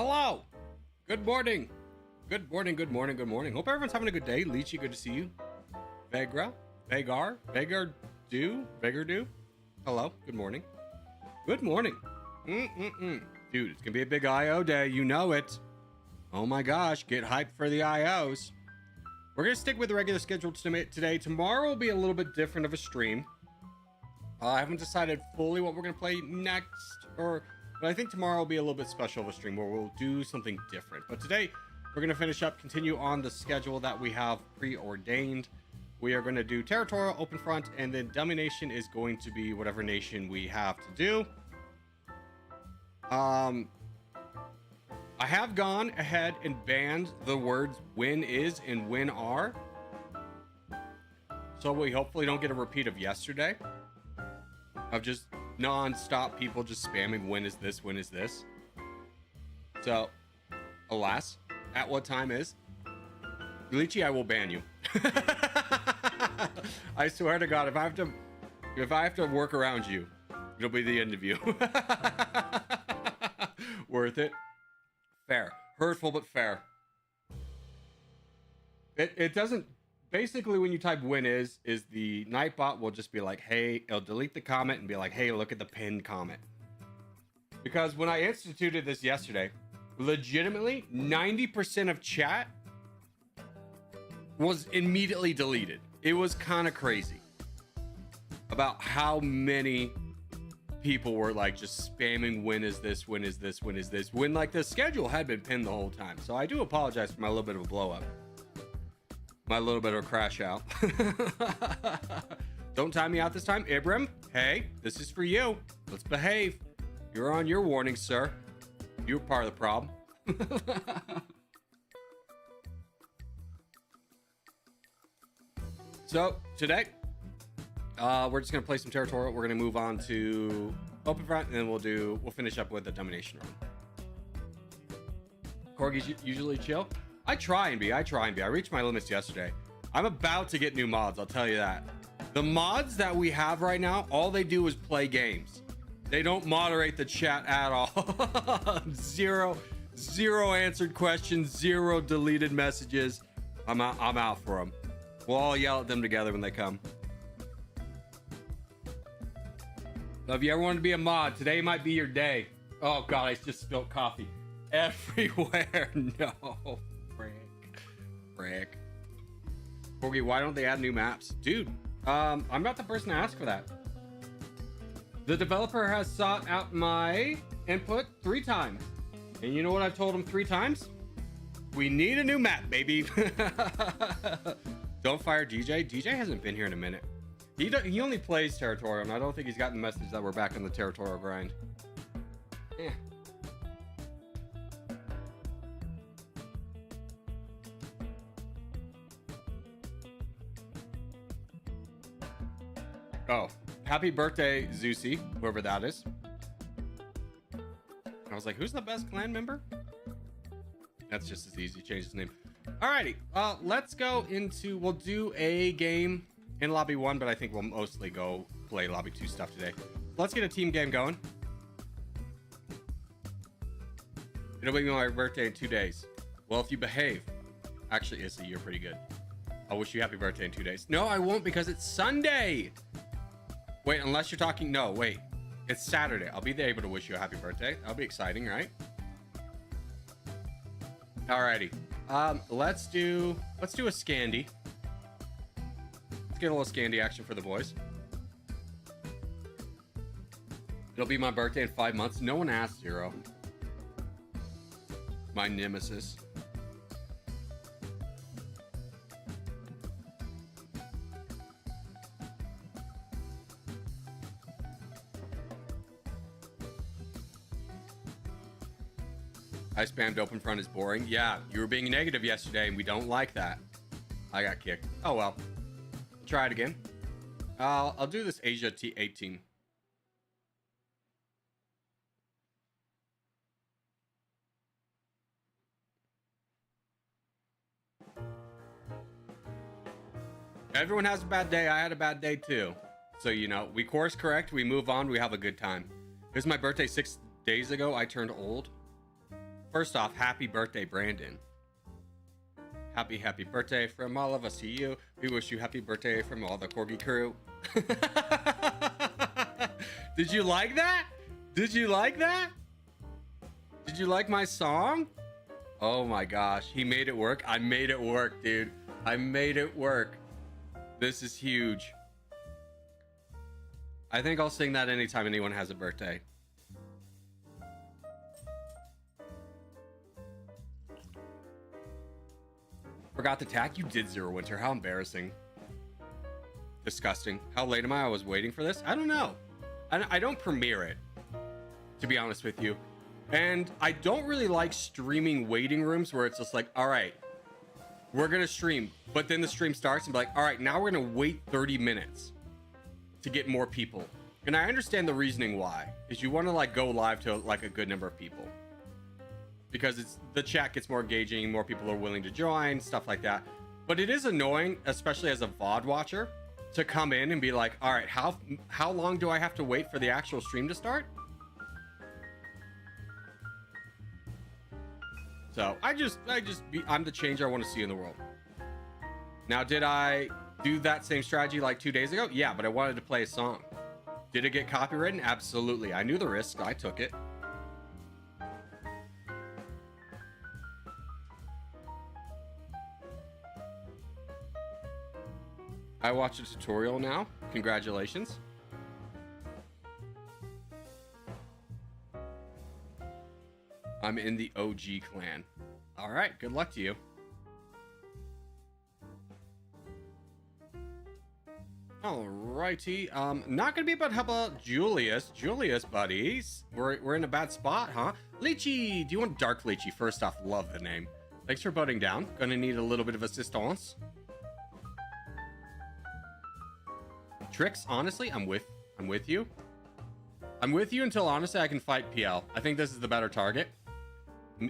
Hello. Good morning. Good morning. Good morning. Good morning. Hope everyone's having a good day. Lychee, good to see you. Vegra, Vegar do. Hello. Good morning. Good morning. Dude, it's gonna be a big IO day. You know it. Oh my gosh, get hyped for the IOs. We're gonna stick with the regular schedule today. Tomorrow will be a little bit different of a stream. I haven't decided fully what we're gonna play next, but I think tomorrow will be a little bit special of a stream where we'll do something different. But today, we're gonna continue on the schedule that we have preordained. We are gonna do Territorial, Openfront, and then Dummynation is going to be whatever nation we have to do. I have gone ahead and banned the words "win is" and "win are," so we hopefully don't get a repeat of yesterday of just non-stop people just spamming "when is this, when is this." So, alas, at what time is Lychee, I will ban you. I swear to God, if I have to work around you, it'll be the end of you. Worth it. Fair. Hurtful, but fair. It doesn't... Basically, when you type "win is" the Nightbot will just be like, hey, it'll delete the comment and be like, hey, look at the pinned comment. Because when I instituted this yesterday, legitimately, 90% of chat was immediately deleted. It was kind of crazy about how many people were like just spamming "when is this, when is this, when is this," when like the schedule had been pinned the whole time. So I do apologize for my little bit of a blow up, my little bit of a crash out. Don't time me out this time. Ibram, hey, this is for you. Let's behave. You're on your warning, sir. You're part of the problem. So today, we're just gonna play some Territorial. We're gonna move on to Openfront, and then we'll finish up with the Dummynation run. Corgis usually chill. I try and be. I reached my limits yesterday. I'm about to get new mods, I'll tell you that. The mods that we have right now, all they do is play games. They don't moderate the chat at all. Zero answered questions, 0 deleted messages. I'm out for them. We'll all yell at them together when they come. So if you ever want to be a mod, today might be your day. Oh God, I just spilled coffee everywhere. No, frick. Corgi, why don't they add new maps? Dude, I'm not the person to ask for that. The developer has sought out my input 3 times. And you know what I've told him 3 times? We need a new map, baby. Don't fire DJ. DJ hasn't been here in a minute. He only plays Territorial, and I don't think he's gotten the message that we're back on the Territorial grind. Yeah. Oh, happy birthday, Zeusy, whoever that is. I was like, who's the best clan member? That's just as easy. Change his name. Alrighty, let's go into... We'll do a game in Lobby 1, but I think we'll mostly go play Lobby 2 stuff today. Let's get a team game going. It'll be my birthday in 2 days. Well, if you behave. Actually, Issa, you're pretty good. I'll wish you happy birthday in 2 days. No, I won't, because it's Sunday. Wait, unless you're talking... No, wait. It's Saturday. I'll be able to wish you a happy birthday. That'll be exciting, right? Alrighty. Let's do a Scandi. Let's get a little Scandi action for the boys. It'll be my birthday in 5 months. No one asked, Zero. My nemesis. I spammed Openfront is boring. Yeah, you were being negative yesterday, and we don't like that. I got kicked. Oh well. Try it again. I'll do this Asia T18. Everyone has a bad day. I had a bad day too. So, you know, we course correct, we move on, we have a good time. It was my birthday 6 days ago. I turned old. First off, happy birthday, Brandon. Happy birthday from all of us to you. We wish you happy birthday from all the Corgi crew. Did you like that? Did you like that? Did you like my song? Oh my gosh, he made it work. I made it work, dude. I made it work. This is huge. I think I'll sing that anytime anyone has a birthday. Forgot the tack? You did Zero Winter. How embarrassing. Disgusting. How late am I? I was waiting for this. I don't know. I don't premiere it, to be honest with you. And I don't really like streaming waiting rooms where it's just like, all right, we're going to stream. But then the stream starts and be like, all right, now we're going to wait 30 minutes to get more people. And I understand the reasoning why. Is you want to like go live to like a good number of people. Because it's the chat gets more engaging, more people are willing to join, stuff like that. But it is annoying, especially as a VOD watcher, to come in and be like, all right, how long do I have to wait for the actual stream to start? So I'm the change I want to see in the world. Now, did I do that same strategy like 2 days ago? Yeah, but I wanted to play a song. Did it get copywritten? Absolutely. I knew the risk. I took it. I watched a tutorial now. Congratulations. I'm in the OG clan. All right, good luck to you. Alrighty. Not gonna be about how about Julius? Julius, buddies. We're in a bad spot, huh? Lychee, do you want Dark Lychee? First off, love the name. Thanks for butting down. Gonna need a little bit of assistance. Tricks, honestly, I'm with you. I'm with you until honestly I can fight PL. I think this is the better target.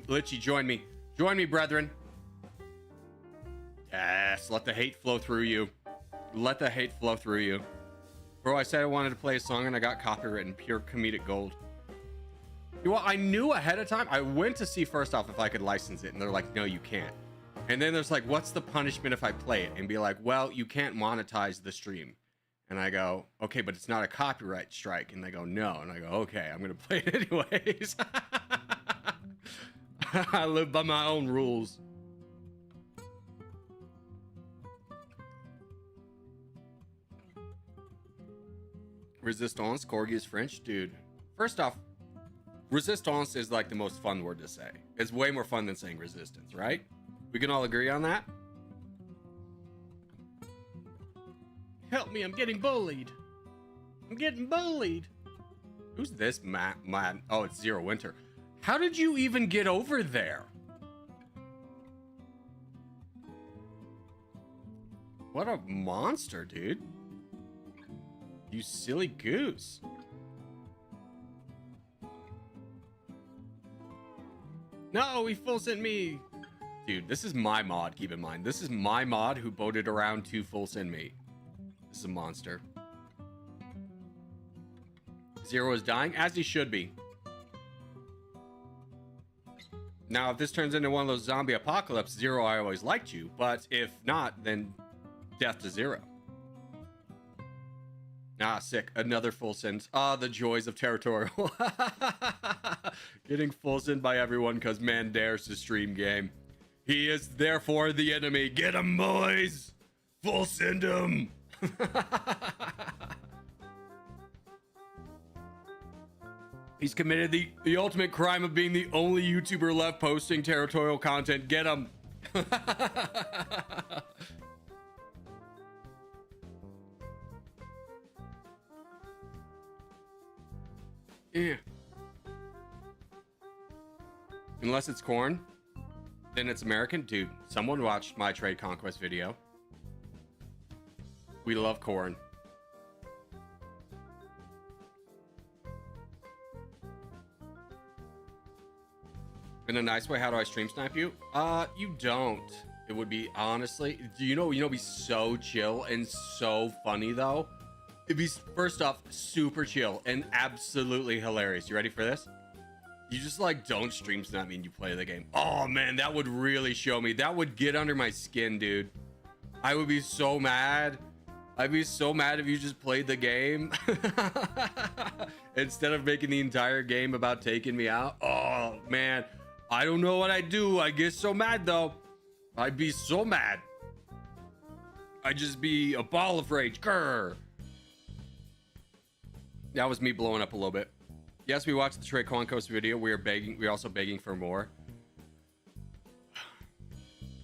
Lychee, join me. Join me, brethren. Yes, let the hate flow through you. Let the hate flow through you. Bro, I said I wanted to play a song and I got copywritten. Pure comedic gold. Well, I knew ahead of time. I went to see first off if I could license it, and they're like, no, you can't. And then there's like, what's the punishment if I play it? And be like, well, you can't monetize the stream. And I go, okay, but it's not a copyright strike. And they go, no. And I go, okay, I'm going to play it anyways. I live by my own rules. Resistance, Corgi is French. Dude, first off, resistance is like the most fun word to say. It's way more fun than saying resistance, right? We can all agree on that? Help me, I'm getting bullied. I'm getting bullied. Who's this man? Oh, it's Zero Winter. How did you even get over there? What a monster, dude. You silly goose. No, he full sent me. Dude, this is my mod, keep in mind. This is my mod who boated around to full send me. This is a monster. Zero is dying, as he should be. Now, if this turns into one of those zombie apocalypse, Zero, I always liked you. But if not, then death to Zero. Ah, sick. Another full send. Ah, the joys of Territorial. Getting full send by everyone because man dares to stream game. He is therefore the enemy. Get him, boys! Full send him! He's committed the ultimate crime of being the only YouTuber left posting Territorial content. Get him! Yeah. Unless it's corn, then it's American. Dude, someone watched my trade conquest video. We love corn. In a nice way, how do I stream snipe you? You don't. It would be honestly, you know, it'd be so chill and so funny though. It'd be first off super chill and absolutely hilarious. You ready for this? You just like don't stream snap me and you play the game. Oh man, that would really show me. That would get under my skin, dude. I would be so mad. I'd be so mad if you just played the game instead of making the entire game about taking me out. Oh man, I don't know what I'd do. I get so mad though. I'd be so mad. I'd just be a ball of rage. Grr. That was me blowing up a little bit. Yes, we watched the Trade Conquest video. We are begging. We're also begging for more.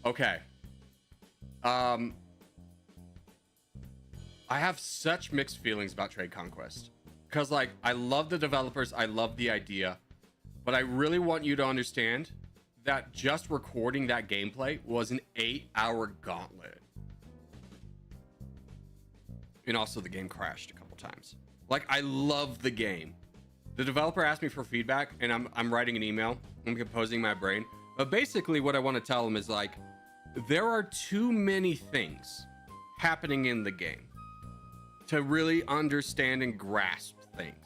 Okay. I have such mixed feelings about Trade Conquest. Because, like, I love the developers. I love the idea. But I really want you to understand that just recording that gameplay was an 8-hour gauntlet. And also the game crashed a couple times. Like, I love the game. The developer asked me for feedback, and I'm writing an email. I'm composing my brain. But basically what I want to tell him is, like, there are too many things happening in the game to really understand and grasp things.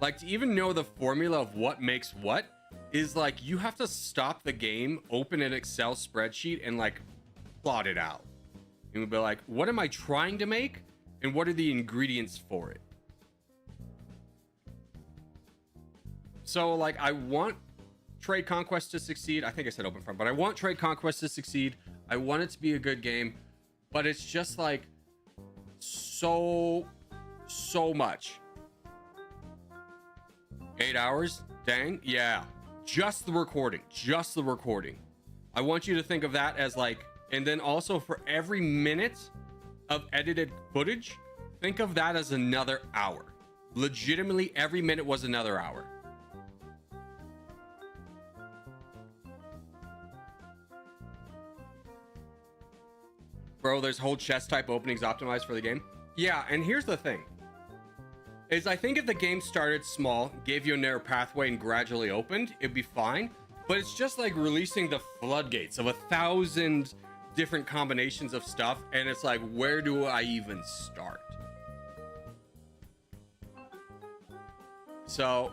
Like, to even know the formula of what makes what is, like, you have to stop the game, open an Excel spreadsheet, and, like, plot it out. And we'll be like, what am I trying to make? And what are the ingredients for it? So, like, I want Trade Conquest to succeed. I think I said Openfront, but I want Trade Conquest to succeed. I want it to be a good game, but it's just, like, so much. 8 hours? Dang. Yeah. Just the recording. Just the recording. I want you to think of that as, like, and then also for every minute of edited footage, think of that as another hour. Legitimately, every minute was another hour. Bro, there's whole chest type openings optimized for the game. Yeah, and here's the thing. Is I think if the game started small, gave you a narrow pathway and gradually opened, it'd be fine. But it's just like releasing the floodgates of 1,000 different combinations of stuff. And it's like, where do I even start? So,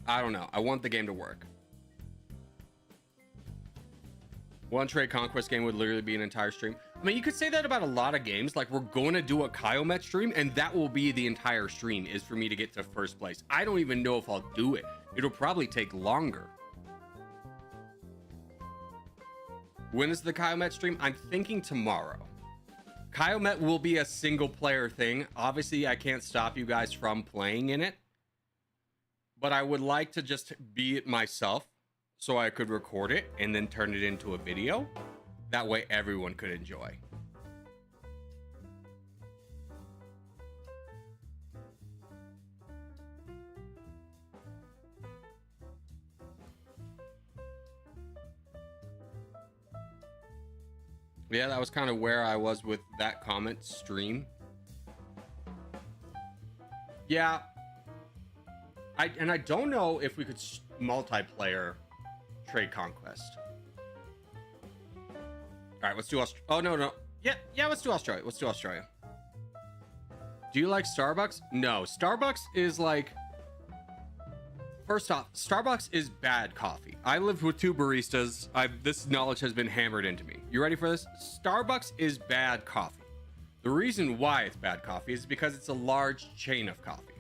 I don't know. I want the game to work. One Trade Conquest game would literally be an entire stream. I mean, you could say that about a lot of games. Like, we're going to do a Kyomet stream, and that will be the entire stream, is for me to get to first place. I don't even know if I'll do it. It'll probably take longer. When is the Kyomet stream? I'm thinking tomorrow. Kyomet will be a single player thing. Obviously, I can't stop you guys from playing in it. But I would like to just be it myself, so I could record it and then turn it into a video. That way everyone could enjoy. Yeah, that was kind of where I was with that comment stream. Yeah. I don't know if we could multiplayer Trade Conquest. All right, let's do Australia. Oh, no. Yeah, let's do Australia. Let's do Australia. Do you like Starbucks? No, Starbucks is like... First off, Starbucks is bad coffee. I lived with 2 baristas. This knowledge has been hammered into me. You ready for this? Starbucks is bad coffee. The reason why it's bad coffee is because it's a large chain of coffee.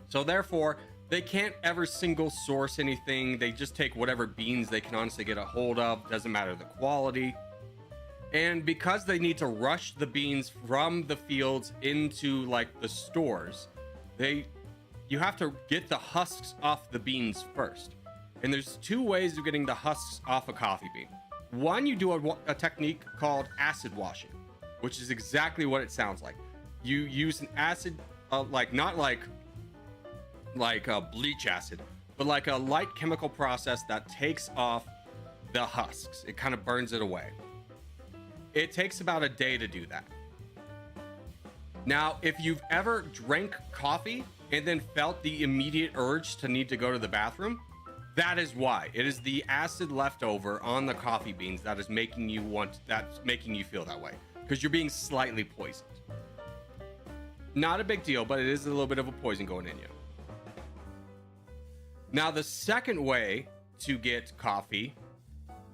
So therefore, they can't ever single source anything. They just take whatever beans they can honestly get a hold of. Doesn't matter the quality. And because they need to rush the beans from the fields into like the stores, you have to get the husks off the beans first. And there's 2 ways of getting the husks off a coffee bean. One, you do a technique called acid washing, which is exactly what it sounds like. You use an acid, not like bleach acid, but like a light chemical process that takes off the husks. It kind of burns it away. It takes about a day to do that. Now, if you've ever drank coffee and then felt the immediate urge to need to go to the bathroom, that is why. It is the acid leftover on the coffee beans that is making you feel that way, because you're being slightly poisoned. Not a big deal, but it is a little bit of a poison going in you. Now, the second way to get coffee,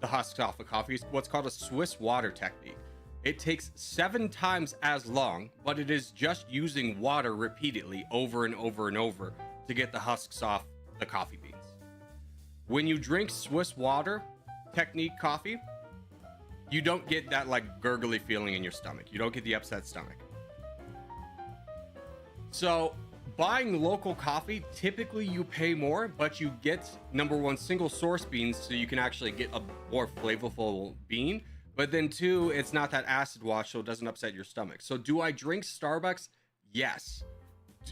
the husks off of coffee, is what's called a Swiss water technique. It takes 7 times as long, but it is just using water repeatedly over and over and over to get the husks off the coffee beans. When you drink Swiss water technique coffee, you don't get that like gurgly feeling in your stomach. You don't get the upset stomach. So buying local coffee, typically you pay more, but you get, number one, single source beans, so you can actually get a more flavorful bean. But then two, it's not that acid wash, so it doesn't upset your stomach. So do I drink Starbucks? Yes.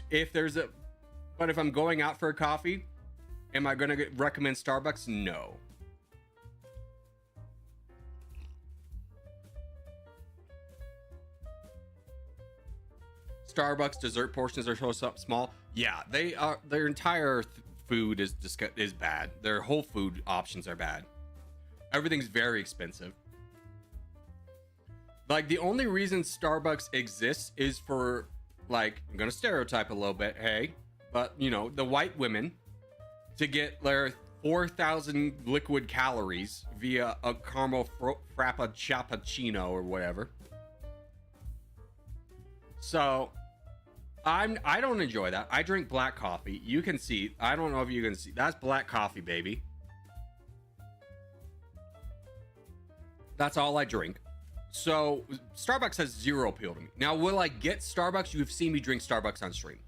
But if I'm going out for a coffee, am I going to recommend Starbucks? No. Starbucks dessert portions are so small. Yeah, they are. Their entire food is bad. Their whole food options are bad. Everything's very expensive. Like, the only reason Starbucks exists is for, like, I'm gonna stereotype a little bit, hey, but you know, the white women to get their 4,000 liquid calories via a caramel frappuccino or whatever. So I don't enjoy that. I drink black coffee. You can see, I don't know if you can see, that's black coffee, baby. That's all I drink. So Starbucks has zero appeal to me. Now, will I get Starbucks? You've seen me drink Starbucks on stream.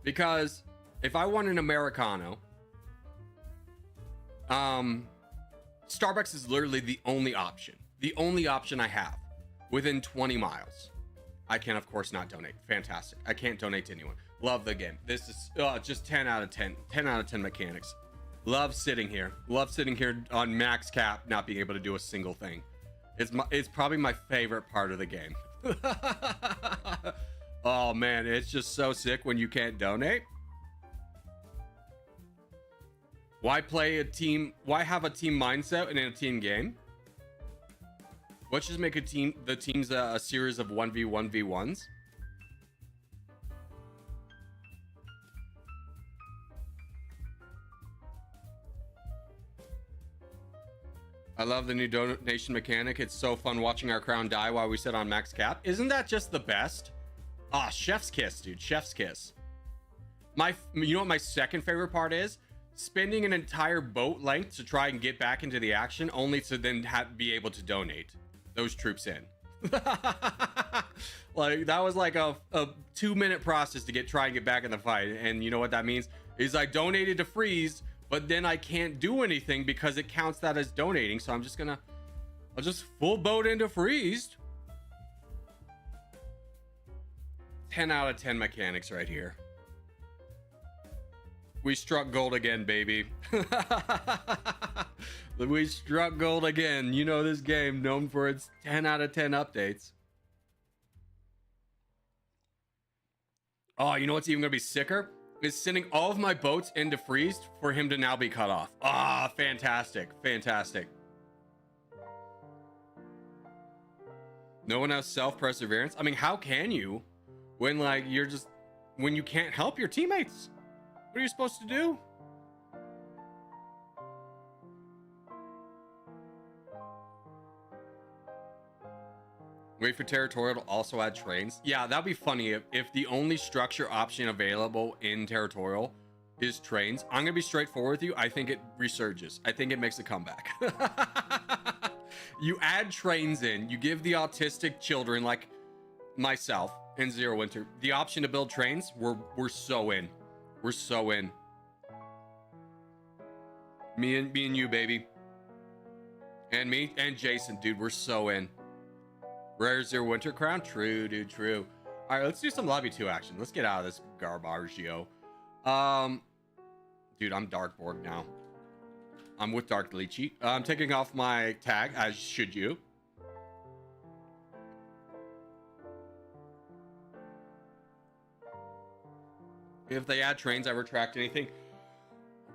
Because if I want an Americano, Starbucks is literally the only option. The only option I have within 20 miles. I can, of course, not donate. Fantastic. I can't donate to anyone. Love the game. This is just 10 out of 10. 10 out of 10 mechanics. Love sitting here. Love sitting here on max cap, not being able to do a single thing. It's probably my favorite part of the game. Oh man, it's just so sick when you can't donate. Why play a team? Why have a team mindset in a team game? Let's just make the teams a series of 1v1v1s. I love the new donation mechanic. It's so fun watching our crown die while we sit on max cap. Isn't that just the best? Ah, chef's kiss, dude. Chef's kiss. You know what my second favorite part is? Spending an entire boat length to try and get back into the action, only to then be able to donate those troops in. Like, that was like a 2-minute process to try and get back in the fight. And you know what that means? Is I donated to freeze, but then I can't do anything because it counts that as donating. So I'll just full boat into freezed. 10 out of 10 mechanics right here. We struck gold again, baby. We struck gold again. You know this game, known for its 10 out of 10 updates. Oh, you know what's even gonna be sicker? Is sending all of my boats into freeze for him to now be cut off. Ah, fantastic. Fantastic. No one has self-perseverance. I mean, how can you when, like, when you can't help your teammates? What are you supposed to do? Wait for Territorial to also add trains. Yeah, that'd be funny if the only structure option available in Territorial is trains. I'm gonna be straightforward with you. I think it resurges. I think it makes a comeback. You add trains in, you give the autistic children like myself and Zero Winter the option to build trains. We're so in. We're so in. Me and you, baby. And me and Jason, dude, we're so in. Rare Zero Winter Crown? True, dude, true. All right, let's do some Lobby 2 action. Let's get out of this garbaggio. Dude, I'm Dark Borg now. I'm with Dark Lychee. I'm taking off my tag, as should you. If they add trains, I retract anything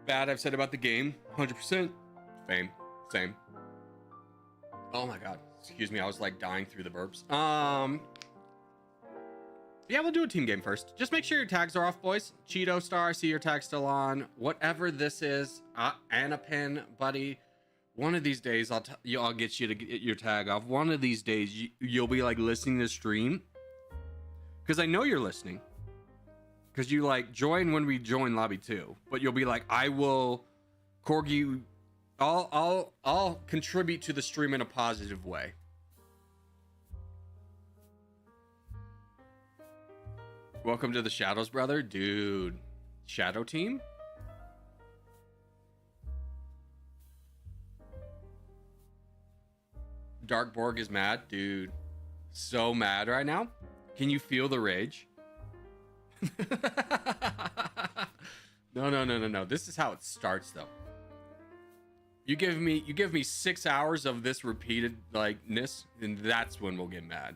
bad I've said about the game. 100%. Fame. Same. Oh my god. Excuse me, I was like dying through the burps. Yeah, we'll do a team game first. Just make sure your tags are off, boys. Cheeto Star, I see your tag still on. Whatever this is, Anapin, buddy. One of these days, I'll get you to get your tag off. One of these days, you'll be like listening to the stream, because I know you're listening. Because you like join when we join lobby 2, but you'll be like, I will, Corgi. I'll contribute to the stream in a positive way. Welcome to the Shadows, brother. Dude. Shadow team? Dark Borg is mad. Dude. So mad right now. Can you feel the rage? No. This is how it starts, though. You give me 6 hours of this repeated likeness, and that's when we'll get mad.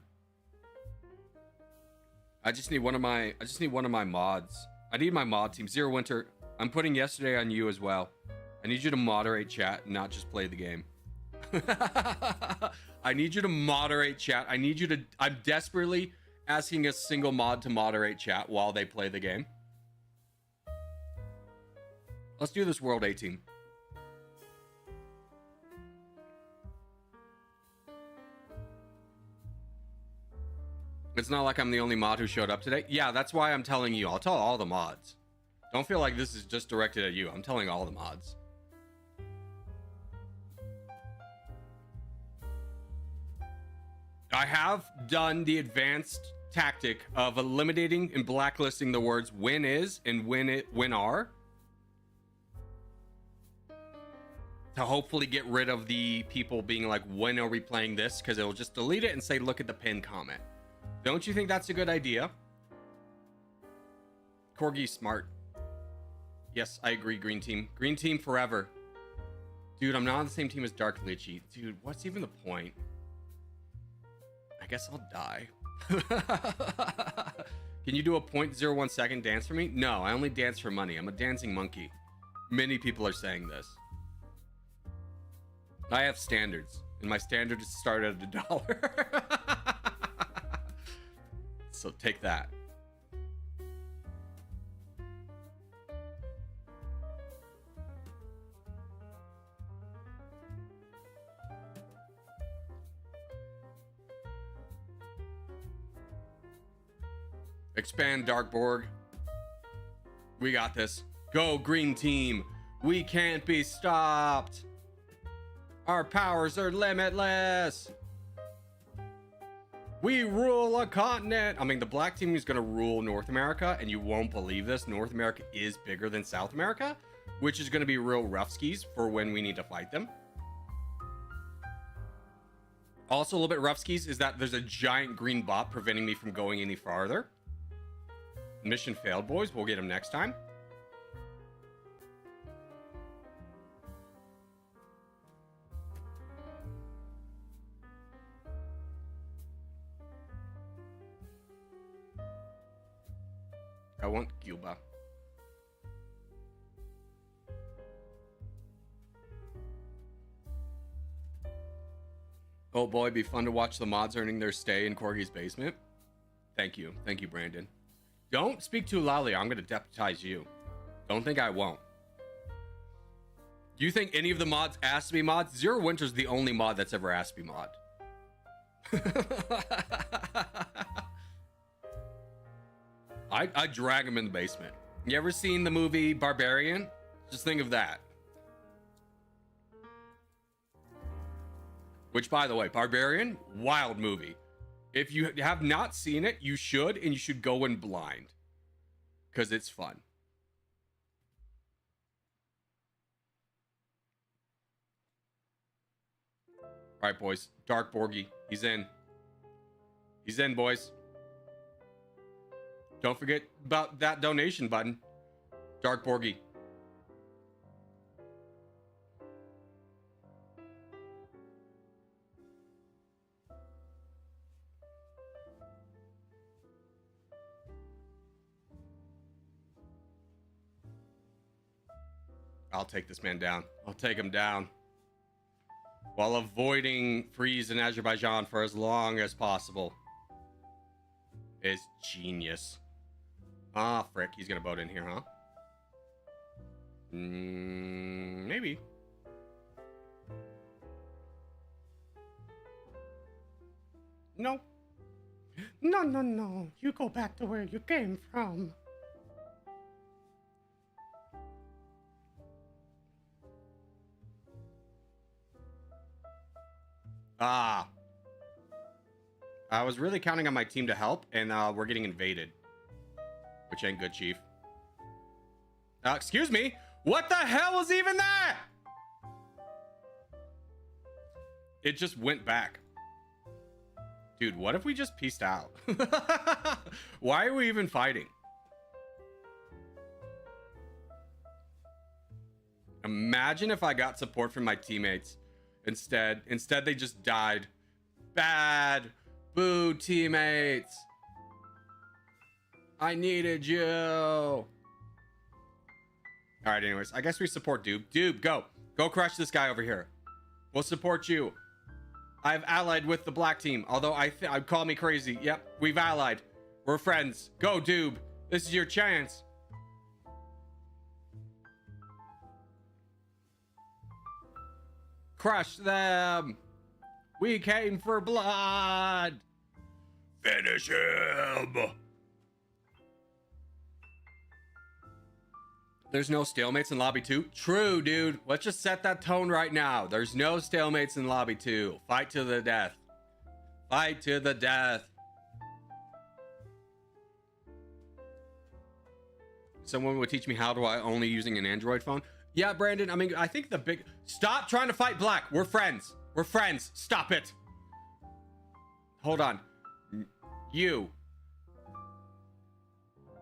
I just need one of my mods. I need my mod team. Zero Winter, I'm putting yesterday on you as well. I need you to moderate chat and not just play the game. I need you to moderate chat. I'm desperately asking a single mod to moderate chat while they play the game. Let's do this World A team. It's not like I'm the only mod who showed up today. Yeah, that's why I'm telling you. I'll tell all the mods. Don't feel like this is just directed at you. I'm telling all the mods. I have done the advanced tactic of eliminating and blacklisting the words when is and when are, to hopefully get rid of the people being like, when are we playing this? Because it'll just delete it and say, look at the pinned comment. Don't you think that's a good idea? Corgi's smart. Yes, I agree, green team. Green team forever. Dude, I'm not on the same team as Dark Lychee. Dude, what's even the point? I guess I'll die. Can you do a 0.01 second dance for me? No, I only dance for money. I'm a dancing monkey. Many people are saying this. I have standards, and my standards start at $1. So take that. Expand Dark Borg. We got this. Go green team. We can't be stopped. Our powers are limitless. We rule a continent. I mean, the black team is going to rule North America, and you won't believe this. North America is bigger than South America, which is going to be real rough skis for when we need to fight them. Also, a little bit rough skis is that there's a giant green bot preventing me from going any farther. Mission failed, boys. We'll get him next time. I want Cuba. Oh boy, it'd be fun to watch the mods earning their stay in Corgi's basement. Thank you. Thank you, Brandon. Don't speak too loudly. I'm going to deputize you. Don't think I won't. Do you think any of the mods asked to be mods? Zero Winter's the only mod that's ever asked to be mod. I drag him in the basement. You ever seen the movie Barbarian? Just think of that. Which, by the way, Barbarian, wild movie. If you have not seen it, you should, and you should go in blind. Because it's fun. All right, boys. Dark Borgie. He's in. He's in, boys. Don't forget about that donation button. Dark Borgie. I'll take this man down. I'll take him down. While avoiding freeze in Azerbaijan for as long as possible. is genius. Ah, frick. He's gonna boat in here, huh? Maybe. No. No, no, no. You go back to where you came from. Ah. I was really counting on my team to help, and we're getting invaded. Which ain't good, Chief. Excuse me? What the hell was even that? It just went back. Dude, what if we just peaced out? Why are we even fighting? Imagine if I got support from my teammates. Instead they just died. Bad. Boo, teammates. I needed you. All right, anyways, I guess we support Doob. Doob, go. Go crush this guy over here. We'll support you. I've allied with the black team, although I'd call me crazy. Yep, we've allied. We're friends. Go, Doob. This is your chance. Crush them. We came for blood. Finish him. There's no stalemates in lobby 2. True, dude. Let's just set that tone right now. There's no stalemates in lobby 2. Fight to the death. Fight to the death. Someone would teach me how do I only using an Android phone. Yeah, Brandon. I mean, I think the big... Stop trying to fight black. We're friends. We're friends. Stop it. Hold on. You.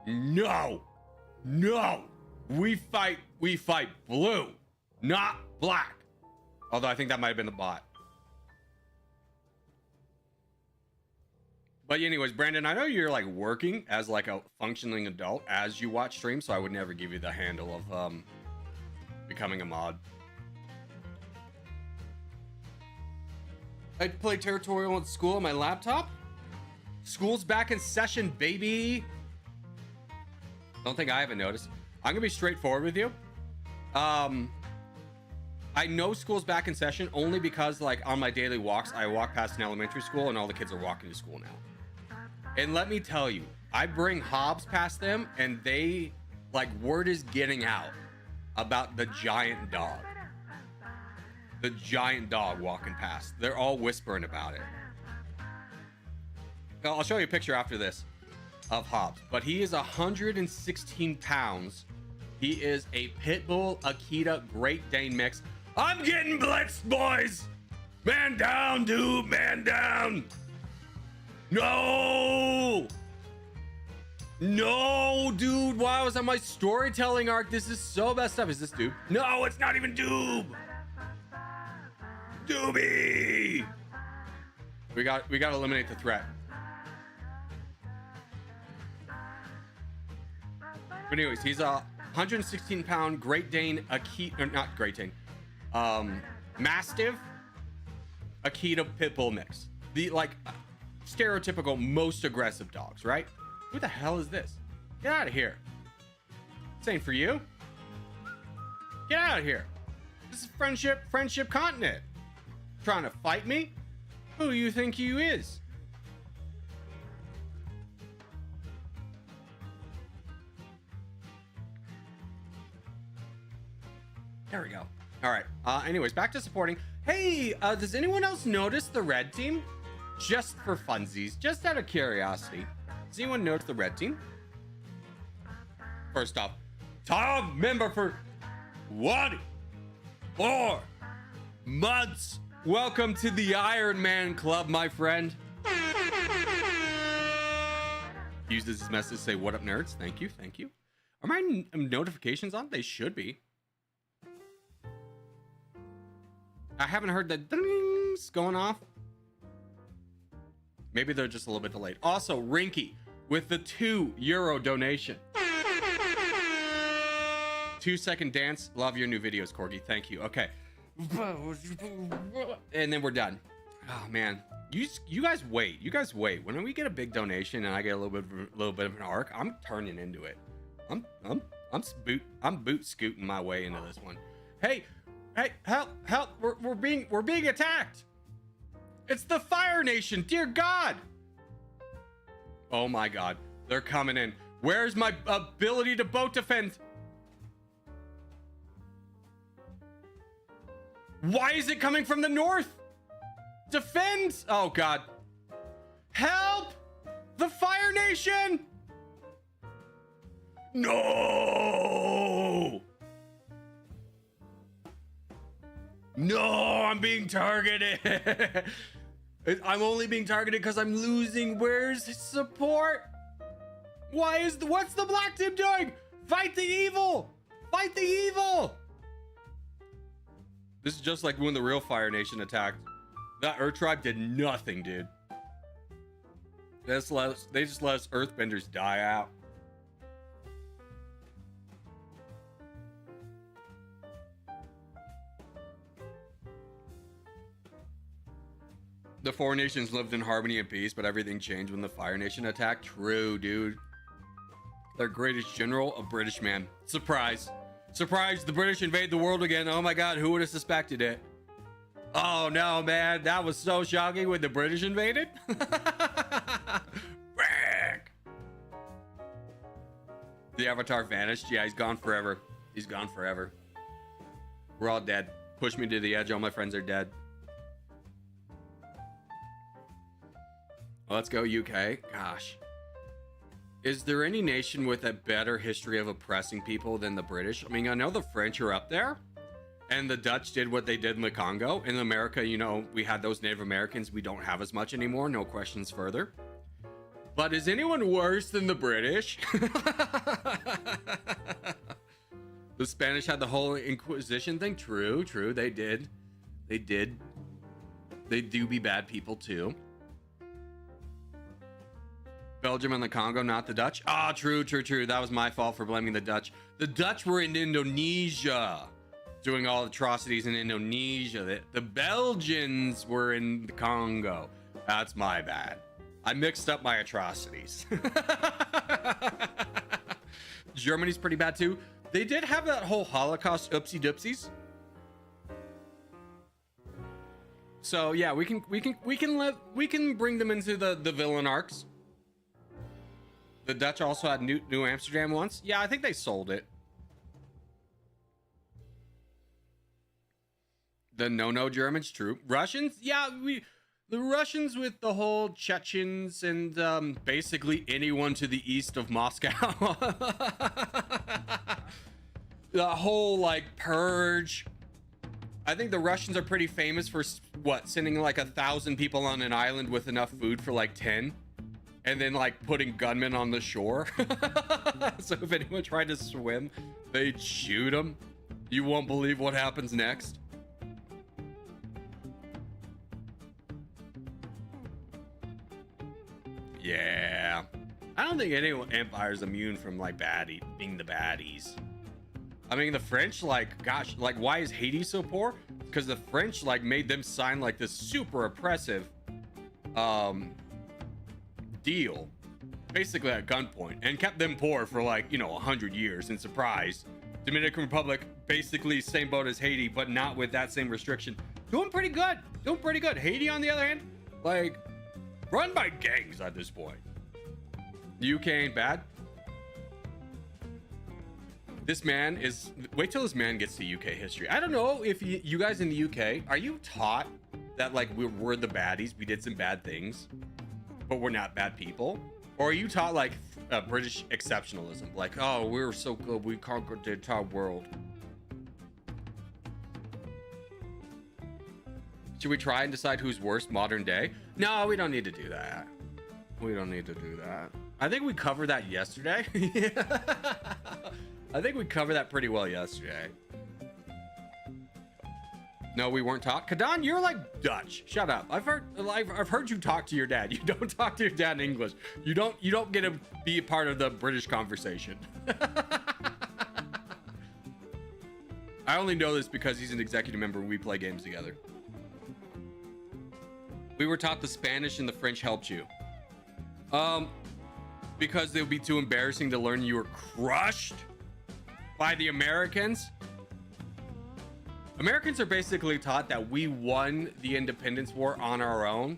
No. No. We fight blue, not black. Although I think that might have been the bot. But anyways, Brandon, I know you're like working as like a functioning adult as you watch streams, so I would never give you the handle of becoming a mod. I play Territorial at school on my laptop. School's back in session, baby. Don't think I haven't noticed. I'm gonna be straightforward with you. I know school's back in session only because like on my daily walks, I walk past an elementary school and all the kids are walking to school now. And let me tell you, I bring Hobbs past them and they like word is getting out about the giant dog. The giant dog walking past. They're all whispering about it. I'll show you a picture after this of Hobbs, but he is 116 pounds. He is a pit bull Akita Great Dane mix. I'm getting blitzed, boys. Man down, dude. Man down. No. No, dude. Why was that my storytelling arc? This is so messed up. Is this Doob? No, it's not even Doob. Doobie. We got to eliminate the threat. But anyways, he's a 116-pound Great Dane Akita, or not Great Dane, Mastiff Akita Pitbull mix. The like stereotypical most aggressive dogs, right? Who the hell is this? Get out of here. This ain't for you. Get out of here. This is friendship continent. Trying to fight me? Who do you think you is? There we go. All right. Anyways, back to supporting. Hey, does anyone else notice the red team? Just for funsies, just out of curiosity. Does anyone notice the red team? First off, top member for 24 months. Welcome to the Iron Man Club, my friend. Use this message to say, what up, nerds? Thank you. Thank you. Are my notifications on? They should be. I haven't heard the dings going off. Maybe they're just a little bit delayed. Also, Rinky with the €2 donation. 2-second dance. Love your new videos, Corgi. Thank you. Okay. And then we're done. Oh man, you guys wait. You guys wait. When we get a big donation and I get a little bit of an arc, I'm turning into it. I'm boot scooting my way into this one. Hey, help! We're being attacked. It's the Fire Nation. Dear God. Oh my God, they're coming in. Where's my ability to boat defend? Why is it coming from the north? Defend! Oh God. Help! The Fire Nation! No! No, I'm being targeted. I'm only being targeted because I'm losing. Where's his support? What's the black team doing? Fight the evil! Fight the evil! This is just like when the real Fire Nation attacked. That Earth tribe did nothing, dude. They just let us Earthbenders die out. The four nations lived in harmony and peace, but everything changed when the Fire Nation attacked. True, dude. Their greatest general, a British man. Surprise. Surprise, the British invade the world again. Oh my God, who would have suspected it? Oh no, man, that was so shocking when the British invaded. The Avatar vanished. Yeah, he's gone forever. He's gone forever. We're all dead. Push me to the edge. All my friends are dead. Let's go UK. Gosh. Is there any nation with a better history of oppressing people than the British? I mean, I know the French are up there, and the Dutch did what they did in the Congo. In America, you know, we had those Native Americans. We don't have as much anymore. No questions further. But is anyone worse than the British? The Spanish had the whole Inquisition thing. True, true. They did. They did. They do be bad people too. Belgium and the Congo, not the Dutch. Ah, true, true, true. That was my fault for blaming the Dutch. The Dutch were in Indonesia, doing all atrocities in Indonesia. The Belgians were in the Congo. That's my bad. I mixed up my atrocities. Germany's pretty bad too. They did have that whole Holocaust oopsie doopsies. So yeah, we can bring them into the villain arcs. The Dutch also had New Amsterdam once. Yeah, I think they sold it. The no Germans, true. Russians, yeah, the Russians with the whole Chechens and basically anyone to the east of Moscow. The whole like purge. I think the Russians are pretty famous for what, sending like 1,000 people on an island with enough food for like 10. And then like putting gunmen on the shore. So if anyone tried to swim, they'd shoot them. You won't believe what happens next. Yeah. I don't think any empire is immune from like being the baddies. I mean, the French, like, gosh, like, why is Haiti so poor? Because the French like made them sign like this super oppressive deal, basically at gunpoint, and kept them poor for like, you know, 100 years. And surprise, Dominican Republic, basically same boat as Haiti, but not with that same restriction. Doing pretty good. Doing pretty good. Haiti, on the other hand, like, run by gangs at this point. The UK ain't bad. This man is, wait till this man gets to UK history. I don't know if you guys in the UK, are you taught that like we're the baddies, we did some bad things, but we're not bad people? Or are you taught like British exceptionalism, like, oh, we were so good, we conquered the entire world? Should we try and decide who's worse modern day? No, we don't need to do that. We don't need to do that. I think we covered that yesterday. I think we covered that pretty well yesterday. No, we weren't taught. Kadan, you're like Dutch. Shut up. I've heard you talk to your dad. You don't talk to your dad in English. You don't get to be a part of the British conversation. I only know this because he's an executive member and we play games together. We were taught the Spanish and the French helped you. Because it would be too embarrassing to learn you were crushed by the Americans. Americans are basically taught that we won the independence war on our own,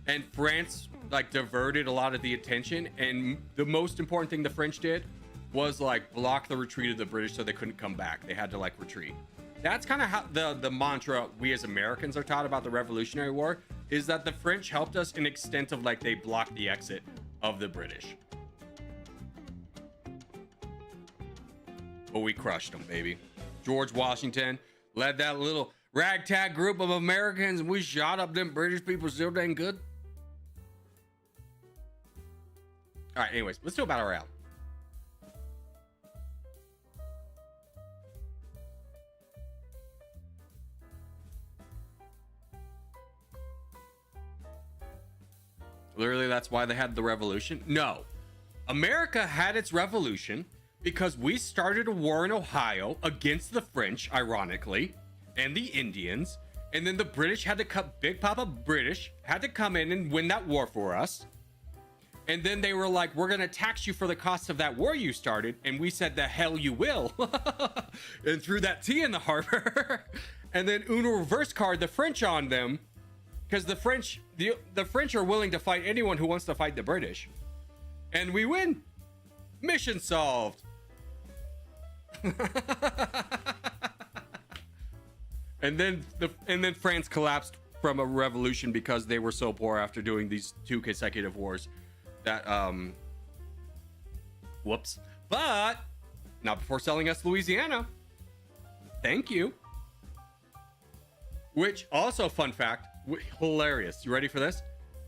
and France like diverted a lot of the attention, and the most important thing the French did was like block the retreat of the British so they couldn't come back. They had to like retreat. That's kind of how the mantra we as Americans are taught about the Revolutionary War, is that the French helped us in extent of like they blocked the exit of the British. But we crushed them, baby. George Washington led that little ragtag group of Americans, and we shot up them British people so dang good. All right, anyways, let's do a battle royale. Literally, that's why they had the revolution? No. America had its revolution because we started a war in Ohio against the French, ironically, and the Indians. And then the British had to cut, Big Papa British had to come in and win that war for us. And then they were like, we're going to tax you for the cost of that war you started. And we said, the hell you will. And threw that tea in the harbor. And then Uno reverse card the French on them. Because the French are willing to fight anyone who wants to fight the British. And we win. Mission solved. And then France collapsed from a revolution because they were so poor after doing these 2 consecutive wars that whoops. But not before selling us Louisiana. Thank you. Which also, fun fact, hilarious. You ready for this?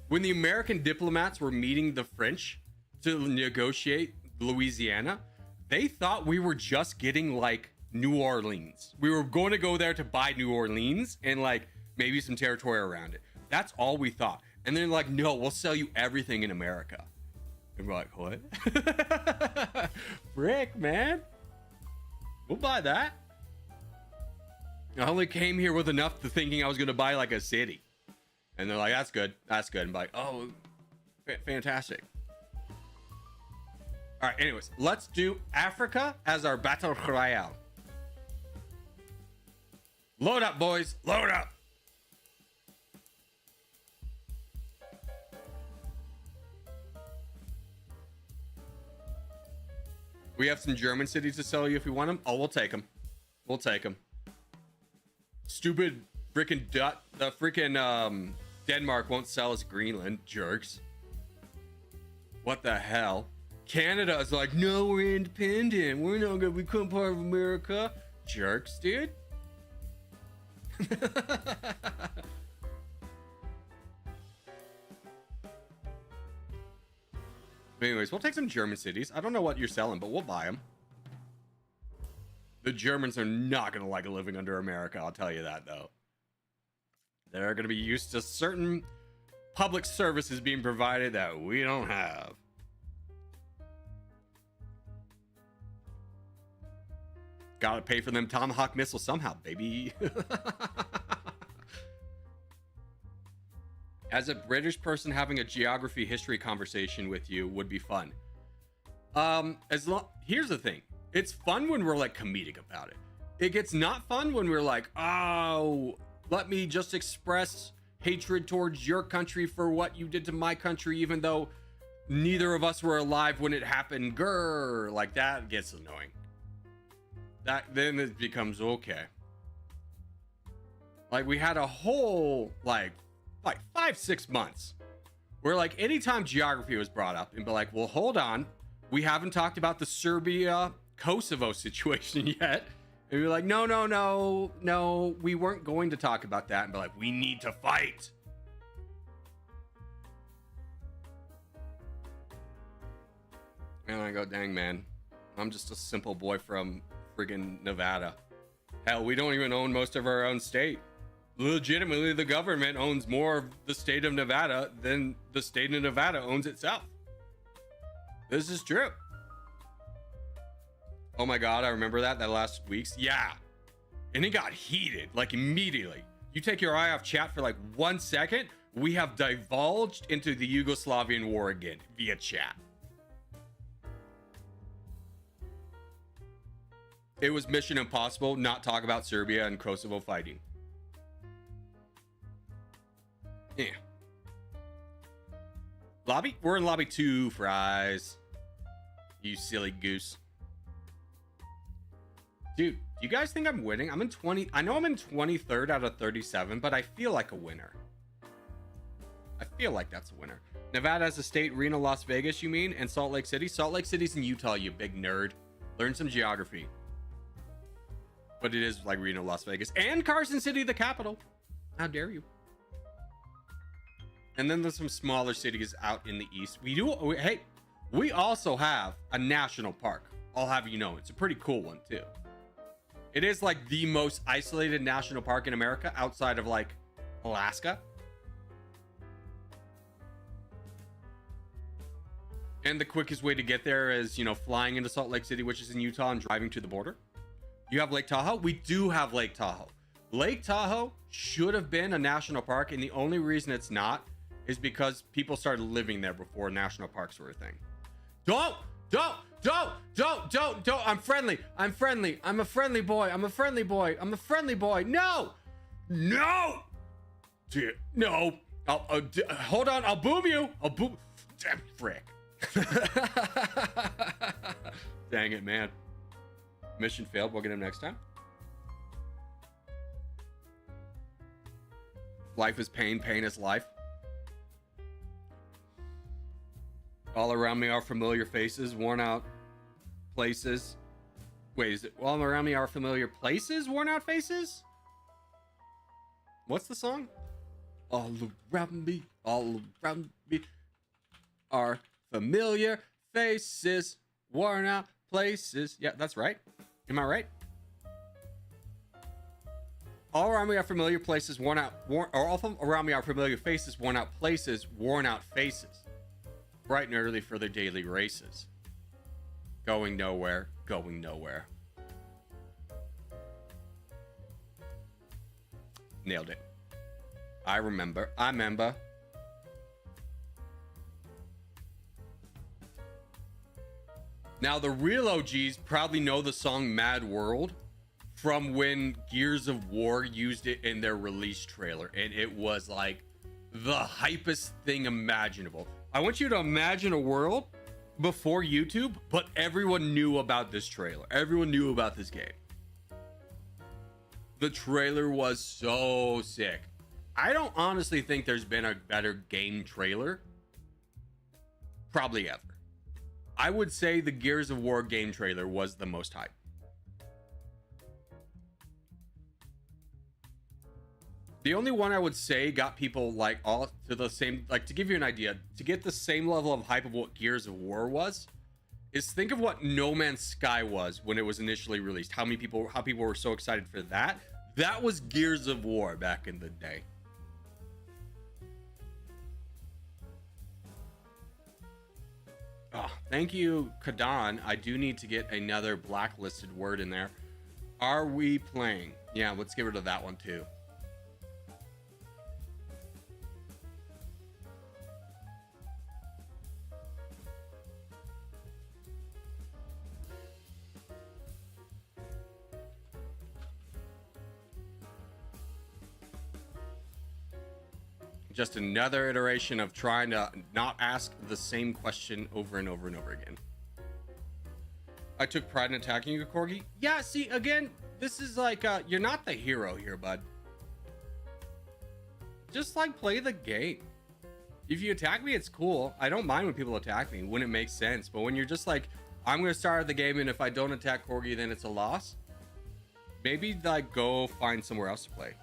When the American diplomats were meeting the French to negotiate Louisiana, they thought we were just getting like New Orleans. We were going to go there to buy New Orleans and like maybe some territory around it. That's all we thought. And they're like, no, we'll sell you everything in America. And we're like, what? Frick, man. We'll buy that. I only came here with enough to thinking I was going to buy like a city. And they're like, that's good. That's good. I'm like, oh, fantastic. All right, anyways, let's do Africa as our battle royale. Load up, boys. Load up. We have some German cities to sell you if you want them. Oh, we'll take them. We'll take them. Stupid freaking Denmark won't sell us Greenland, jerks. What the hell? Canada is like, no, we're independent. We're not gonna become part of America. Jerks, dude. Anyways, we'll take some German cities. I don't know what you're selling, but we'll buy them. The Germans are not going to like living under America, I'll tell you that, though. They're going to be used to certain public services being provided that we don't have. Gotta pay for them Tomahawk missiles somehow, baby. As a British person, having a geography history conversation with you would be fun. Here's the thing. It's fun when we're like comedic about it. It gets not fun when we're like, oh, let me just express hatred towards your country for what you did to my country, even though neither of us were alive when it happened. Grr, like that gets annoying. Then it becomes okay. Like we had a whole like 5-6 months where like anytime geography was brought up and be like, well, hold on, we haven't talked about the Serbia Kosovo situation yet. And we're like, no, we weren't going to talk about that. And be like, we need to fight. And I go, dang, man, I'm just a simple boy from friggin' Nevada. Hell, we don't even own most of our own state. Legitimately, the government owns more of the state of Nevada than the state of Nevada owns itself. This is true. Oh my God, I remember that last week's. Yeah. And it got heated, like immediately. You take your eye off chat for like 1 second, We have divulged into the Yugoslavian war again via chat. It was mission impossible not talk about Serbia and Kosovo fighting. Yeah. Lobby? We're in lobby 2, fries. You silly goose. Dude, do you guys think I'm winning? I'm in 20. I know I'm in 23rd out of 37, but I feel like a winner. I feel like that's a winner. Nevada as a state, Reno, Las Vegas, you mean? And Salt Lake City? Salt Lake City's in Utah, you big nerd. Learn some geography. But it is like Reno, Las Vegas. And Carson City, the capital. How dare you? And then there's some smaller cities out in the east. Hey, we also have a national park. I'll have you know, it's a pretty cool one too. It is like the most isolated national park in America outside of like Alaska. And the quickest way to get there is, you know, flying into Salt Lake City, which is in Utah, and driving to the border. You have Lake Tahoe. We do have Lake Tahoe. Lake Tahoe should have been a national park, and the only reason it's not is because people started living there before national parks were a thing. Don't. I'm friendly. I'm a friendly boy. No. Dude, no. Hold on. I'll boom you. Damn frick. Dang it, man. Mission failed. We'll get him next time. Life is pain. Pain is life. All around me are familiar faces, worn out places. Wait, is it all around me are familiar places, worn out faces? What's the song? All around me are familiar faces, worn out places. Yeah, that's right. Am I right? All around me are familiar places, all around me are familiar faces, worn out places, worn out faces. Bright and early for their daily races. Going nowhere. Nailed it. I remember. Now, the real OGs probably know the song Mad World from when Gears of War used it in their release trailer, and it was like the hypest thing imaginable. I want you to imagine a world before YouTube, but everyone knew about this trailer. Everyone knew about this game. The trailer was so sick. I don't honestly think there's been a better game trailer probably ever. I would say the Gears of War game trailer was the most hype. The only one I would say got people like all to the same, like to give you an idea, to get the same level of hype of what Gears of War was, is think of what No Man's Sky was when it was initially released. How people were so excited for that. That was Gears of War back in the day. Oh, thank you, Kadan. I do need to get another blacklisted word in there. Are we playing? Yeah, let's get rid of that one too. Just another iteration of trying to not ask the same question over and over and over again. I took pride in attacking you, Corgi. Yeah, see, again, this is like, you're not the hero here, bud. Just, like, play the game. If you attack me, it's cool. I don't mind when people attack me when it makes sense. But when you're just like, I'm going to start the game, and if I don't attack Corgi, then it's a loss. Maybe, like, go find somewhere else to play.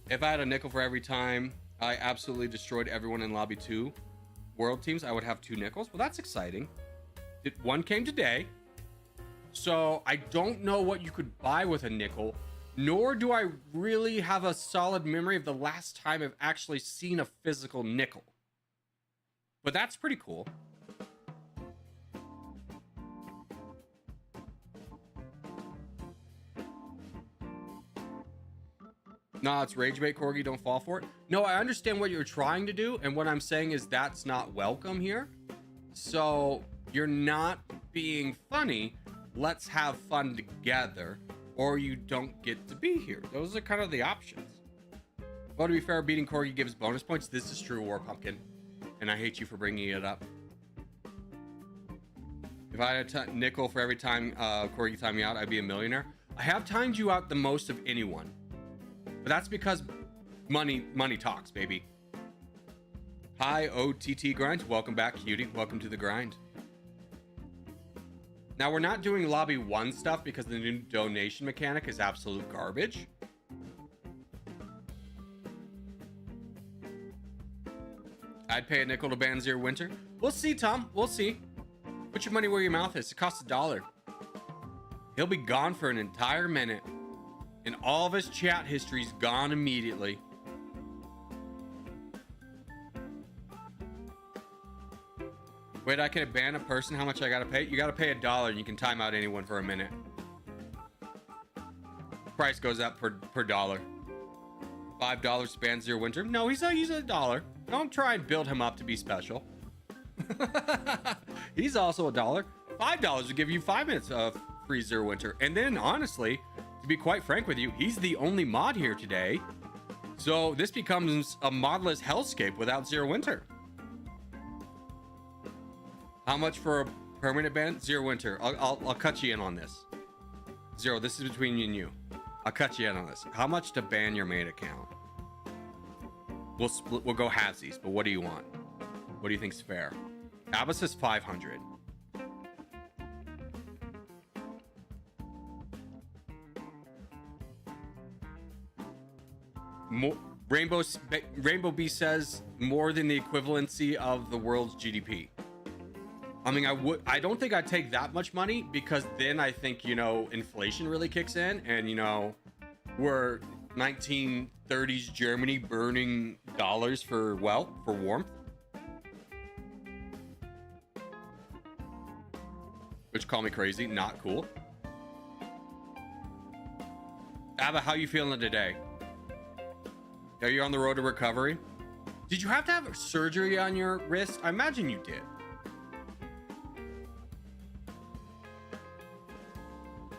If I had a nickel for every time I absolutely destroyed everyone in lobby 2 world teams, I would have 2 nickels. Well, that's exciting. One came today. So I don't know what you could buy with a nickel, nor do I really have a solid memory of the last time I've actually seen a physical nickel. But that's pretty cool. No, it's rage bait, Corgi. Don't fall for it. No, I understand what you're trying to do, and what I'm saying is that's not welcome here. So you're not being funny. Let's have fun together, or you don't get to be here. Those are kind of the options. Well, to be fair, beating Corgi gives bonus points. This is true, War Pumpkin, and I hate you for bringing it up. If I had a nickel for every time Corgi timed me out, I'd be a millionaire. I have timed you out the most of anyone, but that's because money talks, baby. Hi, OTT Grind. Welcome back, cutie. Welcome to the grind. Now, we're not doing lobby 1 stuff because the new donation mechanic is absolute garbage. I'd pay a nickel to ban Zero Winter. We'll see, Tom. We'll see. Put your money where your mouth is. It costs $1. He'll be gone for an entire minute, and all of his chat history's gone immediately. Wait, I can ban a person? How much I gotta pay? You gotta pay $1, and you can time out anyone for a minute. Price goes up per dollar. $5 to ban Zero Winter. No, he's $1. Don't try and build him up to be special. He's also $1. $5 will give you 5 minutes of free Zero Winter. And then, honestly, to be quite frank with you, he's the only mod here today. So this becomes a modless hellscape without Zero Winter. How much for a permanent ban? Zero Winter. I'll cut you in on this. Zero, this is between you and you. I'll cut you in on this. How much to ban your main account? We'll go halvesies, but what do you want? What do you think's fair? Abba says 500. Rainbow B says more than the equivalency of the world's GDP. I mean, I don't think I'd take that much money, because then I think, you know, inflation really kicks in, and, you know, we're 1930s Germany burning dollars for wealth, for warmth. Which, call me crazy, not cool. Abba, how you feeling today? Are you on the road to recovery? Did you have to have surgery on your wrist? I imagine you did.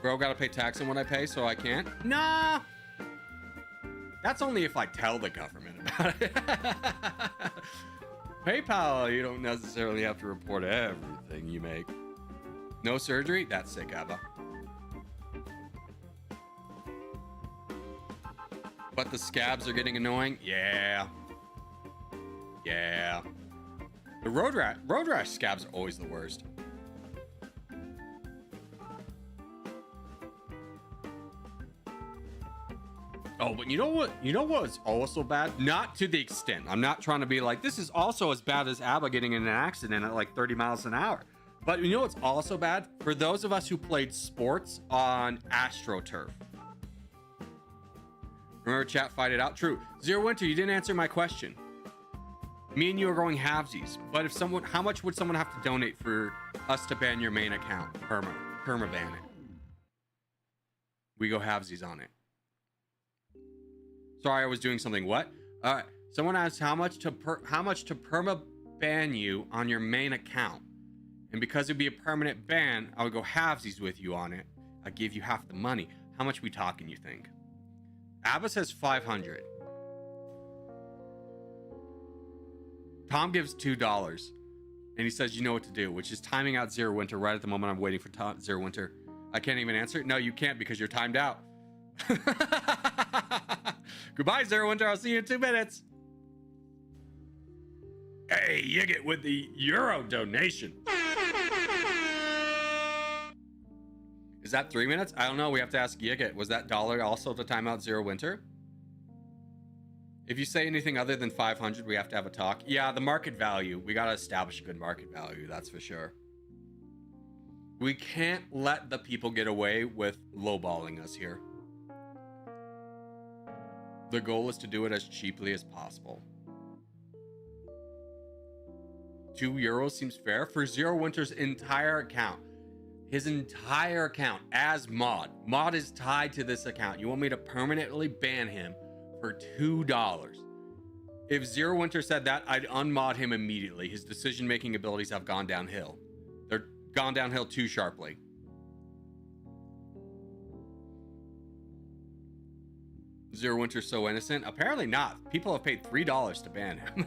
Bro, gotta pay tax on what I pay, so I can't? Nah. That's only if I tell the government about it. PayPal, you don't necessarily have to report everything you make. No surgery? That's sick, Abba. But the scabs are getting annoying? Yeah. Yeah. The road rash scabs are always the worst. Oh, but you know what? You know what is also bad? Not to the extent. I'm not trying to be like, this is also as bad as Abba getting in an accident at like 30 miles an hour. But you know what's also bad? For those of us who played sports on AstroTurf. Remember, chat, fight it out? True. Zero Winter, you didn't answer my question. Me and you are going halvesies. But if someone, how much would someone have to donate for us to ban your main account? Perma ban it. We go halvesies on it. Sorry, I was doing something. What? Someone asked how much to perma ban you on your main account, and because it'd be a permanent ban, I would go halvesies with you on it. I'd give you half the money. How much we talking, you think? Abba says 500. Tom gives $2, and he says you know what to do, which is timing out Zero Winter right at the moment I'm waiting for Zero Winter. I can't even answer. No, you can't, because you're timed out. Goodbye, Zero Winter. I'll see you in 2 minutes. Hey, you get with the Euro donation. Is that 3 minutes? I don't know. We have to ask Yigit. Was that dollar also to time out Zero Winter? If you say anything other than 500, we have to have a talk. Yeah, the market value. We got to establish a good market value. That's for sure. We can't let the people get away with lowballing us here. The goal is to do it as cheaply as possible. €2 seems fair for Zero Winter's entire account. His entire account as mod. Mod is tied to this account. You want me to permanently ban him for $2. If Zero Winter said that, I'd unmod him immediately. His decision-making abilities have gone downhill. They're gone downhill too sharply. Zero Winter's so innocent. Apparently not. People have paid $3 to ban him.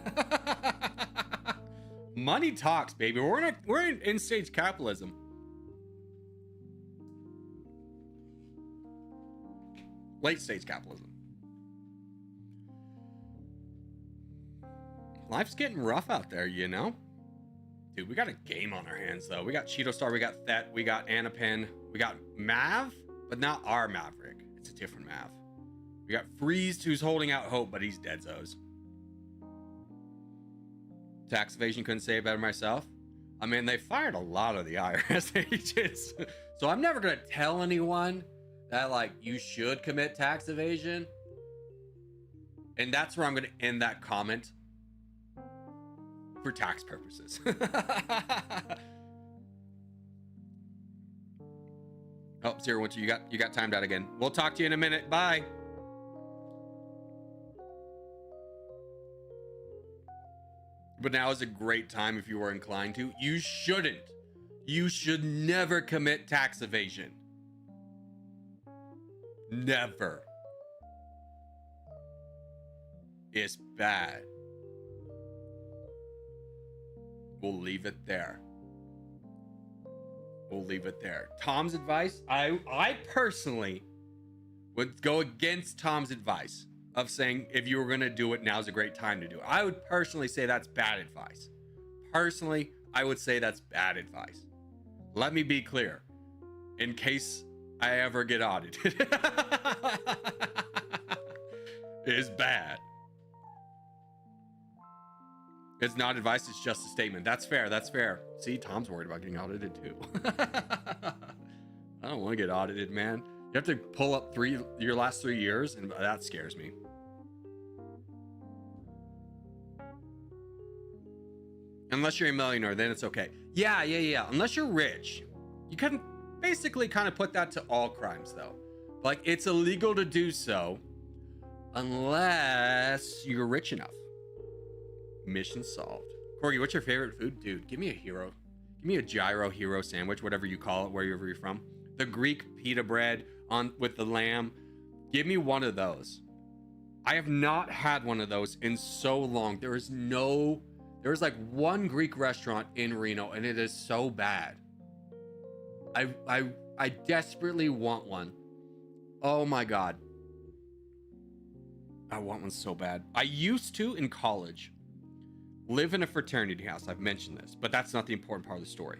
Money talks, baby. We're in in-stage capitalism. Late-stage capitalism. Life's getting rough out there, you know? Dude, we got a game on our hands, though. We got Cheeto Star, we got Thet, we got Anapin, we got Mav, but not our Maverick. It's a different Mav. We got Freeze, who's holding out hope, but he's deadzos. Tax evasion, couldn't say it better myself. I mean, they fired a lot of the IRS agents. So I'm never going to tell anyone that, like, you should commit tax evasion. And that's where I'm going to end that comment. For tax purposes. Oh, Zero Winter, you got timed out again. We'll talk to you in a minute. Bye. But now is a great time if you were inclined to. You shouldn't. You should never commit tax evasion. Never. It's bad. We'll leave it there. We'll leave it there. Tom's advice, I personally would go against Tom's advice of saying if you were going to do it, now's a great time to do it. I would personally say that's bad advice. Personally, I would say that's bad advice. Let me be clear, in case I ever get audited. It's bad. It's not advice, it's just a statement. That's fair, that's fair. See, Tom's worried about getting audited too. I don't want to get audited, man. You have to pull up your last 3 years, and that scares me. Unless you're a millionaire, then it's okay. Yeah. Unless you're rich. You can basically kind of put that to all crimes, though. Like, it's illegal to do so unless you're rich enough. Mission solved. Corgi, what's your favorite food? Dude, give me a hero. Give me a gyro hero sandwich, whatever you call it, wherever you're from. The Greek pita bread with the lamb. Give me one of those. I have not had one of those in so long. There is like one Greek restaurant in Reno, and it is so bad. I desperately want one. Oh my God. I want one so bad. I used to, in college, live in a fraternity house. I've mentioned this, but that's not the important part of the story.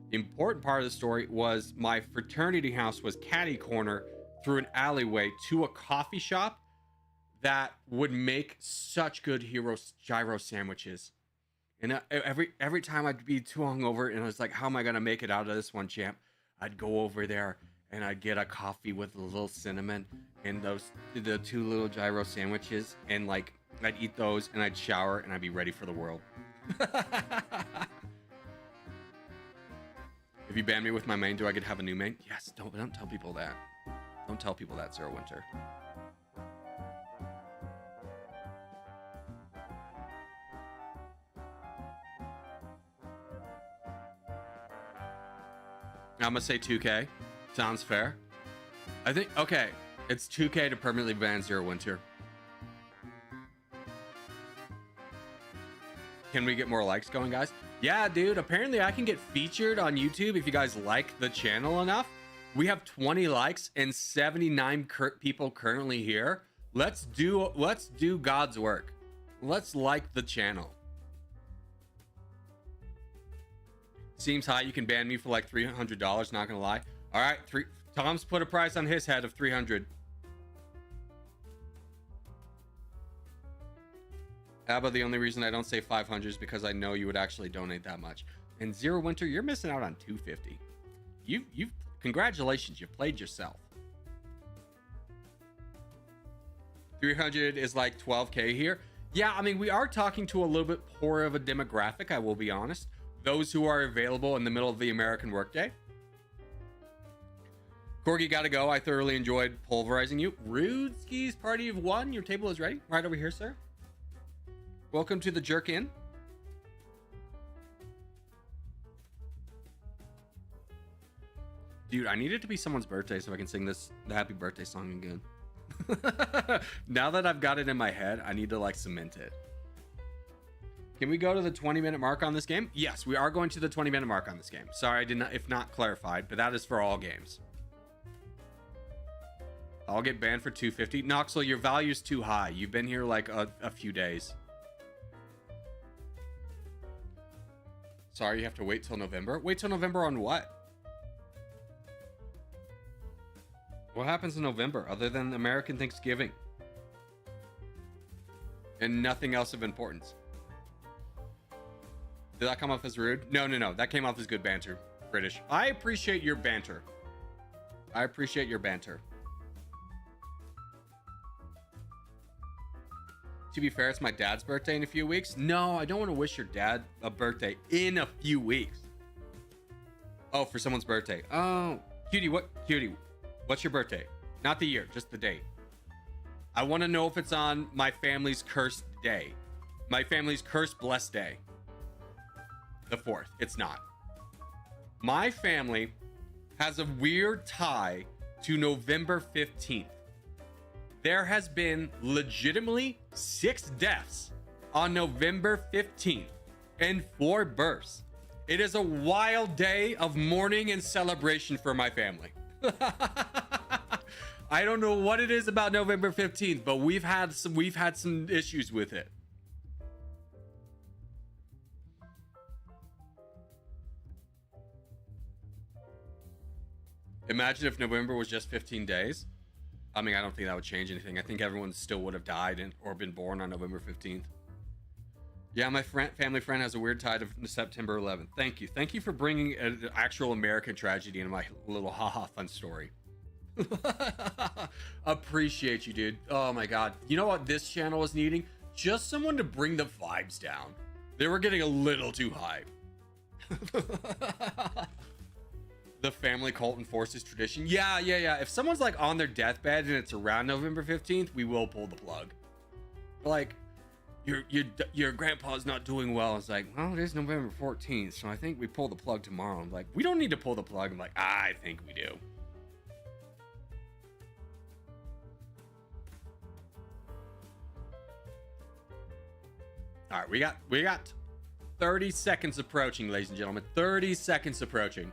The important part of the story was my fraternity house was catty corner through an alleyway to a coffee shop that would make such good gyro sandwiches. And every time I'd be too hungover and I was like, how am I going to make it out of this one, champ? I'd go over there and I'd get a coffee with a little cinnamon and the 2 little gyro sandwiches, and like I'd eat those and I'd shower and I'd be ready for the world. If you ban me with my main, do I get to have a new main? Yes, don't tell people that. Don't tell people that, Zero Winter. I'm gonna say 2K. Sounds fair. I think, okay, it's 2K to permanently ban Zero Winter. Can we get more likes going, guys? Yeah, dude, apparently I can get featured on YouTube if you guys like the channel enough. We have 20 likes and 79 people currently here. Let's do God's work. Let's like the channel. Seems high. You can ban me for like $300, not gonna lie. All right, Tom's put a price on his head of 300. Abba, the only reason I don't say 500 is because I know you would actually donate that much. And Zero Winter, you're missing out on 250. You've congratulations, you've played yourself. 300 is like 12K here. Yeah, I mean, we are talking to a little bit poorer of a demographic, I will be honest. Those who are available in the middle of the American workday. Corgi, gotta go. I thoroughly enjoyed pulverizing you. Rudeski's party of one. Your table is ready. Right over here, sir. Welcome to the jerk in. Dude, I need it to be someone's birthday so I can sing the happy birthday song again. Now that I've got it in my head, I need to like cement it. Can we go to the 20-minute mark on this game? Yes, we are going to the 20-minute mark on this game. Sorry, I did not, if not clarified, but that is for all games. I'll get banned for 250. Noxel, your value's too high. You've been here like a few days. Sorry, you have to wait till November. Wait till November on what? What happens in November other than American Thanksgiving? And nothing else of importance. Did that come off as rude? No. That came off as good banter. British. I appreciate your banter. I appreciate your banter. To be fair, it's my dad's birthday in a few weeks. No, I don't want to wish your dad a birthday in a few weeks. Oh, for someone's birthday. Oh, cutie, cutie, what's your birthday? Not the year, just the date. I want to know if it's on my family's cursed day. My family's cursed blessed day. The 4th. It's not. My family has a weird tie to November 15th. There has been legitimately 6 deaths on November 15th and 4 births. It is a wild day of mourning and celebration for my family. I don't know what it is about November 15th, but we've had some issues with it. Imagine if November was just 15 days. I mean, I don't think that would change anything. I think everyone still would have died or been born on November 15th. Yeah, my family friend has a weird tie to September 11th. Thank you. Thank you for bringing an actual American tragedy into my little haha fun story. Appreciate you, dude. Oh my God. You know what this channel was needing? Just someone to bring the vibes down. They were getting a little too high. The family cult enforces tradition. Yeah. If someone's like on their deathbed and it's around November 15th, we will pull the plug. Like, your grandpa's not doing well. It's like, well, it is November 14th, so I think we pull the plug tomorrow. I'm like, we don't need to pull the plug. I'm like, I think we do. All right, we got 30 seconds approaching, ladies and gentlemen. 30 seconds approaching.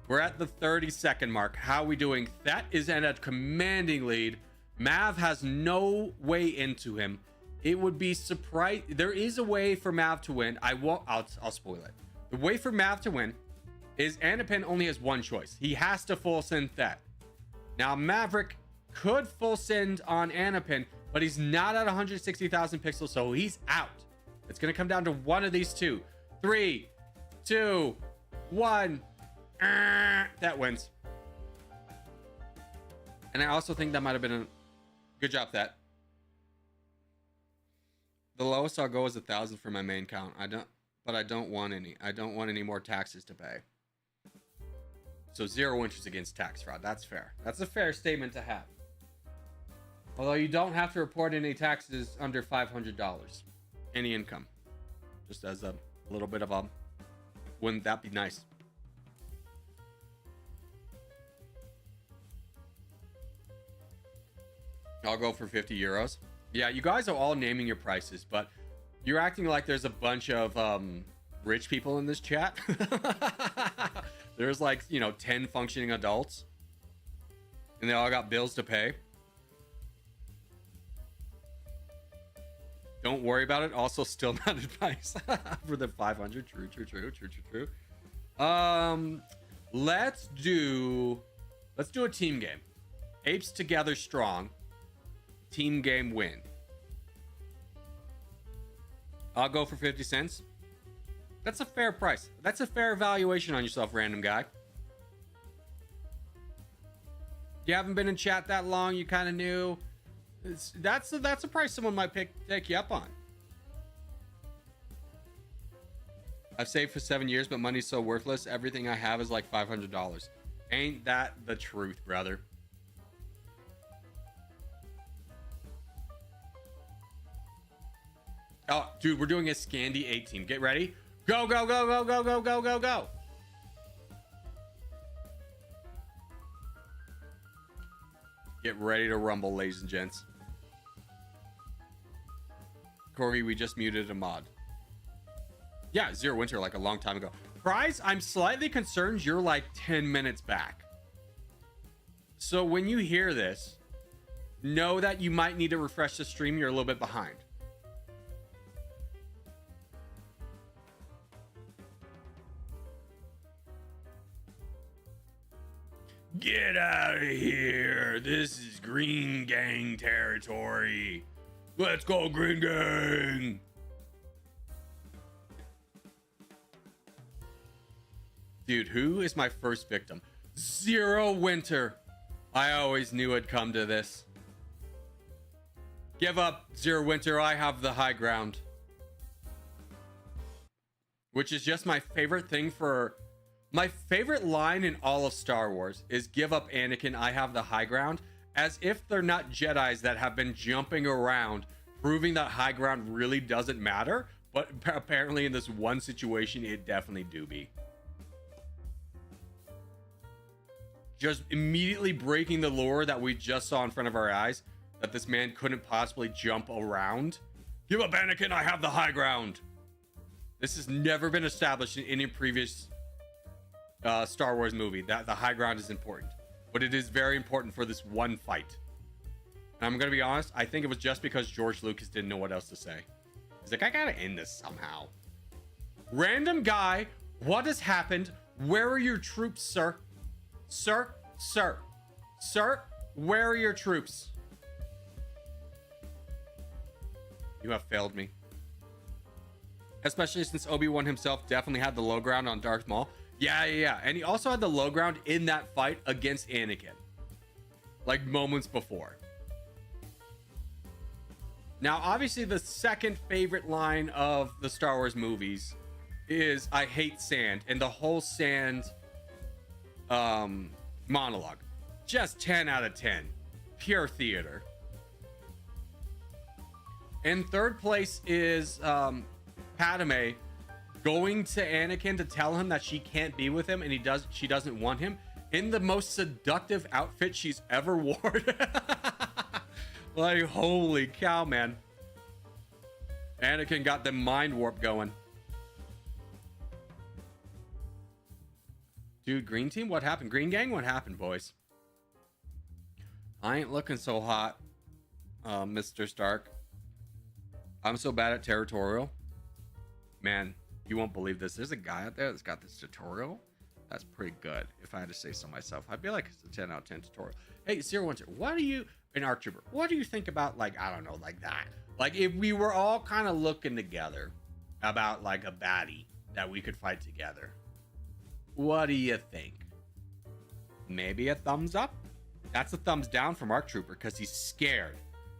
We're at the 30-second mark. How are we doing? That is at a commanding lead. Mav has no way into him. It would be surprise. There is a way for Mav to win. I'll spoil it. The way for Mav to win is Anapin only has one choice. He has to full send that. Now Maverick could full send on Anapin, but he's not at 160,000 pixels, so he's out. It's gonna come down to one of these two. 3, 2, 1. That wins. And I also think that might have been a good job. That the lowest I'll go is 1,000 for my main count. I don't want any. I don't want any more taxes to pay. So 0 interest against tax fraud. That's fair. That's a fair statement to have. Although you don't have to report any taxes under $500. Any income. Just as a little bit of a, wouldn't that be nice? I'll go for 50 euros. Yeah, you guys are all naming your prices, but you're acting like there's a bunch of rich people in this chat. There's like, 10 functioning adults. And they all got bills to pay. Don't worry about it. Also, still not advice for the 500. True. Let's do a team game. Apes together strong. Team game win. I'll go for 50 cents. That's a fair price. That's a fair evaluation on yourself, random guy. You haven't been in chat that long. You kind of knew. That's a price someone might take you up on. I've saved for 7 years, but money's so worthless. Everything I have is like $500. Ain't that the truth, brother? Oh, dude, we're doing a Scandi 18. Get ready. Go, go, go, go, go, go, go, go, go. Get ready to rumble, ladies and gents. Corgi, we just muted a mod. Yeah, Zero Winter like a long time ago. Prize, I'm slightly concerned you're like 10 minutes back. So when you hear this, know that you might need to refresh the stream. You're a little bit behind. Get out of here. This is Green Gang territory. Let's go, Green Gang. Dude, who is my first victim? Zero Winter. I always knew it'd come to this. Give up, Zero Winter. I have the high ground. Which is just my favorite thing for... My favorite line in all of Star Wars is give up, Anakin. I have the high ground. As if they're not Jedis that have been jumping around, proving that high ground really doesn't matter. But apparently in this one situation, it definitely do be. Just immediately breaking the lore that we just saw in front of our eyes, that this man couldn't possibly jump around. Give up, Anakin, I have the high ground. This has never been established in any previous Star Wars movie, that the high ground is important. But it is very important for this one fight. And I'm gonna be honest, I think it was just because George Lucas didn't know what else to say. He's like, I gotta end this somehow. Random guy, what has happened? Where are your troops, sir? Sir, sir, sir, where are your troops? You have failed me. Especially since Obi-Wan himself definitely had the low ground on Darth Maul. Yeah. And he also had the low ground in that fight against Anakin. Like moments before. Now, obviously, the second favorite line of the Star Wars movies is I hate sand. And the whole sand monologue. Just 10 out of 10. Pure theater. And third place is Padme going to Anakin to tell him that she can't be with him and she doesn't want him in the most seductive outfit she's ever worn. Like, holy cow, man. Anakin got the mind warp going. Dude, green team, what happened? Green gang, what happened, boys? I ain't looking so hot, Mr. Stark. I'm so bad at Territorial. Man, you won't believe this. There's a guy out there that's got this tutorial. That's pretty good. If I had to say so myself, I'd be like, it's a 10 out of 10 tutorial. Hey, Zero Winter, what do you, an ARC Trooper, what do you think about, like, I don't know, like that? Like, if we were all kind of looking together about, like, a baddie that we could fight together, what do you think? Maybe a thumbs up? That's a thumbs down from ARC Trooper because he's scared.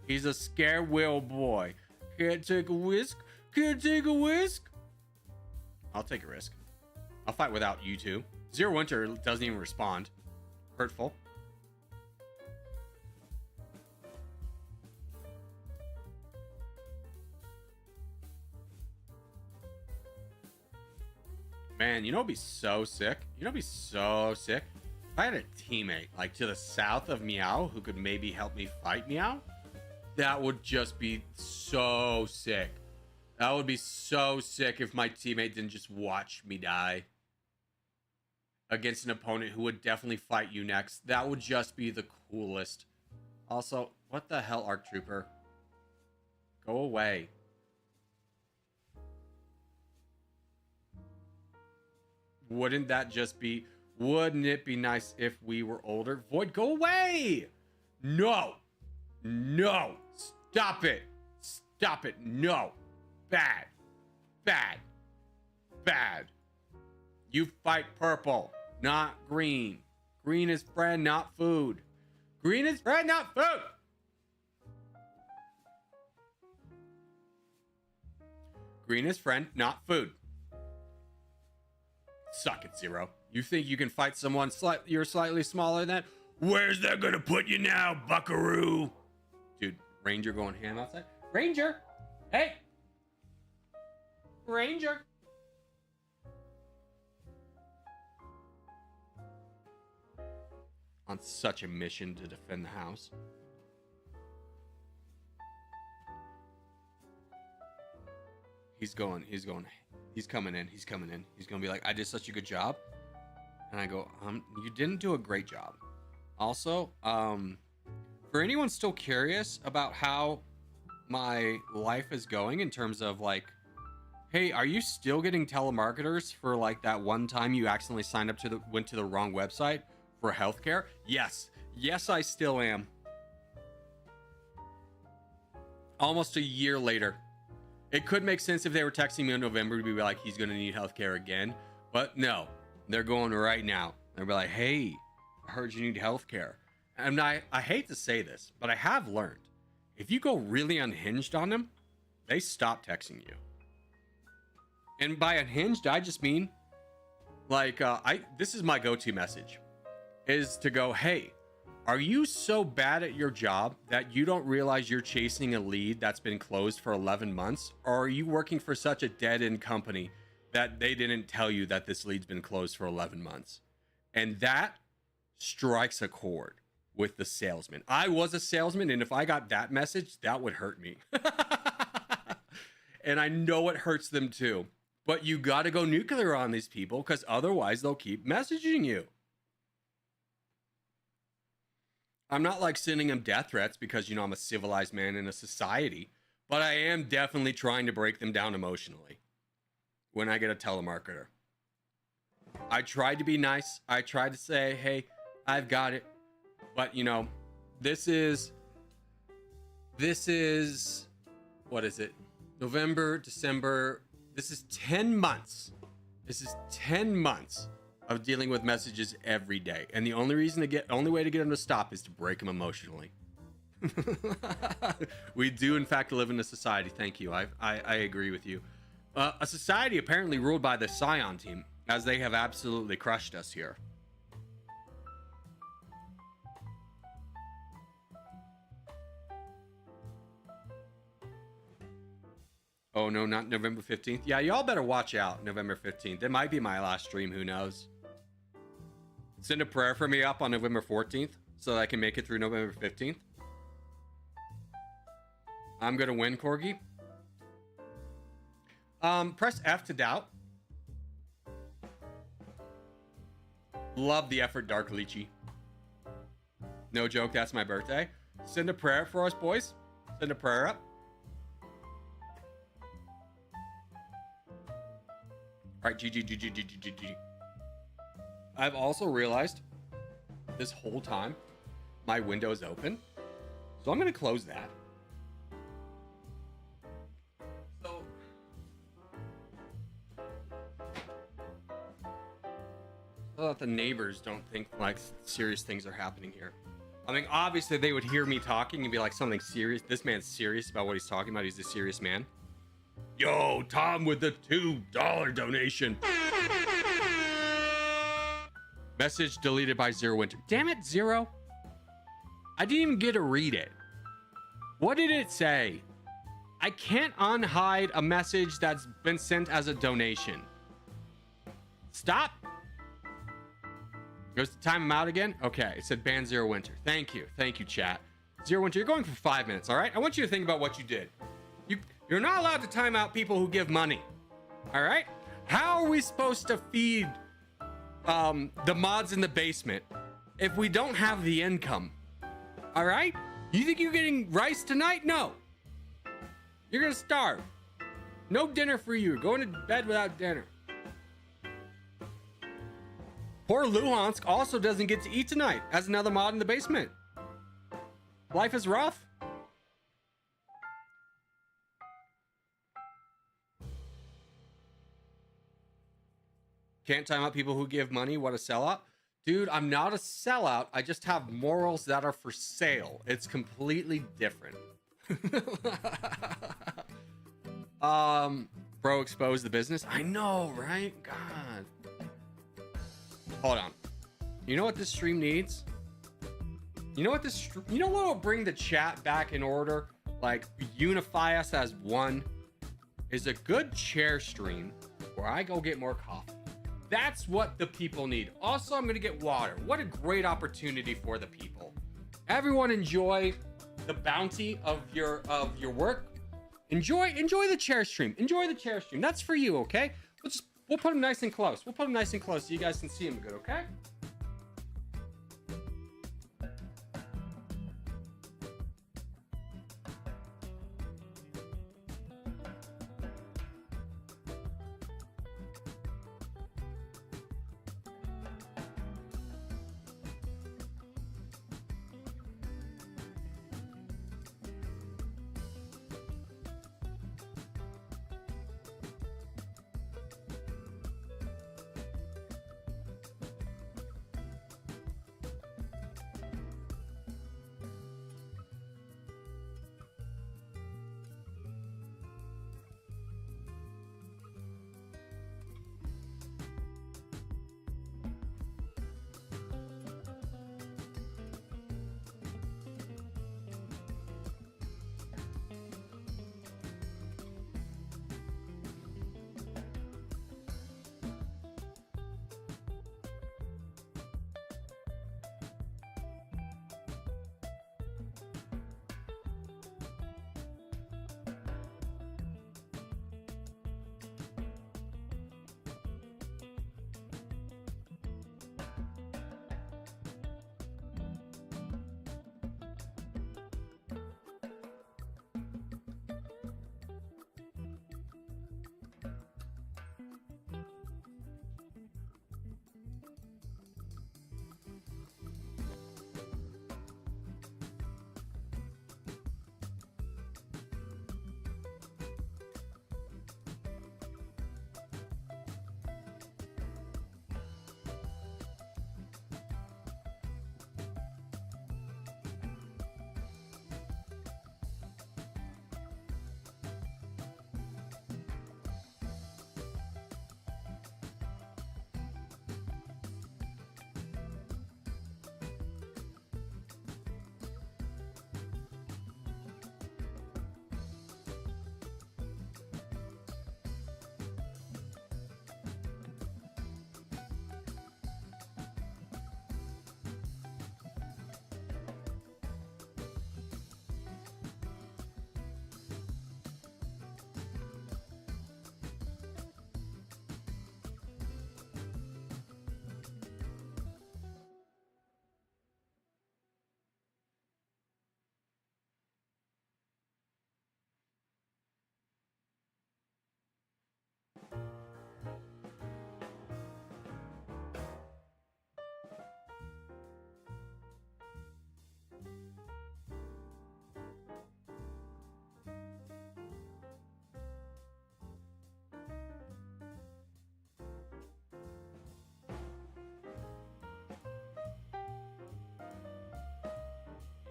He's a scared little boy. Can't take a risk. Can't take a risk. I'll take a risk. I'll fight without you two. Zero Winter doesn't even respond. Hurtful. Man, you know what'd be so sick? You know what'd be so sick? If I had a teammate, like, to the south of Meow who could maybe help me fight Meow, that would just be so sick. That would be so sick if my teammate didn't just watch me die against an opponent who would definitely fight you next. That would just be the coolest. Also, what the hell, ARC Trooper? Go away. Wouldn't it be nice if we were older? Void, go away! No! No! Stop it! Stop it! No! Bad. Bad. Bad. You fight purple, not green. Green is friend, not food. Green is friend, not food! Green is friend, not food. Suck it, Zero. You think you can fight someone you're slightly smaller than? Where's that gonna put you now, buckaroo? Dude, Ranger going ham outside. Ranger! Hey! Ranger! On such a mission to defend the house. He's coming in. He's coming in. He's gonna be like, I did such a good job. And I go, you didn't do a great job. Also, for anyone still curious about how my life is going in terms of like, hey, are you still getting telemarketers for like that one time you accidentally signed up went to the wrong website for healthcare? Yes, I still am. Almost a year later. It could make sense if they were texting me in November to be like, he's gonna need healthcare again, but no, they're going right now. They'll be like, hey, I heard you need healthcare. And I hate to say this, but I have learned, if you go really unhinged on them, they stop texting you. And by unhinged, I just mean like, this is my go-to message, is to go, hey, are you so bad at your job that you don't realize you're chasing a lead that's been closed for 11 months? Or are you working for such a dead-end company that they didn't tell you that this lead's been closed for 11 months? And that strikes a chord with the salesman. I was a salesman, and if I got that message, that would hurt me. And I know it hurts them too. But you got to go nuclear on these people, because otherwise they'll keep messaging you. I'm not like sending them death threats because, you know, I'm a civilized man in a society, but I am definitely trying to break them down emotionally when I get a telemarketer. I tried to be nice. I tried to say, hey, I've got it. But, you know, this is, what is it? November, December. This is 10 months. This is 10 months of dealing with messages every day. And the only way to get them to stop is to break them emotionally. We do, in fact, live in a society. Thank you. I agree with you. A society apparently ruled by the Scion team, as they have absolutely crushed us here. Oh, no, not November 15th. Yeah, y'all better watch out November 15th. It might be my last stream. Who knows? Send a prayer for me up on November 14th so that I can make it through November 15th. I'm going to win, Corgi. Press F to doubt. Love the effort, Dark Lychee. No joke, that's my birthday. Send a prayer for us, boys. Send a prayer up. All right, GG. I've also realized this whole time my window is open, so I'm going to close that. So that the neighbors don't think like serious things are happening here. I mean, obviously they would hear me talking and be like, something serious. This man's serious about what he's talking about. He's a serious man. Yo, Tom with the $2 donation. Message deleted by Zero Winter. Damn it, Zero. I didn't even get to read it. What did it say? I can't unhide a message that's been sent as a donation. Stop. Goes to time him out again. Okay, it said ban Zero Winter. Thank you, chat. Zero Winter, you're going for 5 minutes. All right, I want you to think about what you did. You're not allowed to time out people who give money. All right, how are we supposed to feed the mods in the basement if we don't have the income? All right, you think you're getting rice tonight? No, you're gonna starve. No dinner for you. You're going to bed without dinner. Poor Luhansk also doesn't get to eat tonight as another mod in the basement. Life is rough. Can't time out people who give money. What a sellout. Dude, I'm not a sellout. I just have morals that are for sale. It's completely different. Bro exposed the business. I know, right? God. Hold on. You know what this stream needs? You know what will bring the chat back in order? Like, unify us as one? Is a good chair stream where I go get more coffee. That's what the people need. Also, I'm gonna get water. What a great opportunity for the people. Everyone enjoy the bounty of your work. Enjoy the chair stream. Enjoy the chair stream. That's for you, okay? We'll put them nice and close. We'll put them nice and close so you guys can see them good, okay?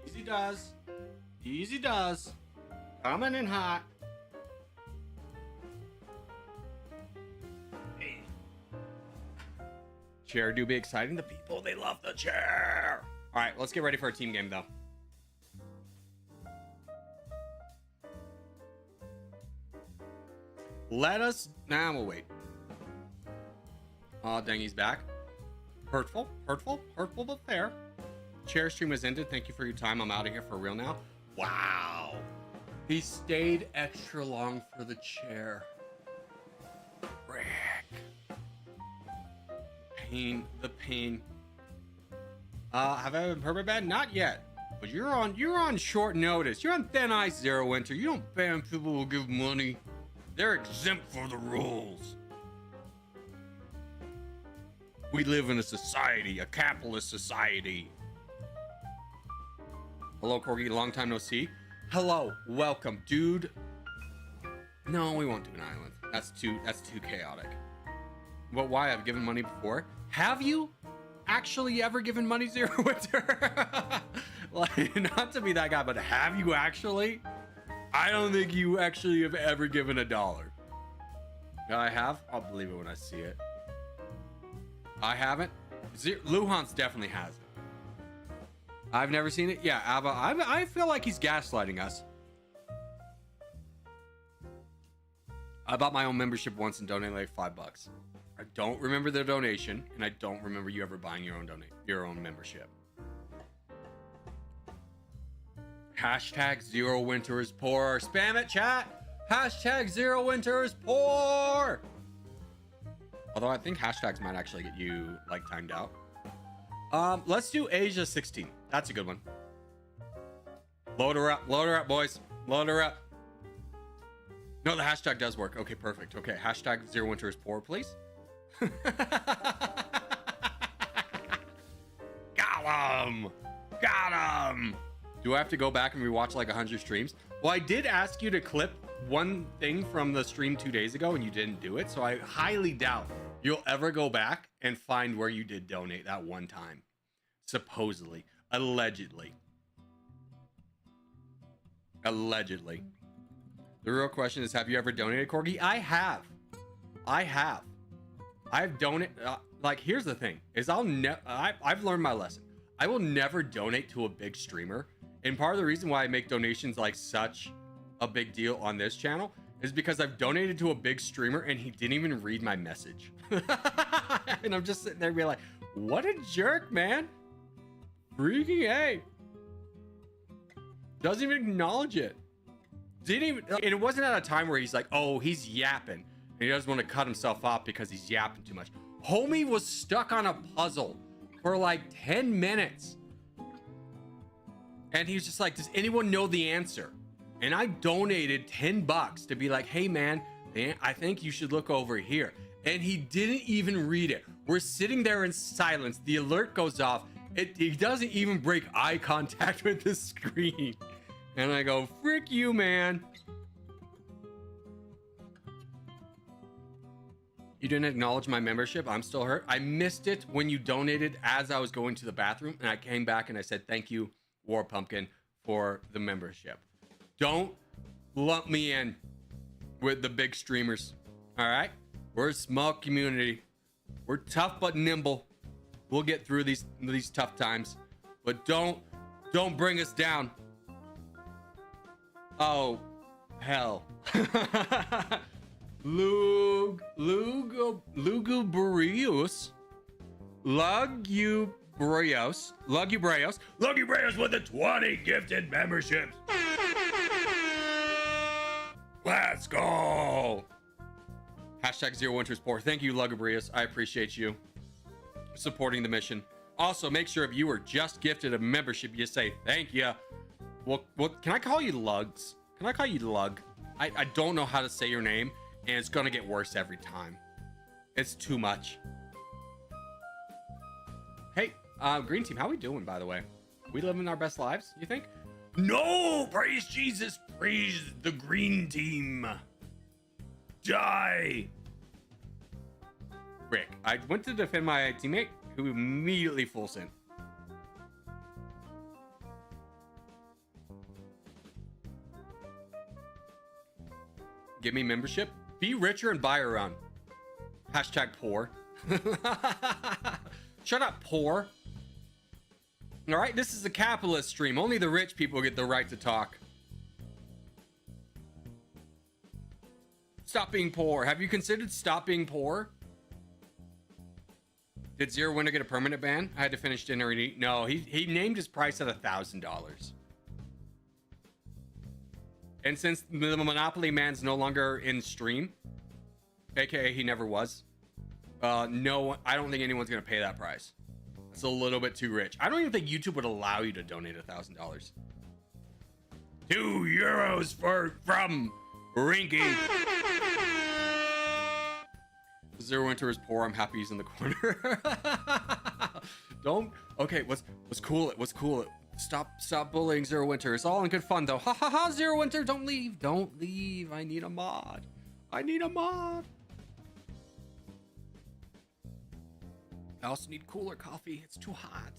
Easy does. Easy does. Coming in hot. Hey. Chair do be exciting. The people, they love the chair. All right, let's get ready for a team game, though. Let us... Nah, we'll wait. Oh, dang, he's back. Hurtful, but fair. Chair stream has ended. Thank you for your time. I'm out of here for real now. Wow. He stayed extra long for the chair. Frick. Pain. The pain. Have I been perma banned? Not yet. But you're on short notice. You're on thin ice, Zero Winter. You don't ban people who give money. They're exempt for the rules. We live in a society, a capitalist society. Hello, Corgi. Long time no see. Hello. Welcome, dude. No, we won't do an island. That's too chaotic. But why? I've given money before. Have you actually ever given money, Zero Winter? Like, not to be that guy, but have you actually? I don't think you actually have ever given $1. I have. I'll believe it when I see it. I haven't. Luhan's definitely has it. I've never seen it. Yeah, Abba, I feel like he's gaslighting us. I bought my own membership once and donated like $5. I don't remember the donation, and I don't remember you ever buying your own membership. Hashtag Zero Winter is poor. Spam it, chat. Hashtag Zero Winter is poor. Although I think hashtags might actually get you like timed out. Let's do Asia 16. That's a good one. Load her up, boys. Load her up. No, the hashtag does work. Okay, perfect. Okay, hashtag Zero Winter is poor, please. Got him. Got him. Do I have to go back and rewatch like 100 streams? Well, I did ask you to clip one thing from the stream 2 days ago and you didn't do it. So I highly doubt you'll ever go back and find where you did donate that one time. Supposedly. Allegedly. Allegedly. The real question is, have you ever donated, Corgi? I have. I've donated. Like, here's the thing: is I've learned my lesson. I will never donate to a big streamer, and part of the reason why I make donations like such a big deal on this channel is because I've donated to a big streamer and he didn't even read my message, and I'm just sitting there being like, "What a jerk, man! Freaking A! Doesn't even acknowledge it." Didn't even, and it wasn't at a time where he's like, oh, he's yapping and he doesn't want to cut himself off because he's yapping too much. Homie was stuck on a puzzle for like 10 minutes. And he was just like, does anyone know the answer? And I donated $10 to be like, hey man, I think you should look over here. And he didn't even read it. We're sitting there in silence. The alert goes off. He doesn't even break eye contact with the screen. And I go, frick you, man. You didn't acknowledge my membership. I'm still hurt. I missed it when you donated as I was going to the bathroom. And I came back and I said, thank you, War Pumpkin, for the membership. Don't lump me in with the big streamers. All right? We're a small community. We're tough but nimble. We'll get through these tough times. But don't bring us down. Oh, hell. Lugubrious with the 20 gifted memberships. Let's go. Hashtag Zero Winter's poor. Thank you, Lugubrious. I appreciate you supporting the mission. Also, make sure if you were just gifted a membership, you say thank you. Well, can I call you Lugs? Can I call you Lug? I don't know how to say your name, and it's gonna get worse every time. It's too much. Hey, Green Team, how we doing, by the way? We living our best lives, you think? No! Praise Jesus! Praise the Green Team! Die! Rick, I went to defend my teammate, who immediately full sent. Give me membership. Be richer and buy around. Hashtag poor. Shut up, poor. All right, this is a capitalist stream. Only the rich people get the right to talk. Stop being poor. Have you considered stop being poor? Did Zero Winter get a permanent ban? I had to finish dinner and eat. No, he named his price at $1,000. And since the Monopoly Man's no longer in stream, aka he never was, no, I don't think anyone's gonna pay that price. It's a little bit too rich. I don't even think YouTube would allow you to donate $1,000. €2 from Rinky. Zero Winter is poor. I'm happy he's in the corner. Don't. Okay, what's cool? What's cool? Stop bullying Zero Winter. It's all in good fun though. Ha ha ha! Zero Winter, don't leave. Don't leave. I need a mod. I need a mod. I also need cooler coffee. It's too hot.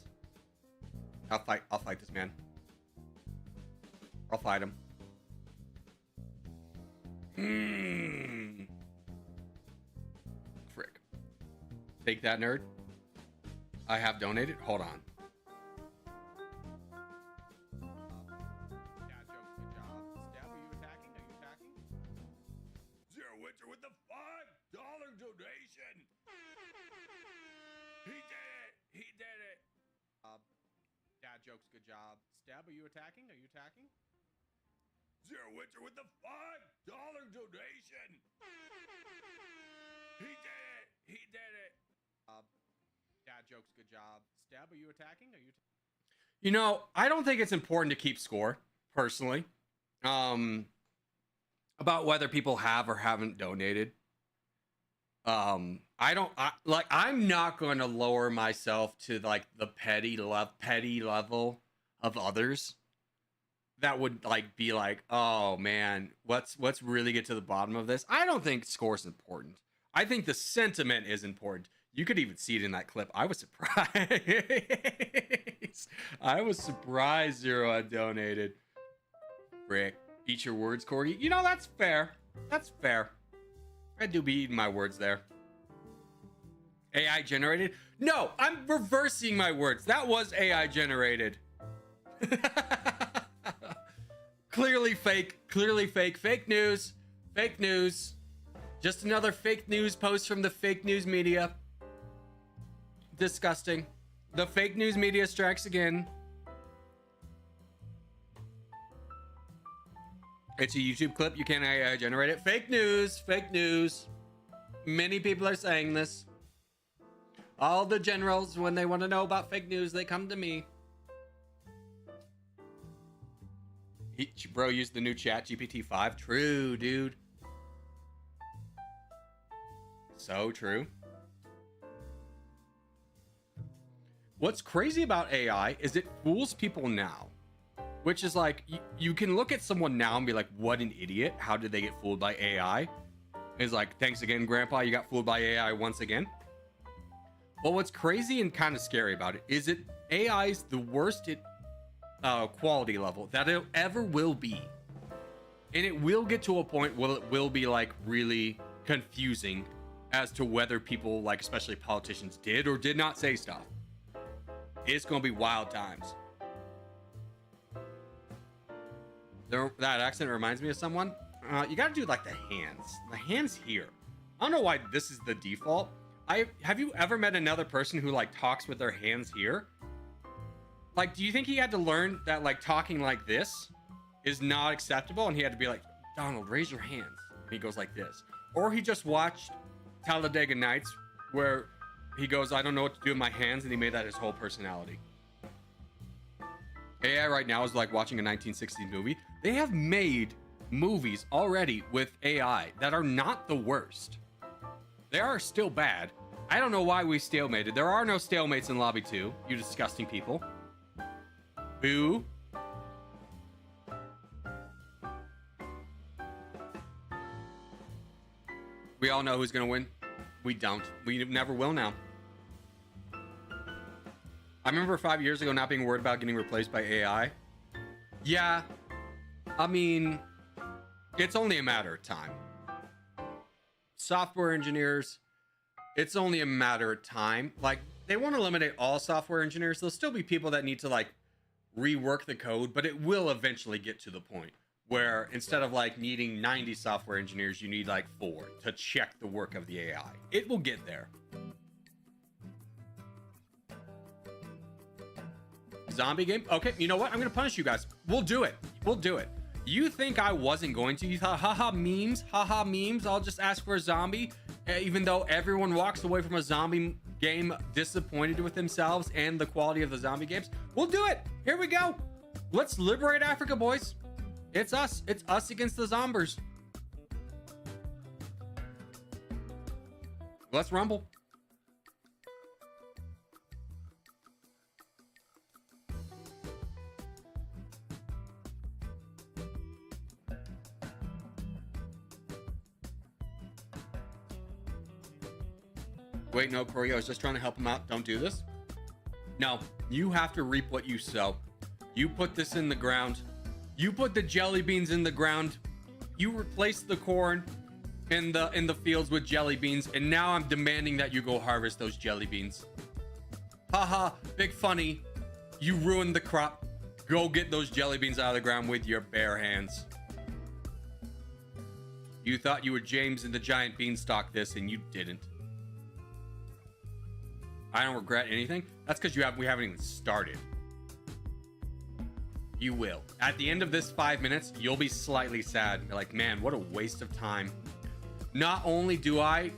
I'll fight this man. I'll fight him. Frick. Take that, nerd. I have donated. Hold on. Dad jokes, good job. Stab, are you attacking? Are you attacking? Zero Winter with the $5 donation. He did it. He did it. Dad jokes, good job. Stab, are you attacking? Are you attacking? Zero Winter with the $5 donation. He did it. He did it. Dad jokes, good job. Stab, are you attacking? Are you? You know, I don't think it's important to keep score personally. About whether people have or haven't donated. I'm not going to lower myself to like the petty level of others. That would like be like, oh man, let's really get to the bottom of this. I don't think score is important. I think the sentiment is important. You could even see it in that clip. I was surprised. I was surprised Zero had donated. Rick, eat your words, Corgi. You know, that's fair. That's fair. I do be eating my words there. AI generated? No, I'm reversing my words. That was AI generated. Clearly fake. Clearly fake. Fake news. Fake news. Just another fake news post from the fake news media. Disgusting. The fake news media strikes again. It's a YouTube clip. You can't AI generate it. Fake news. Fake news. Many people are saying this. All the generals, when they want to know about fake news, they come to me. Bro used the new chat GPT-5. True, dude. So true. What's crazy about AI is it fools people now. Which is like, you can look at someone now and be like, what an idiot. How did they get fooled by AI? It's like, thanks again, Grandpa. You got fooled by AI once again. But what's crazy and kind of scary about it is it AI's the worst quality level that it ever will be. And it will get to a point where it will be like really confusing as to whether people, like especially politicians, did or did not say stuff. It's going to be wild times. That accent reminds me of someone. You got to do like the hands. The hands here. I don't know why this is the default. Have you ever met another person who like talks with their hands here? Like, do you think he had to learn that like talking like this is not acceptable? And he had to be like, Donald, raise your hands. And he goes like this. Or he just watched Talladega Nights where he goes, I don't know what to do with my hands. And he made that his whole personality. AI right now is like watching a 1960s movie. They have made movies already with AI that are not the worst. They are still bad. I don't know why we stalemated. There are no stalemates in Lobby 2, you disgusting people. Boo. We all know who's gonna win. We don't. We never will now. I remember 5 years ago not being worried about getting replaced by AI. Yeah. I mean, it's only a matter of time. Software engineers, it's only a matter of time. Like, they want to eliminate all software engineers. There'll still be people that need to like rework the code, but it will eventually get to the point where instead of like needing 90 software engineers, you need like 4 to check the work of the AI. It will get there. Zombie game? Okay, you know what? I'm gonna punish you guys. We'll do it. We'll do it. You think I wasn't going to? You thought, haha, memes, haha, memes. I'll just ask for a zombie, even though everyone walks away from a zombie game disappointed with themselves and the quality of the zombie games. We'll do it. Here we go. Let's liberate Africa, boys. It's us. It's us against the zombies. Let's rumble. Wait, no, Corey, I was just trying to help him out. Don't do this. No, you have to reap what you sow. You put this in the ground. You put the jelly beans in the ground. You replace the corn in the fields with jelly beans, and now I'm demanding that you go harvest those jelly beans. Haha, big funny. You ruined the crop. Go get those jelly beans out of the ground with your bare hands. You thought you were James and the Giant Beanstalk this, and you didn't. I don't regret anything. That's because we haven't even started. You will. At the end of this 5 minutes, you'll be slightly sad. You're like, man, what a waste of time. Not only did I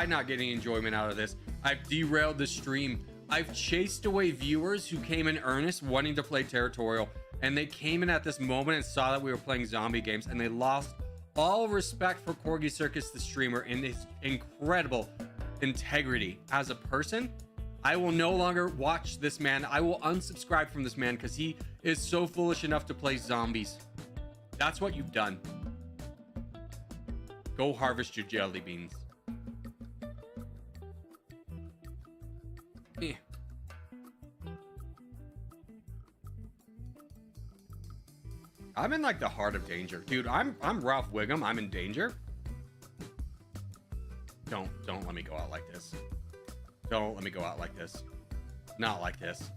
not get any enjoyment out of this, I've derailed the stream. I've chased away viewers who came in earnest wanting to play Territorial, and they came in at this moment and saw that we were playing zombie games, and they lost all respect for Corgi Circus, the streamer, and his incredible integrity as a person. I will no longer watch this man. I will unsubscribe from this man because he is so foolish enough to play zombies. That's what you've done. Go harvest your jelly beans. Eh. I'm in like the heart of danger, dude. I'm Ralph Wiggum. I'm in danger. Don't let me go out like this. Don't let me go out like this. Not like this.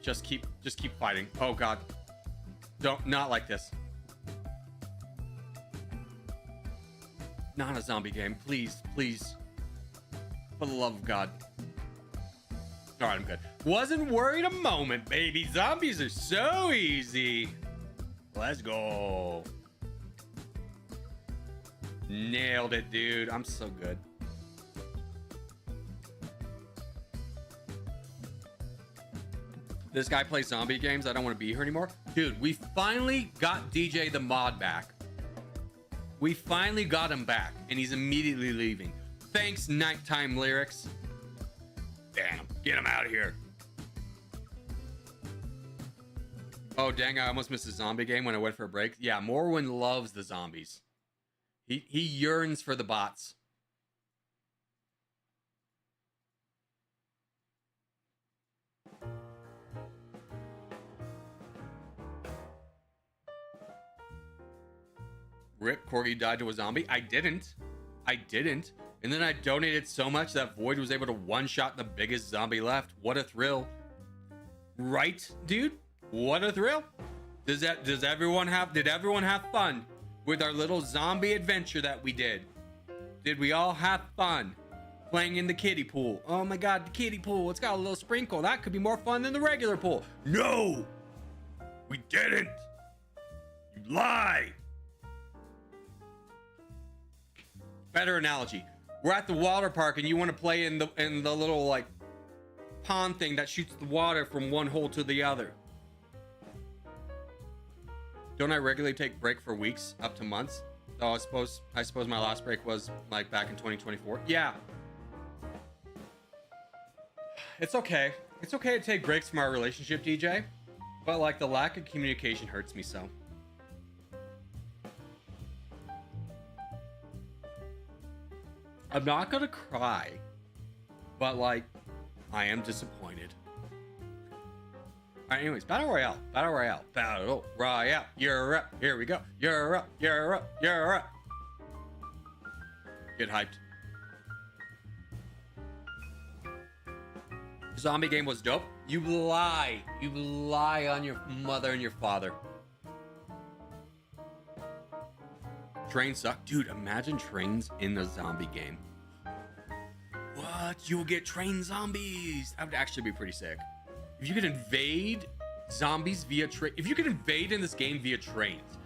Just keep fighting. Oh God. Not like this. Not a zombie game, please. For the love of God. All right, I'm good. Wasn't worried a moment, baby. Zombies are so easy. Let's go. Nailed it, dude. I'm so good. This guy plays zombie games. I don't want to be here anymore. Dude, we finally got DJ the mod back. We finally got him back, and he's immediately leaving. Thanks, Nighttime Lyrics. Damn, get him out of here. Oh, dang, I almost missed a zombie game when I went for a break. Yeah, Morwin loves the zombies. He yearns for the bots. Rip, Corgi died to a zombie. I didn't. And then I donated so much that Void was able to one-shot the biggest zombie left. What a thrill. Right, dude? What a thrill. Did everyone have fun with our little zombie adventure that we did? Did we all have fun playing in the kiddie pool? Oh my God, the kiddie pool. It's got a little sprinkle. That could be more fun than the regular pool. No, we didn't. You lie. Better analogy. We're at the water park and you want to play in the little like pond thing that shoots the water from one hole to the other. Don't I regularly take break for weeks up to months? Oh, I suppose my last break was like back in 2024. Yeah. It's okay. It's okay to take breaks from our relationship, DJ. But like the lack of communication hurts me so. I'm not gonna cry, but like, I am disappointed. All right, anyways, Battle Royale. You're up. Here we go. You're up. Get hyped. Zombie game was dope. You lie. You lie on your mother and your father. Trains suck. Dude, imagine trains in a zombie game. What? You'll get train zombies. That would actually be pretty sick. If you could invade zombies via train, if you could invade in this game via trains.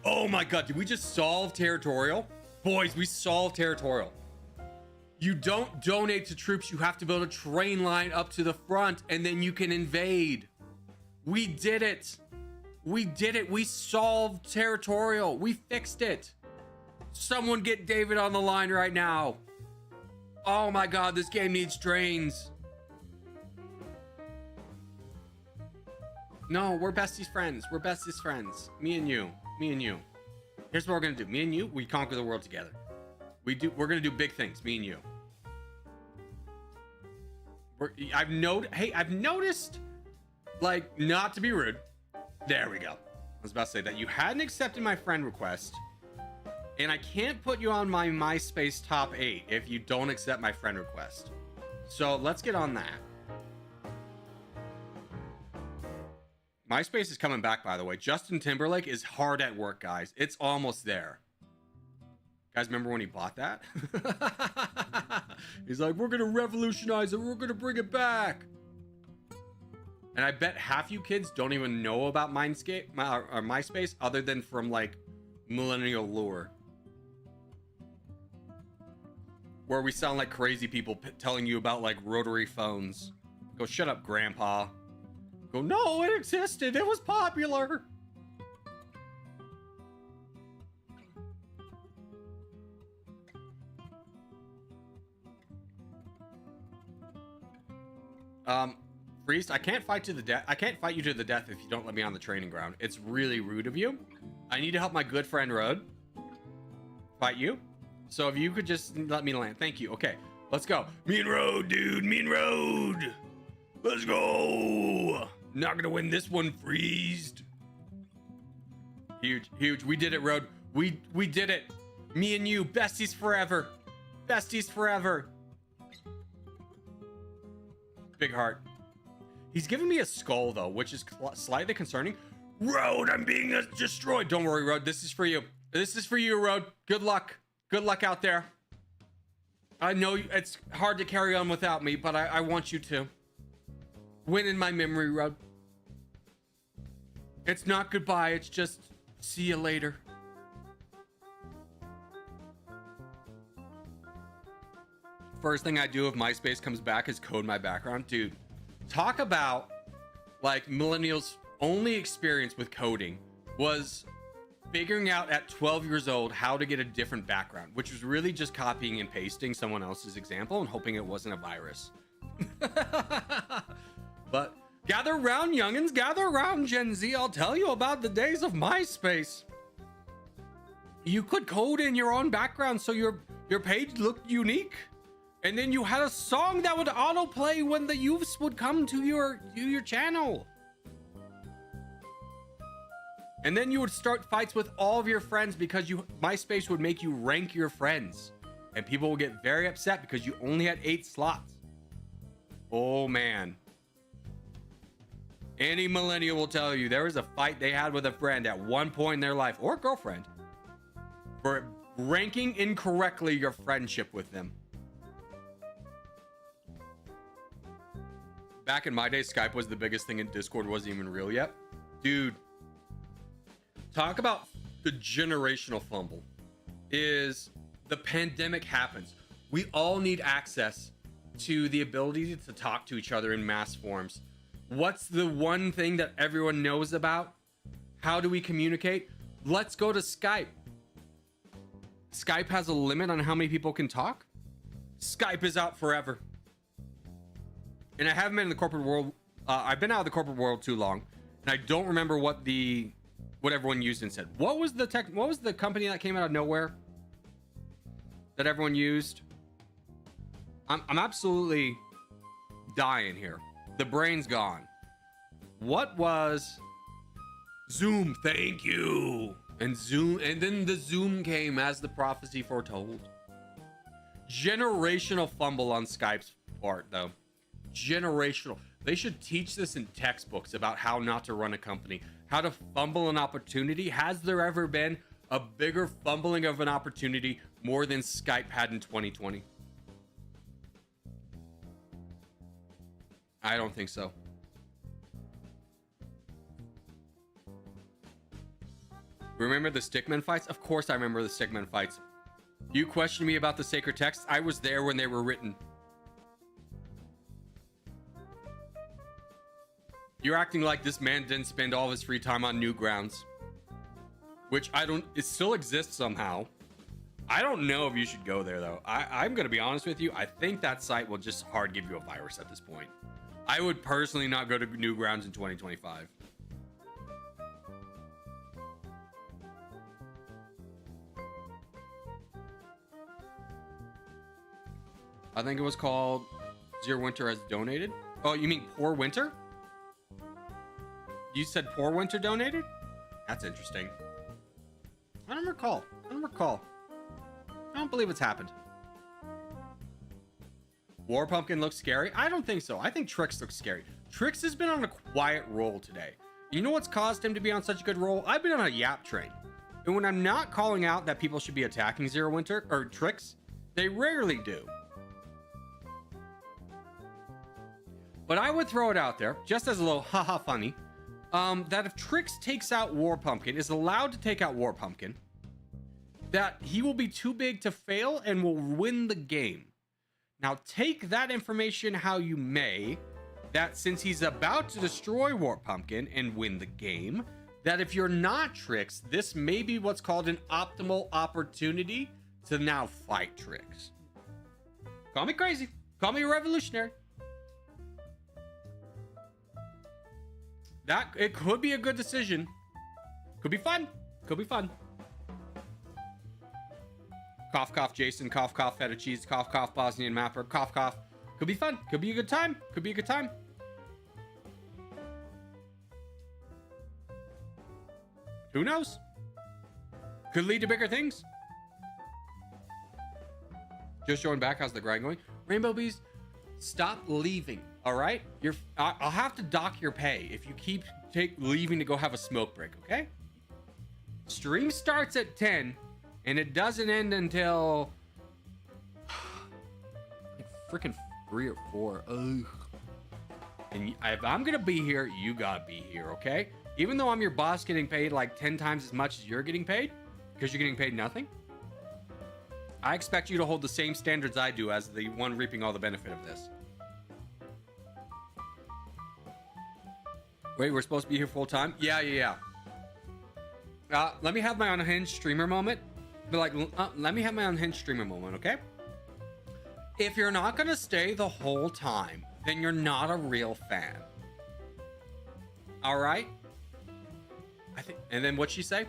Oh my God, did we just solve Territorial? Boys, we solved Territorial. You don't donate to troops, you have to build a train line up to the front and then you can invade. We did it. We did it. We solved Territorial. We fixed it. Someone get David on the line right now. Oh my God, this game needs trains. No, we're besties friends. We're bestest friends. Me and you. Here's what we're gonna do. Me and you, we conquer the world together. We're gonna do big things. Me and you. I've noticed, like, not to be rude. There we go. I was about to say that you hadn't accepted my friend request, and I can't put you on my MySpace top 8 if you don't accept my friend request. So let's get on that. MySpace is coming back, by the way. Justin Timberlake is hard at work, guys. It's almost there. Guys, remember when he bought that? He's like, we're going to revolutionize it. We're going to bring it back. And I bet half you kids don't even know about MySpace other than from like millennial lore. Where we sound like crazy people telling you about like rotary phones. Go, shut up, grandpa. Go, no, it existed. It was popular. Priest, I can't fight to the death. I can't fight you to the death if you don't let me on the training ground. It's really rude of you. I need to help my good friend Road fight you. So if you could just let me land. Thank you. Okay, let's go. Me and Road, dude. Me and Road. Let's go. Not gonna win this one, Freezed. Huge, huge. We did it, Road. We did it. Me and you, besties forever. Besties forever. Big heart. He's giving me a skull though, which is slightly concerning. Road, I'm being destroyed. Don't worry, Road. This is for you. This is for you, Road. Good luck. Good luck out there. I know it's hard to carry on without me, but I want you to win in my memory, Road. It's not goodbye. It's just see you later. First thing I do if MySpace comes back is code my background. Dude, talk about like millennials' only experience with coding was figuring out at 12 years old how to get a different background, which was really just copying and pasting someone else's example and hoping it wasn't a virus. But gather round, youngins, gather round, Gen Z. I'll tell you about the days of MySpace. You could code in your own background so your page looked unique. And then you had a song that would autoplay when the youths would come to your channel. And then you would start fights with all of your friends because MySpace would make you rank your friends. And people would get very upset because you only had 8 slots. Oh man. Any millennial will tell you there was a fight they had with a friend at one point in their life, or girlfriend, for ranking incorrectly your friendship with them. Back in my day, Skype was the biggest thing and Discord wasn't even real yet. Dude, talk about the generational fumble. Is the pandemic happens. We all need access to the ability to talk to each other in mass forms. What's the one thing that everyone knows about? How do we communicate? Let's go to Skype. Skype has a limit on how many people can talk. Skype is out forever. And I haven't been in the corporate world. I've been out of the corporate world too long, and I don't remember what everyone used and said. What was the company that came out of nowhere that everyone used? I'm absolutely dying here. The brain's gone. What was Zoom? Thank you. And Zoom, and then the Zoom came as the prophecy foretold. Generational fumble on Skype's part, though. Generational. They should teach this in textbooks about how not to run a company, how to fumble an opportunity. Has there ever been a bigger fumbling of an opportunity more than Skype had in 2020? I don't think so. Remember the stickman fights? Of course I remember the stickman fights. You questioned me about the sacred texts. I was there when they were written. You're acting like this man didn't spend all of his free time on Newgrounds, which it still exists somehow. I don't know if you should go there though. I'm gonna be honest with you. I think that site will just hard give you a virus at this point. I would personally not go to Newgrounds in 2025. I think it was called Zero Winter has donated. Oh, you mean Poor Winter? You said Poor Winter donated? That's interesting. I don't recall. I don't believe it's happened. War Pumpkin looks scary. I don't think so. I think Trix looks scary. Trix has been on a quiet roll today. You know what's caused him to be on such a good roll? I've been on a yap train. And when I'm not calling out that people should be attacking Zero Winter or Tricks, they rarely do. But I would throw it out there, just as a little haha funny, that if Tricks takes out War Pumpkin, is allowed to take out War Pumpkin, that he will be too big to fail and will win the game. Now take that information how you may, that since he's about to destroy War Pumpkin and win the game, that if you're not Tricks, this may be what's called an optimal opportunity to now fight Tricks. Call me crazy. Call me a revolutionary. That, it could be a good decision. Could be fun. Could be fun. Cough, cough, Jason. Cough, cough, feta cheese. Cough, cough, Bosnian mapper. Cough, cough. Could be fun. Could be a good time. Could be a good time. Who knows? Could lead to bigger things. Just showing back. How's the grind going? Rainbow Bees, stop leaving. All right? I'll have to dock your pay if you keep leaving to go have a smoke break, okay? Stream starts at 10 and it doesn't end until like freaking 3 or 4. Ugh. And if I'm gonna be here, you gotta be here, okay? Even though I'm your boss getting paid like 10 times as much as you're getting paid, because you're getting paid nothing, I expect you to hold the same standards I do as the one reaping all the benefit of this. Wait, we're supposed to be here full time? Yeah. Let me have my unhinged streamer moment. But like, let me have my unhinged streamer moment, okay? If you're not gonna stay the whole time, then you're not a real fan. All right? I think, and then what'd she say?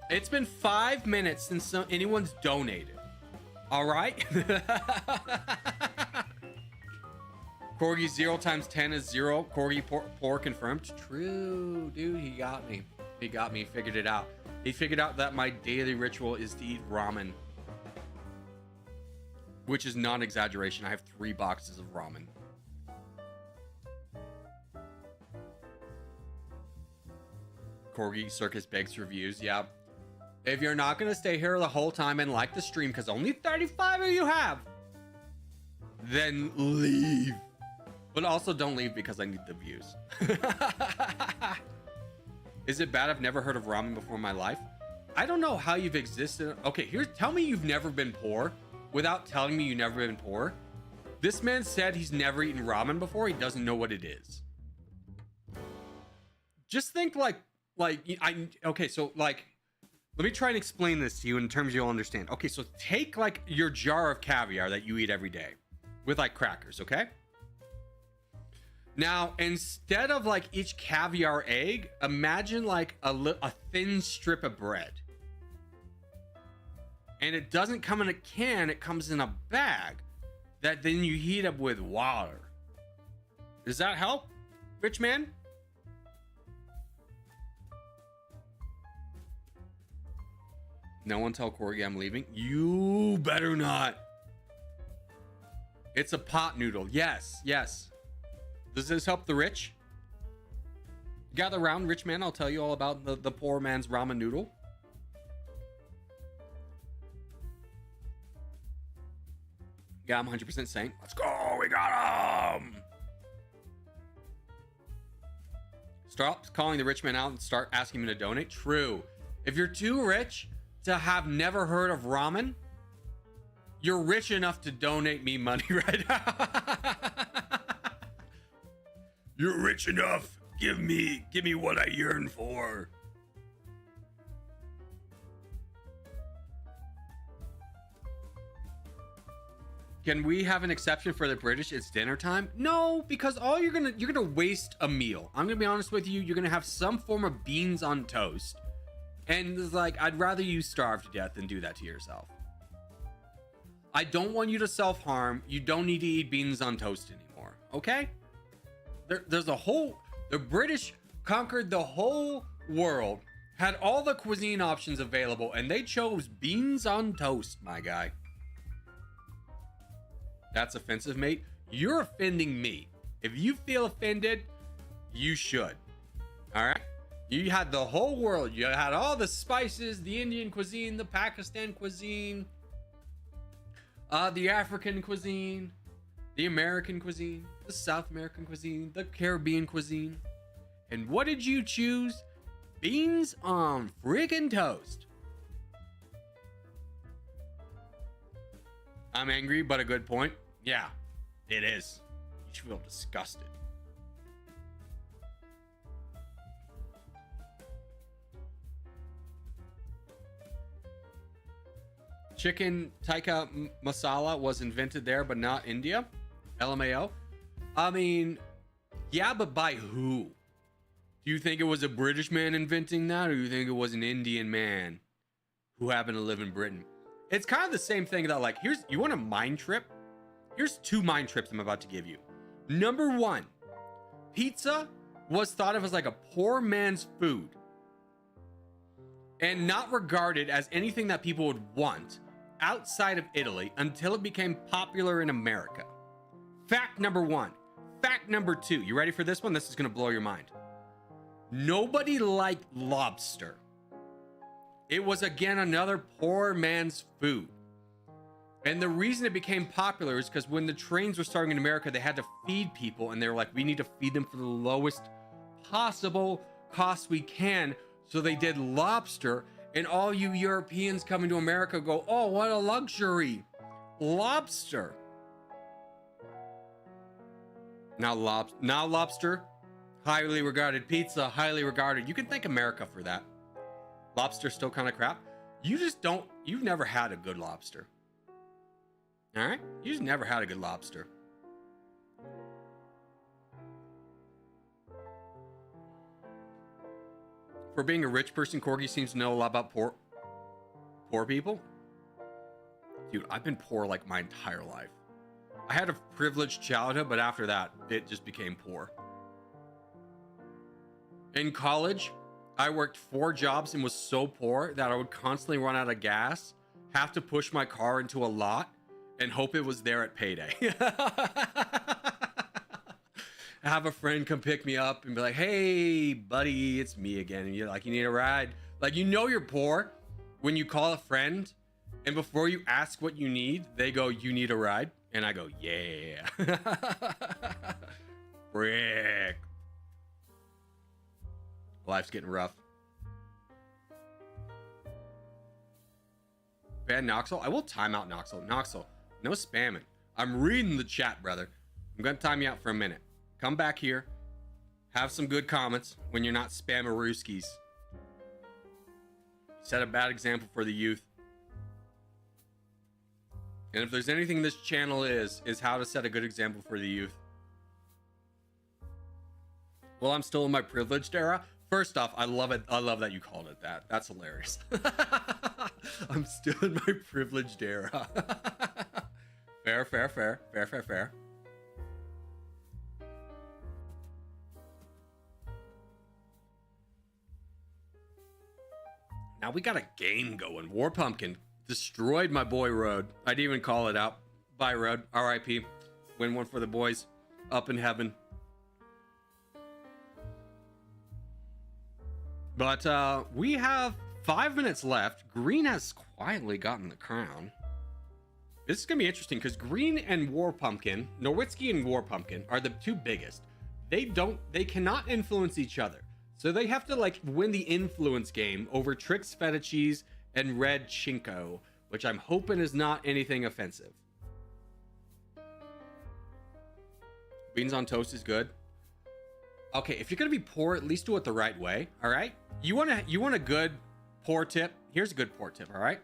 It's been 5 minutes since anyone's donated. All right? Corgi 0 times 10 is 0. Corgi poor confirmed. True, dude. He got me. He got me. He figured it out. He figured out that my daily ritual is to eat ramen. Which is not exaggeration. I have 3 boxes of ramen. Corgi Circus begs reviews. Yeah. If you're not going to stay here the whole time and like the stream, because only 35 of you have, then leave. But also don't leave because I need the views. Is it bad I've never heard of ramen before in my life? I don't know how you've existed. Okay, tell me you've never been poor without telling me you've never been poor. This man said he's never eaten ramen before. He doesn't know what it is. Just think okay, so like, let me try and explain this to you in terms you'll understand. Okay, so take like your jar of caviar that you eat every day with like crackers, okay? Now, instead of like each caviar egg, imagine like a thin strip of bread. And it doesn't come in a can, it comes in a bag that then you heat up with water. Does that help, rich man? No one tell Corgi I'm leaving. You better not. It's a pot noodle. Yes. Does this help the rich? Gather round, rich man. I'll tell you all about the poor man's ramen noodle. Yeah, I'm 100% saying, let's go. We got him. Stop calling the rich man out and start asking him to donate. True. If you're too rich to have never heard of ramen, you're rich enough to donate me money right now. You're rich enough. Give me what I yearn for. Can we have an exception for the British? It's dinner time. No, because all you're gonna waste a meal. I'm gonna be honest with you. You're gonna have some form of beans on toast. And it's like, I'd rather you starve to death than do that to yourself. I don't want you to self-harm. You don't need to eat beans on toast anymore. Okay? The British conquered the whole world, had all the cuisine options available, and they chose beans on toast, my guy. That's offensive, mate. You're offending me. If you feel offended, You should. All right. You had the whole world. You had all the spices, the Indian cuisine, the Pakistan cuisine, the African cuisine, the American cuisine, the South American cuisine, the Caribbean cuisine. And what did you choose? Beans on friggin' toast. I'm angry, but a good point. Yeah, it is. You should feel disgusted. Chicken tikka masala was invented there, but not India. LMAO. I mean, yeah, but by who? Do you think it was a British man inventing that, or do you think it was an Indian man who happened to live in Britain? It's kind of the same thing that, like, you want a mind trip? Here's 2 mind trips I'm about to give you. Number 1, pizza was thought of as like a poor man's food and not regarded as anything that people would want outside of Italy until it became popular in America. Fact number 1. Fact number 2. You ready for this one? This is going to blow your mind. Nobody liked lobster. It was, again, another poor man's food. And the reason it became popular is because when the trains were starting in America, they had to feed people, and they were like, we need to feed them for the lowest possible cost we can. So they did lobster, and all you Europeans coming to America go, oh, what a luxury. Lobster. Now lobster, highly regarded. Pizza, highly regarded. You can thank America for that. Lobster's still kind of crap. You've never had a good lobster. All right? You just never had a good lobster. For being a rich person, Corgi seems to know a lot about poor people. Dude, I've been poor like my entire life. I had a privileged childhood, but after that, it just became poor. In college, I worked 4 jobs and was so poor that I would constantly run out of gas, have to push my car into a lot, and hope it was there at payday. Have a friend come pick me up and be like, hey, buddy, it's me again. And you're like, you need a ride? Like, you know you're poor when you call a friend, and before you ask what you need, they go, you need a ride? And I go, yeah. Frick. Life's getting rough. Ban Noxel? I will time out Noxel. Noxel, no spamming. I'm reading the chat, brother. I'm going to time you out for a minute. Come back here. Have some good comments when you're not spammerooskies. Set a bad example for the youth. And if there's anything this channel is how to set a good example for the youth. Well, I'm still in my privileged era. First off, I love it. I love that you called it that. That's hilarious. I'm still in my privileged era. Fair, fair, fair, fair, fair, fair. Now we got a game going. War Pumpkin destroyed my boy Road. I didn't even call it out. Bye, Road. R.I.P. Win one for the boys. Up in heaven. But we have 5 minutes left. Green has quietly gotten the crown. This is going to be interesting because Green and War Pumpkin, Nowitzki and War Pumpkin, are the 2 biggest. They cannot influence each other. So they have to like win the influence game over Trix Feta and Red Chinko, which I'm hoping is not anything offensive. Beans on toast is good. Okay, if you're gonna be poor, at least do it the right way. All right. You want a good poor tip? Here's a good poor tip. All right.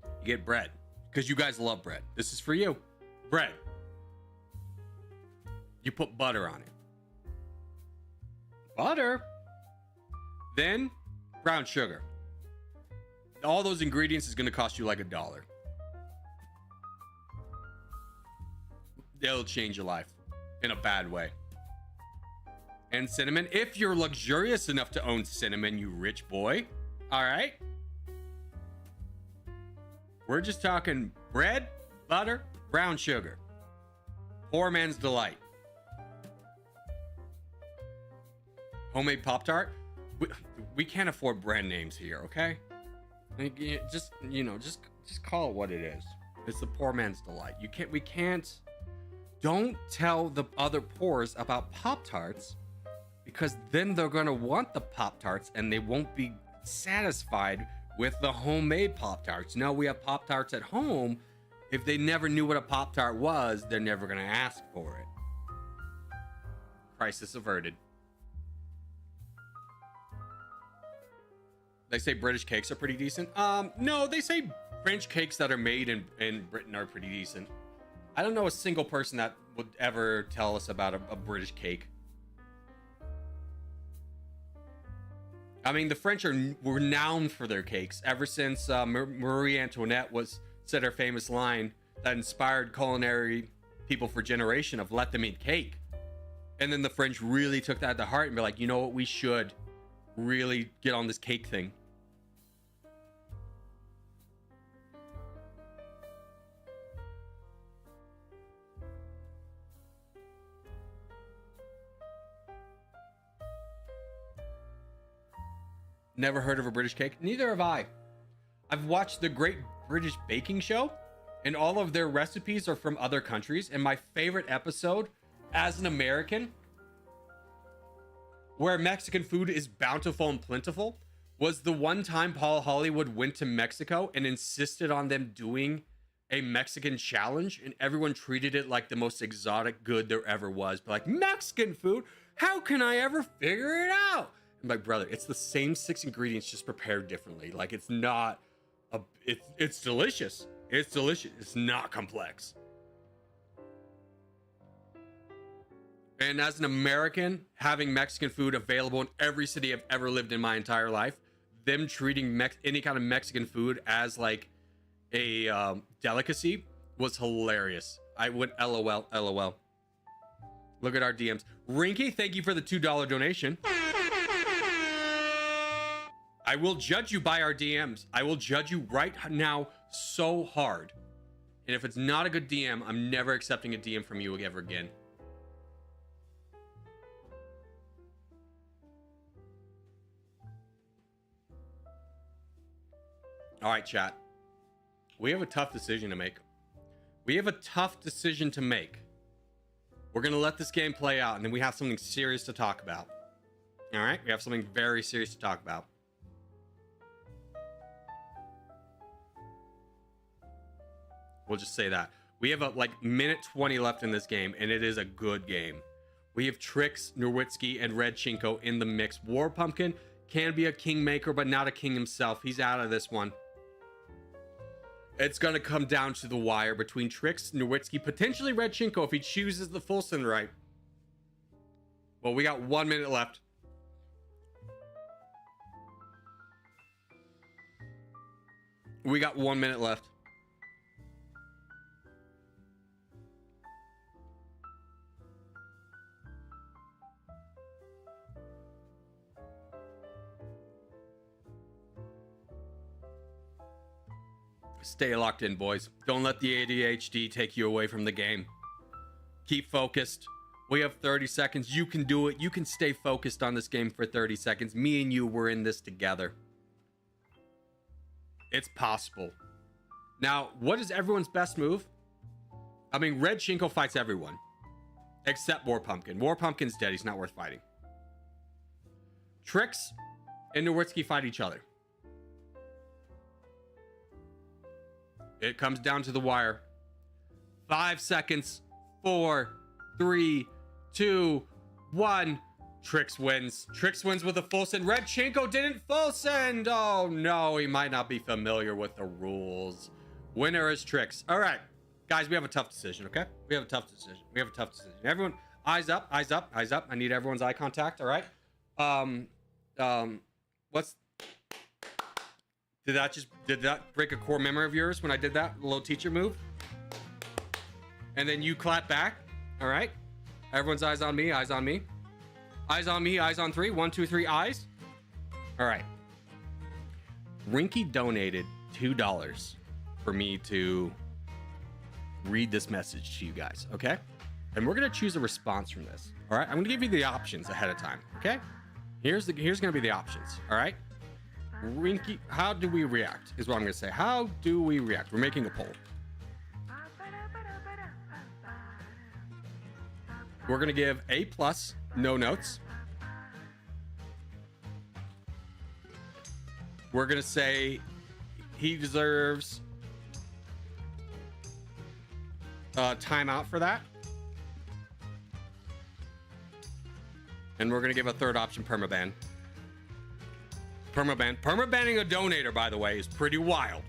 You get bread because you guys love bread. This is for you. Bread. You put butter on it. Butter. Then brown sugar. All those ingredients is gonna cost you like $1. It'll change your life in a bad way. And cinnamon, if you're luxurious enough to own cinnamon, you rich boy. All right. We're just talking bread, butter, brown sugar. Poor man's delight. Homemade Pop-Tart? We can't afford brand names here, okay? Like, just call it what it is. It's the poor man's delight. We can't. Don't tell the other poors about Pop-Tarts, because then they're gonna want the Pop-Tarts and they won't be satisfied with the homemade Pop-Tarts. No, we have Pop-Tarts at home. If they never knew what a Pop-Tart was, they're never gonna ask for it. Crisis averted. They say British cakes are pretty decent. No, they say French cakes that are made in Britain are pretty decent. I don't know a single person that would ever tell us about a British cake. I mean, the French are renowned for their cakes ever since Marie Antoinette said her famous line that inspired culinary people for generation of "let them eat cake." And then the French really took that to heart and be like, you know what, we should really get on this cake thing. Never heard of a British cake? Neither have I. I've watched the Great British Baking Show, and all of their recipes are from other countries. And my favorite episode, as an American, where Mexican food is bountiful and plentiful, was the one time Paul Hollywood went to Mexico and insisted on them doing a Mexican challenge, and everyone treated it like the most exotic good there ever was. But like, Mexican food? How can I ever figure it out? I'm like, brother, it's the same 6 ingredients, just prepared differently. Like, it's not it's delicious. It's delicious. It's not complex. And as an American, having Mexican food available in every city I've ever lived in my entire life, them treating any kind of Mexican food as like a delicacy was hilarious. I went LOL, LOL. Look at our DMs. Rinky, thank you for the $2 donation. I will judge you by our DMs. I will judge you right now so hard. And if it's not a good DM, I'm never accepting a DM from you ever again. All right, chat. We have a tough decision to make. We're going to let this game play out, and then we have something serious to talk about. All right? We have something very serious to talk about. We'll just say that. We have like minute 20 left in this game, and it is a good game. We have Trix, Nowitzki, and Red Chinko in the mix. War Pumpkin can be a kingmaker, but not a king himself. He's out of this one. It's going to come down to the wire between Trix, Nowitzki, potentially Red Chinko if he chooses the Fulson right. Well, we got 1 minute left. We got 1 minute left. Stay locked in, boys. Don't let the ADHD take you away from the game. Keep focused. We have 30 seconds. You can do it. You can stay focused on this game for 30 seconds. Me and you, we're in this together. It's possible. Now, what is everyone's best move? I mean, Red Chinko fights everyone. Except War Pumpkin. War Pumpkin's dead. He's not worth fighting. Trix and Nowitzki fight each other. It comes down to the wire. 5 seconds. 4, 3, 2, 1. Trix wins. Trix wins with a full send. Red Chinko didn't full send. Oh no, he might not be familiar with the rules. Winner is Trix. All right, guys, we have a tough decision, okay? We have a tough decision. Everyone, eyes up, eyes up, eyes up. I need everyone's eye contact, all right? Did that break a core memory of yours when I did that little teacher move? And then you clap back. All right. Everyone's eyes on me, eyes on me. Eyes on me, eyes on 3. 1, 2, 3, eyes. All right. Rinky donated $2 for me to read this message to you guys, okay? And we're going to choose a response from this. All right. I'm going to give you the options ahead of time, okay? Here's gonna be the options. All right, Rinky, how do we react? Is what I'm gonna say. How do we react? We're making a poll. We're gonna give A+, no notes. We're gonna say he deserves timeout for that. And we're gonna give a third option, permaban. Permabanning a donator, by the way, is pretty wild.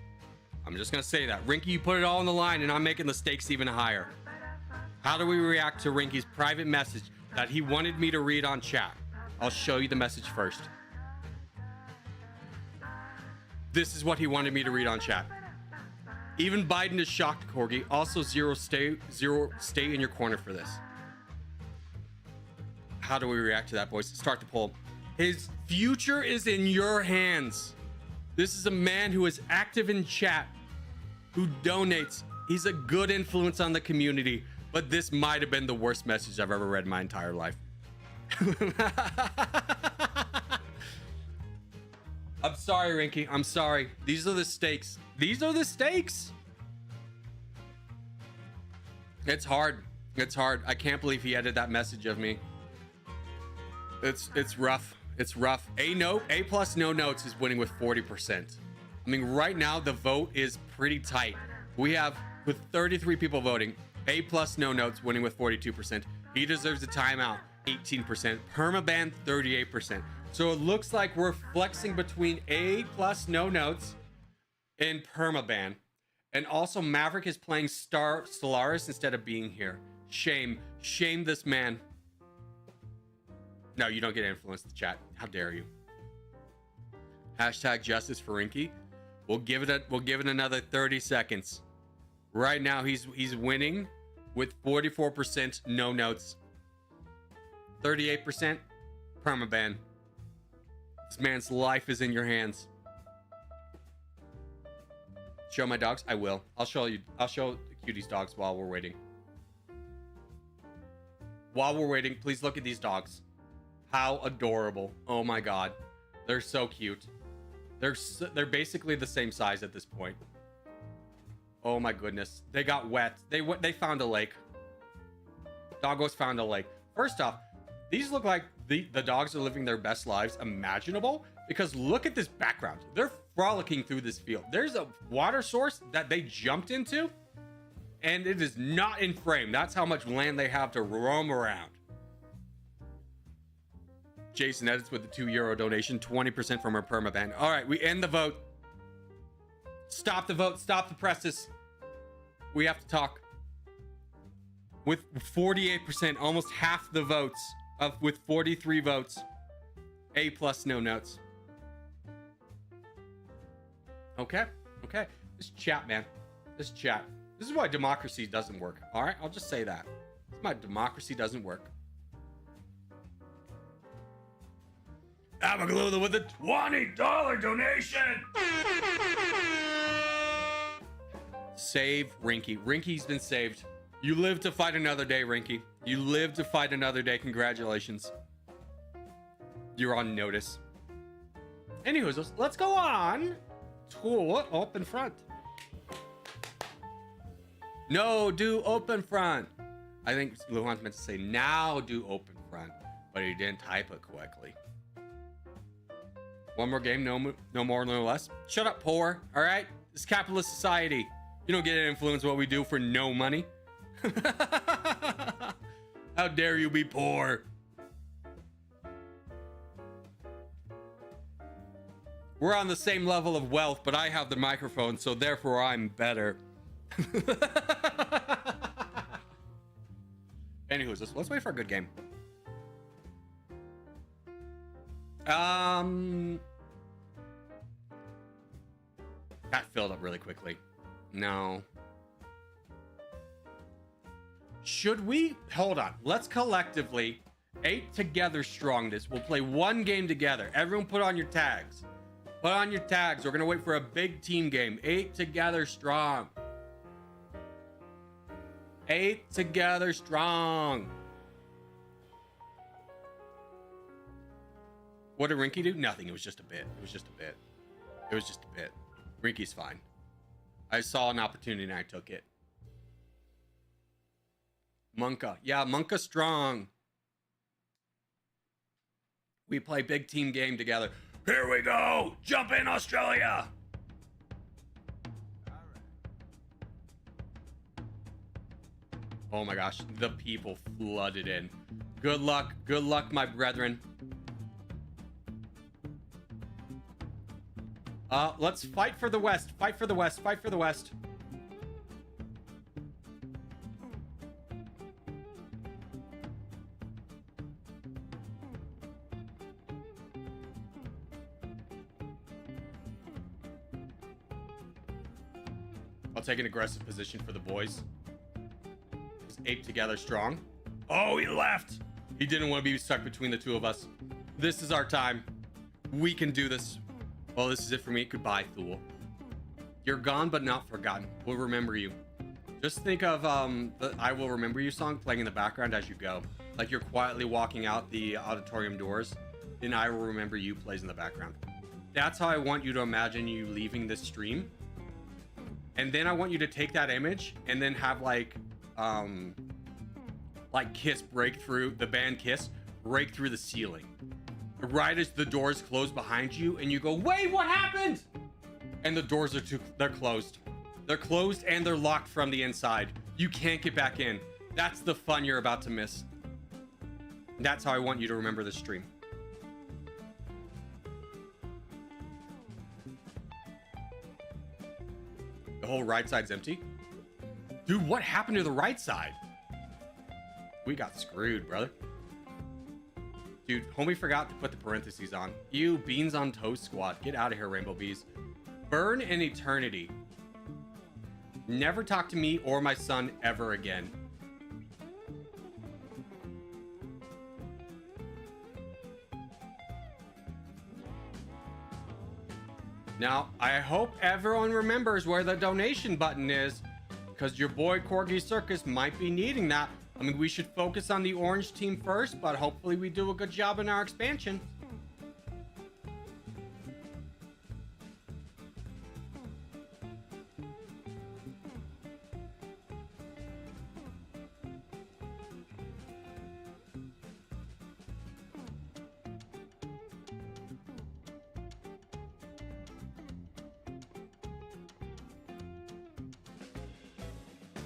I'm just gonna say that. Rinky, you put it all on the line and I'm making the stakes even higher. How do we react to Rinky's private message that he wanted me to read on chat? I'll show you the message first. This is what he wanted me to read on chat. Even Biden is shocked, Corgi. Also, zero stay in your corner for this. How do we react to that, boys? Start the poll. His future is in your hands. This is a man who is active in chat, who donates. He's a good influence on the community, but this might have been the worst message I've ever read in my entire life. I'm sorry, Rinky. I'm sorry. These are the stakes. These are the stakes. It's hard. It's hard. I can't believe he edited that message of me. It's rough. It's rough. A+, no notes is winning with 40%. I mean, right now the vote is pretty tight. We have, with 33 people voting, A+, no notes winning with 42%. He deserves a timeout, 18%. Permaban, 38%. So it looks like we're flexing between A+, no notes and permaban. And also Maverick is playing Stellaris instead of being here. Shame. Shame this man. No, you don't get to influence the chat. How dare you? Hashtag justice for Rinky. We'll give it another 30 seconds. Right now he's winning with 44% no notes. 38% permaban. This man's life is in your hands. Show my dogs? I will. I'll show the cuties dogs while we're waiting. While we're waiting, please look at these dogs. How adorable. Oh my god. They're so cute. They're basically the same size at this point. Oh my goodness. They got wet. They found a lake. Doggos found a lake. First off, these look like the dogs are living their best lives imaginable, because look at this background. They're frolicking through this field. There's a water source that they jumped into, and it is not in frame. That's how much land they have to roam around. Jason edits with the €2 donation, 20% from our permaban. All right, we end the vote. Stop the vote. Stop the presses. We have to talk. With 48%, almost half the votes, with 43 votes. A+, no notes. Okay. This chat, man. This chat. This is why democracy doesn't work. All right, I'll just say that. This is why democracy doesn't work. Amaglula with a $20 donation. Save Rinky. Rinky's been saved. You live to fight another day, Rinky. You live to fight another day. Congratulations. You're on notice. Anyways, let's go on to Openfront. No, do Openfront. I think Luhan's meant to say now do Openfront, but he didn't type it correctly. One more game, no more, no less. Shut up, poor. All right, this is capitalist society. You don't get to influence what we do for no money. How dare you be poor? We're on the same level of wealth, but I have the microphone, so therefore I'm better. Anywho's, let's wait for a good game. That filled up really quickly. No. Should we? Hold on. Let's collectively 8 together strong this. We'll play one game together. Everyone put on your tags. Put on your tags. We're going to wait for a big team game. 8 together strong. 8 together strong. What did Rinky do? Nothing. It was just a bit. It was just a bit. It was just a bit. Rinky's fine. I saw an opportunity and I took it. Monka. Yeah, Monka strong. We play big team game together. Here we go. Jump in, Australia. Oh my gosh. The people flooded in. Good luck. Good luck, my brethren. Let's fight for the West. Fight for the West. Fight for the West. I'll take an aggressive position for the boys. Just ape together strong. Oh, he left. He didn't want to be stuck between the two of us. This is our time. We can do this. Well, this is it for me. Goodbye, Thule. You're gone, but not forgotten. We'll remember you. Just think of the I Will Remember You song playing in the background as you go. Like you're quietly walking out the auditorium doors, and I Will Remember You plays in the background. That's how I want you to imagine you leaving this stream. And then I want you to take that image and then have like Kiss break through, the band Kiss break through the ceiling. Right as the doors close behind you and you go, wait, what happened? And the doors are they're closed. They're closed and they're locked from the inside. You can't get back in. That's the fun you're about to miss. That's how I want you to remember this stream. The whole right side's empty. Dude, what happened to the right side? We got screwed, brother. Dude, homie forgot to put the parentheses on. You beans on toast squad. Get out of here, Rainbow Bees. Burn in eternity. Never talk to me or my son ever again. Now, I hope everyone remembers where the donation button is, because your boy Corgi Circus might be needing that. I mean, we should focus on the orange team first, but hopefully we do a good job in our expansion.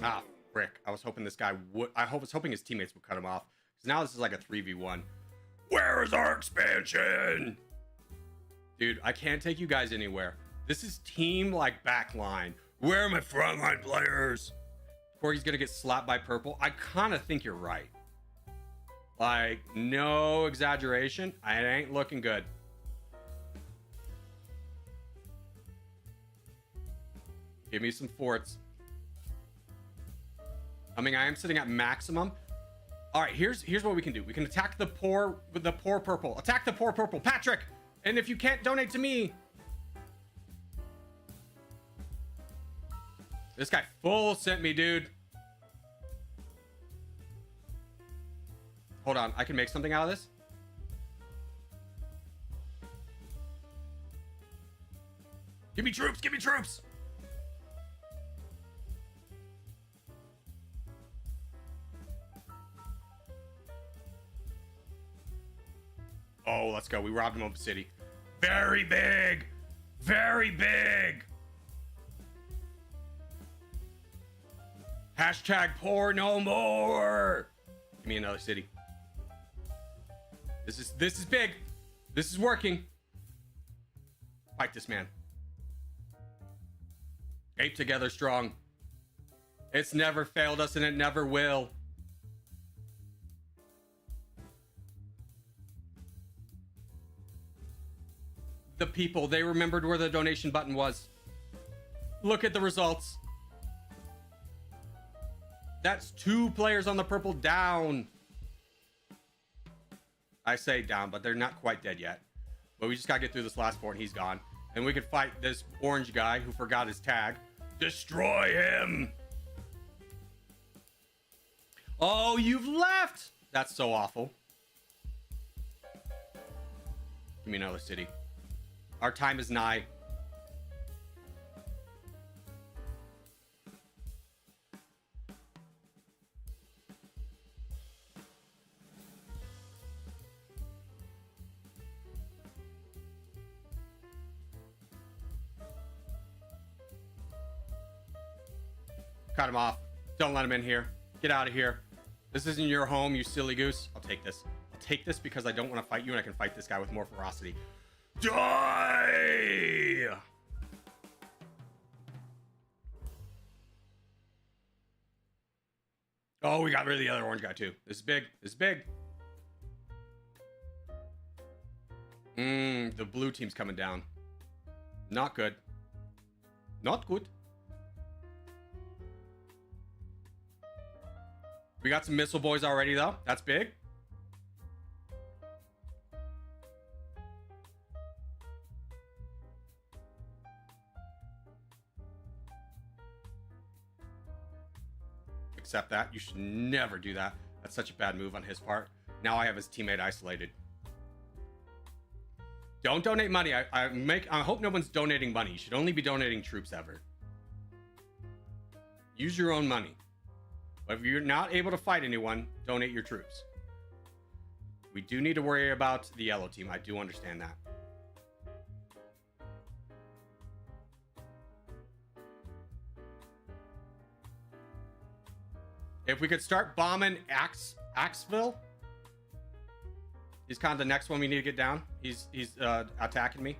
Ah, frick. I was hoping this guy would... I was hoping his teammates would cut him off. Because now this is like a 3v1. Where is our expansion? Dude, I can't take you guys anywhere. This is team, like, backline. Where are my frontline players? Corey's gonna get slapped by purple. I kind of think you're right. Like, no exaggeration. It ain't looking good. Give me some forts. I mean, I am sitting at maximum. All right, here's what we can do. We can attack the poor purple. Attack the poor purple, Patrick. And if you can't donate to me, this guy full sent me, dude. Hold on, I can make something out of this. Give me troops, give me troops. Oh, let's go. We robbed him of a city. Very big. Very big. Hashtag poor no more. Give me another city. This is big. This is working. Fight this man. Ape together strong. It's never failed us and it never will. The people, they remembered where the donation button was. Look at the results. That's 2 players on the purple down. I say down, but they're not quite dead yet. But we just gotta get through this last 4 and he's gone. And we could fight this orange guy who forgot his tag. Destroy him. Oh, you've left. That's so awful. Give me another city. Our time is nigh. Cut him off. Don't let him in here. Get out of here. This isn't your home, you silly goose. I'll take this. I'll take this because I don't want to fight you and I can fight this guy with more ferocity. Die! Oh, we got rid of the other orange guy too. This is big. This is big. The blue team's coming down. Not good. Not good. We got some missile boys already, though. That's big. Accept that. You should never do that. That's such a bad move on his part. Now I have his teammate isolated. Don't donate money. I hope no one's donating money. You should only be donating troops ever. Use your own money. But if you're not able to fight anyone, donate your troops. We do need to worry about the yellow team. I do understand that. If we could start bombing Axeville, he's kind of the next one we need to get down. He's attacking me.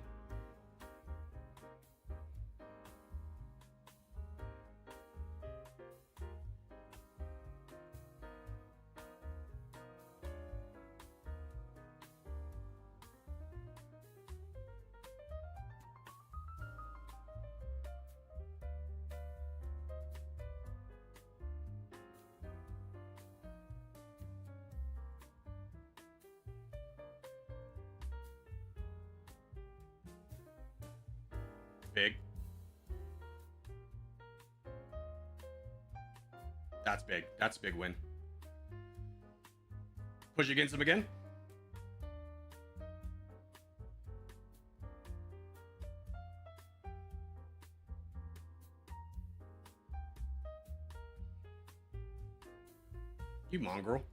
Big. That's big. That's a big win. Push against him again. You mongrel.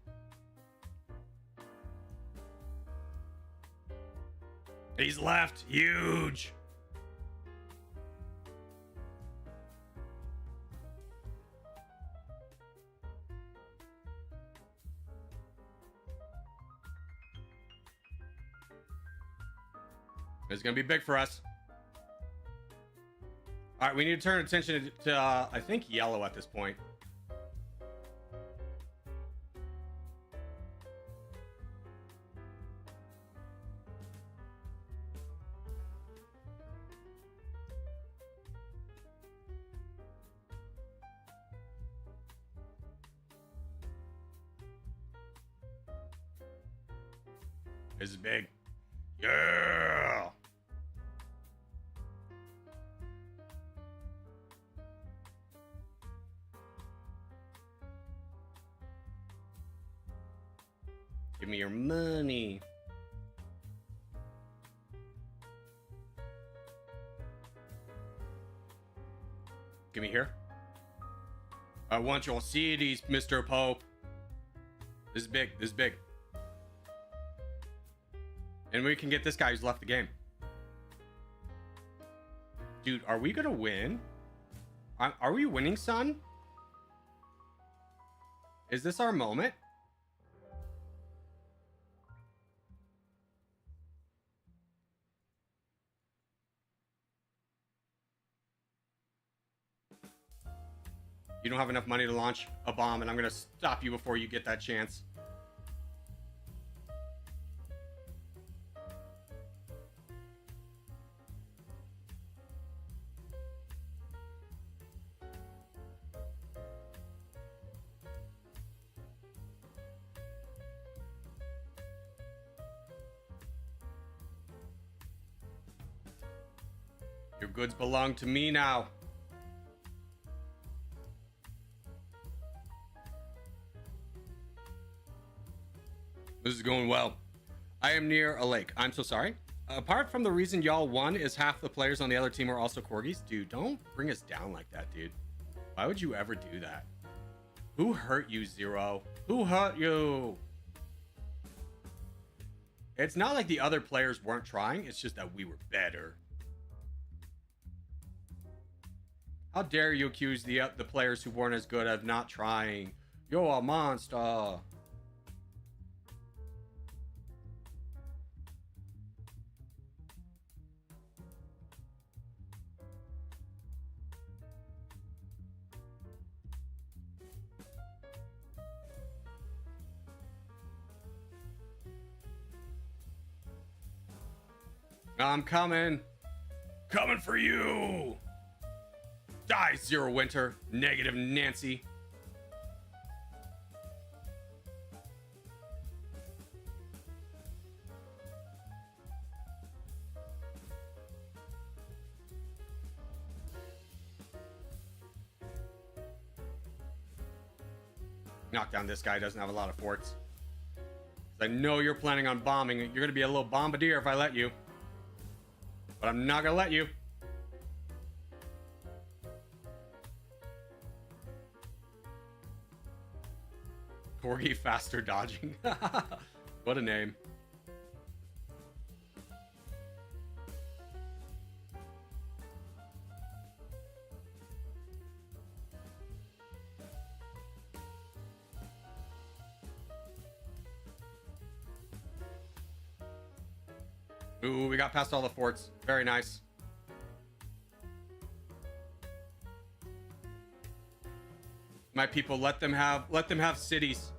He's left. Huge. It's going to be big for us. All right, we need to turn attention to, I think, yellow at this point. This is big. Yeah. Give me your money. Give me here. I want your cities, Mr. Pope. This is big. This is big. And we can get this guy who's left the game. Dude, are we gonna win? Are we winning, son? Is this our moment? You don't have enough money to launch a bomb, and I'm gonna stop you before you get that chance. Your goods belong to me now. This is going well. I am near a lake. I'm so sorry. Apart from the reason y'all won is half the players on the other team are also corgis. Dude, don't bring us down like that, dude. Why would you ever do that? Who hurt you, Zero? Who hurt you? It's not like the other players weren't trying. It's just that we were better. How dare you accuse the players who weren't as good of not trying? You're a monster. I'm coming. Coming for you. Die, Zero Winter. Negative Nancy. Knock down this guy. Doesn't have a lot of forts. I know you're planning on bombing. You're going to be a little bombardier if I let you. But I'm not going to let you. Corgi faster dodging. What a name. Ooh, we got past all the forts. Very nice. My people, let them have cities.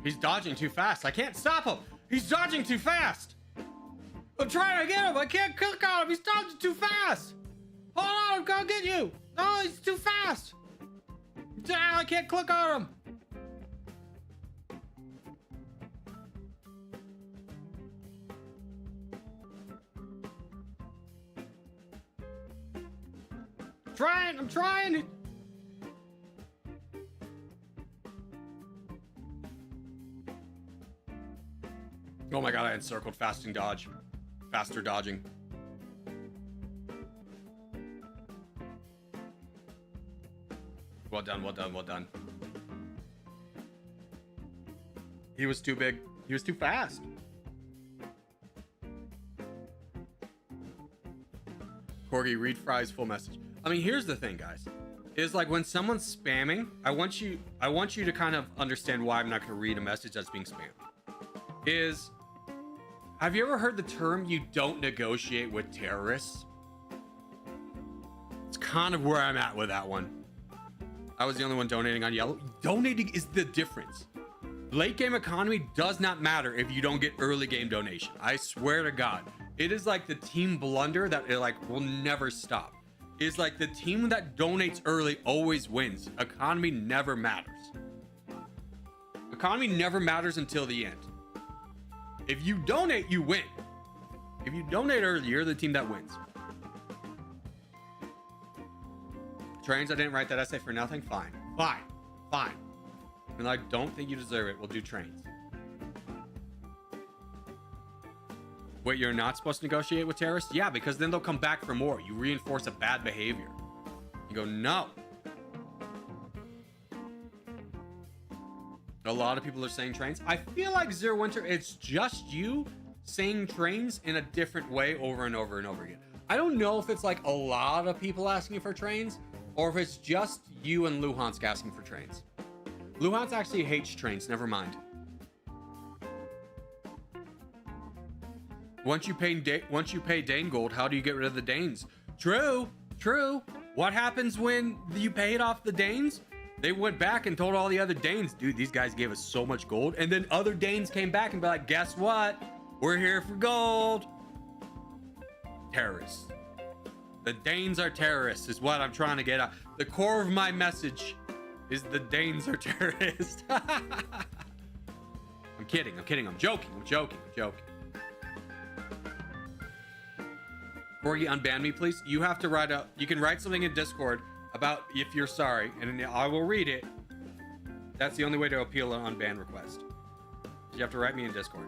He's dodging too fast. I can't stop him. He's dodging too fast. I'm trying to get him. I can't click on him. He's dodging too fast. Hold on, I'm gonna get you. No, he's too fast. I can't click on him. I'm trying. Oh my god, I encircled fasting dodge. Faster dodging. Well done, well done, well done. He was too big. He was too fast. Corgi, read Fry's full message. I mean, here's the thing, guys. Is like when someone's spamming, I want you to kind of understand why I'm not going to read a message that's being spammed. Have you ever heard the term "you don't negotiate with terrorists"? It's kind of where I'm at with that one. I was the only one donating on yellow. Donating is the difference. Late game economy does not matter if you don't get early game donation. I swear to God. It is like the team blunder that it like will never stop. It's like the team that donates early always wins. Economy never matters. Economy never matters until the end. If you donate, you win. If you donate early, you're the team that wins. Trains, I didn't write that essay for nothing. Fine. Fine. Fine. And I don't think you deserve it. We'll do trains. Wait, you're not supposed to negotiate with terrorists? Yeah, because then they'll come back for more. You reinforce a bad behavior. You go, no. A lot of people are saying trains. I feel like Zero Winter, it's just you saying trains in a different way over and over and over again. I don't know if it's like a lot of people asking for trains or if it's just you and Luhansk asking for trains. Luhansk actually hates trains, never mind. Once you pay Dane gold, how do you get rid of the Danes? True. What happens when you paid off the Danes? They went back and told all the other Danes, dude, these guys gave us so much gold. And then other Danes came back and be like, guess what? We're here for gold. Terrorists. The Danes are terrorists is what I'm trying to get out. The core of my message is the Danes are terrorists. I'm kidding. I'm joking. Corgi, unban me, please. You have to you can write something in Discord about if you're sorry, and I will read it. That's the only way to appeal an unban request. You have to write me in Discord.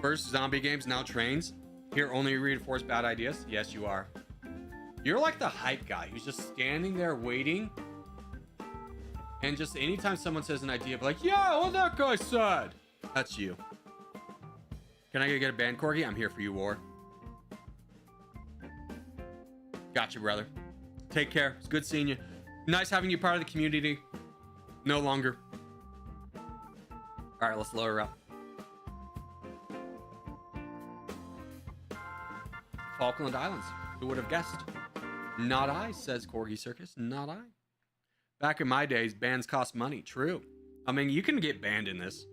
First zombie games, now trains. Here only reinforce bad ideas. Yes, you are. You're like the hype guy who's just standing there waiting. And just anytime someone says an idea, be like, yeah, what that guy said. That's you. Can I get a ban, Corgi? I'm here for you, War. Gotcha, brother. Take care. It's good seeing you. Nice having you part of the community. No longer. All right, let's lower up. Falkland Islands. Who would have guessed? Not I, says Corgi Circus. Not I. Back in my days, bans cost money. True. I mean, you can get banned in this.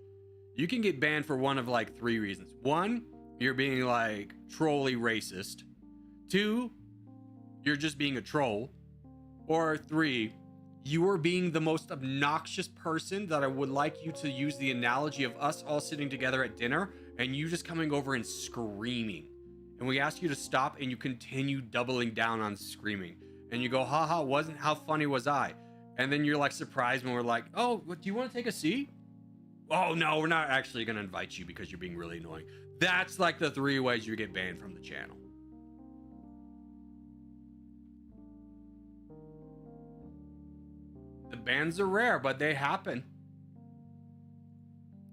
You can get banned for one of like 3 reasons. 1, you're being like trolly racist. 2, you're just being a troll. Or 3, you are being the most obnoxious person that I would like you to use the analogy of us all sitting together at dinner and you just coming over and screaming. And we ask you to stop and you continue doubling down on screaming. And you go, haha, how funny was I? And then you're like surprised when we're like, oh, do you want to take a seat? Oh, no, we're not actually going to invite you because you're being really annoying. That's like the 3 ways you get banned from the channel. The bans are rare, but they happen.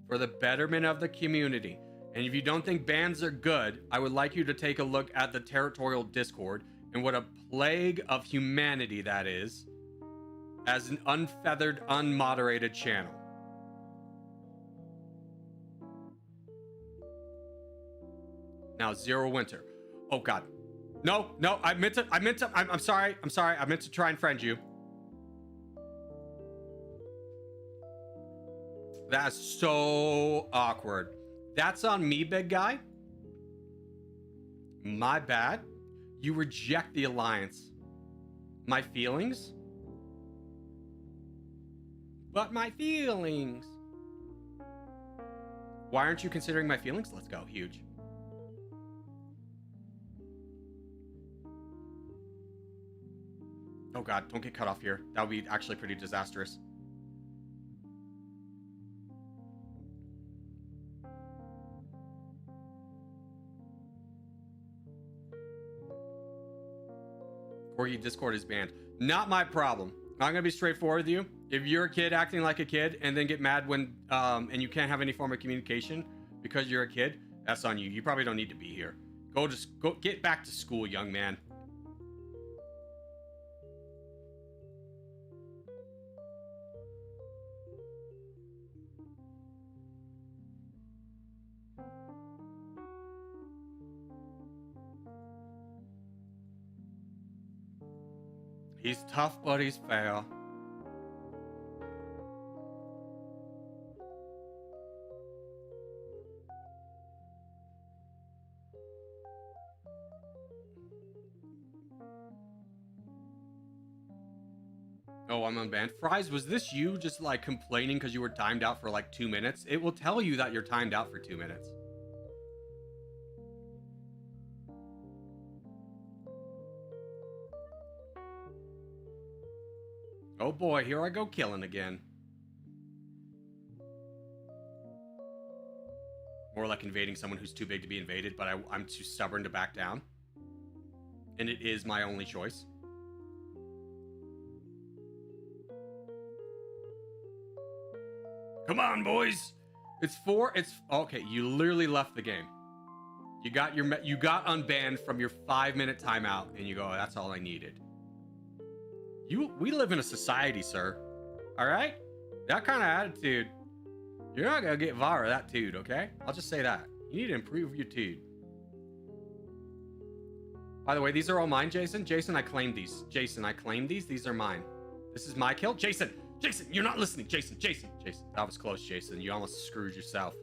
For the betterment of the community. And if you don't think bans are good, I would like you to take a look at the Territorial Discord and what a plague of humanity that is as an unfeathered, unmoderated channel. Now, Zero Winter. Oh, God. No, I'm sorry. I meant to try and friend you. That's so awkward. That's on me, big guy. My bad. You reject the alliance. My feelings? But my feelings. Why aren't you considering my feelings? Let's go. Huge. Oh, God. Don't get cut off here. That would be actually pretty disastrous. Corgi Discord is banned. Not my problem. I'm gonna be straightforward with you. If you're a kid acting like a kid and then get mad when and you can't have any form of communication because you're a kid, that's on you. You probably don't need to be here. Go get back to school, young man. He's tough, but he's fair. Oh, I'm unbanned. Fries, was this you just like complaining because you were timed out for like 2 minutes? It will tell you that you're timed out for 2 minutes. Oh boy, here I go killing again. More like invading someone who's too big to be invaded, but I'm too stubborn to back down. And it is my only choice. Come on, boys. It's okay, you literally left the game. You got unbanned from your 5-minute timeout and you go, that's all I needed. We live in a society, sir. All right? That kind of attitude, you're not going to get viral that dude, okay? I'll just say that. You need to improve your dude. By the way, these are all mine, Jason. Jason, I claimed these. Jason, I claimed these. These are mine. This is my kill. Jason, you're not listening. Jason. That was close, Jason. You almost screwed yourself.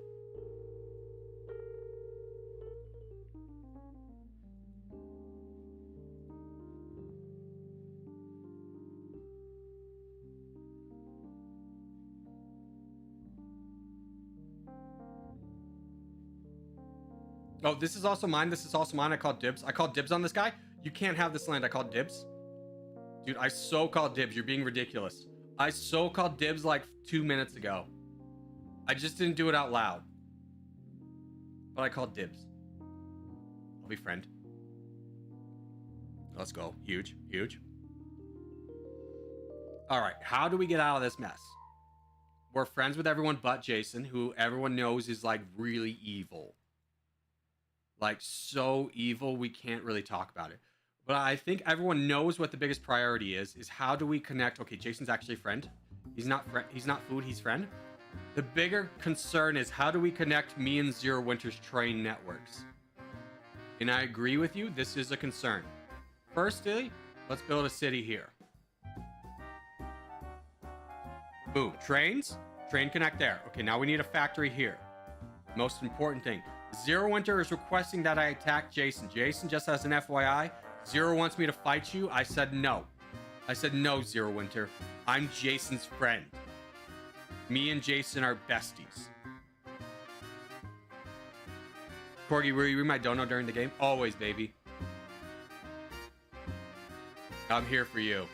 Oh, this is also mine. This is also mine. I called dibs. I called dibs on this guy. You can't have this land. I called dibs. Dude, I so called dibs. You're being ridiculous. I so called dibs like 2 minutes ago. I just didn't do it out loud. But I called dibs. I'll be friend. Let's go. Huge. Huge. All right. How do we get out of this mess? We're friends with everyone but Jason, who everyone knows is like really evil. Like so evil, we can't really talk about it. But I think everyone knows what the biggest priority is how do we connect? Okay, Jason's actually friend. He's not food, he's friend. The bigger concern is how do we connect me and Zero Winter's train networks? And I agree with you, this is a concern. Firstly, let's build a city here. Boom, trains, train connect there. Okay, now we need a factory here. Most important thing, Zero Winter is requesting that I attack Jason. Jason, just as an FYI, Zero wants me to fight you. I said no. I said no, Zero Winter. I'm Jason's friend. Me and Jason are besties. Corgi, will you read my dono during the game? Always, baby. I'm here for you.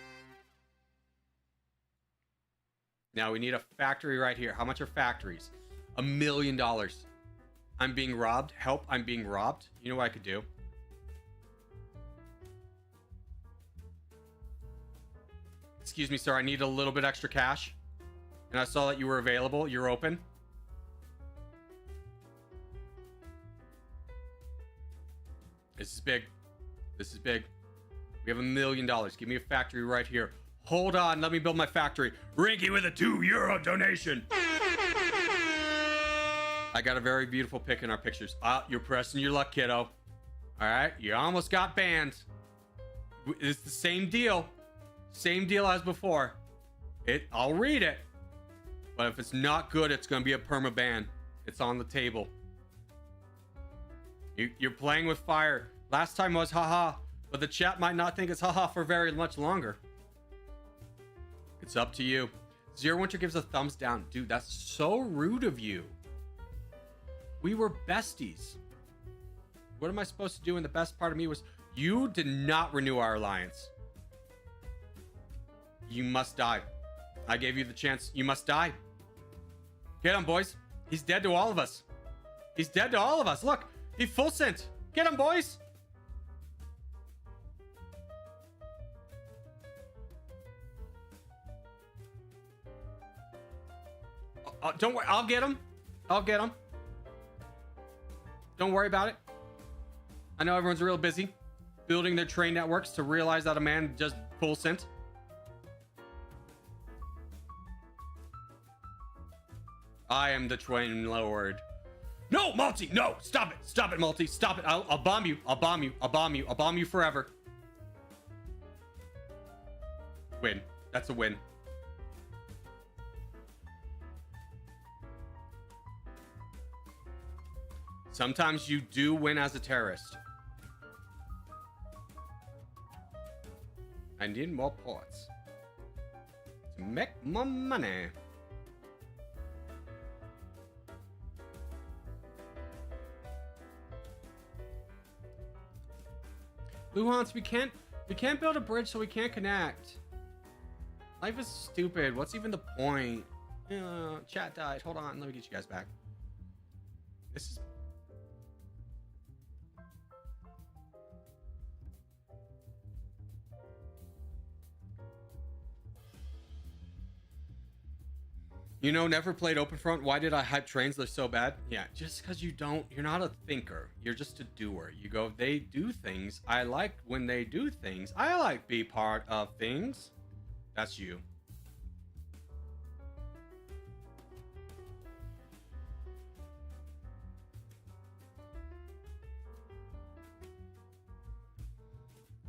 Now we need a factory right here. How much are factories? $1 million. I'm being robbed. Help, I'm being robbed. You know what I could do? Excuse me, sir. I need a little bit extra cash. And I saw that you were available. You're open. This is big. This is big. We have $1 million. Give me a factory right here. Hold on. Let me build my factory. Rinky with a €2 donation. I got a very beautiful pic in our pictures. You're pressing your luck, kiddo. All right. You almost got banned. It's the same deal. Same deal as before. I'll read it. But if it's not good, it's going to be a perma ban. It's on the table. You're playing with fire. Last time was haha, but the chat might not think it's haha for very much longer. It's up to you. Zero Winter gives a thumbs down. Dude, that's so rude of you. We were besties. What am I supposed to do? And the best part of me was, you did not renew our alliance. You must die. I gave you the chance. You must die. Get him, boys. He's dead to all of us. He's dead to all of us. Look, he full sent. Get him, boys. Don't worry. I'll get him. I'll get him. Don't worry about it. I know everyone's real busy building their train networks to realize that a man just full sent. I am the train lord. No, Multi, no, stop it. Stop it, Multi, stop it. I'll bomb you. I'll bomb you. I'll bomb you. I'll bomb you forever. Win. That's a win. Sometimes you do win as a terrorist. I need more ports to make more money. Luhans, we can't build a bridge, so we can't connect. Life is stupid. What's even the point? Chat died. Hold on, let me get you guys back. This is... You know, never played Openfront. Why did I hype trains? They're so bad. Yeah, just because you're not a thinker. You're just a doer. You go, they do things. I like when they do things. I like be part of things. That's you.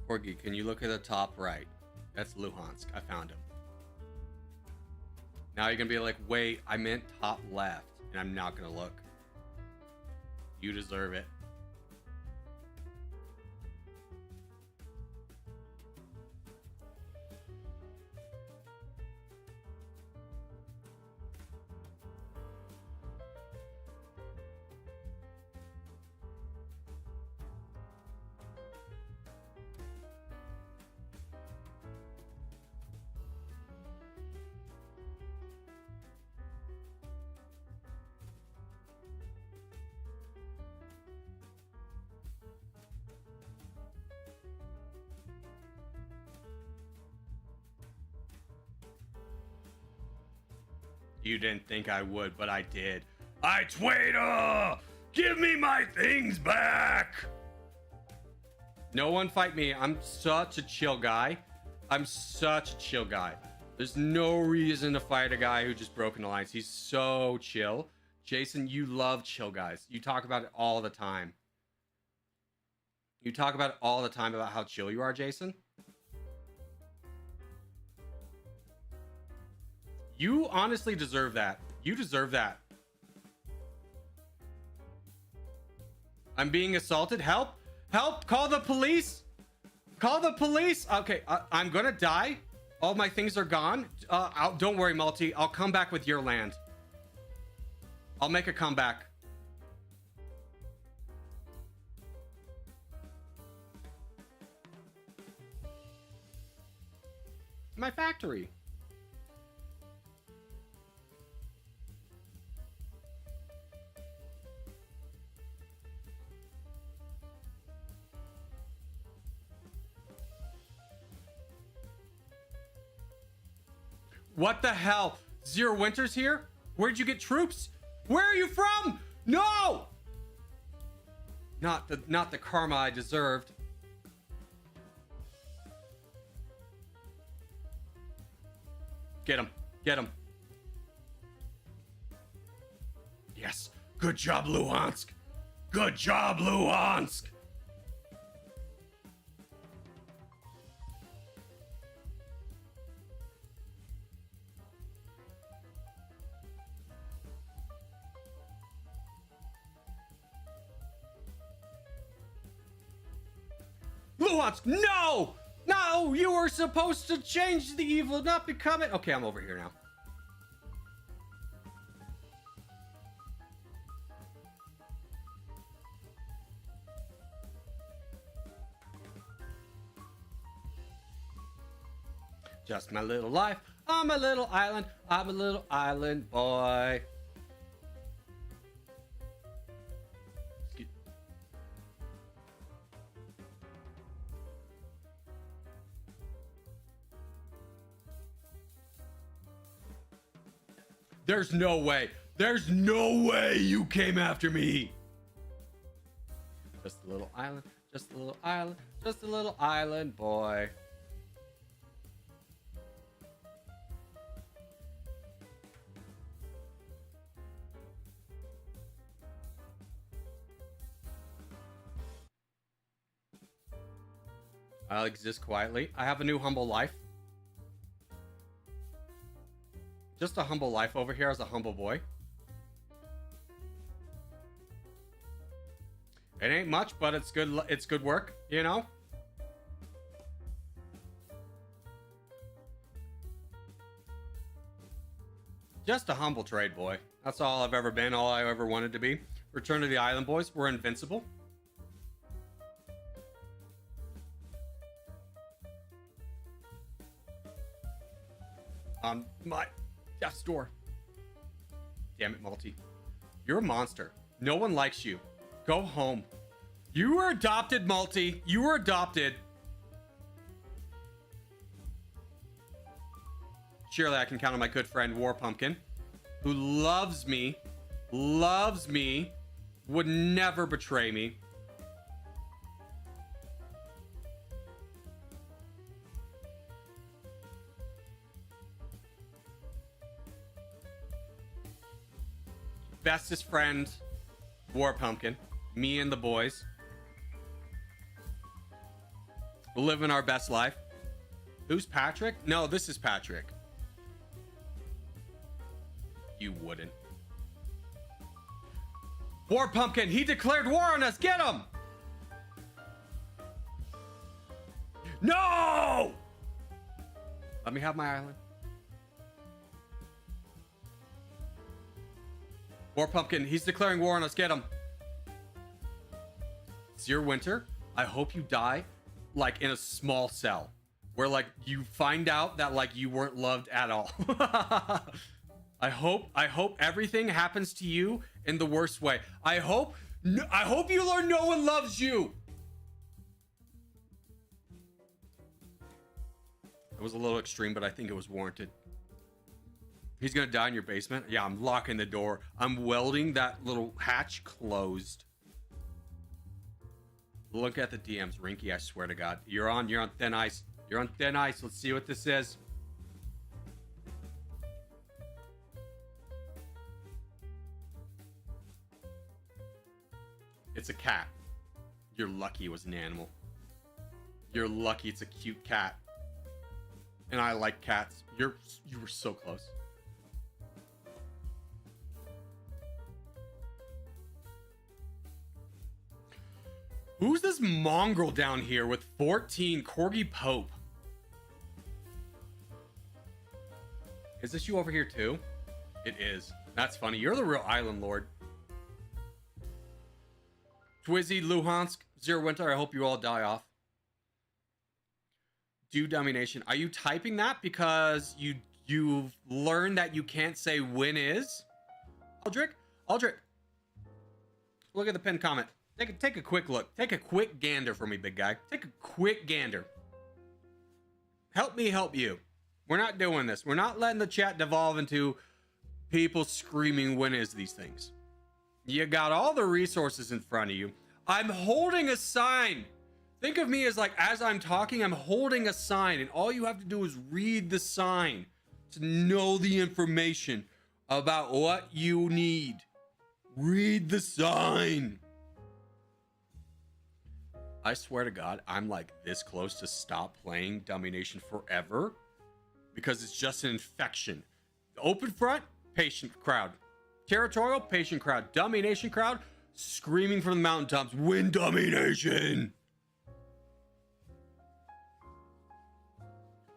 Corgi, can you look at the top right? That's Luhansk. I found him. Now you're gonna be like, wait, I meant top left, and I'm not gonna look. You deserve it. You didn't think I would, but I did. I traitor! Give me my things back! No one fight me. I'm such a chill guy. I'm such a chill guy. There's no reason to fight a guy who just broke an alliance. He's so chill. Jason, you love chill guys. You talk about it all the time. You talk about it all the time about how chill you are, Jason. You honestly deserve that. You deserve that. I'm being assaulted. Help! Help! Call the police! Call the police! Okay, I'm gonna die. All my things are gone. Don't worry, Multi. I'll come back with your land. I'll make a comeback. My factory. What the hell? Zero Winter's here? Where'd you get troops? Where are you from? No! Not the karma I deserved. Get him. Get him. Yes. Good job, Luhansk. Good job, Luhansk. Luhansk, no! No, you were supposed to change the evil, not become it. Okay, I'm over here now. Just my little life. I'm a little island. I'm a little island boy. There's no way. There's no way you came after me. Just a little island. Just a little island. Just a little island boy. I'll exist quietly. I have a new humble life. Just a humble life over here as a humble boy. It ain't much, but it's good. It's good work, you know. Just a humble trade boy. That's all I've ever been. All I ever wanted to be. Return to the island, boys. We're invincible. My death's door. Damn it, Multi. You're a monster. No one likes you. Go home. You were adopted, Multi. You were adopted. Surely I can count on my good friend War Pumpkin, who loves me, would never betray me. Bestest friend, War Pumpkin, me and the boys. We're living our best life. Who's Patrick? No, this is Patrick. You wouldn't. War Pumpkin, he declared war on us. Get him! No! Let me have my island. War Pumpkin, he's declaring war on us. Get him. Zero Winter, I hope you die like in a small cell where like you find out that like you weren't loved at all. I hope everything happens to you in the worst way. I hope you learn no one loves you. It was a little extreme, but I think it was warranted. He's gonna die in your basement. Yeah, I'm locking the door. I'm welding that little hatch closed. Look at the DMs, Rinky. I swear to God, you're on thin ice. You're on thin ice. Let's see what this is. It's a cat. You're lucky it was an animal. You're lucky it's a cute cat. And I like cats. You were so close. Who's this mongrel down here with 14 Corgi Pope? Is this you over here too? It is. That's funny. You're the real island lord. Twizzy, Luhansk, Zero Winter, I hope you all die off. Do Dummynation. Are you typing that because you've learned that you can't say when is? Aldrich? Look at the pinned comment. Take a quick look. Take a quick gander for me, big guy. Take a quick gander. Help me help you. We're not doing this. We're not letting the chat devolve into people screaming when is these things. You got all the resources in front of you. I'm holding a sign. Think of me as like, as I'm talking, I'm holding a sign, and all you have to do is read the sign to know the information about what you need. Read the sign. I swear to God, I'm like this close to stop playing Dummynation forever because it's just an infection. Openfront, patient crowd. Territorial, patient crowd. Dummynation crowd, screaming from the mountaintops, win Dummynation!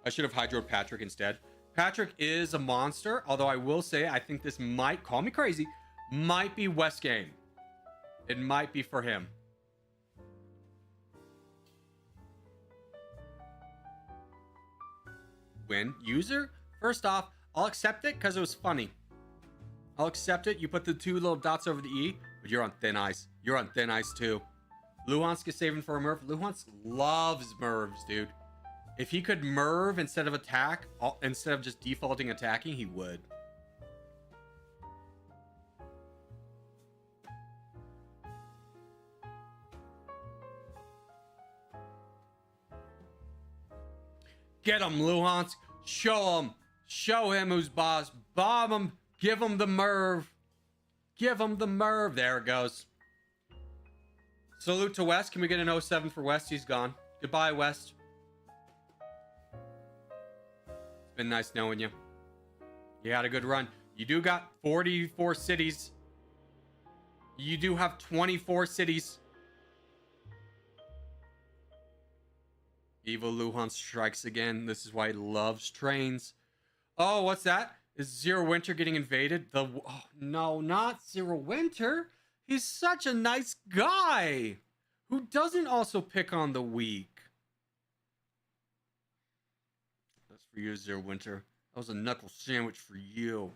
I should have hydroed Patrick instead. Patrick is a monster, although I will say I think this might, call me crazy, might be West game. It might be for him. Win. User? First off, I'll accept it because it was funny. I'll accept it. You put the two little dots over the E, but you're on thin ice. You're on thin ice too. Luhansk is saving for a Merv. Luhansk loves Mervs, dude. If he could Merv instead of attack, instead of just defaulting attacking, he would. Get him, Luhansk. Show him. Show him who's boss. Bomb him. Give him the Merv. Give him the Merv. There it goes. Salute to West. Can we get an 07 for West? He's gone. Goodbye, West. It's been nice knowing you. You had a good run. You do got 44 cities. You do have 24 cities. Evil Luhan strikes again. This is why he loves trains. Oh, what's that? Is Zero Winter getting invaded? Oh, no, not Zero Winter. He's such a nice guy who doesn't also pick on the weak. That's for you, Zero Winter. That was a knuckle sandwich for you.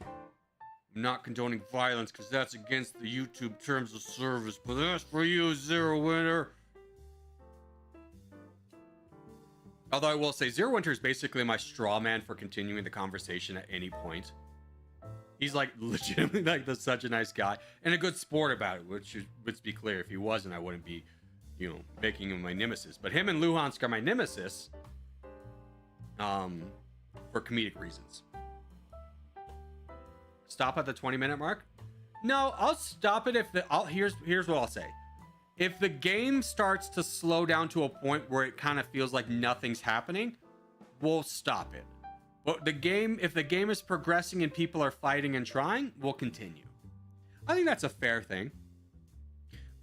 I'm not condoning violence because that's against the YouTube terms of service, but that's for you, Zero Winter. Although I will say, Zero Winter is basically my straw man for continuing the conversation at any point. He's like legitimately like such a nice guy and a good sport about it, which should, let's be clear, if he wasn't, I wouldn't be, you know, making him my nemesis. But him and Luhansk are my nemesis for comedic reasons. Stop at the 20-minute mark? No, I'll stop it if here's what I'll say. If the game starts to slow down to a point where it kind of feels like nothing's happening, we'll stop it. But if the game is progressing and people are fighting and trying, we'll continue. I think that's a fair thing.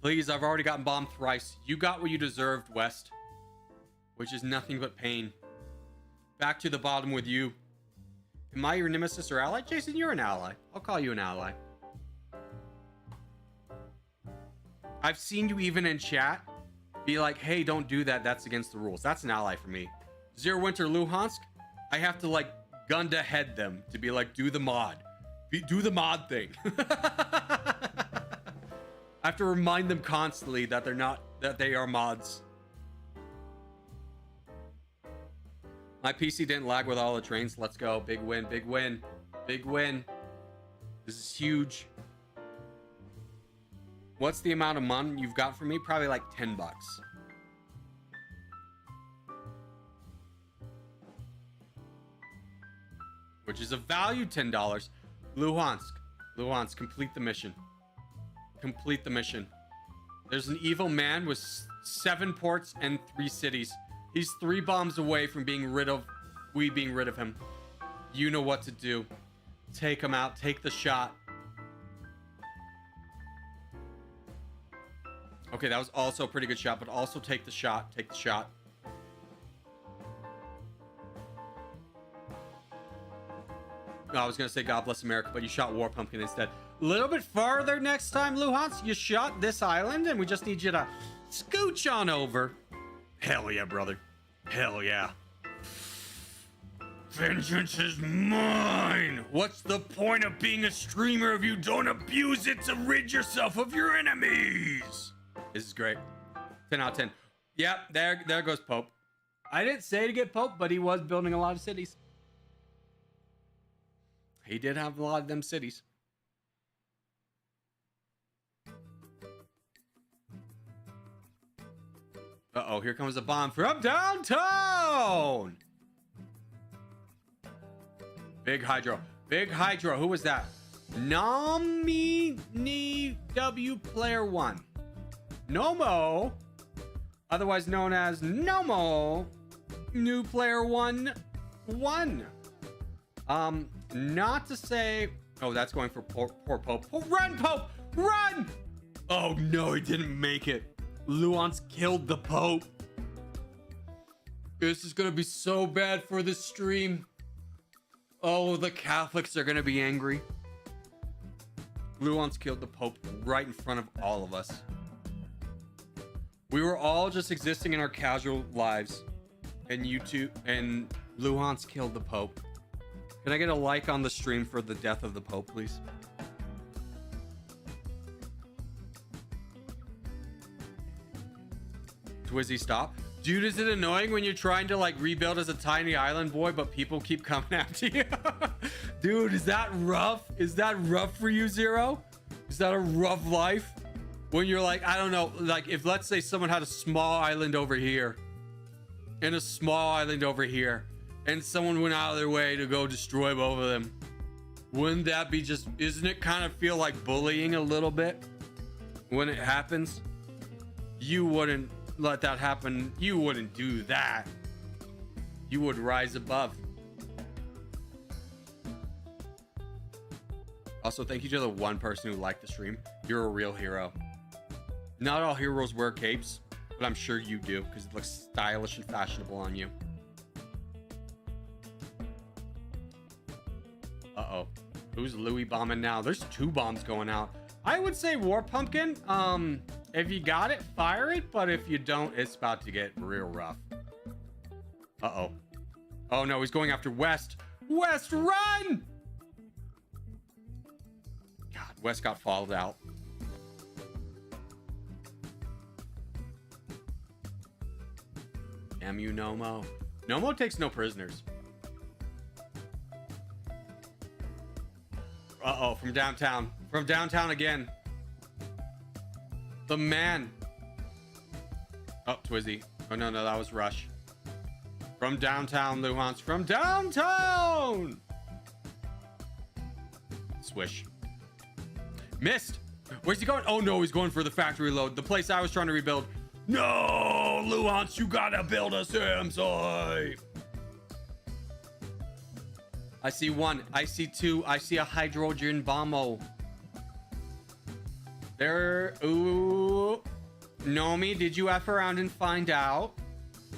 Please, I've already gotten bombed thrice. You got what you deserved, West. Which is nothing but pain. Back to the bottom with you. Am I your nemesis or ally? Jason, you're an ally. I'll call you an ally. I've seen you even in chat be like, hey, don't do that. That's against the rules. That's an ally for me. Zero Winter Luhansk, I have to like gun to head them to be like, do the mod. Do the mod thing. I have to remind them constantly that they are mods. My PC didn't lag with all the trains. Let's go. Big win, big win. Big win. This is huge. What's the amount of money you've got for me? Probably like 10 bucks. Which is a value $10. Luhansk, complete the mission. Complete the mission. There's an evil man with 7 ports and 3 cities. He's 3 bombs away from being rid of him. You know what to do. Take him out. Take the shot. Okay, that was also a pretty good shot, but also take the shot. Take the shot. Oh, I was going to say God bless America, but you shot War Pumpkin instead. A little bit farther next time, Luhansk. You shot this island, and we just need you to scooch on over. Hell yeah, brother. Hell yeah. Vengeance is mine. What's the point of being a streamer if you don't abuse it to rid yourself of your enemies? This is great. 10 out of 10. Yep, there goes Pope. I didn't say to get Pope, but he was building a lot of cities. He did have a lot of them cities. Uh-oh, here comes a bomb from downtown! Big Hydro. Big Hydro. Who was that? Nomi W Player 1. Nomo, otherwise known as Nomo, New Player 1. Not to say... Oh, that's going for poor Pope. Oh, run, Pope! Run! Oh, no, he didn't make it. Luhansk killed the Pope. This is going to be so bad for the stream. Oh, the Catholics are going to be angry. Luhansk killed the Pope right in front of all of us. We were all just existing in our casual lives. And YouTube and Luhansk killed the Pope. Can I get a like on the stream for the death of the Pope, please? Twizzy, stop. Dude, is it annoying when you're trying to like rebuild as a tiny island boy, but people keep coming after you? Dude, is that rough? Is that rough for you, Zero? Is that a rough life? When you're like, I don't know, like if let's say someone had a small island over here and a small island over here, and someone went out of their way to go destroy both of them. Wouldn't that be just, isn't it kind of feel like bullying a little bit when it happens? You wouldn't let that happen. You wouldn't do that. You would rise above. Also, thank you to the one person who liked the stream. You're a real hero. Not all heroes wear capes, but I'm sure you do because it looks stylish and fashionable on you. Uh-oh. Who's Louis bombing now? There's 2 bombs going out. I would say War Pumpkin. If you got it, fire it. But if you don't, it's about to get real rough. Uh-oh. Oh, no. He's going after West. West, run! God, West got followed out. Damn you, Nomo. Nomo takes no prisoners. Uh-oh, from downtown. From downtown again. The man. Oh, Twizzy. Oh, no, that was Rush. From downtown, Luhansk. From downtown! Swish. Missed! Where's he going? Oh, no, he's going for the factory load. The place I was trying to rebuild. No! Luhansk, you gotta build a sim site! I see 1. I see 2. I see a hydrogen bombo. There. Ooh. Nomi, did you F around and find out?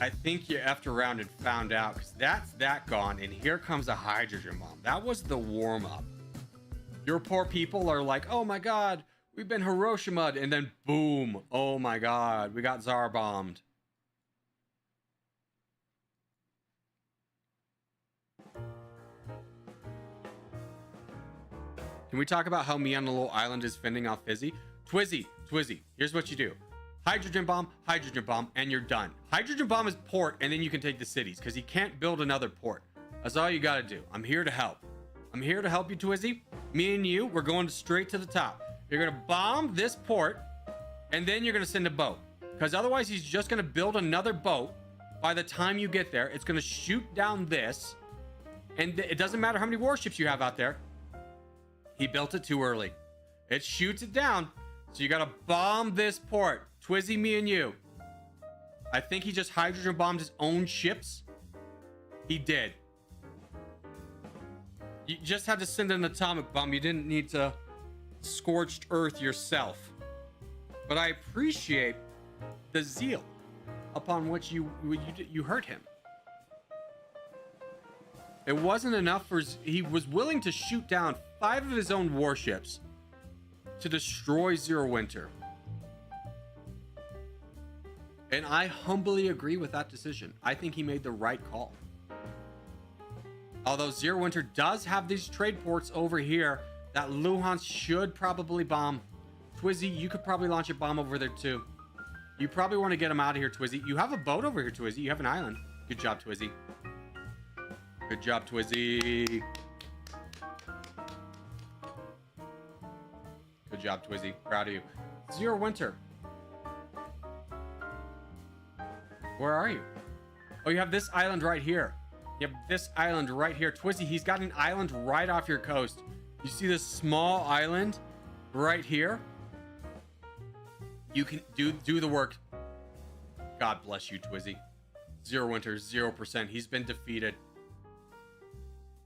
I think you F'd around and found out because that's that gone. And here comes a hydrogen bomb. That was the warm up. Your poor people are like, oh my God, we've been Hiroshima'd. And then boom. Oh my God, we got Tsar bombed. Can we talk about how me on the little island is fending off Fizzy? Twizzy, here's what you do. Hydrogen bomb, and you're done. Hydrogen bomb is port, and then you can take the cities, because he can't build another port. That's all you gotta do. I'm here to help. I'm here to help you, Twizzy. Me and you, we're going straight to the top. You're gonna bomb this port, and then you're gonna send a boat. Because otherwise, he's just gonna build another boat. By the time you get there, it's gonna shoot down this, and it doesn't matter how many warships you have out there. He built it too early. It shoots it down, so you gotta bomb this port. Twizzy, me and you. I think he just hydrogen bombed his own ships. He did. You just had to send an atomic bomb. You didn't need to scorched earth yourself. But I appreciate the zeal upon which you hurt him. It wasn't enough for... He was willing to shoot down 5 of his own warships to destroy Zero Winter. And I humbly agree with that decision. I think he made the right call. Although Zero Winter does have these trade ports over here that Luhansk should probably bomb. Twizzy, you could probably launch a bomb over there too. You probably want to get him out of here, Twizzy. You have a boat over here, Twizzy. You have an island. Good job, Twizzy. Good job, Twizzy. Good job, Twizzy. Proud of you. Zero Winter. Where are you? Oh, you have this island right here. You have this island right here. Twizzy, he's got an island right off your coast. You see this small island right here? You can do the work. God bless you, Twizzy. Zero Winter, 0%. He's been defeated.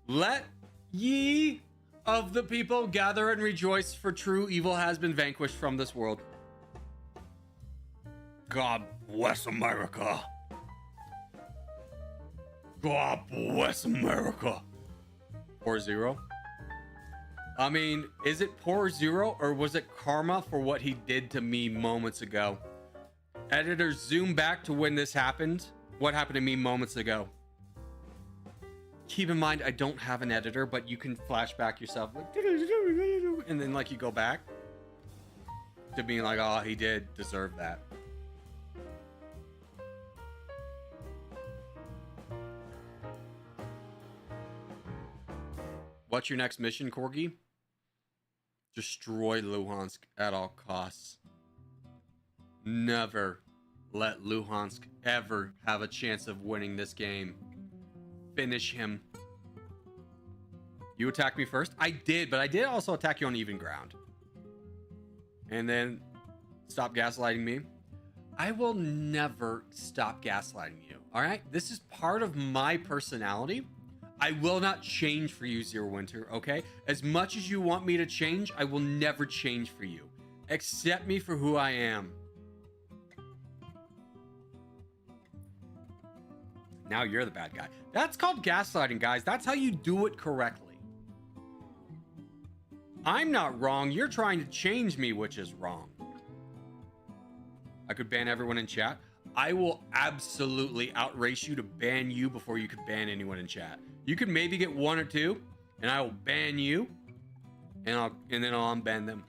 Let ye of the people gather and rejoice, for true evil has been vanquished from this world. God bless America. God bless America. Poor Zero. I mean, is it poor Zero, or was it karma for what he did to me moments ago? Editor, zoom back to when this happened. What happened to me moments ago? Keep in mind, I don't have an editor, but you can flash back yourself, like, and then like you go back to being like, oh, he did deserve that. What's your next mission, Corgi? Destroy Luhansk at all costs. Never let Luhansk ever have a chance of winning this game. Finish him. You attacked me first? I did, but I did also attack you on even ground. And then stop gaslighting me. I will never stop gaslighting you, all right? This is part of my personality. I will not change for you, Zero Winter, okay? As much as you want me to change, I will never change for you. Accept me for who I am. Now you're the bad guy. That's called gaslighting, guys. That's how you do it correctly. I'm not wrong. You're trying to change me, which is wrong. I could ban everyone in chat. I will absolutely outrace you to ban you before you could ban anyone in chat. You could maybe get 1 or 2, and I will ban you, and then I'll unban them.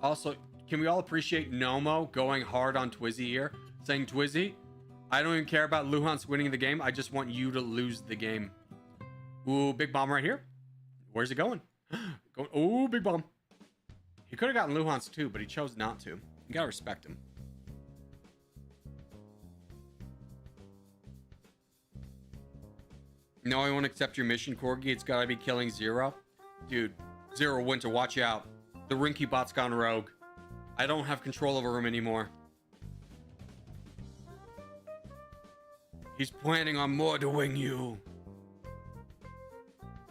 Also, can we all appreciate Nomo going hard on Twizzy here, saying, Twizzy, I don't even care about Luhansk winning the game. I just want you to lose the game. Ooh, big bomb right here. Where's it going? Ooh, big bomb. He could have gotten Luhansk too, but he chose not to. You gotta respect him. No, I won't accept your mission, Corgi. It's gotta be killing Zero. Dude, Zero Winter, watch out. The Rinky bot's gone rogue. I don't have control over him anymore. He's planning on murdering you.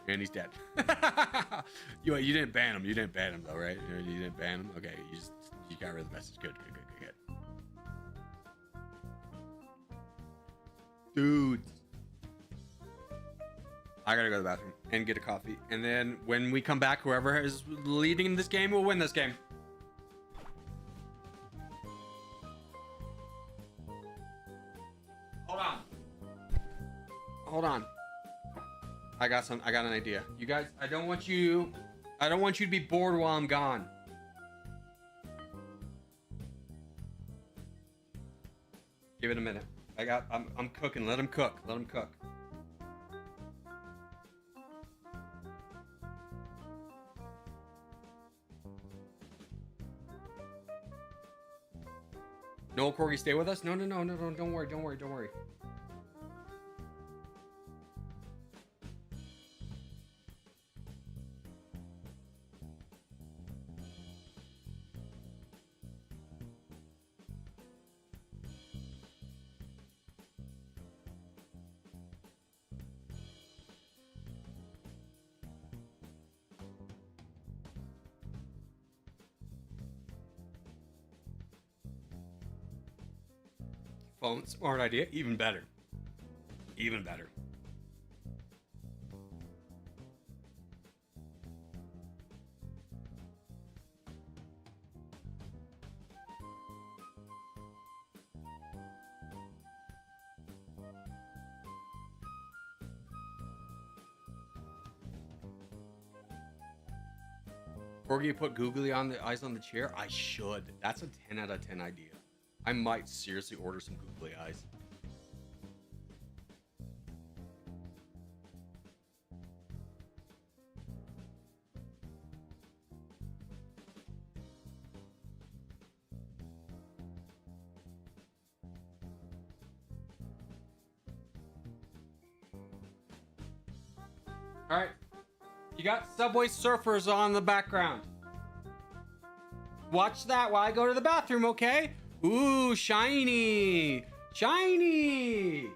And he's dead. You didn't ban him. You didn't ban him though, right? You didn't ban him? Okay, you got rid of the message. Good. Dude. I gotta go to the bathroom and get a coffee. And then when we come back, whoever is leading this game will win this game. Hold on. I got an idea. You guys, I don't want you to be bored while I'm gone. Give it a minute. I'm cooking. Let him cook. Let him cook. No, Corgi, stay with us. No. Don't worry. Phone, smart idea. Even better. Even better. Corgi, put googly on the eyes on the chair. I should. That's a 10 out of 10 idea. I might seriously order some googly eyes. All right. You got Subway Surfers on the background. Watch that while I go to the bathroom, okay? Ooh, shiny! Shiny!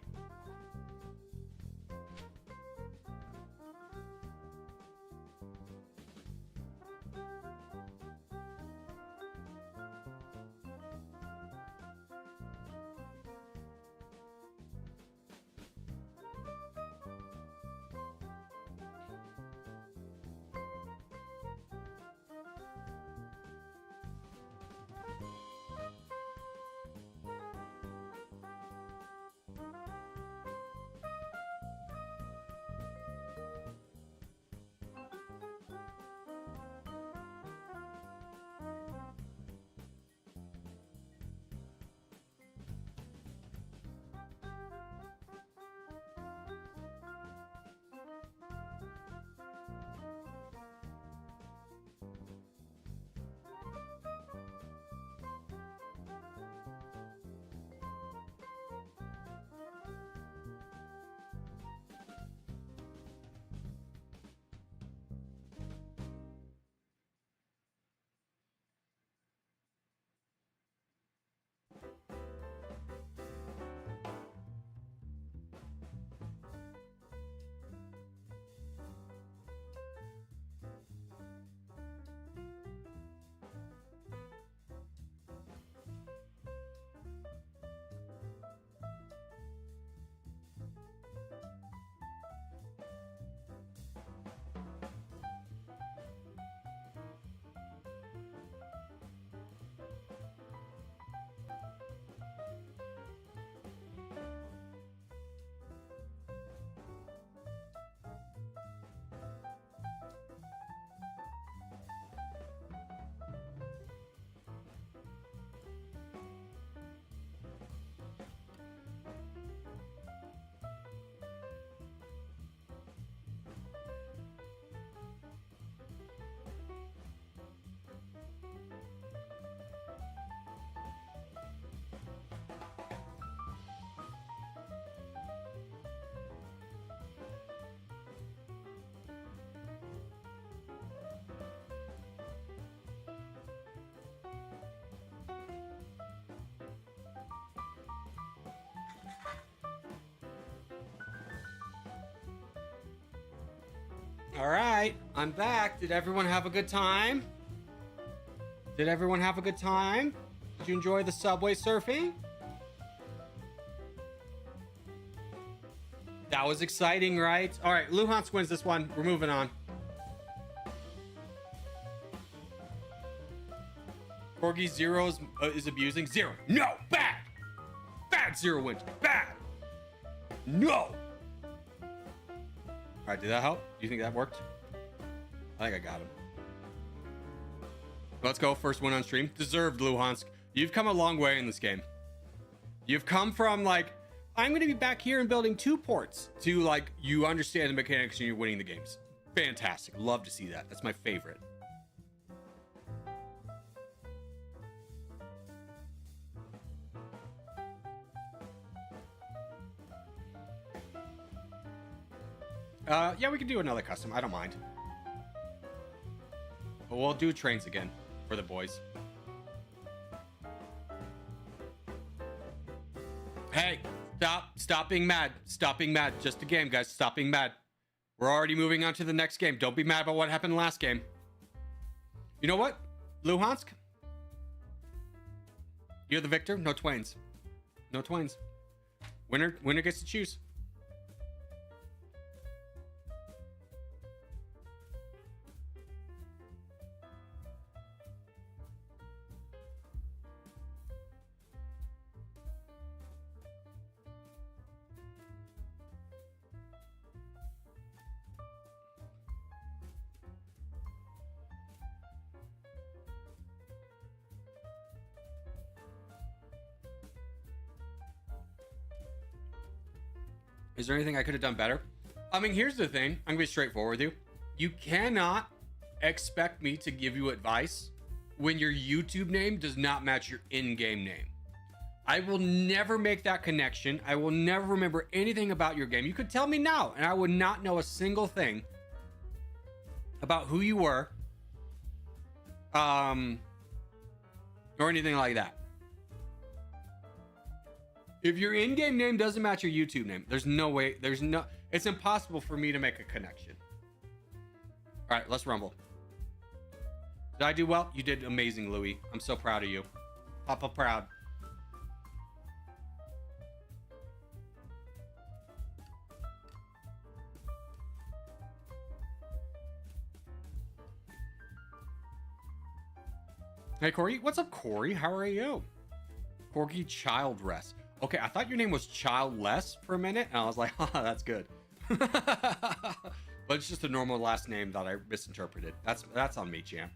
All right, I'm back. Did everyone have a good time? Did everyone have a good time? Did you enjoy the subway surfing? That was exciting, right? All right, Luhansk wins this one. We're moving on. Corgi Zero is abusing. Zero. No, bad. Bad. Zero wins. Bad. No. All right, did that help? Do you think that worked? I think I got him. Let's go. First win on stream. Deserved, Luhansk. You've come a long way in this game. You've come from like I'm going to be back here and building 2 ports to, like, you understand the mechanics and you're winning the games. Fantastic. Love to see that. That's my favorite. Yeah, we can do another custom. I don't mind. But we'll do trains again for the boys. Hey, stop being mad. Stop being mad. Just a game, guys. Stop being mad. We're already moving on to the next game. Don't be mad about what happened last game. You know what, Luhansk? You're the victor. No twains. No twains. Winner gets to choose. Is there anything I could have done better? I mean, here's the thing. I'm gonna be straightforward with you. You cannot expect me to give you advice when your YouTube name does not match your in-game name. I will never make that connection. I will never remember anything about your game. You could tell me now, and I would not know a single thing about who you were, or anything like that. If your in-game name doesn't match your YouTube name, there's no way, it's impossible for me to make a connection. All right, let's rumble. Did I do well? You did amazing, Louis. I'm so proud of you. Papa proud. Hey, Corey. What's up, Corey? How are you? Corky Childress. Okay, I thought your name was Childless for a minute, and I was like, haha, that's good. But it's just a normal last name that I misinterpreted. That's on me, champ.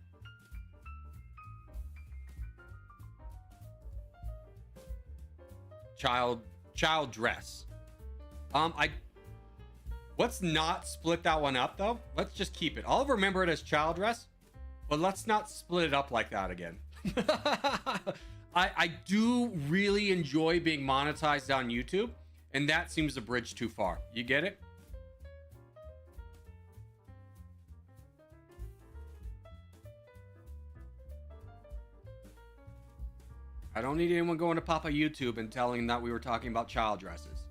Childress. Let's not split that one up though. Let's just keep it. I'll remember it as Childress, but let's not split it up like that again. I do really enjoy being monetized on YouTube, and that seems a bridge too far. You get it? I don't need anyone going to Papa YouTube and telling that we were talking about child dresses.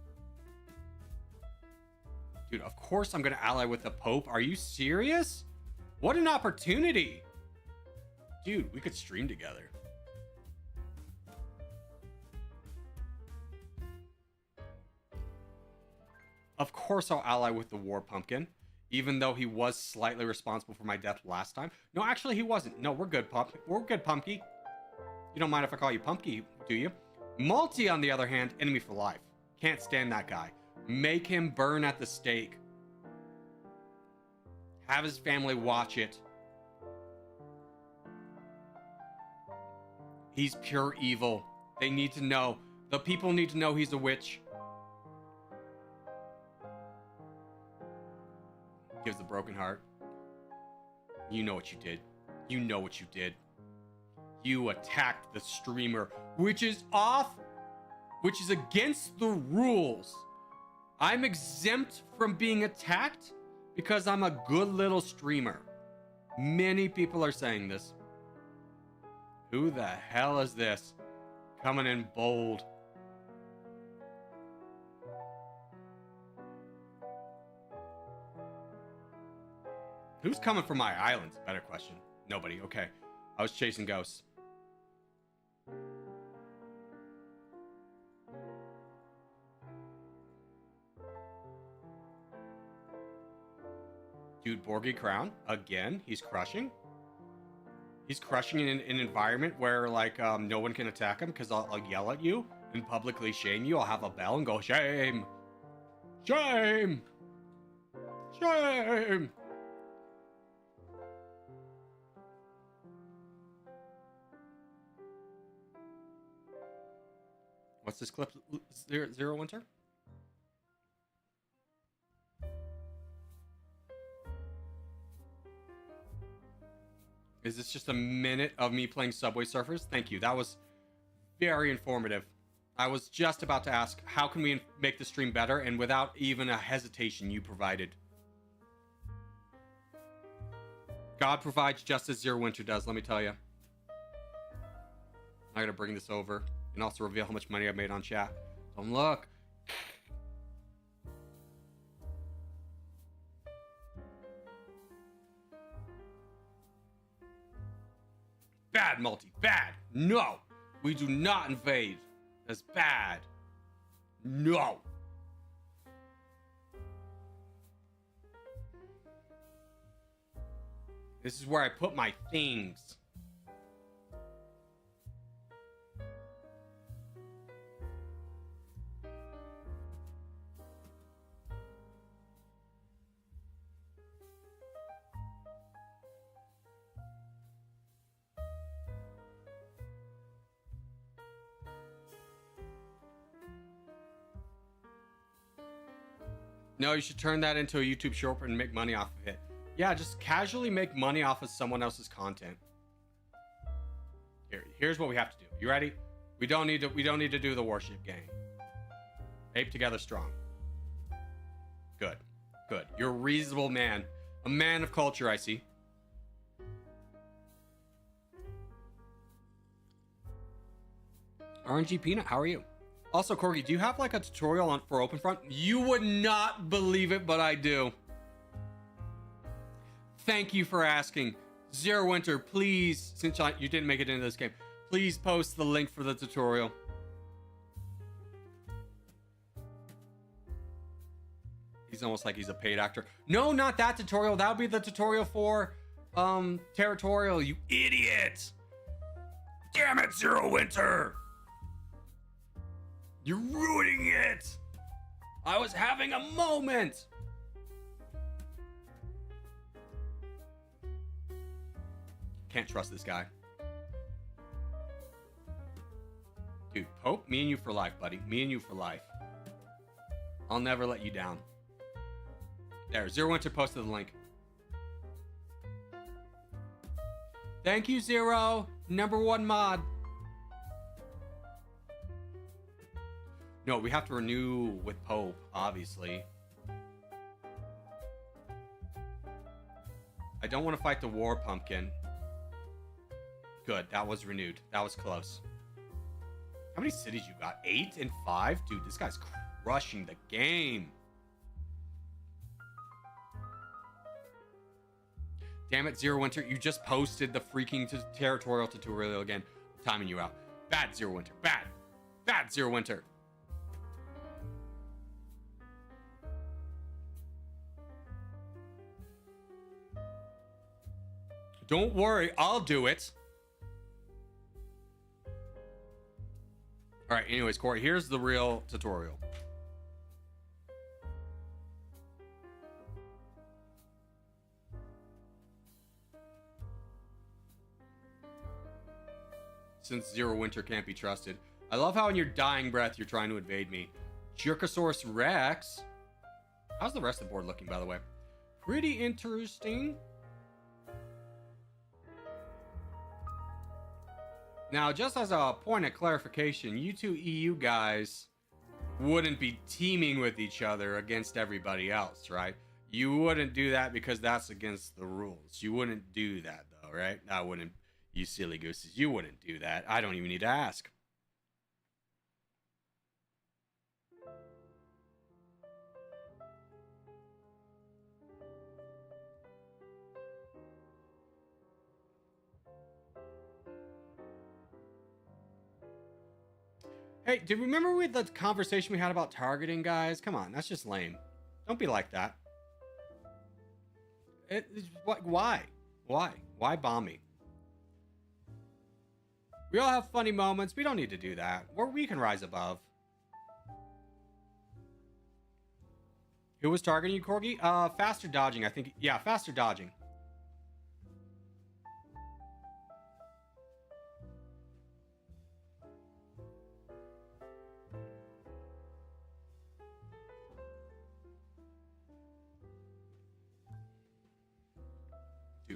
Dude, of course I'm going to ally with the Pope. Are you serious? What an opportunity. Dude, we could stream together. Of course I'll ally with the War Pumpkin, even though he was slightly responsible for my death last time. No, actually he wasn't. No, we're good, Pump. We're good, Pumpky. You don't mind if I call you Pumpky, do you? Multi, on the other hand, enemy for life. Can't stand that guy. Make him burn at the stake. Have his family watch it. He's pure evil. They need to know. The people need to know he's a witch. Gives the broken heart. You know what you did. You know what you did. You attacked the streamer, which is against the rules. I'm exempt from being attacked because I'm a good little streamer. Many people are saying this. Who the hell is this? Coming in bold. Who's coming from my islands? Better question. Nobody. Okay. I was chasing ghosts. Dude, Borgie Crown. Again, he's crushing. He's crushing in an environment where, like, no one can attack him because I'll yell at you and publicly shame you. I'll have a bell and go, shame! Shame! Shame! What's this clip? Zero Winter? Is this just a minute of me playing Subway Surfers? Thank you. That was very informative. I was just about to ask, how can we make the stream better? And without even a hesitation, you provided. God provides just as Zero Winter does, let me tell you. I gotta bring this over and also reveal how much money I made on chat. Don't look. Bad, Multi. Bad. No. We do not invade. That's bad. No. This is where I put my things. No, you should turn that into a YouTube short and make money off of it. Yeah, just casually make money off of someone else's content. Here's what we have to do. You ready? We don't need to do the warship gang. Ape together strong. Good. Good. You're a reasonable man. A man of culture, I see. RNG Peanut, how are you? Also, Corgi, do you have like a tutorial for Openfront? You would not believe it, but I do. Thank you for asking. Zero Winter, please, since you didn't make it into this game, please post the link for the tutorial. He's almost like he's a paid actor. No, not that tutorial. That would be the tutorial for Territorial, you idiot. Damn it, Zero Winter. You're ruining it! I was having a moment! Can't trust this guy. Dude, Pope, me and you for life, buddy. Me and you for life. I'll never let you down. There, Zero Winter posted the link. Thank you, Zero. #1 mod. No, we have to renew with Pope, obviously. I don't want to fight the War Pumpkin. Good, that was renewed. That was close. How many cities you got? 8 and 5? Dude, this guy's crushing the game. Damn it, Zero Winter. You just posted the freaking Territorial tutorial again. I'm timing you out. Bad, Zero Winter. Bad. Bad, Zero Winter. Don't worry, I'll do it. All right, anyways, Corey, here's the real tutorial. Since Zero Winter can't be trusted. I love how in your dying breath you're trying to invade me. Jerkosaurus Rex. How's the rest of the board looking, by the way? Pretty interesting. Now, just as a point of clarification, you two EU guys wouldn't be teaming with each other against everybody else, right? You wouldn't do that because that's against the rules. You wouldn't do that, though, right? I wouldn't. You silly gooses. You wouldn't do that. I don't even need to ask. Hey, do you remember the conversation we had about targeting, guys? Come on, that's just lame. Don't be like that. Why? Why bomb me? We all have funny moments. We don't need to do that. We can rise above. Who was targeting you, Corgi? Faster dodging, I think. Yeah, faster dodging.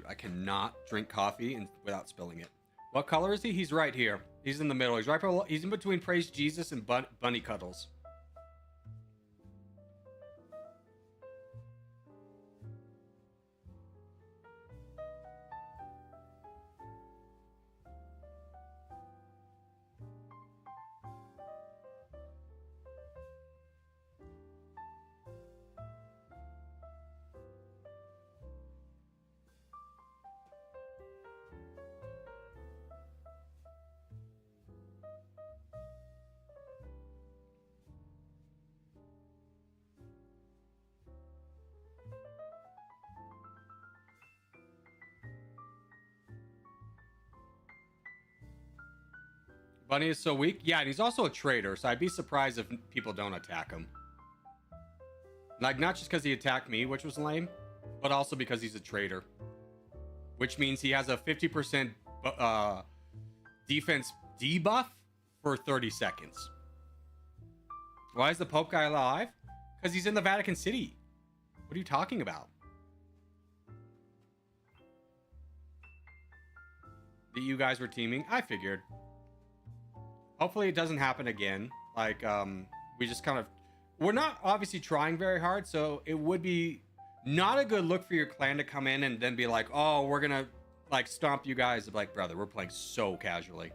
I cannot drink coffee without spilling it. What color is he? He's right here. He's in the middle. He's in between Praise Jesus and Bunny Cuddles. Bunny is so weak. Yeah, and he's also a traitor, so I'd be surprised if people don't attack him. Like, not just because he attacked me, which was lame, but also because he's a traitor. Which means he has a 50% defense debuff for 30 seconds. Why is the Pope guy alive? Because he's in the Vatican City. What are you talking about? That you guys were teaming? I figured. Hopefully it doesn't happen again. Like, we just kind of... We're not obviously trying very hard, so it would be not a good look for your clan to come in and then be like, oh, we're gonna, like, stomp you guys. Like, brother, we're playing so casually.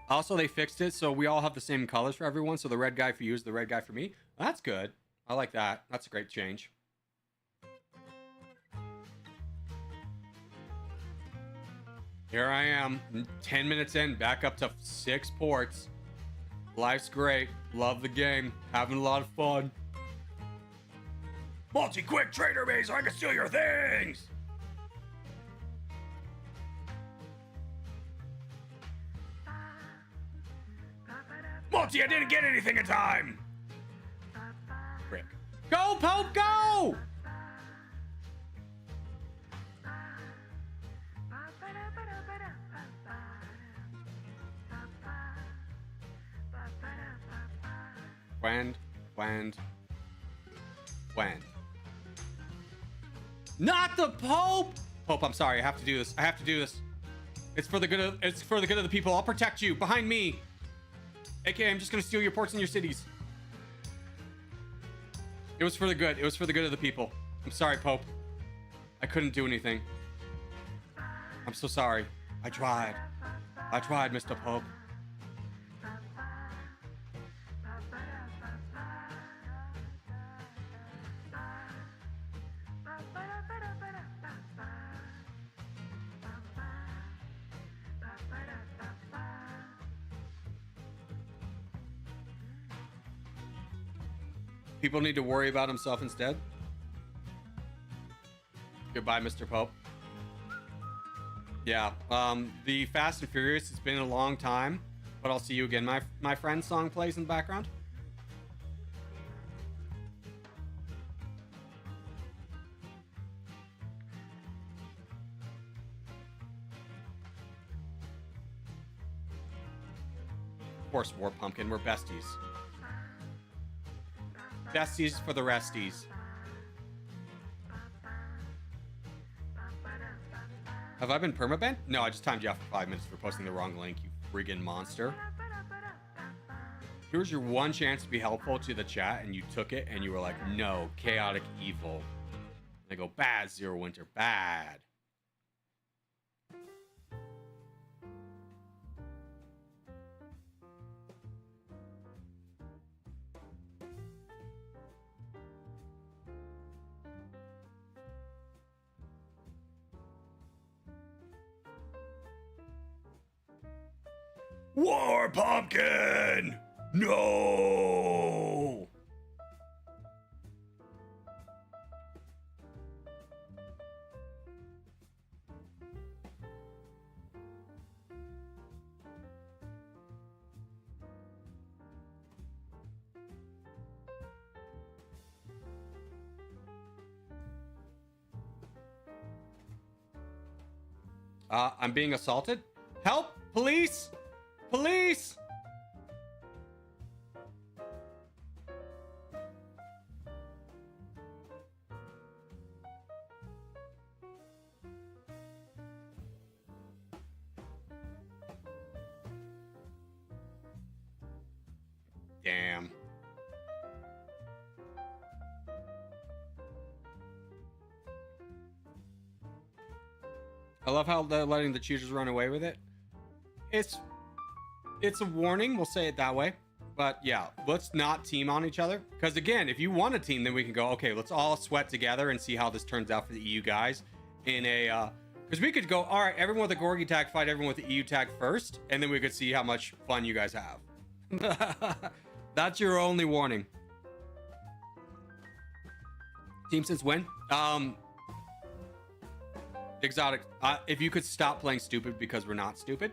Also, they fixed it so we all have the same colors for everyone. So the red guy for you is the red guy for me. That's good. I like that. That's a great change. Here I am, 10 minutes in, back up to 6 ports. Life's great. Love the game. Having a lot of fun. Multi-quick trader base, so I can steal your things! Multi, I didn't get anything in time! Frick. Go, Pope, go! When. Not the Pope! Pope, I'm sorry, I have to do this. It's for the good of the people. I'll protect you. Behind me. AKA, I'm just gonna steal your ports and your cities. It was for the good. It was for the good of the people. I'm sorry, Pope. I couldn't do anything. I'm so sorry. I tried, Mr. Pope. People need to worry about himself instead. Goodbye, Mr. Pope. Yeah, the Fast and Furious, it's been a long time, but I'll see you again. My friend's song plays in the background. Of course, War Pumpkin, we're besties. Besties for the resties. Have I been permabanned? No, I just timed you out for 5 minutes for posting the wrong link, you friggin' monster. Here's your one chance to be helpful to the chat, and you took it, and you were like, no, chaotic evil. They go, bad, Zero Winter, bad. War Pumpkin! No! I'm being assaulted. Help! Police! Police! Damn. I love how they're letting the choosers run away with it. It's a warning, we'll say it that way. But yeah, let's not team on each other. Because again, if you want a team, then we can go, okay, let's all sweat together and see how this turns out for the EU guys. In a because we could go, all right, everyone with a Gorgie tag fight everyone with the EU tag first, and then we could see how much fun you guys have. That's your only warning. Team since when? Exotic, if you could stop playing stupid because we're not stupid,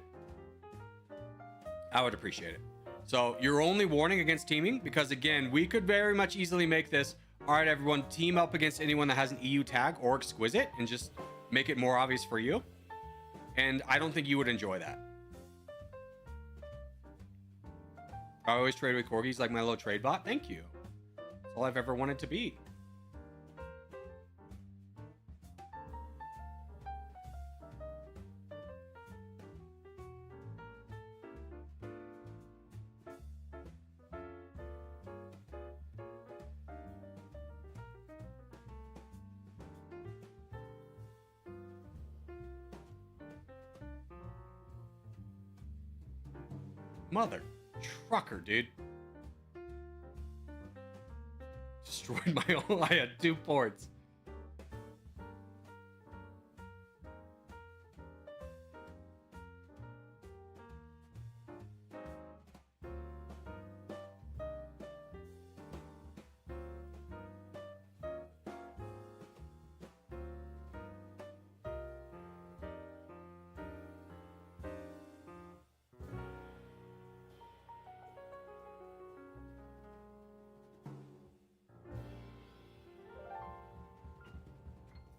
I would appreciate it. So your only warning against teaming, because again, we could very much easily make this, all right, everyone, team up against anyone that has an EU tag or exquisite and just make it more obvious for you. And I don't think you would enjoy that. I always trade with corgis like my little trade bot. Thank you. That's all I've ever wanted to be. Mother trucker, dude. Destroyed my own. I had 2 ports.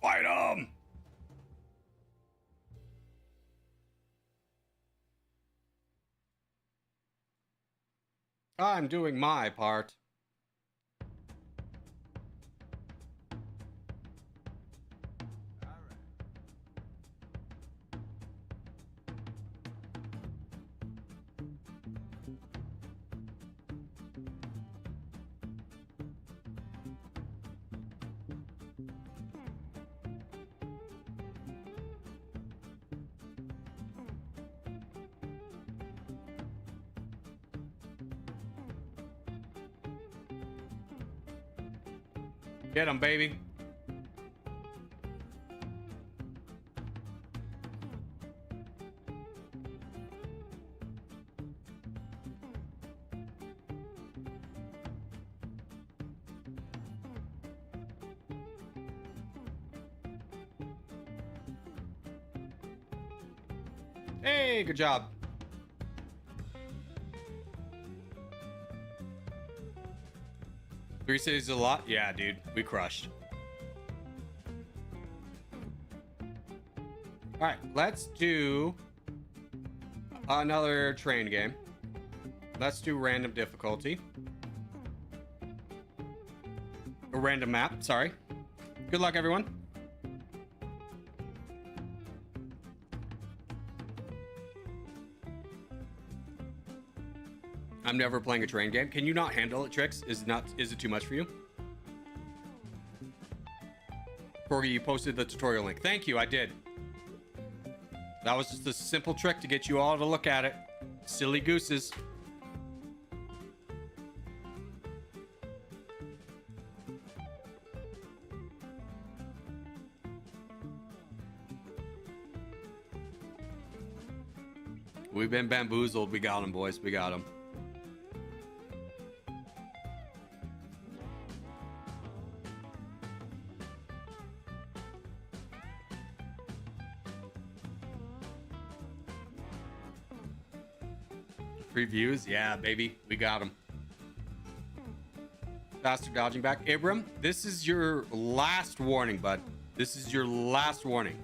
Fight 'em! I'm doing my part. Get him, baby. Hey, good job. Three cities is a lot? Yeah, dude. We crushed. Alright, let's do another train game. Let's do random difficulty. A random map, sorry. Good luck, everyone. I'm never playing a train game. Can you not handle it, Trix? Is it too much for you? Corgi, you posted the tutorial link. Thank you, I did. That was just a simple trick to get you all to look at it. Silly gooses. We've been bamboozled. We got him, boys. We got him. Previews, yeah, baby, we got him. Faster dodging back. Abram, this is your last warning, bud. This is your last warning.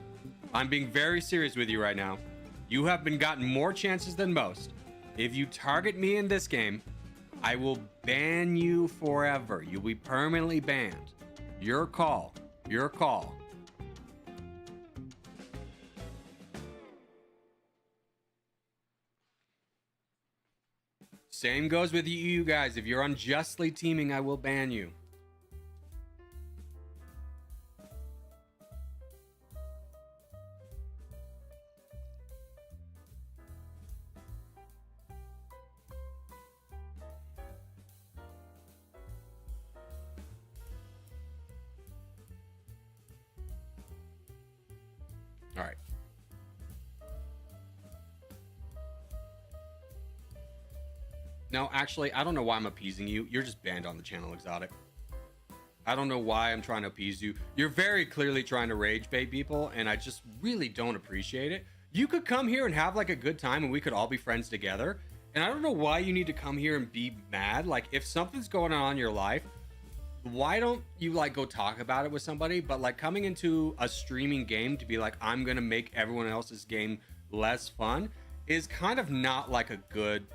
I'm being very serious with you right now. You have been gotten more chances than most. If you target me in this game, I will ban you forever. You'll be permanently banned. Your call. Your call. Same goes with you guys. If you're unjustly teaming, I will ban you. All right. No, actually, I don't know why I'm appeasing you. You're just banned on the channel, Exotic. I don't know why I'm trying to appease you. You're very clearly trying to rage bait people, and I just really don't appreciate it. You could come here and have like a good time, and we could all be friends together. And I don't know why you need to come here and be mad. Like, if something's going on in your life, why don't you like go talk about it with somebody? But like coming into a streaming game to be like, I'm gonna make everyone else's game less fun is kind of not like a good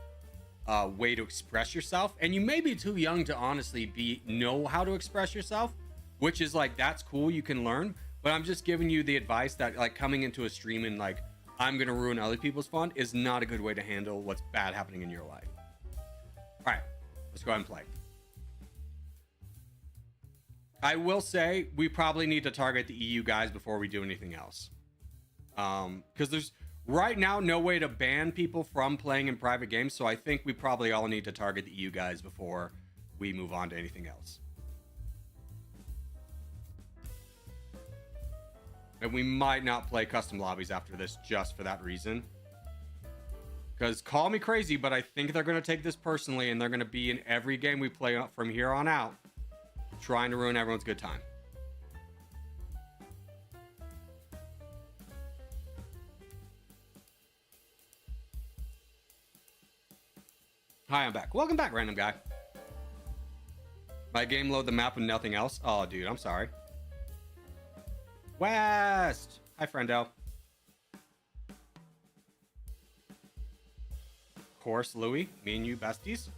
way to express yourself. And you may be too young to honestly know how to express yourself, which is like, that's cool, you can learn. But I'm just giving you the advice that like coming into a stream and like, I'm gonna ruin other people's fun is not a good way to handle what's bad happening in your life. All right, let's go ahead and play. I will say we probably need to target the EU guys before we do anything else. Because there's right now no way to ban people from playing in private games, so I think we probably all need to target the EU guys before we move on to anything else. And we might not play custom lobbies after this just for that reason. Because call me crazy, but I think they're going to take this personally, and they're going to be in every game we play from here on out, trying to ruin everyone's good time. Hi, I'm back. Welcome back, random guy. My game load the map with nothing else. Oh, dude, I'm sorry. West. Hi, friendo. Of course, Louis. Me and you besties.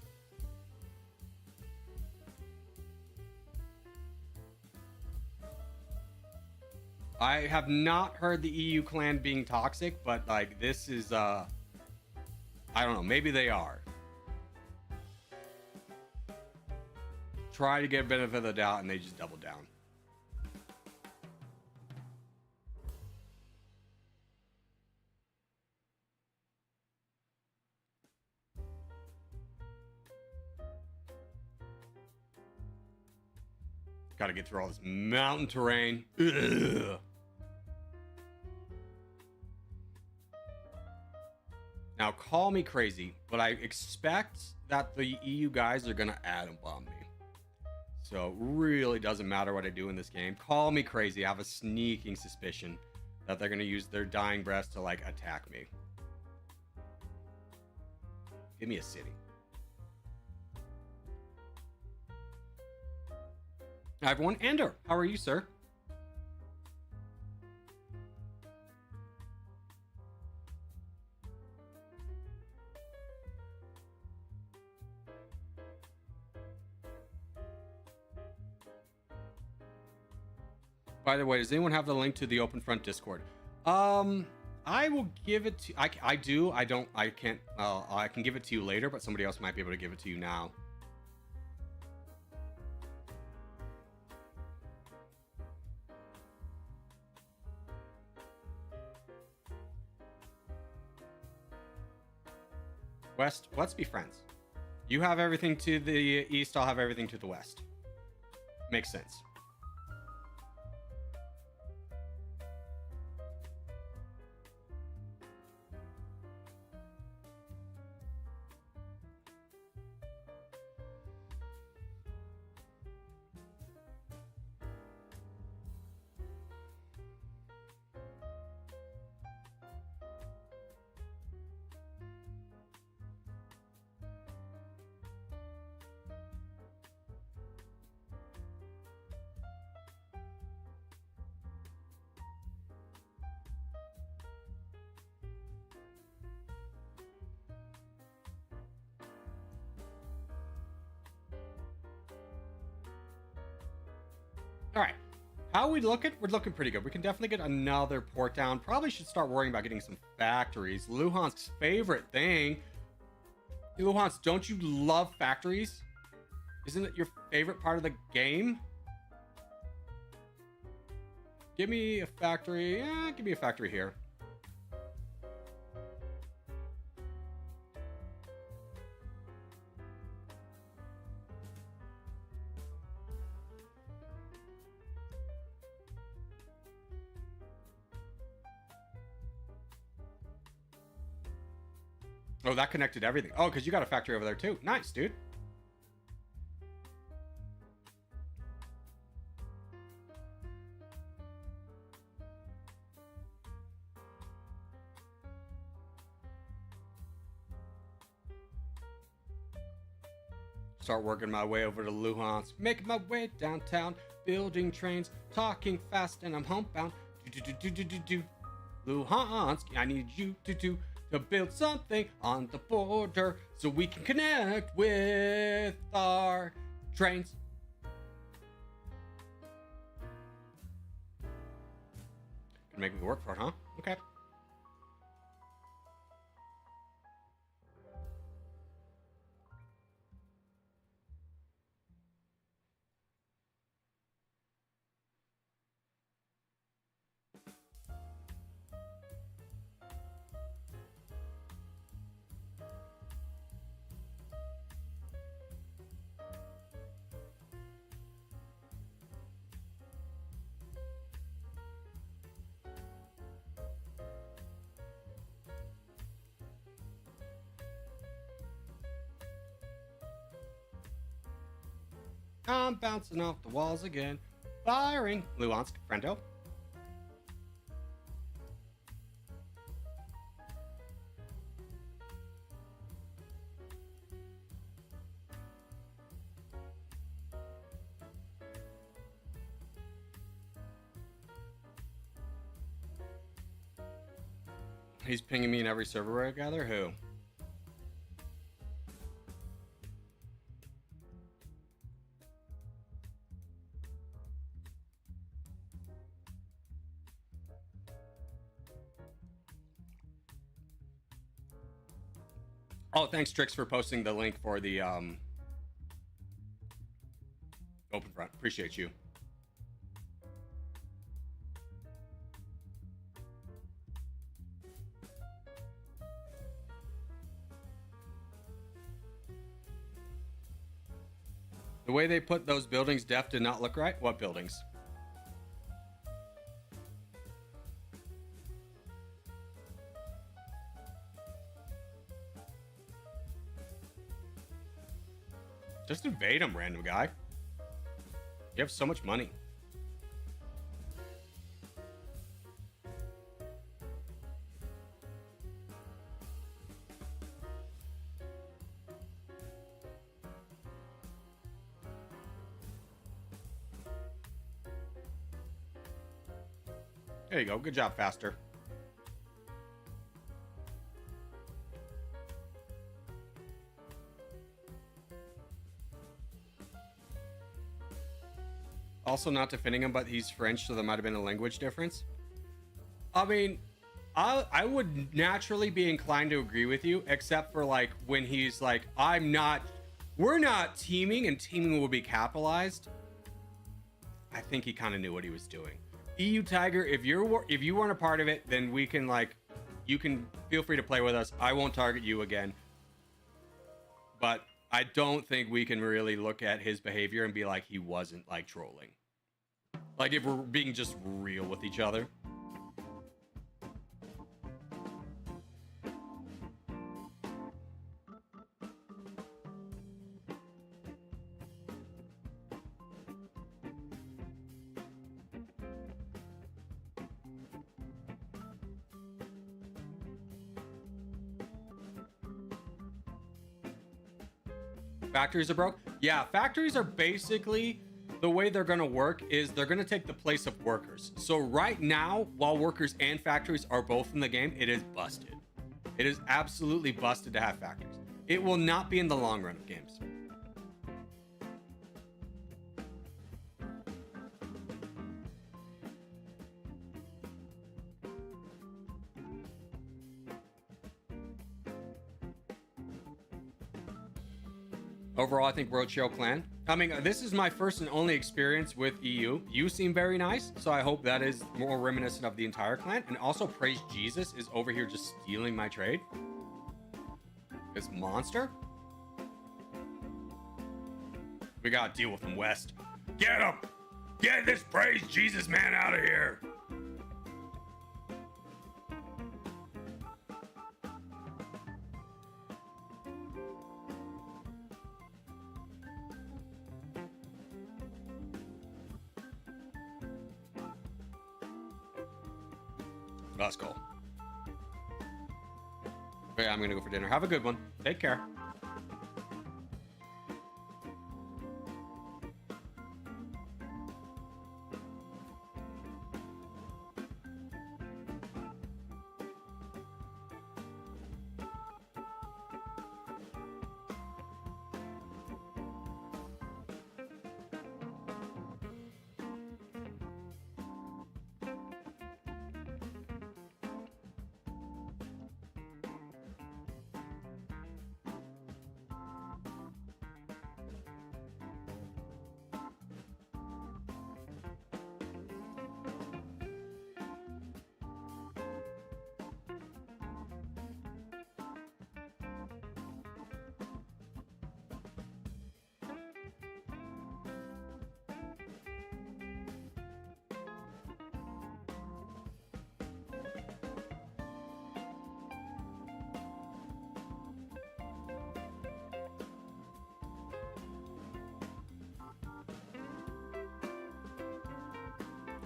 I have not heard the EU clan being toxic, but like this is I don't know, maybe they are. Try to get a benefit of the doubt and they just double down. Got to get through all this mountain terrain. Ugh. Now, call me crazy, but I expect that the EU guys are going to atom bomb me. So it really doesn't matter what I do in this game. Call me crazy. I have a sneaking suspicion that they're going to use their dying breath to, like, attack me. Give me a city. Hi, everyone. Ander, how are you, sir? By the way, does anyone have the link to the Openfront Discord? I will give it to I do. I don't I can't I can give it to you later, but somebody else might be able to give it to you now. West, let's be friends. You have everything to the east, I'll have everything to the west. Makes sense. How are we looking? We're looking pretty good. We can definitely get another port down. Probably should start worrying about getting some factories. Luhansk's favorite thing. Luhansk, don't you love factories? Isn't it your favorite part of the game? Give me a factory. Yeah, give me a factory here. Oh, that connected everything. Oh, because you got a factory over there too. Nice, dude. Start working my way over to Luhansk. Making my way downtown. Building trains. Talking fast and I'm homebound. Do. Luhansk, I need you to build something on the border so we can connect with our trains. Gonna make me work for it, huh? Okay. I'm bouncing off the walls again. Firing. Luhansk, friendo. He's pinging me in every server where I gather. Who? Oh, thanks, Trix, for posting the link for the Openfront. Appreciate you. The way they put those buildings def did not look right. What buildings? Just invade him, random guy. You have so much money. There you go. Good job, Faster. Also, not defending him, but he's French, so there might have been a language difference. I mean, I would naturally be inclined to agree with you, except for like when he's like, we're not teaming, and teaming will be capitalized. I think he kind of knew what he was doing. EU Tiger, if you weren't a part of it, then we can you can feel free to play with us. I won't target you again. But I don't think we can really look at his behavior and be like he wasn't like trolling. Like if we're being just real with each other. Factories are broke? Yeah, factories are basically, the way they're going to work is they're going to take the place of workers. So right now, while workers and factories are both in the game, it is busted. It is absolutely busted to have factories. It will not be in the long run of games. Overall, I think Roadshow Clan. I mean, this is my first and only experience with EU. You seem very nice, so I hope that is more reminiscent of the entire clan. And also, Praise Jesus is over here just stealing my trade. This monster. We gotta deal with him, West. Get him! Get this Praise Jesus man out of here! Let's go. Okay, I'm gonna go for dinner. Have a good one. Take care.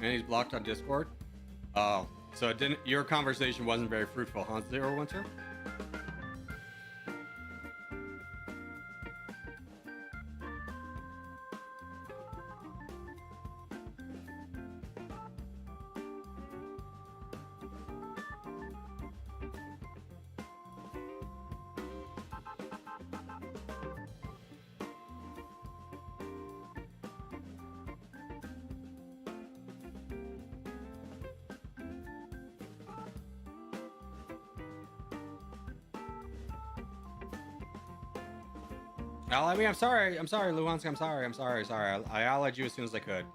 And he's blocked on Discord. Oh, so it didn't. Your conversation wasn't very fruitful, huh, Zero Winter? I mean, I'm sorry, Luhansk. I'm sorry. I allied you as soon as I could.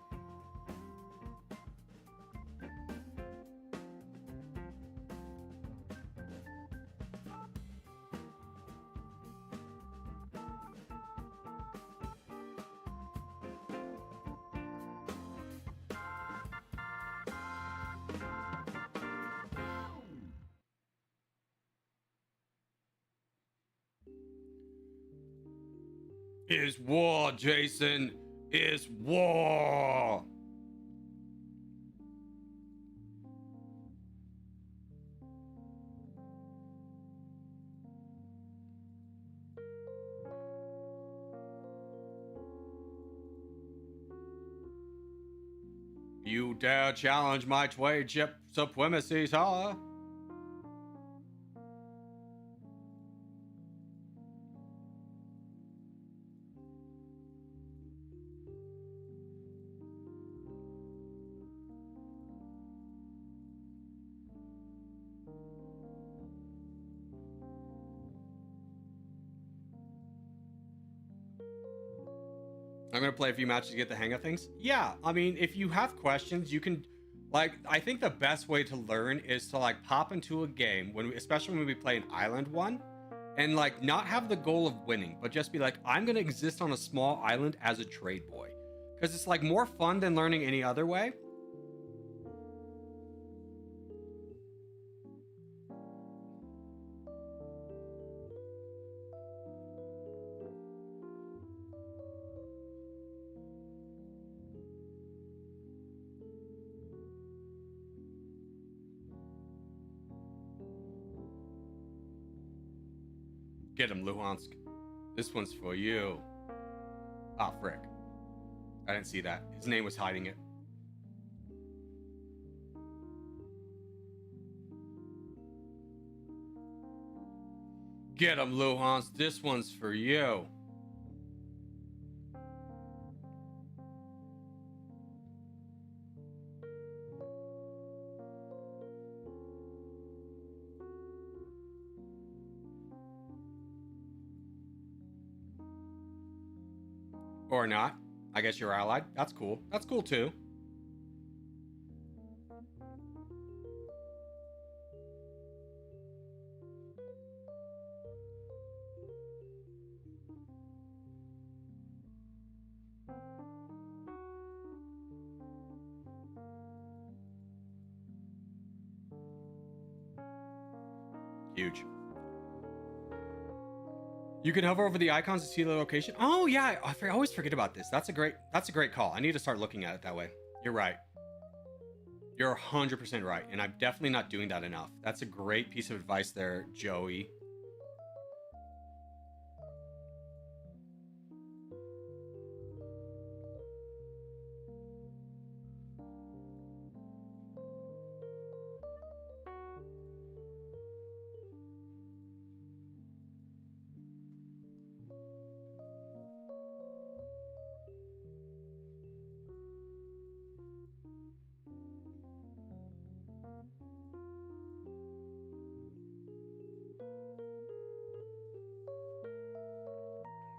Is war, Jason. Is war. You dare challenge my trade ship supremacy, sir? I'm gonna play a few matches to get the hang of things. Yeah, I mean, if you have questions, you can, like, I think the best way to learn is to like pop into a game especially when we play an island one, and like not have the goal of winning, but just be like, I'm gonna exist on a small island as a trade boy, because it's like more fun than learning any other way. Get him, Luhansk. This one's for you. Ah, frick. I didn't see that. His name was hiding it. Get him, Luhansk. This one's for you. Or not. I guess you're allied. That's cool. That's cool too. Huge. You can hover over the icons to see the location. Oh yeah, I always forget about this. That's a great call. I need to start looking at it that way. You're right. You're 100% right, and I'm definitely not doing that enough. That's a great piece of advice there, Joey.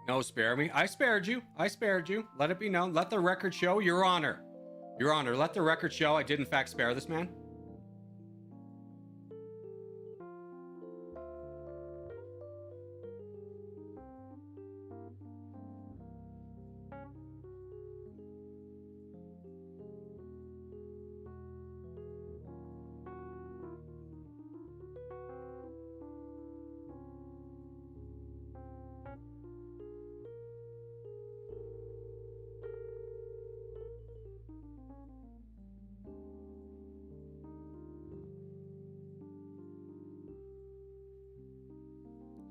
No, spare me. I spared you. I spared you. Let it be known. Let the record show, Your Honor. Your Honor, let the record show I did in fact spare this man.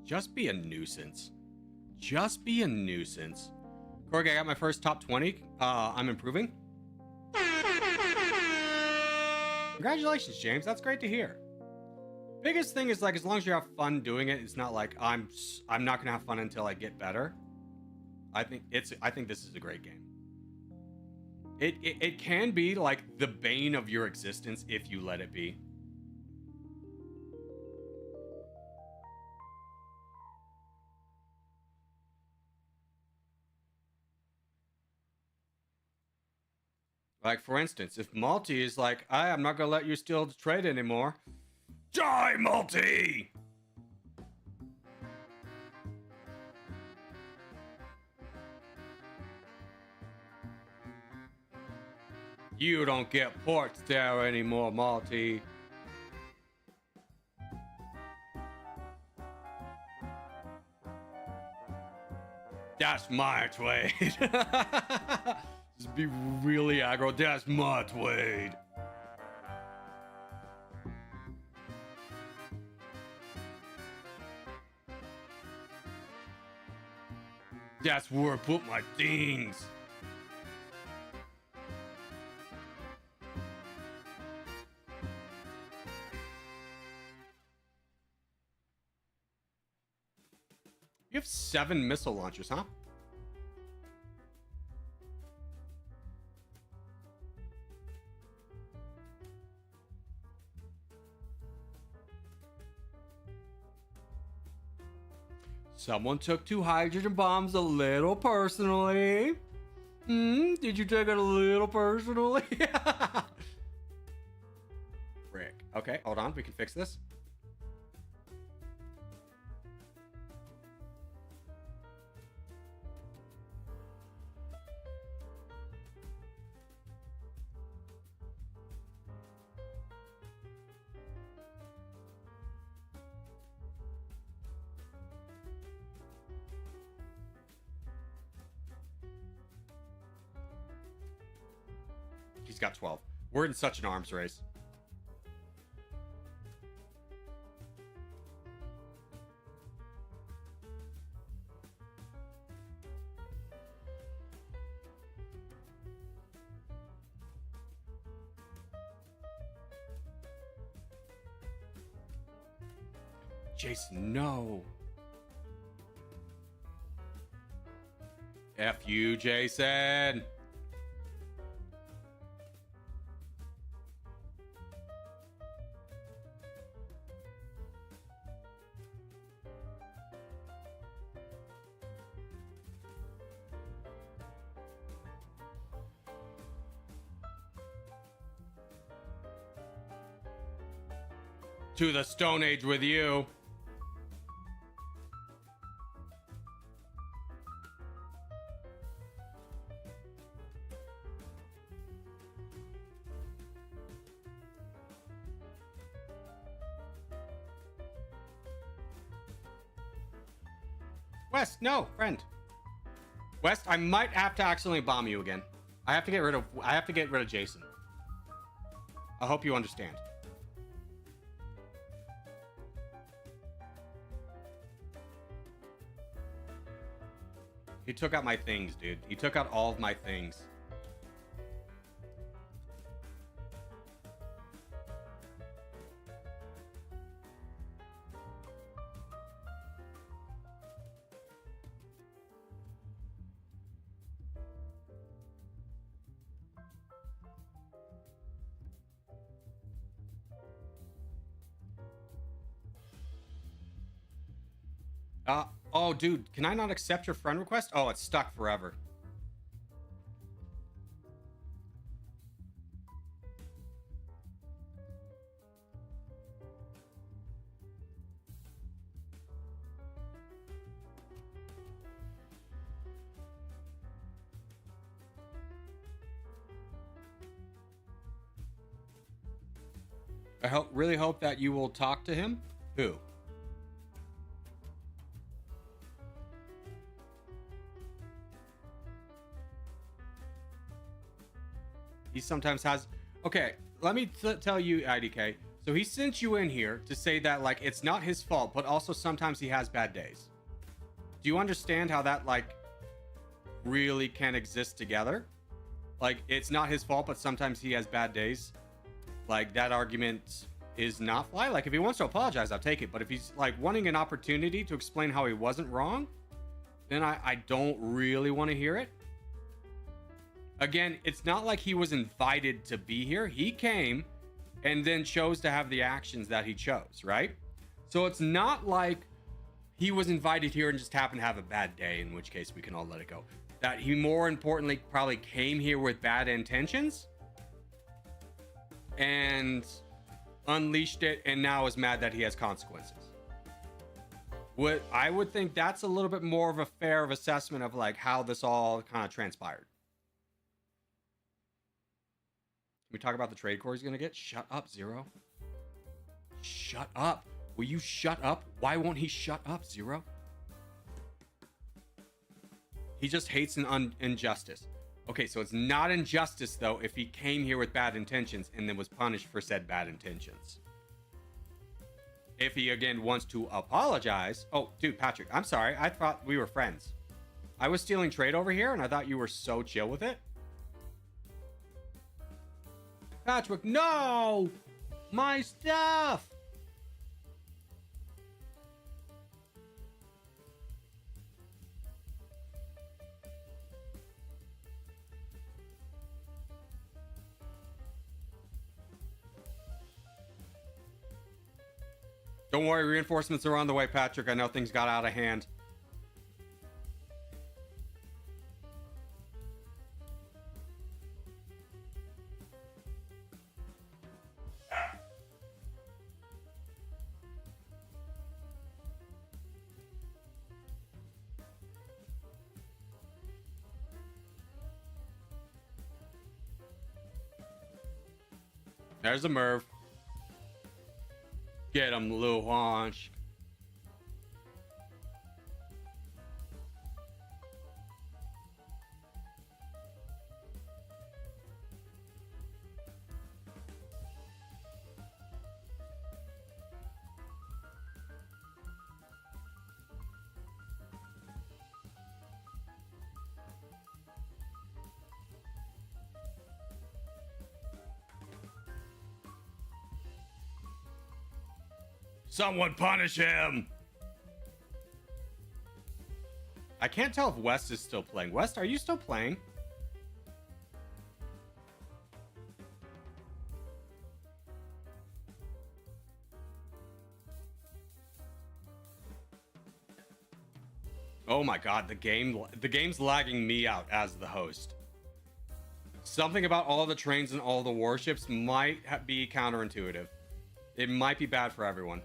Just be a nuisance. Just be a nuisance. Korg, I got my first top 20. I'm improving. Congratulations, James. That's great to hear. Biggest thing is like, as long as you have fun doing it, it's not like I'm not gonna have fun until I get better. I think this is a great game. It can be like the bane of your existence if you let it be. Like, for instance, if Malty is like, I'm not gonna let you steal the trade anymore. Die, Malty! You don't get ports there anymore, Malty. That's my trade. Just be really aggro. That's my trade. That's where I put my things. You have 7 missile launchers, huh? Someone took 2 hydrogen bombs a little personally. Did you take it a little personally? Rick. Okay, hold on. We can fix this. He's got 12. We're in such an arms race. Jason, no. F you, Jason. To the Stone Age with you. West, no, friend. West, I might have to accidentally bomb you again. I have to get rid of Jason. I hope you understand. He took out my things, dude. He took out all of my things. Oh, dude, can I not accept your friend request? Oh, it's stuck forever. I really hope that you will talk to him. Who? He sometimes has... Okay, let me tell you, IDK. So he sent you in here to say that, like, it's not his fault, but also sometimes he has bad days. Do you understand how that, like, really can exist together? Like, it's not his fault, but sometimes he has bad days. Like, that argument is not fly. Like, if he wants to apologize, I'll take it. But if he's, like, wanting an opportunity to explain how he wasn't wrong, then I don't really want to hear it. Again, it's not like he was invited to be here. He came and then chose to have the actions that he chose, right? So it's not like he was invited here and just happened to have a bad day, in which case we can all let it go. That he more importantly probably came here with bad intentions and unleashed it and now is mad that he has consequences. What I would think that's a little bit more of a fair assessment of like how this all kind of transpired. Can we talk about the trade core he's gonna get? Shut up, Zero. Shut up. Will you shut up? Why won't he shut up, Zero? He just hates an injustice. Okay, so it's not injustice, though, if he came here with bad intentions and then was punished for said bad intentions. If he, again, wants to apologize... Oh, dude, Patrick, I'm sorry. I thought we were friends. I was stealing trade over here, and I thought you were so chill with it. Patrick, no! My stuff! Don't worry, reinforcements are on the way, Patrick. I know things got out of hand. There's a Merv. Get him, Luhansk. Someone punish him! I can't tell if West is still playing. West, are you still playing? Oh my god, the game's lagging me out as the host. Something about all the trains and all the warships might be counterintuitive. It might be bad for everyone.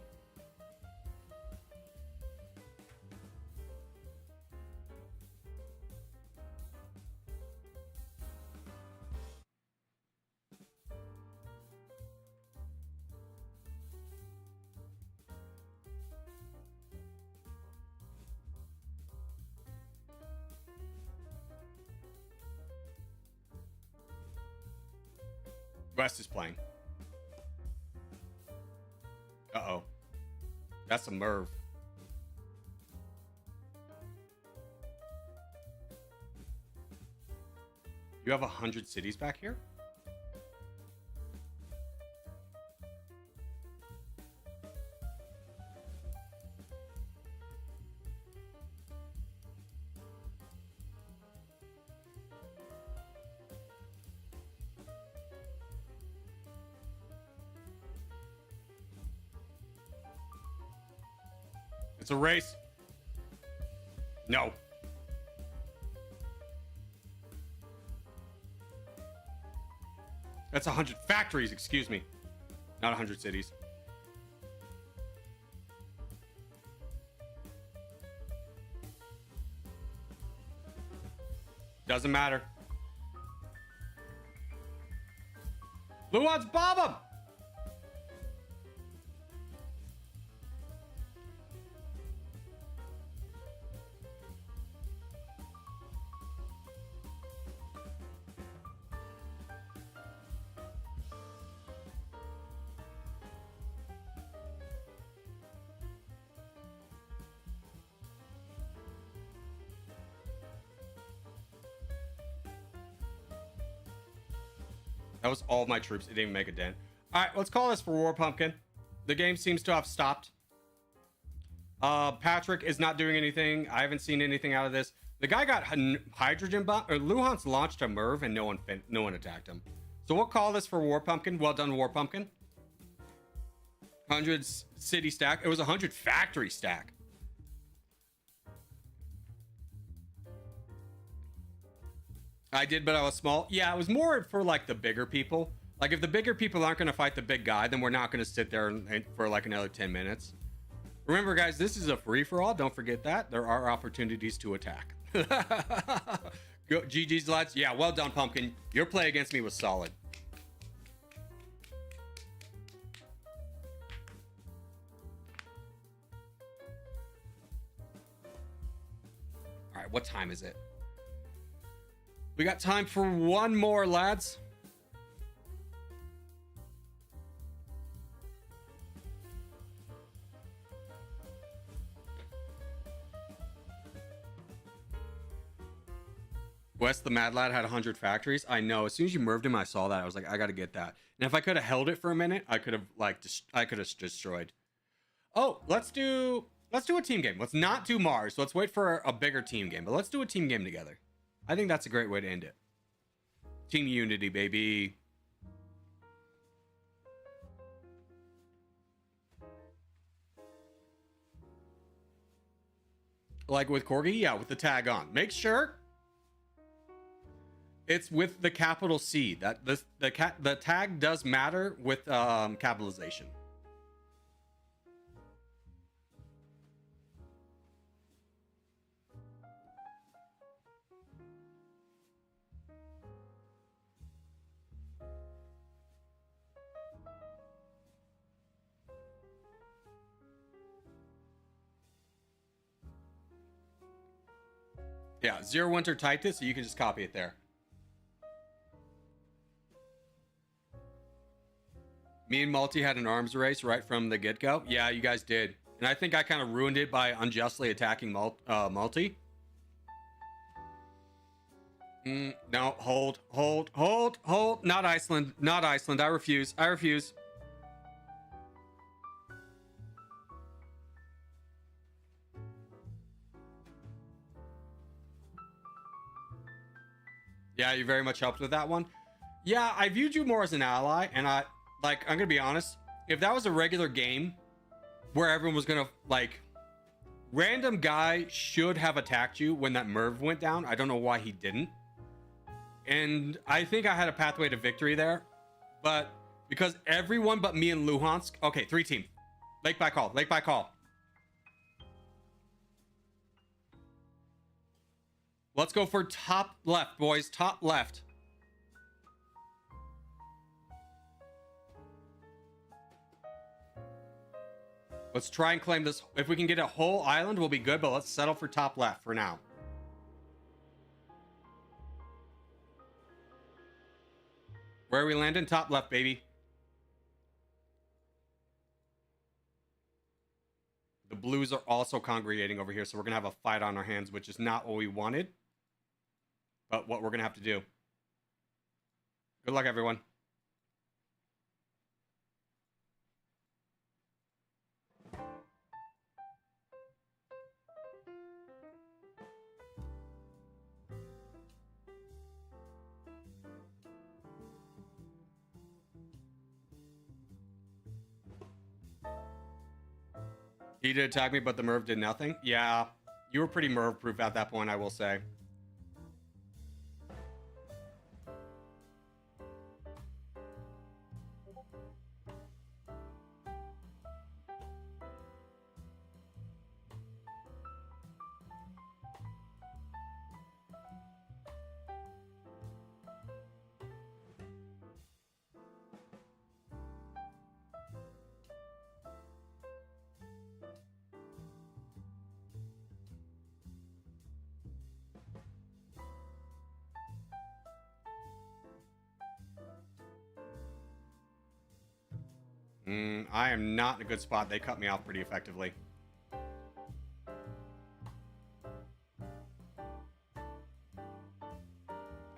West is playing. Uh-oh. That's a Merv. You have 100 cities back here? It's a race. No. That's 100 factories, excuse me. Not 100 cities. Doesn't matter. Blue ones, bomb them! That was all of my troops. It didn't even make a dent. All right, let's call this for War Pumpkin. The game seems to have stopped. Patrick is not doing anything. I haven't seen anything out of this. The guy got hydrogen bomb, or Luhan's launched a Merv and no one attacked him. So we'll call this for War Pumpkin. Well done, War Pumpkin. 100 city stack. It was 100 factory stack. I did, but I was small. Yeah, it was more for like the bigger people. Like if the bigger people aren't going to fight the big guy, then we're not going to sit there for like another 10 minutes. Remember, guys, this is a free-for-all. Don't forget that. There are opportunities to attack. Go, GG's, lads. Yeah, well done, Pumpkin. Your play against me was solid. All right, what time is it? We got time for one more, lads. West the Mad Lad had 100 factories. I know. As soon as you merved him, I saw that. I was like, I gotta get that. And if I could have held it for a minute, I could have destroyed. Oh, let's do a team game. Let's not do Mars. Let's wait for a bigger team game. But let's do a team game together. I think that's a great way to end it. Team Unity, baby. Like with Corgi? Yeah, with the tag on. Make sure it's with the capital C. That the tag does matter with capitalization. Yeah, Zero Winter typed it, so you can just copy it there. Me and Multi had an arms race right from the get-go. Yeah, you guys did. And I think I kind of ruined it by unjustly attacking Multi. No, hold. Not Iceland. Not Iceland. I refuse. Yeah, you very much helped with that one. Yeah, I viewed you more as an ally, and I'm gonna be honest, if that was a regular game where everyone was gonna, like, random guy should have attacked you when that Merv went down. I don't know why he didn't. And I think I had a pathway to victory there, but Because everyone but me and Luhansk. Okay, 3 team. Lake by call. Lake by call. Let's go for top left, boys. Top left. Let's try and claim this. If we can get a whole island, we'll be good, but let's settle for top left for now. Where are we landing? Top left, baby. The blues are also congregating over here, so we're going to have a fight on our hands, which is not what we wanted, but what we're going to have to do. Good luck, everyone. He did attack me, but the Merv did nothing. Yeah, you were pretty Merv proof at that point, I will say. I am not in a good spot. They cut me off pretty effectively.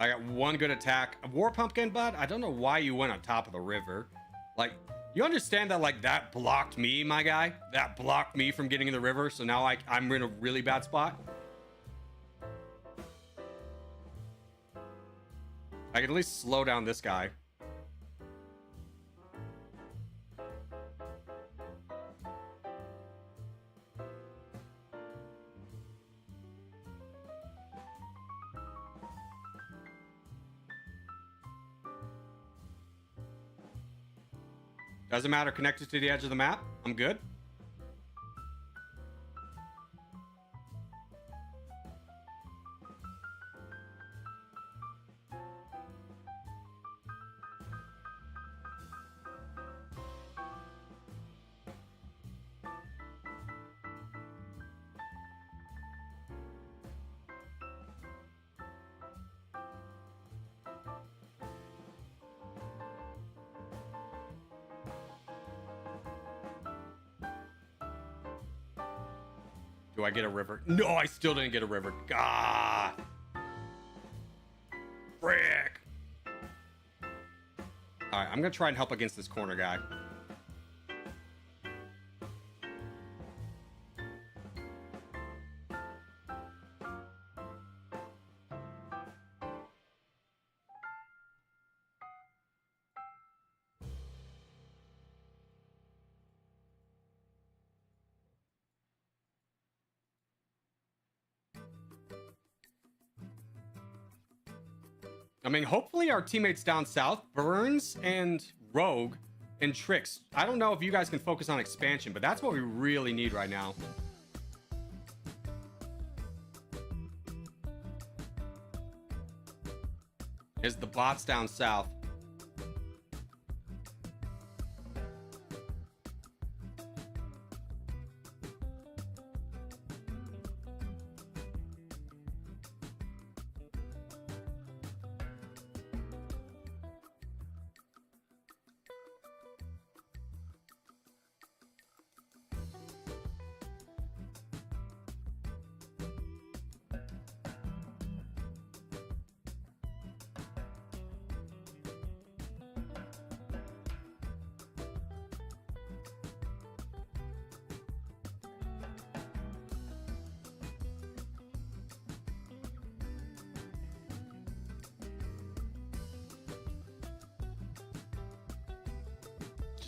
I got one good attack. War Pumpkin, bud? I don't know why you went on top of the river. Like, you understand that, like, that blocked me, my guy? That blocked me from getting in the river, so now I'm in a really bad spot. I can at least slow down this guy. Doesn't matter, connected to the edge of the map. I'm good. Do I get a river? No, I still didn't get a river. God. Frick. All right, I'm going to try and help against this corner guy. I mean, hopefully our teammates down south, Burns and Rogue and Trix. I don't know if you guys can focus on expansion, but that's what we really need right now. Is the bots down south.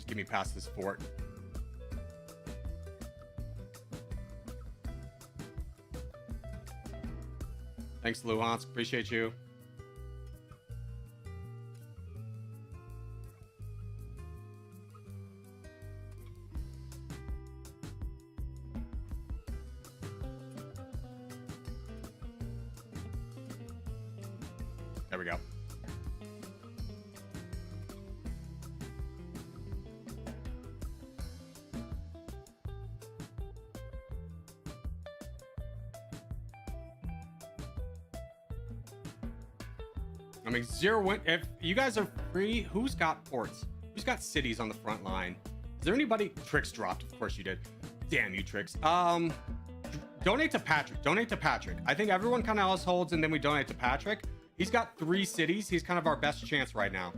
Get me past this fort. Thanks, Luhansk. Appreciate you. There we go. I mean, zero win. If you guys are free, who's got ports? Who's got cities on the front line? Is there anybody? Tricks dropped. Of course you did. Damn you, Tricks. Donate to Patrick. Donate to Patrick. I think everyone kind of else holds, and then we donate to Patrick. He's got 3 cities. He's kind of our best chance right now.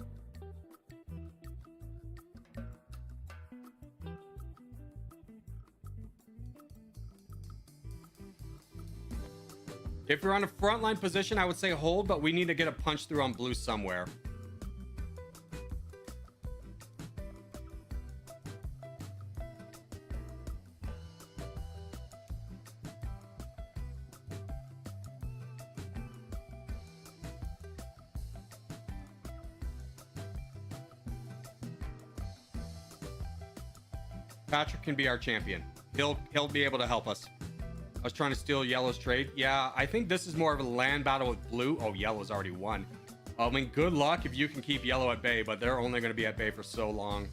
If you're on a frontline position, I would say hold, but we need to get a punch through on blue somewhere. Patrick can be our champion. He'll be able to help us. I was trying to steal yellow's trade. Yeah, I think this is more of a land battle with blue. Oh, yellow's already won. I mean, good luck if you can keep yellow at bay, but they're only going to be at bay for so long.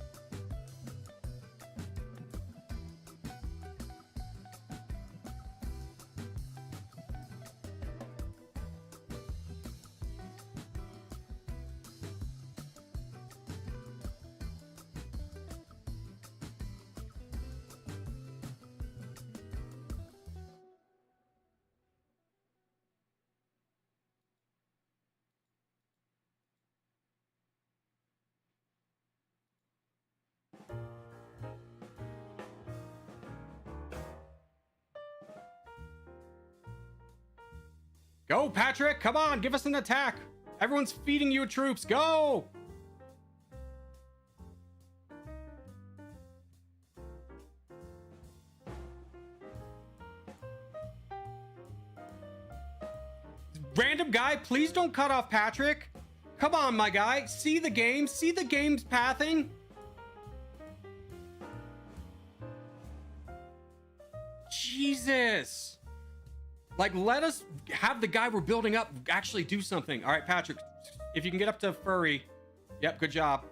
Go, Patrick! Come on, give us an attack! Everyone's feeding you troops. Go! Random guy, please don't cut off Patrick. Come on, my guy. See the game. See the game's pathing. Jesus. Like, let us have the guy we're building up actually do something. All right, Patrick, if you can get up to Furry. Yep, good job.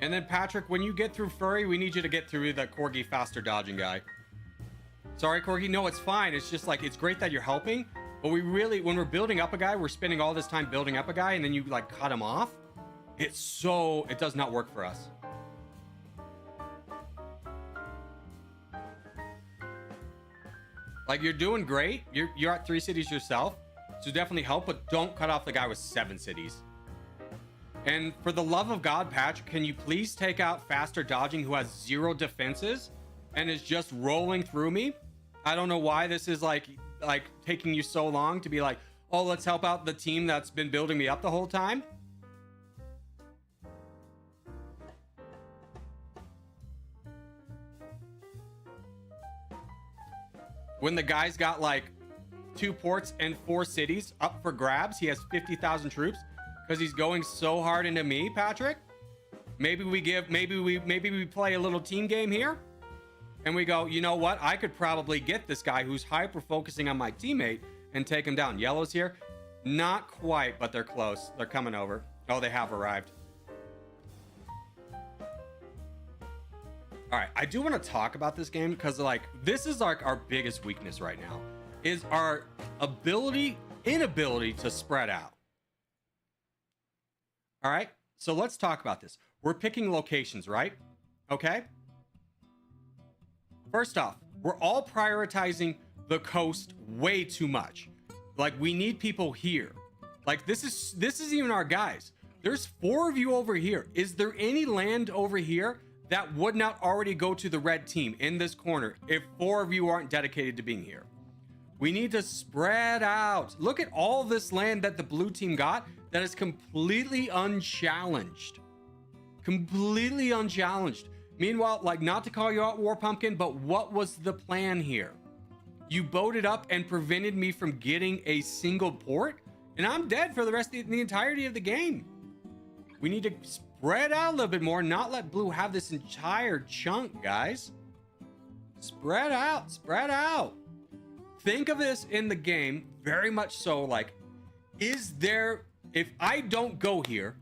And then Patrick, when you get through Furry, we need you to get through the Corgi faster dodging guy. Sorry, Corgi. No, it's fine. It's just like, it's great that you're helping, but we really, when we're building up a guy, we're spending all this time building up a guy, and then you like cut him off. It does not work for us. Like, you're doing great. You're at 3 cities yourself, so definitely help, but don't cut off the guy with 7 cities. And for the love of God, Patrick, can you please take out faster dodging, who has 0 defenses and is just rolling through me? I don't know why this is like taking you so long to be like, oh, let's help out the team that's been building me up the whole time. When the guy's got like 2 ports and 4 cities up for grabs, he has 50,000 troops. Because he's going so hard into me, Patrick. Maybe we play a little team game here, and we go, you know what? I could probably get this guy who's hyper focusing on my teammate and take him down. Yellow's here, not quite, but they're close. They're coming over. Oh, they have arrived. All right, I do want to talk about this game because like this is like our biggest weakness right now, is our inability to spread out. All right, so let's talk about this. We're picking locations, right? Okay. First off, we're all prioritizing the coast way too much. Like, we need people here. Like, this is even our guys. There's 4 of you over here. Is there any land over here that would not already go to the red team in this corner if 4 of you aren't dedicated to being here. We need to spread out. Look at all this land that the blue team got that is completely unchallenged. Completely unchallenged. Meanwhile, like, not to call you out, War Pumpkin, but what was the plan here? You boated up and prevented me from getting a single port, and I'm dead for the rest of the entirety of the game. We need to spread out a little bit more, not let blue have this entire chunk, guys. Spread out, spread out. Think of this in the game very much so like, is there, if I don't go here,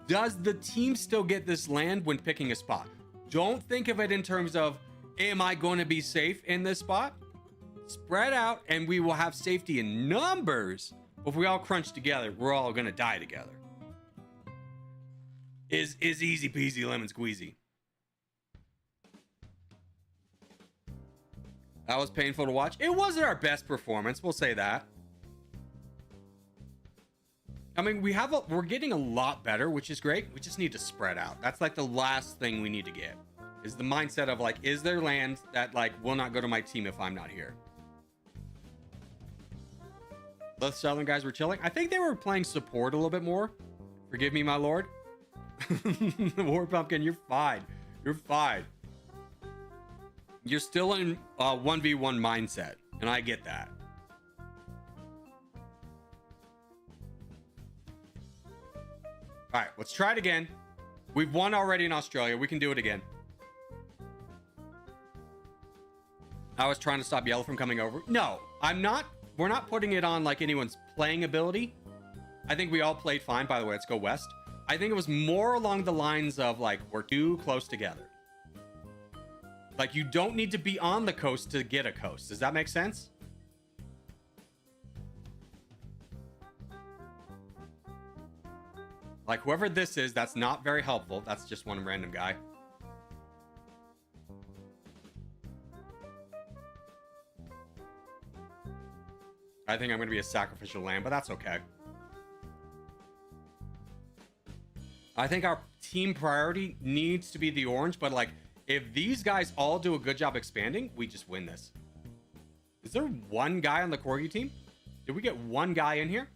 does the team still get this land when picking a spot? Don't think of it in terms of, am I going to be safe in this spot? Spread out and we will have safety in numbers. But if we all crunch together, we're all going to die together. Is easy peasy lemon squeezy. That was painful to watch. It wasn't our best performance, we'll say that. I mean, we're getting a lot better, which is great. We just need to spread out. That's like the last thing we need to get, is the mindset of like, is there land that like will not go to my team if I'm not here? The Southern guys were chilling. I think they were playing support a little bit more. Forgive me, my lord. War Pumpkin, you're fine. You're fine. You're still in 1v1 mindset, and I get that. All right, let's try it again. We've won already in Australia. We can do it again. I was trying to stop Yellow from coming over. No, I'm not. We're not putting it on like anyone's playing ability. I think we all played fine. By the way, let's go west. I think it was more along the lines of like, we're too close together. Like, you don't need to be on the coast to get a coast. Does that make sense? Like, whoever this is, that's not very helpful. That's just one random guy. I think I'm going to be a sacrificial lamb, but that's okay. I think our team priority needs to be the orange, but like, if these guys all do a good job expanding, we just win this. Is there one guy on the Corgi team? Did we get one guy in here?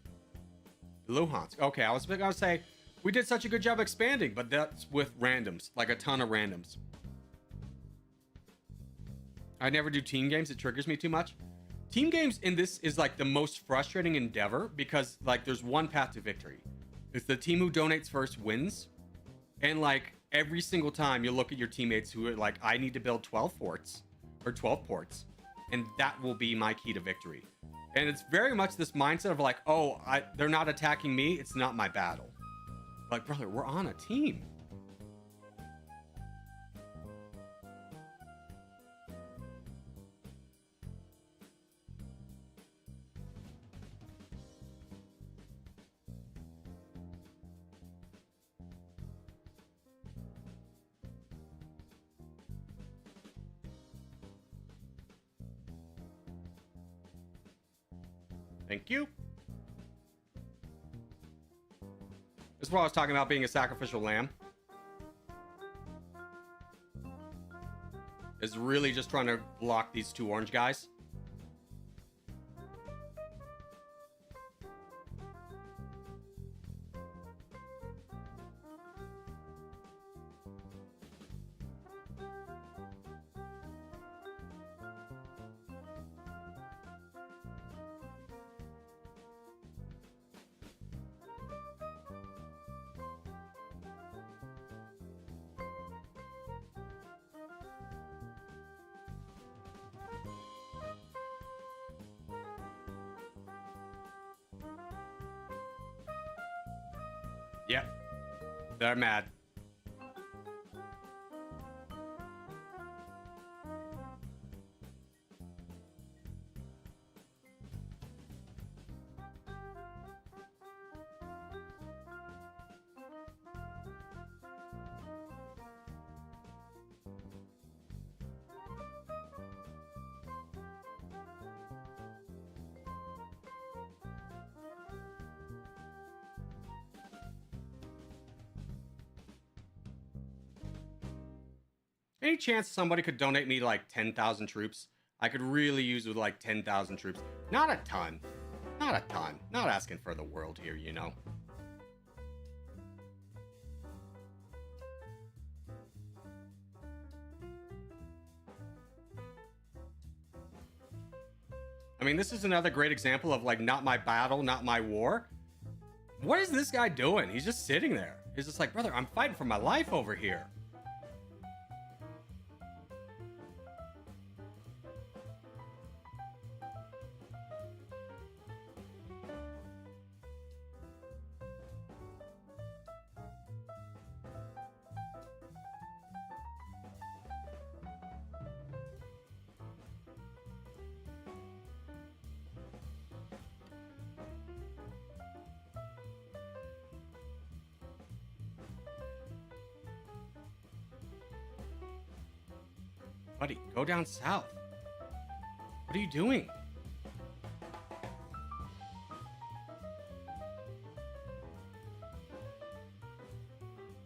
Luhansk. Okay, I was going to say, we did such a good job expanding, but that's with randoms, like a ton of randoms. I never do team games. It triggers me too much. Team games in this is like the most frustrating endeavor because like there's one path to victory. It's the team who donates first wins. And like every single time you look at your teammates who are like, I need to build 12 forts or 12 ports. And that will be my key to victory. And it's very much this mindset of like, oh, they're not attacking me. It's not my battle. Like, brother, we're on a team. Thank you. This is what I was talking about, being a sacrificial lamb. Is really just trying to block these two orange guys. Yep. They're mad. Any chance somebody could donate me like 10,000 troops? I could really use with like 10,000 troops. Not a ton. Not a ton. Not asking for the world here, you know. I mean, this is another great example of like, not my battle, not my war. What is this guy doing? He's just sitting there. He's just like, brother, I'm fighting for my life over here. Buddy, go down south. What are you doing?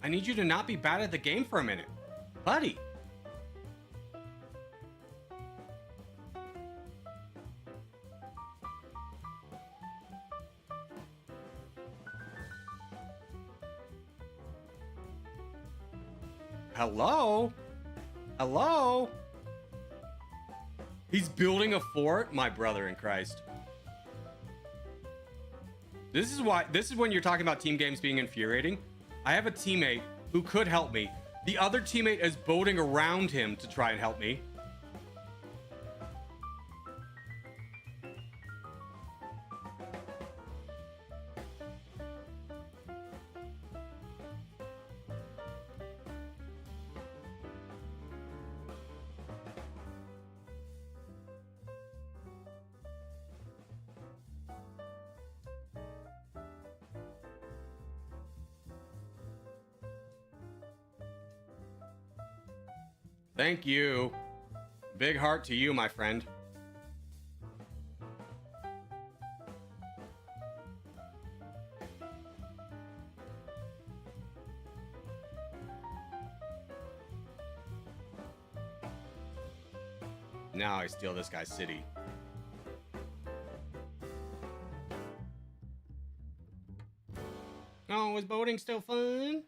I need you to not be bad at the game for a minute. Buddy. Hello? Hello? He's building a fort? My brother in Christ. This is when you're talking about team games being infuriating. I have a teammate who could help me. The other teammate is boating around him to try and help me. Thank you. Big heart to you, my friend. Now I steal this guy's city. Oh, is boating still fun?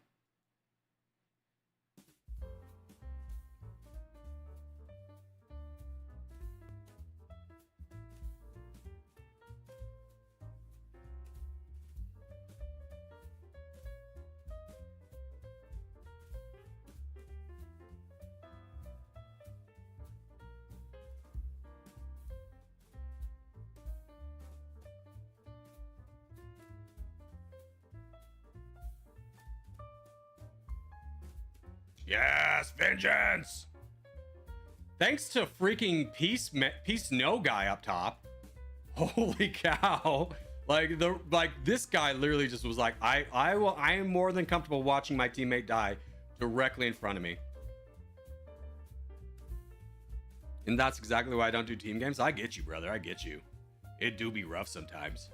Yes, vengeance! Thanks to freaking Peace No guy up top. Holy cow. Like this guy literally just was like, I am more than comfortable watching my teammate die directly in front of me. And that's exactly why I don't do team games. I get you, brother. I get you. It do be rough sometimes.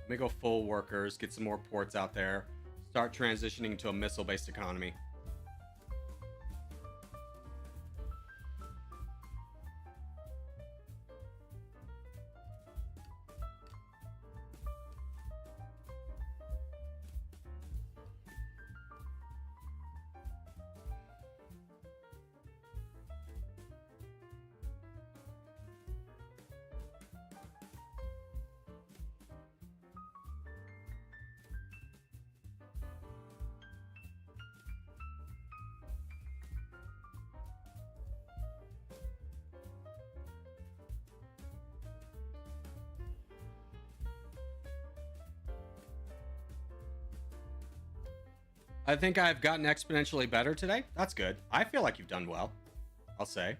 Let me go full workers, get some more ports out there, start transitioning to a missile-based economy. I think I've gotten exponentially better today. That's good. I feel like you've done well, I'll say.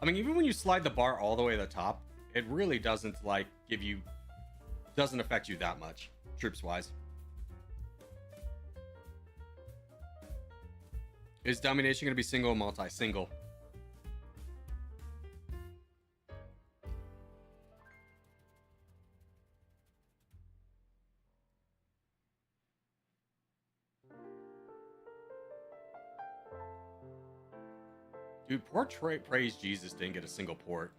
I mean, even when you slide the bar all the way to the top, it really doesn't like give you, doesn't affect you that much, troops wise. Is Dummynation going to be single or multi? Single. Dude, poor Praise Jesus didn't get a single port.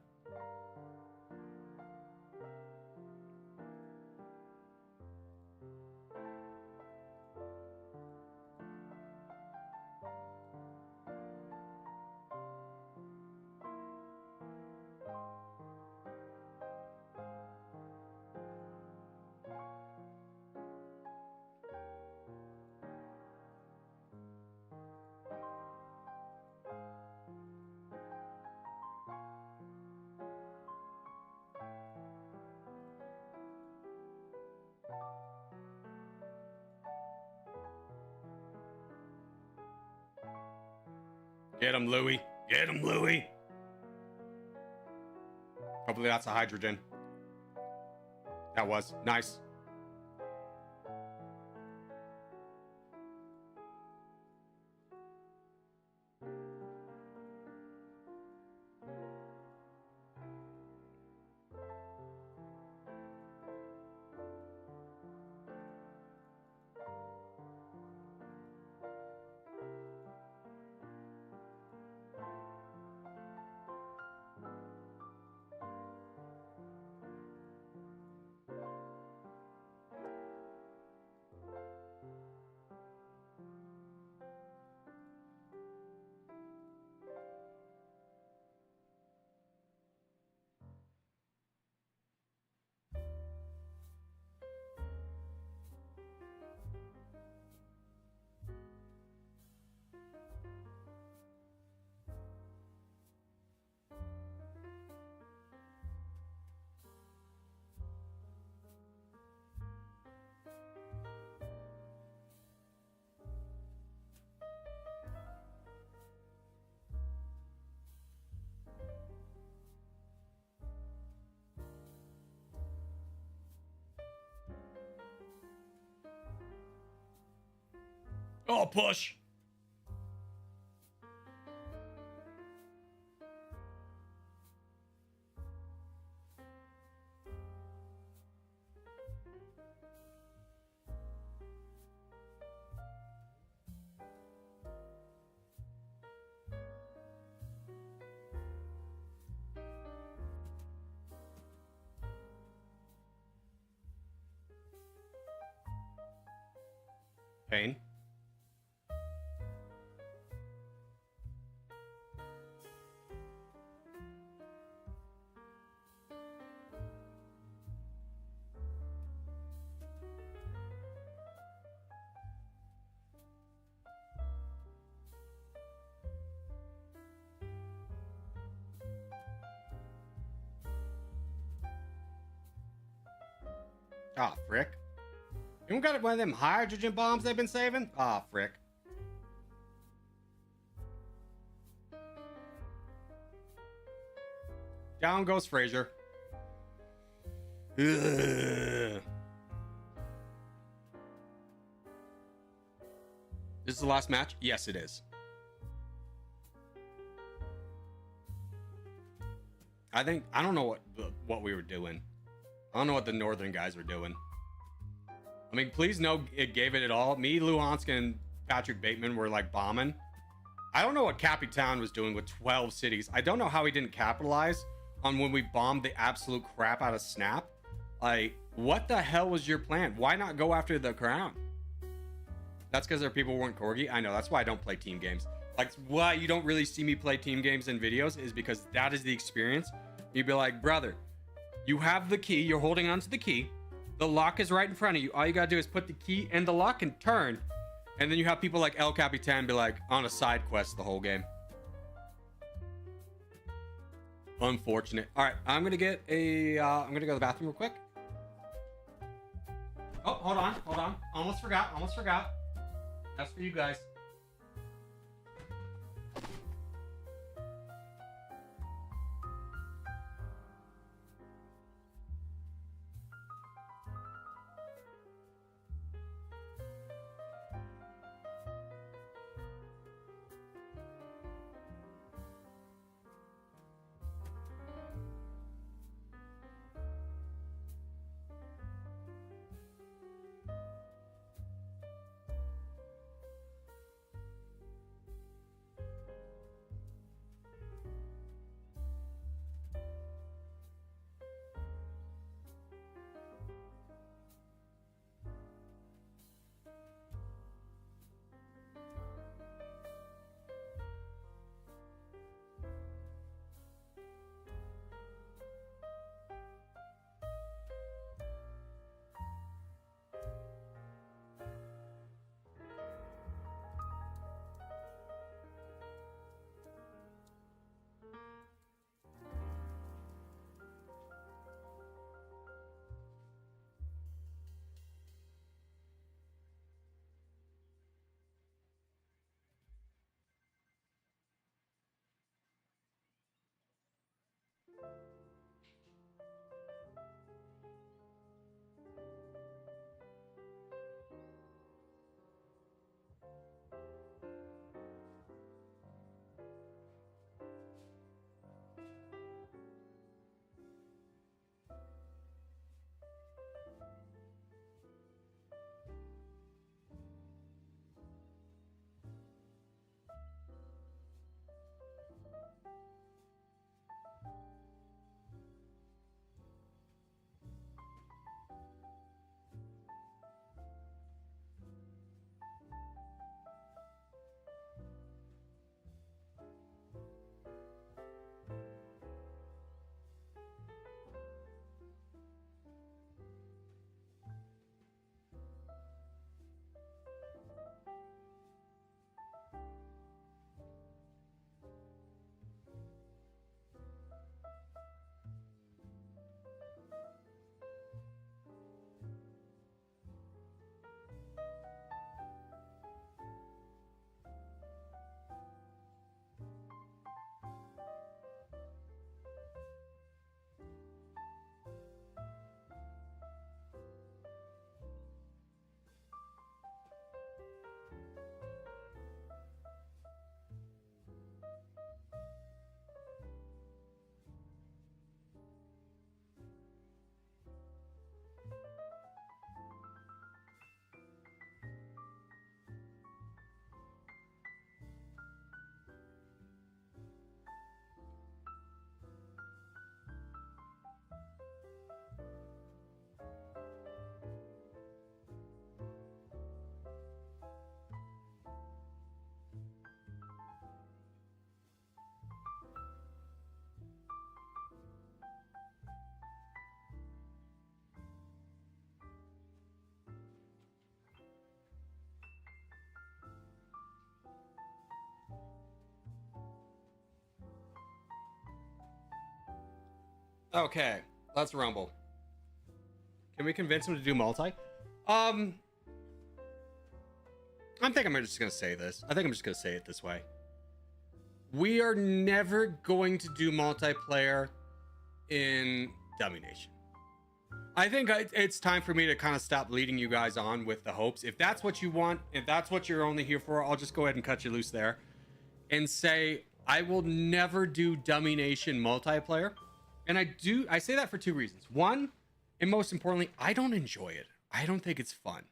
Get him, Louis. Get him, Louis. Hopefully that's a hydrogen. That was nice. Oh, push. Pain. Ah, frick. Anyone got one of them hydrogen bombs they've been saving? Ah, frick. Down goes Fraser. Ugh. This is the last match? Yes, it is. I don't know what we were doing. I don't know what the northern guys were doing. I mean, please know it gave it all. Me, Luhansk, and Patrick Bateman were like bombing. I don't know what Capitan was doing with 12 cities. I don't know how he didn't capitalize on when we bombed the absolute crap out of Snap. Like, what the hell was your plan? Why not go after the crown? That's because their people weren't corgi. I know, that's why I don't play team games. Like, why you don't really see me play team games in videos is because that is the experience. You'd be like, brother, you have the key. You're holding onto the key. The lock is right in front of you. All you gotta do is put the key in the lock and turn. And then you have people like El Capitan be like on a side quest the whole game. Unfortunate. All right, I'm gonna get a. I'm gonna go to the bathroom real quick. Oh, hold on. Almost forgot. That's for you guys. Okay, let's rumble. Can we convince him to do multi? I think I'm just gonna say this. I think I'm just gonna say it this way. We are never going to do multiplayer in Dummynation. I think it's time for me to kind of stop leading you guys on with the hopes. If that's what you want, if that's what you're only here for, I'll just go ahead and cut you loose there and say I will never do Dummynation multiplayer. And I say that for two reasons. One, and most importantly, I don't enjoy it. I don't think it's fun.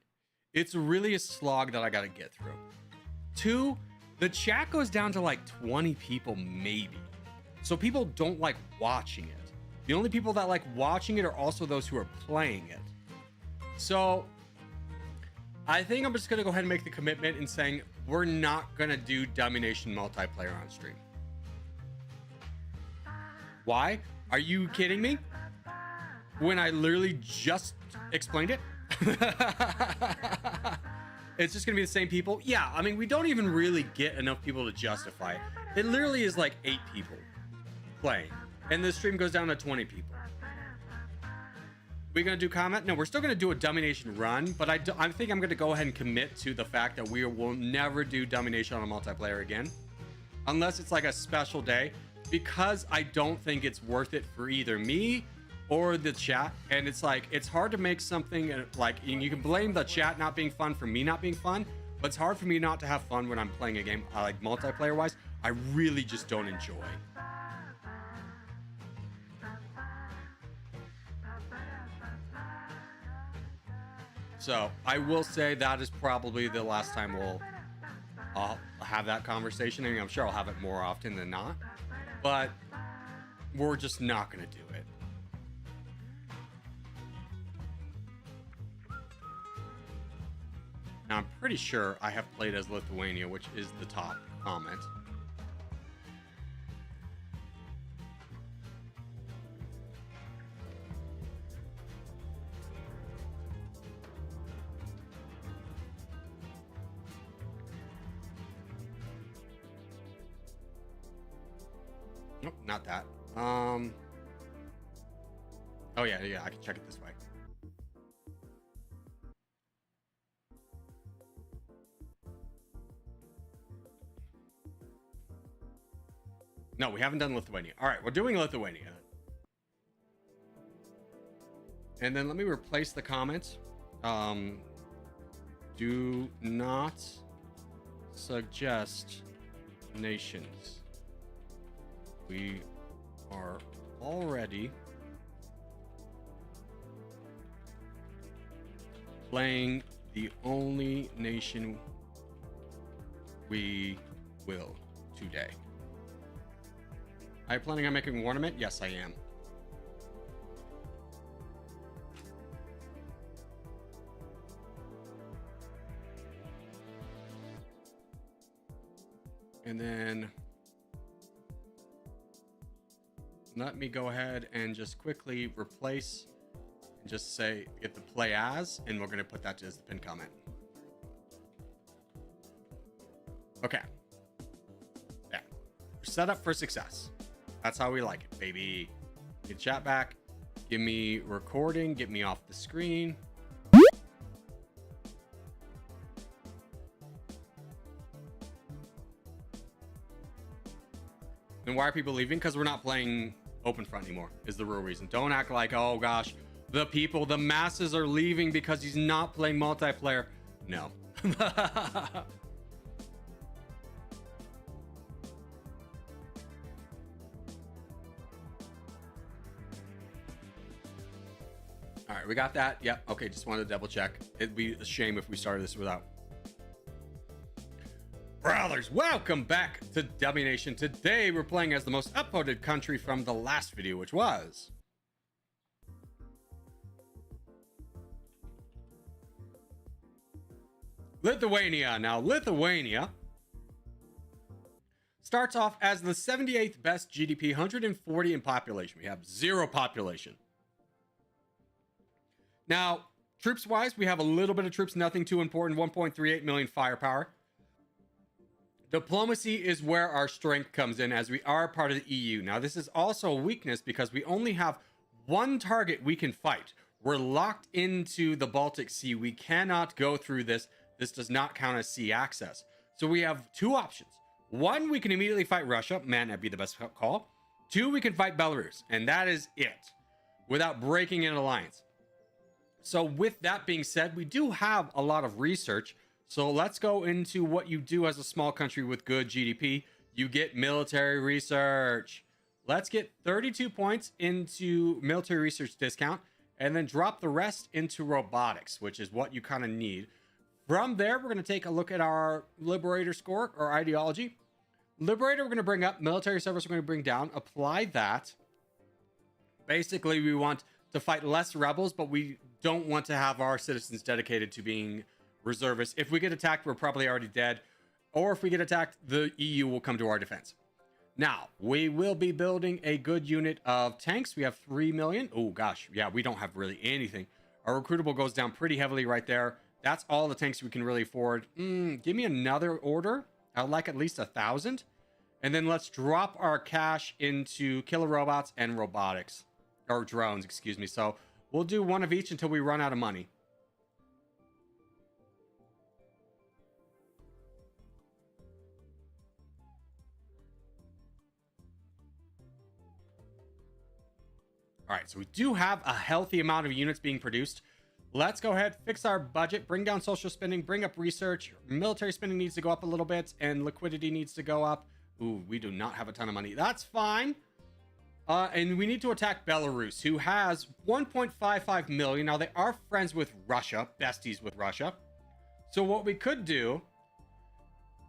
It's really a slog that I got to get through. Two, the chat goes down to like 20 people maybe. So people don't like watching it. The only people that like watching it are also those who are playing it. So I think I'm just going to go ahead and make the commitment in saying we're not going to do Dummynation multiplayer on stream. Why? Are you kidding me? When I literally just explained it? It's just gonna be the same people. Yeah, I mean, we don't even really get enough people to justify it. It literally is like 8 people playing, and the stream goes down to 20 people. We gonna do comment? No, we're still gonna do a Dummynation run, but I think I'm gonna go ahead and commit to the fact that we will never do Dummynation on a multiplayer again, unless it's like a special day, because I don't think it's worth it for either me or the chat. And it's like, it's hard to make something like, and you can blame the chat not being fun for me not being fun, but it's hard for me not to have fun when I'm playing a game like multiplayer wise. I really just don't enjoy. So I will say that is probably the last time I'll have that conversation. I mean, I'm sure I'll have it more often than not, but we're just not going to do it. Now, I'm pretty sure I have played as Lithuania, which is the top comment. Nope, not that. Oh yeah, I can check it this way. No, we haven't done Lithuania. All right, we're doing Lithuania. And then let me replace the comments. Do not suggest nations. We are already playing the only nation we will today. Are you planning on making an ornament? Yes, I am. And then let me go ahead and just quickly replace and just say get the play as, and we're going to put that as the pinned comment. Okay. Yeah. We're set up for success. That's how we like it, baby. Get chat back. Give me recording. Get me off the screen. And why are people leaving? Because we're not playing Openfront anymore, is the real reason. Don't act like, oh gosh, the masses are leaving because he's not playing multiplayer. No. All right, we got that. Yep. Okay, just wanted to double check. It'd be a shame if we started this without. Brothers, welcome back to Dummynation. Today we're playing as the most upvoted country from the last video, which was Lithuania. Now, Lithuania starts off as the 78th best GDP, 140 in population. We have 0 population. Now, troops-wise, we have a little bit of troops, nothing too important, 1.38 million firepower. Diplomacy is where our strength comes in, as we are part of the EU. Now, this is also a weakness because we only have one target we can fight. We're locked into the Baltic Sea. We cannot go through this. This does not count as sea access. So we have two options. One, we can immediately fight Russia. Man, that'd be the best call. Two, we can fight Belarus. And that is it, without breaking an alliance. So with that being said, we do have a lot of research. So let's go into what you do as a small country with good GDP. You get military research. Let's get 32 points into military research discount, and then drop the rest into robotics, which is what you kind of need. From there, we're going to take a look at our Liberator score or ideology. Liberator, we're going to bring up. Military service, we're going to bring down. Apply that. Basically, we want to fight less rebels, but we don't want to have our citizens dedicated to being reservists. If we get attacked, we're probably already dead. Or if we get attacked, the EU will come to our defense. Now, we will be building a good unit of tanks. We have 3 million. Oh, gosh. Yeah, we don't have really anything. Our recruitable goes down pretty heavily right there. That's all the tanks we can really afford. Give me another order. I'd like at least 1,000. And then let's drop our cash into killer robots and robotics. Or drones, excuse me. So we'll do one of each until we run out of money. All right, so we do have a healthy amount of units being produced. Let's go ahead, fix our budget, bring down social spending, bring up research. Military spending needs to go up a little bit, and liquidity needs to go up. Ooh, we do not have a ton of money. That's fine. And we need to attack Belarus, who has 1.55 million. Now, they are friends with Russia, besties with Russia. So what we could do,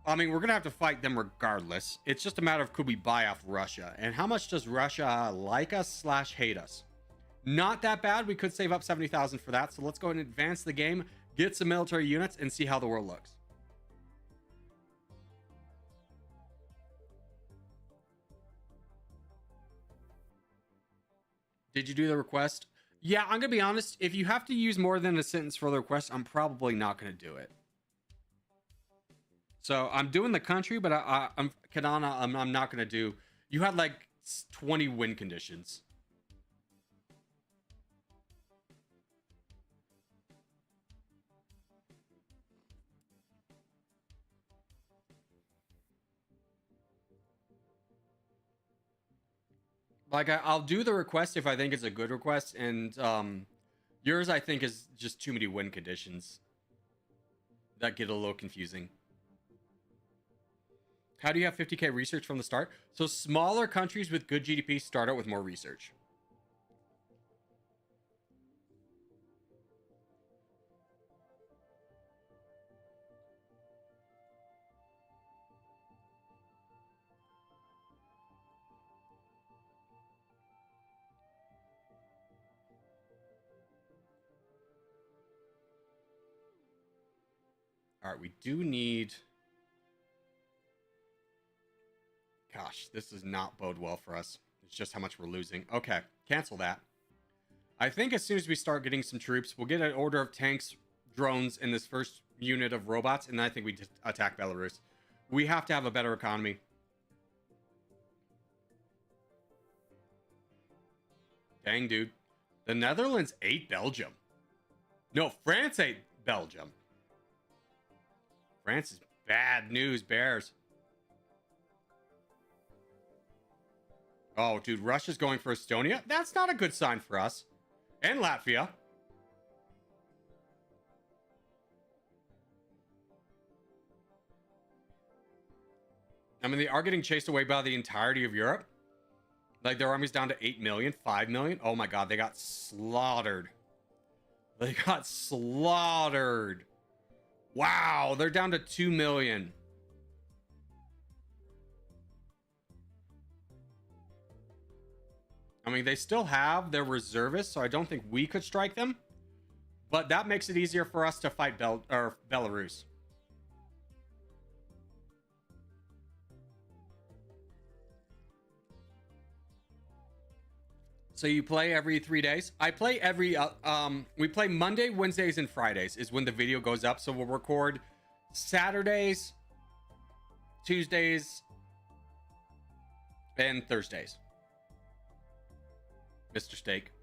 I mean, we're going to have to fight them regardless. It's just a matter of could we buy off Russia? And how much does Russia like us / hate us? Not that bad. We could save up 70,000 for that. So let's go ahead and advance the game, get some military units, and see how the world looks. Did you do the request? Yeah, I'm going to be honest. If you have to use more than a sentence for the request, I'm probably not going to do it. So I'm doing the country, but I'm Kadana. I'm not going to do. You had like 20 win conditions. Like I'll do the request if I think it's a good request, and yours I think is just too many win conditions that get a little confusing. How do you have 50k research from the start? So smaller countries with good GDP start out with more research. All right, we do need... Gosh, this does not bode well for us. It's just how much we're losing. Okay, cancel that. I think as soon as we start getting some troops, we'll get an order of tanks, drones, and this first unit of robots, and then I think we just attack Belarus. We have to have a better economy. Dang, dude. The Netherlands ate Belgium. No, France ate Belgium. France is bad news, bears. Oh, dude, Russia's going for Estonia? That's not a good sign for us. And Latvia. I mean, they are getting chased away by the entirety of Europe. Like, their army's down to 8 million, 5 million. Oh my god, they got slaughtered. They got slaughtered. Wow, they're down to 2 million. I mean, they still have their reservists, so I don't think we could strike them. But that makes it easier for us to fight Belarus. So you play every 3 days? I play every, we play Monday, Wednesdays, and Fridays is when the video goes up. So we'll record Saturdays, Tuesdays, and Thursdays. Mr. Steak.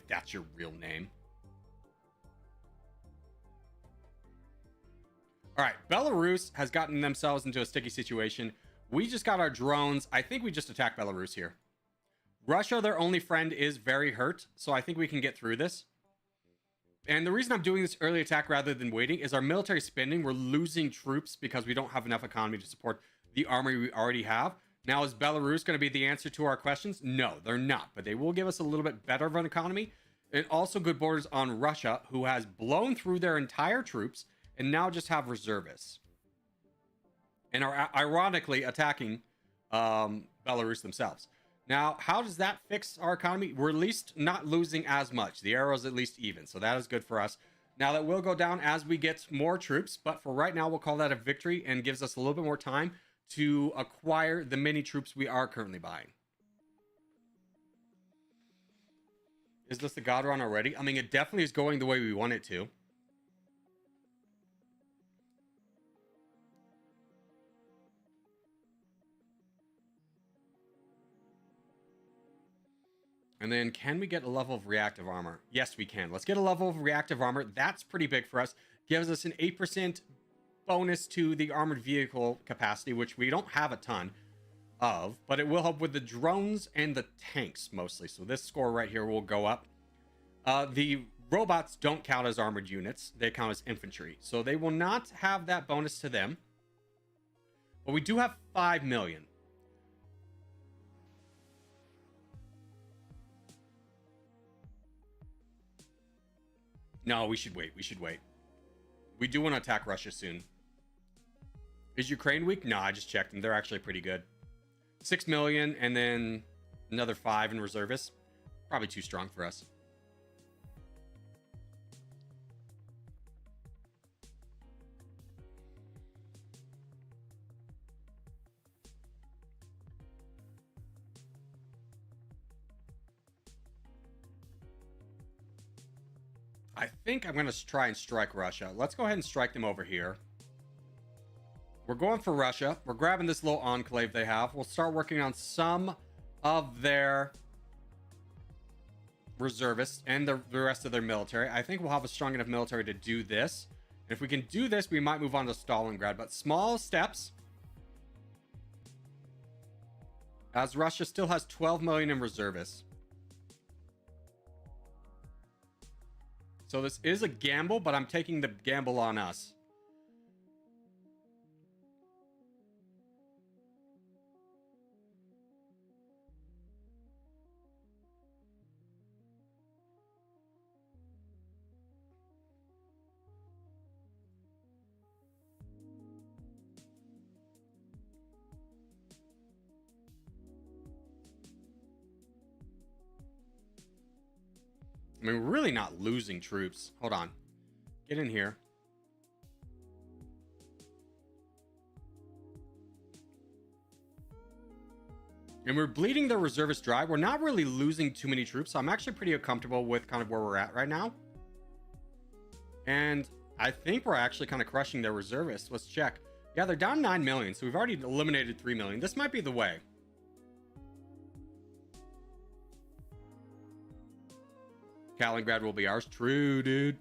if that's your real name. All right, Belarus has gotten themselves into a sticky situation. We just got our drones. I think we just attacked Belarus here. Russia, their only friend, is very hurt, so I think we can get through this. And the reason I'm doing this early attack rather than waiting is our military spending. We're losing troops because we don't have enough economy to support the army we already have. Now, is Belarus going to be the answer to our questions? No, they're not, but they will give us a little bit better of an economy. And also good borders on Russia, who has blown through their entire troops and now just have reservists. And are ironically attacking Belarus themselves. Now, how does that fix our economy? We're at least not losing as much. The arrow's at least even, so that is good for us. Now, that will go down as we get more troops, but for right now, we'll call that a victory and gives us a little bit more time to acquire the many troops we are currently buying. Is this the God run already? I mean, it definitely is going the way we want it to. And then can we get a level of reactive armor? Yes, we can. Let's get a level of reactive armor. That's pretty big for us. Gives us an 8% bonus to the armored vehicle capacity, which we don't have a ton of, but it will help with the drones and the tanks mostly. So this score right here will go up. The robots don't count as armored units. They count as infantry. So they will not have that bonus to them. But we do have 5 million. No, we should wait. We should wait. We do want to attack Russia soon. Is Ukraine weak? No, I just checked them. They're actually pretty good. 6 million and then another 5 in reservists. Probably too strong for us. I think I'm going to try and strike Russia. Let's go ahead and strike them over here. We're going for Russia. We're grabbing this little enclave they have. We'll start working on some of their reservists and the rest of their military. I think we'll have a strong enough military to do this. And if we can do this, we might move on to Stalingrad. But small steps. As Russia still has 12 million in reservists. So this is a gamble, but I'm taking the gamble on us. I mean, we're really not losing troops. Hold on. Get in here. And we're bleeding the reservists dry. We're not really losing too many troops, so I'm actually pretty comfortable with kind of where we're at right now. And I think we're actually kind of crushing their reservists. Let's check. Yeah, they're down 9 million, so we've already eliminated 3 million. This might be the way. Kaliningrad will be ours. True, dude.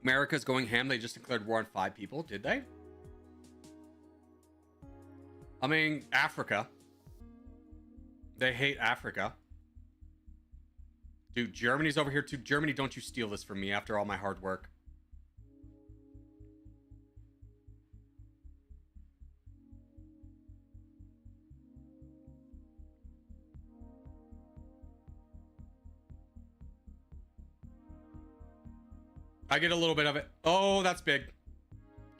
America's going ham. They just declared war on 5 people. Did they? I mean, Africa. They hate Africa. Dude, Germany's over here too. Germany, don't you steal this from me after all my hard work. I get a little bit of it. Oh, that's big.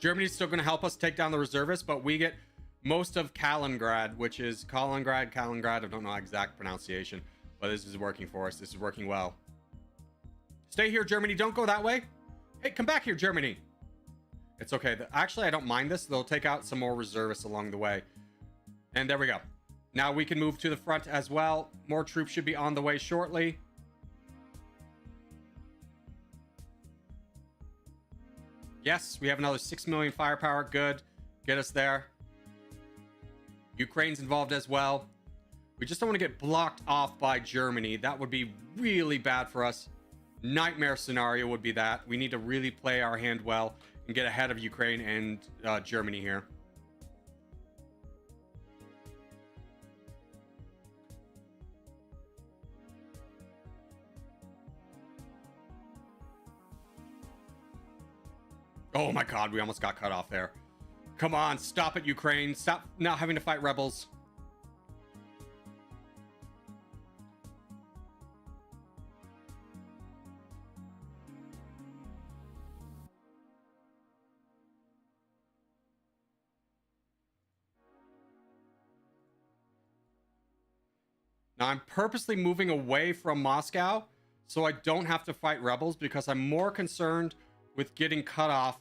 Germany's still going to help us take down the reservists, but we get most of Kaliningrad, which is Kaliningrad. I don't know exact pronunciation, but this is working for us. This is working well. Stay here, Germany. Don't go that way. Hey, come back here, Germany. It's okay. Actually, I don't mind this. They'll take out some more reservists along the way. And there we go. Now we can move to the front as well. More troops should be on the way shortly. Yes, we have another 6 million firepower. Good. Get us there. Ukraine's involved as well. We just don't want to get blocked off by Germany. That would be really bad for us. Nightmare scenario would be that. We need to really play our hand well and get ahead of Ukraine and Germany here. Oh my god, we almost got cut off there. Come on, stop it, Ukraine. Stop not having to fight rebels. Now, I'm purposely moving away from Moscow so I don't have to fight rebels because I'm more concerned with getting cut off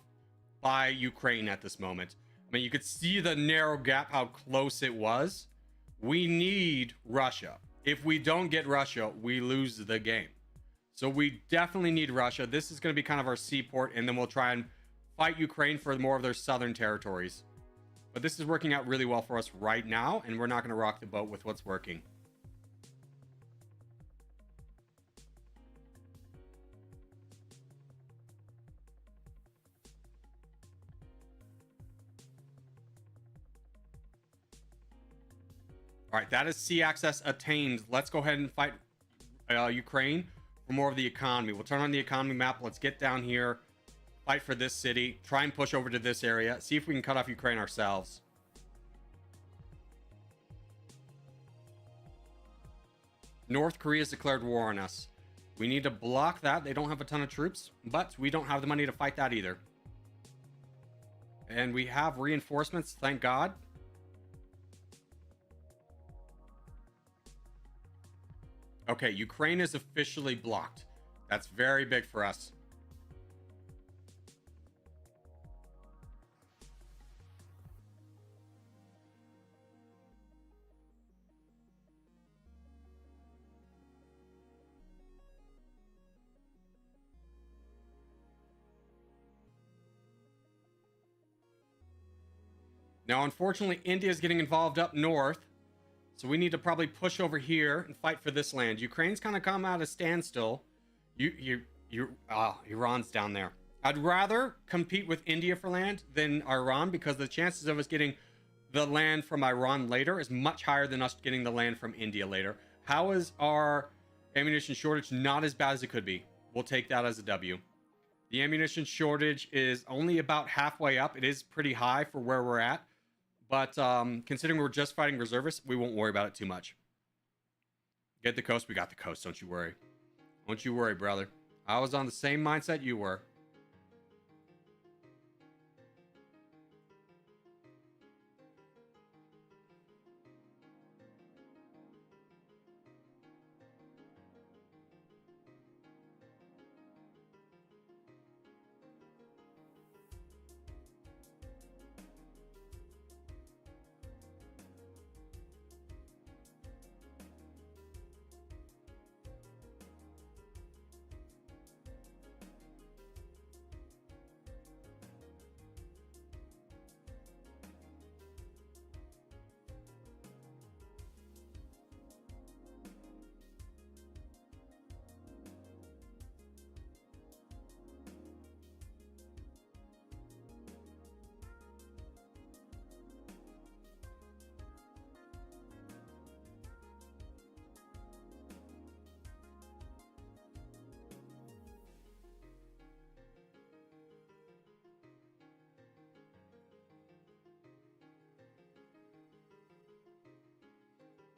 by Ukraine at this moment. I mean, you could see the narrow gap, how close it was. We need Russia. If we don't get Russia, we lose the game. So we definitely need Russia. This is going to be kind of our seaport, and then we'll try and fight Ukraine for more of their southern territories. But this is working out really well for us right now, and we're not going to rock the boat with what's working. All right, that is sea access attained. Let's go ahead and fight Ukraine for more of the economy. We'll turn on the economy map. Let's get down here, fight for this city, try and push over to this area, see if we can cut off Ukraine ourselves. North Korea's declared war on us. We need to block that. They don't have a ton of troops, but we don't have the money to fight that either. And we have reinforcements, thank God. Okay, Ukraine is officially blocked. That's very big for us. Now, unfortunately, India is getting involved up north. So we need to probably push over here and fight for this land. Ukraine's kind of come out of standstill. Iran's down there. I'd rather compete with India for land than Iran because the chances of us getting the land from Iran later is much higher than us getting the land from India later. How is our ammunition shortage not as bad as it could be? We'll take that as a W. The ammunition shortage is only about halfway up. It is pretty high for where we're at. But considering we're just fighting reservists, we won't worry about it too much. Get the coast. We got the coast. Don't you worry. Don't you worry, brother. I was on the same mindset you were.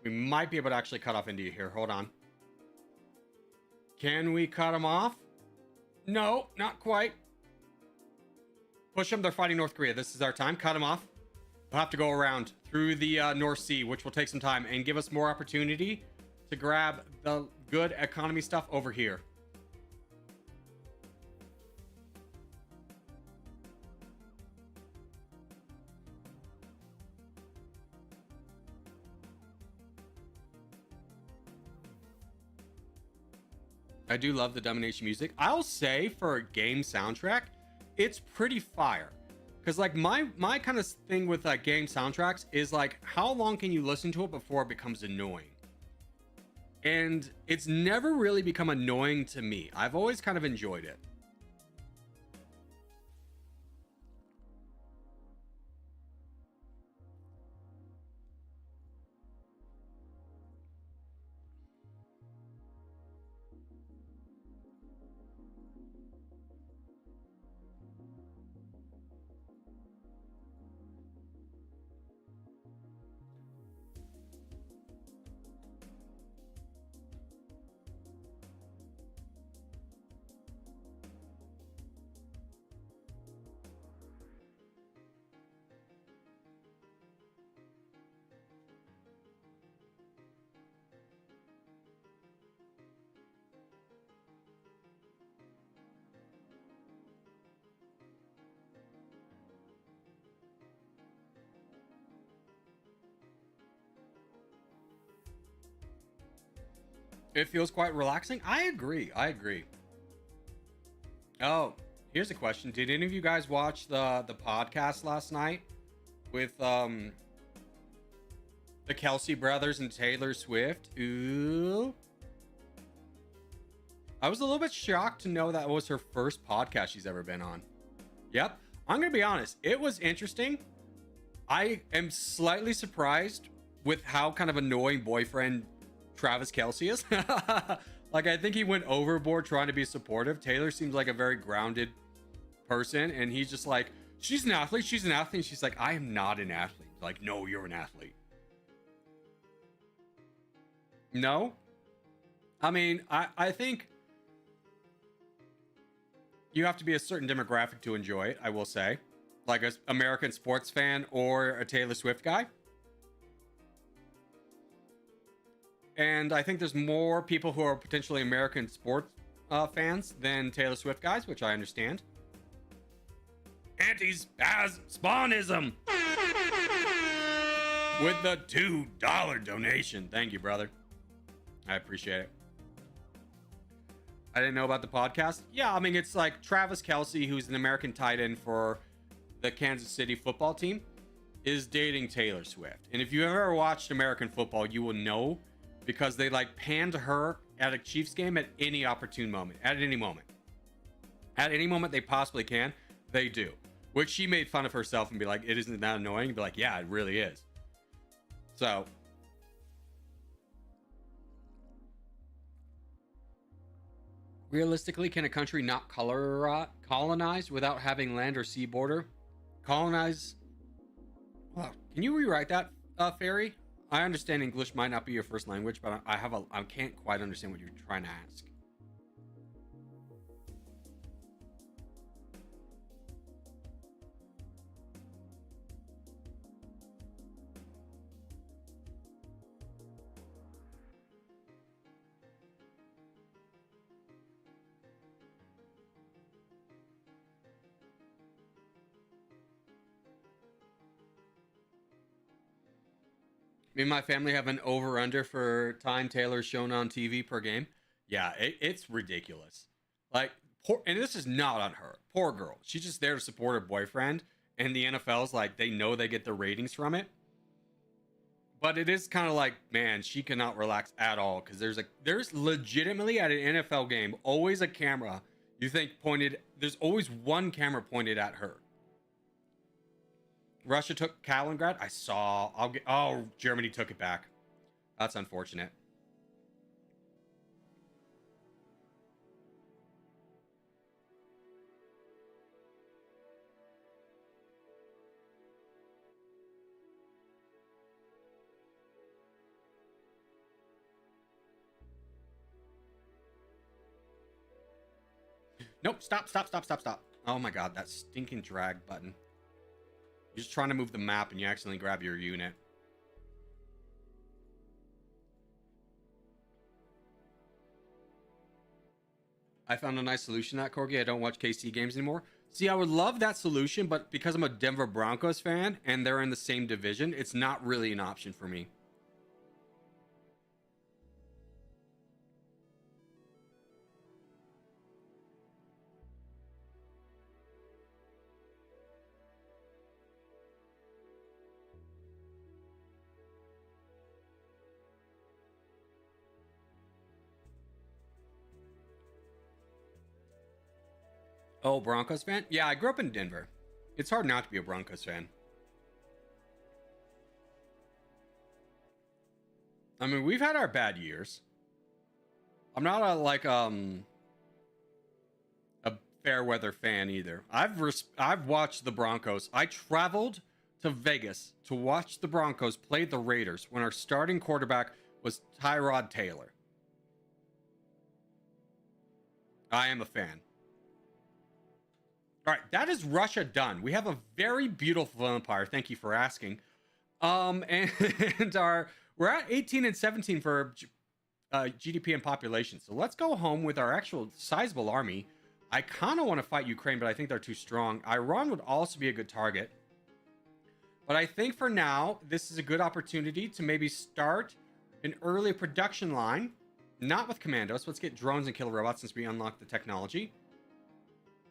We might be able to actually cut off India here. Hold on. Can we cut them off? No, not quite. Push them. They're fighting North Korea. This is our time. Cut them off. We'll have to go around through the North Sea, which will take some time and give us more opportunity to grab the good economy stuff over here. I do love the Dummynation music. I'll say for a game soundtrack, it's pretty fire. Because like my kind of thing with like game soundtracks is like, how long can you listen to it before it becomes annoying? And it's never really become annoying to me. I've always kind of enjoyed it. It feels quite relaxing. I agree. I agree. Oh, here's a question. Did any of you guys watch the podcast last night with the Kelsey brothers and Taylor Swift? Ooh. I was a little bit shocked to know that was her first podcast she's ever been on. Yep. I'm going to be honest. It was interesting. I am slightly surprised with how kind of annoying boyfriend Travis Kelce is. Like, I think he went overboard trying to be supportive. Taylor seems like a very grounded person, and he's just like, she's an athlete. She's an athlete. And she's like, I am not an athlete. Like, no, you're an athlete. No. I mean, I think you have to be a certain demographic to enjoy it, I will say. Like an American sports fan or a Taylor Swift guy. And I think there's more people who are potentially American sports fans than Taylor Swift guys, which I understand. Anti-spawnism with the $2 donation. Thank you, brother. I appreciate it. I didn't know about the podcast. Yeah, I mean, it's like Travis Kelce, who's an American tight end for the Kansas City football team, is dating Taylor Swift. And if you ever watched American football, you will know, because they like pan to her at a Chiefs game at any opportune moment, at any moment they possibly can, they do. Which she made fun of herself and be like, it isn't that annoying? And be like, yeah, it really is. So realistically, can a country not colonize without having land or sea border? Colonize. Wow. Can you rewrite that, Fairy? I understand English might not be your first language, but I can't quite understand what you're trying to ask. Me and my family have an over-under for time Taylor's shown on TV per game. Yeah, it's ridiculous. Like, poor, and this is not on her. Poor girl. She's just there to support her boyfriend. And the NFL's like, they know they get the ratings from it. But it is kind of like, man, she cannot relax at all. Because there's legitimately at an NFL game, always a camera you think pointed. There's always one camera pointed at her. Russia took Kaliningrad. I saw. Oh, Germany took it back. That's unfortunate. Nope. Stop. Stop. Stop. Stop. Stop. Oh my god, that stinking drag button. You're just trying to move the map and you accidentally grab your unit. I found a nice solution to that, Corgi. I don't watch KC games anymore. See, I would love that solution, but because I'm a Denver Broncos fan and they're in the same division, it's not really an option for me. Oh, Broncos fan? Yeah, I grew up in Denver. It's hard not to be a Broncos fan. I mean, we've had our bad years. I'm not a fair weather fan either. I've watched the Broncos. I traveled to Vegas to watch the Broncos play the Raiders when our starting quarterback was Tyrod Taylor. I am a fan. All right, that is Russia done. We have a very beautiful empire. Thank you for asking. And our we're at 18 and 17 for GDP and population. So let's go home with our actual sizable army. I kind of want to fight Ukraine, but I think they're too strong. Iran would also be a good target. But I think for now, this is a good opportunity to maybe start an early production line. Not with commandos. Let's get drones and killer robots since we unlocked the technology.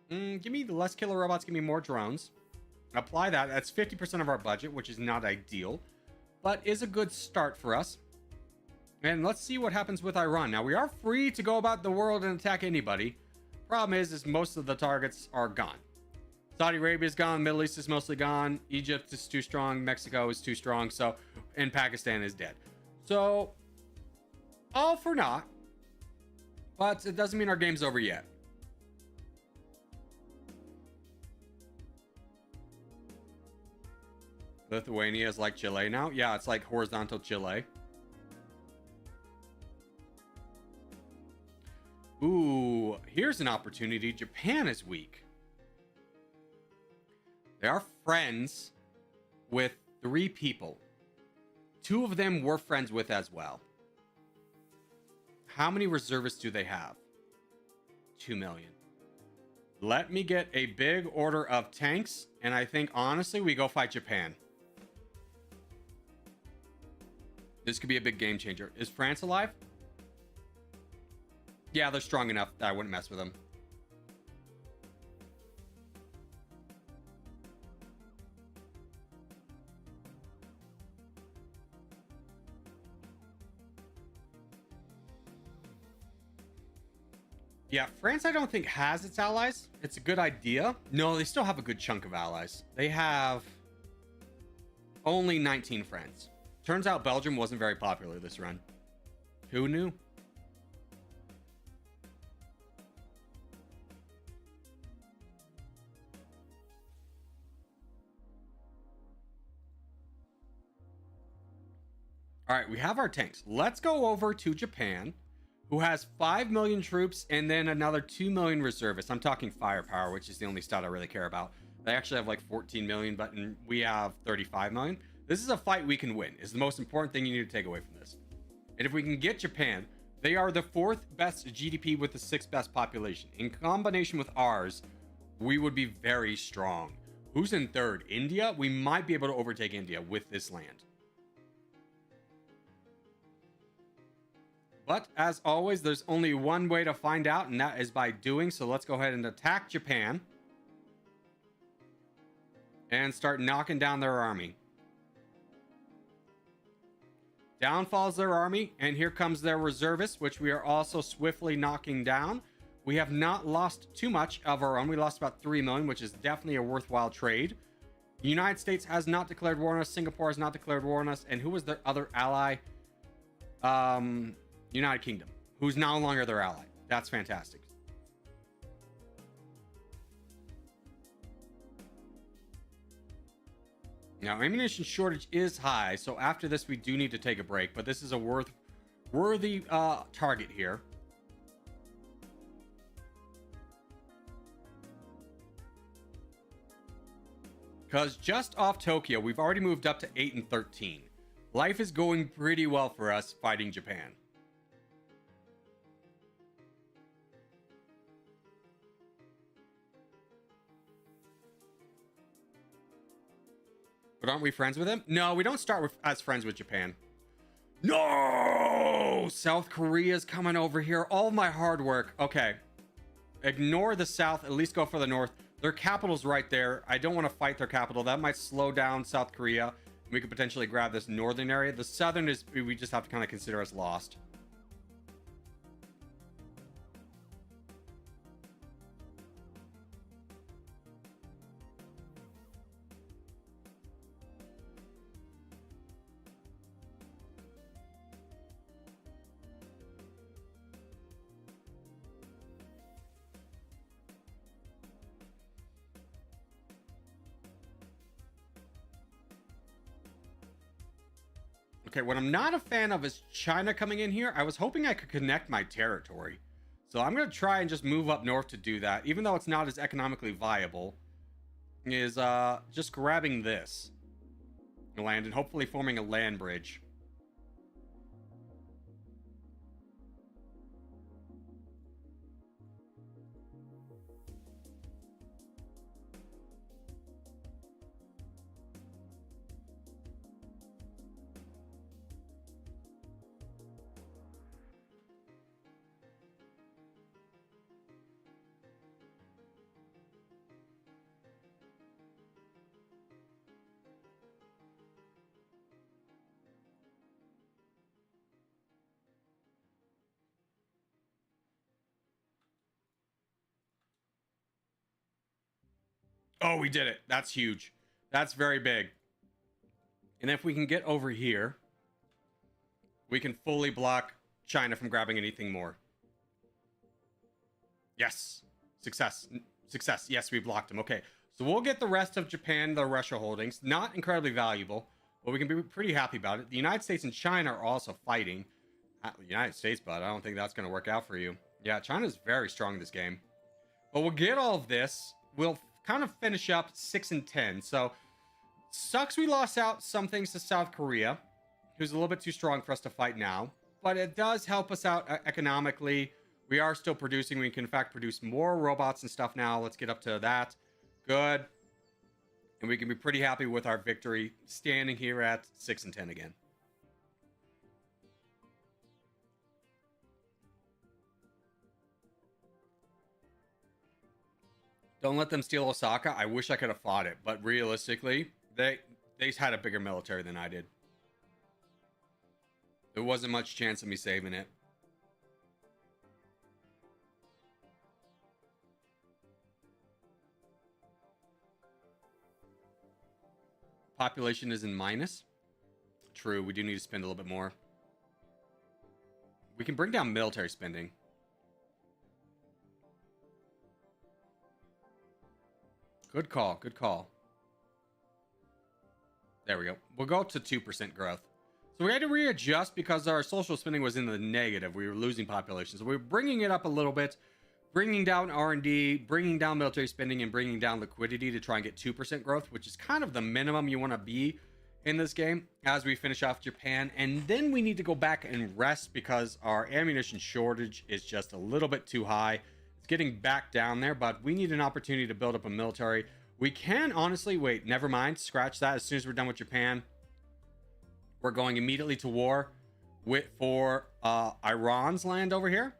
Give me less killer robots. Give me more drones. Apply that. That's 50% of our budget, which is not ideal, but is a good start for us. And let's see what happens with Iran. Now, we are free to go about the world and attack anybody. Problem is most of the targets are gone. Saudi Arabia is gone. Middle East is mostly gone. Egypt is too strong. Mexico is too strong. So, and Pakistan is dead. So, all for naught. But it doesn't mean our game's over yet. Lithuania is like Chile now. Yeah, it's like horizontal Chile. Ooh, here's an opportunity. Japan is weak. They are friends with 3 people. 2 of them we're friends with as well. How many reservists do they have? 2 million. Let me get a big order of tanks, and I think, honestly, we go fight Japan. This could be a big game changer. Is France alive? Yeah, they're strong enough that I wouldn't mess with them. Yeah, France I don't think has its allies. It's a good idea. No, they still have a good chunk of allies. They have only 19 friends. Turns out Belgium wasn't very popular this run. Who knew? All right, we have our tanks. Let's go over to Japan, who has 5 million troops and then another 2 million reservists. I'm talking firepower, which is the only stat I really care about. They actually have like 14 million, but we have 35 million. This is a fight we can win. Is the most important thing you need to take away from this. And if we can get Japan, they are the 4th best GDP with the 6th best population. In combination with ours, we would be very strong. Who's in 3rd? India? We might be able to overtake India with this land. But as always, there's only one way to find out, and that is by doing. So let's go ahead and attack Japan and start knocking down their army. Down falls their army, and here comes their reservists, which we are also swiftly knocking down. We have not lost too much of our own. We lost about 3 million, which is definitely a worthwhile trade. The United States has not declared war on us. Singapore has not declared war on us. And who was their other ally? United Kingdom, who's no longer their ally. That's fantastic. Now, ammunition shortage is high, so after this, we do need to take a break, but this is a worthy target here. Because just off Tokyo, we've already moved up to 8 and 13. Life is going pretty well for us fighting Japan. But aren't we friends with him? No, we don't start as friends with Japan. No! South Korea's coming over here. All my hard work. Okay. Ignore the South. At least go for the North. Their capital's right there. I don't want to fight their capital. That might slow down South Korea. We could potentially grab this northern area. The southern is, we just have to kind of consider as lost. Okay, what I'm not a fan of is China coming in here. I was hoping I could connect my territory. So I'm going to try and just move up north to do that, even though it's not as economically viable, is just grabbing this land and hopefully forming a land bridge. Oh, we did it. That's huge. That's very big. And if we can get over here, we can fully block China from grabbing anything more. Yes. Success. Success. Yes, we blocked him. Okay. So we'll get the rest of Japan, the Russia holdings. Not incredibly valuable, but we can be pretty happy about it. The United States and China are also fighting. The United States, but I don't think that's going to work out for you. Yeah, China's very strong in this game. But we'll get all of this. We'll kind of finish up 6 and 10. So, sucks we lost out some things to South Korea, who's a little bit too strong for us to fight now. But it does help us out economically. We are still producing. We can, in fact, produce more robots and stuff now. Let's get up to that. Good. And we can be pretty happy with our victory, standing here at 6 and 10 again. Don't let them steal Osaka. I wish I could have fought it, but realistically, they had a bigger military than I did. There wasn't much chance of me saving it. Population is in minus. True, we do need to spend a little bit more. We can bring down military spending. Good call. Good call. There we go. We'll go to 2% growth. So we had to readjust because our social spending was in the negative. We were losing population. So we're bringing it up a little bit, bringing down R&D, bringing down military spending, and bringing down liquidity to try and get 2% growth, which is kind of the minimum you want to be in this game as we finish off Japan. And then we need to go back and rest because our ammunition shortage is just a little bit too high. Getting back down there, but we need an opportunity to build up a military. We can honestly wait, never mind, scratch that. As soon as we're done with Japan, we're going immediately to war for Iran's land over here,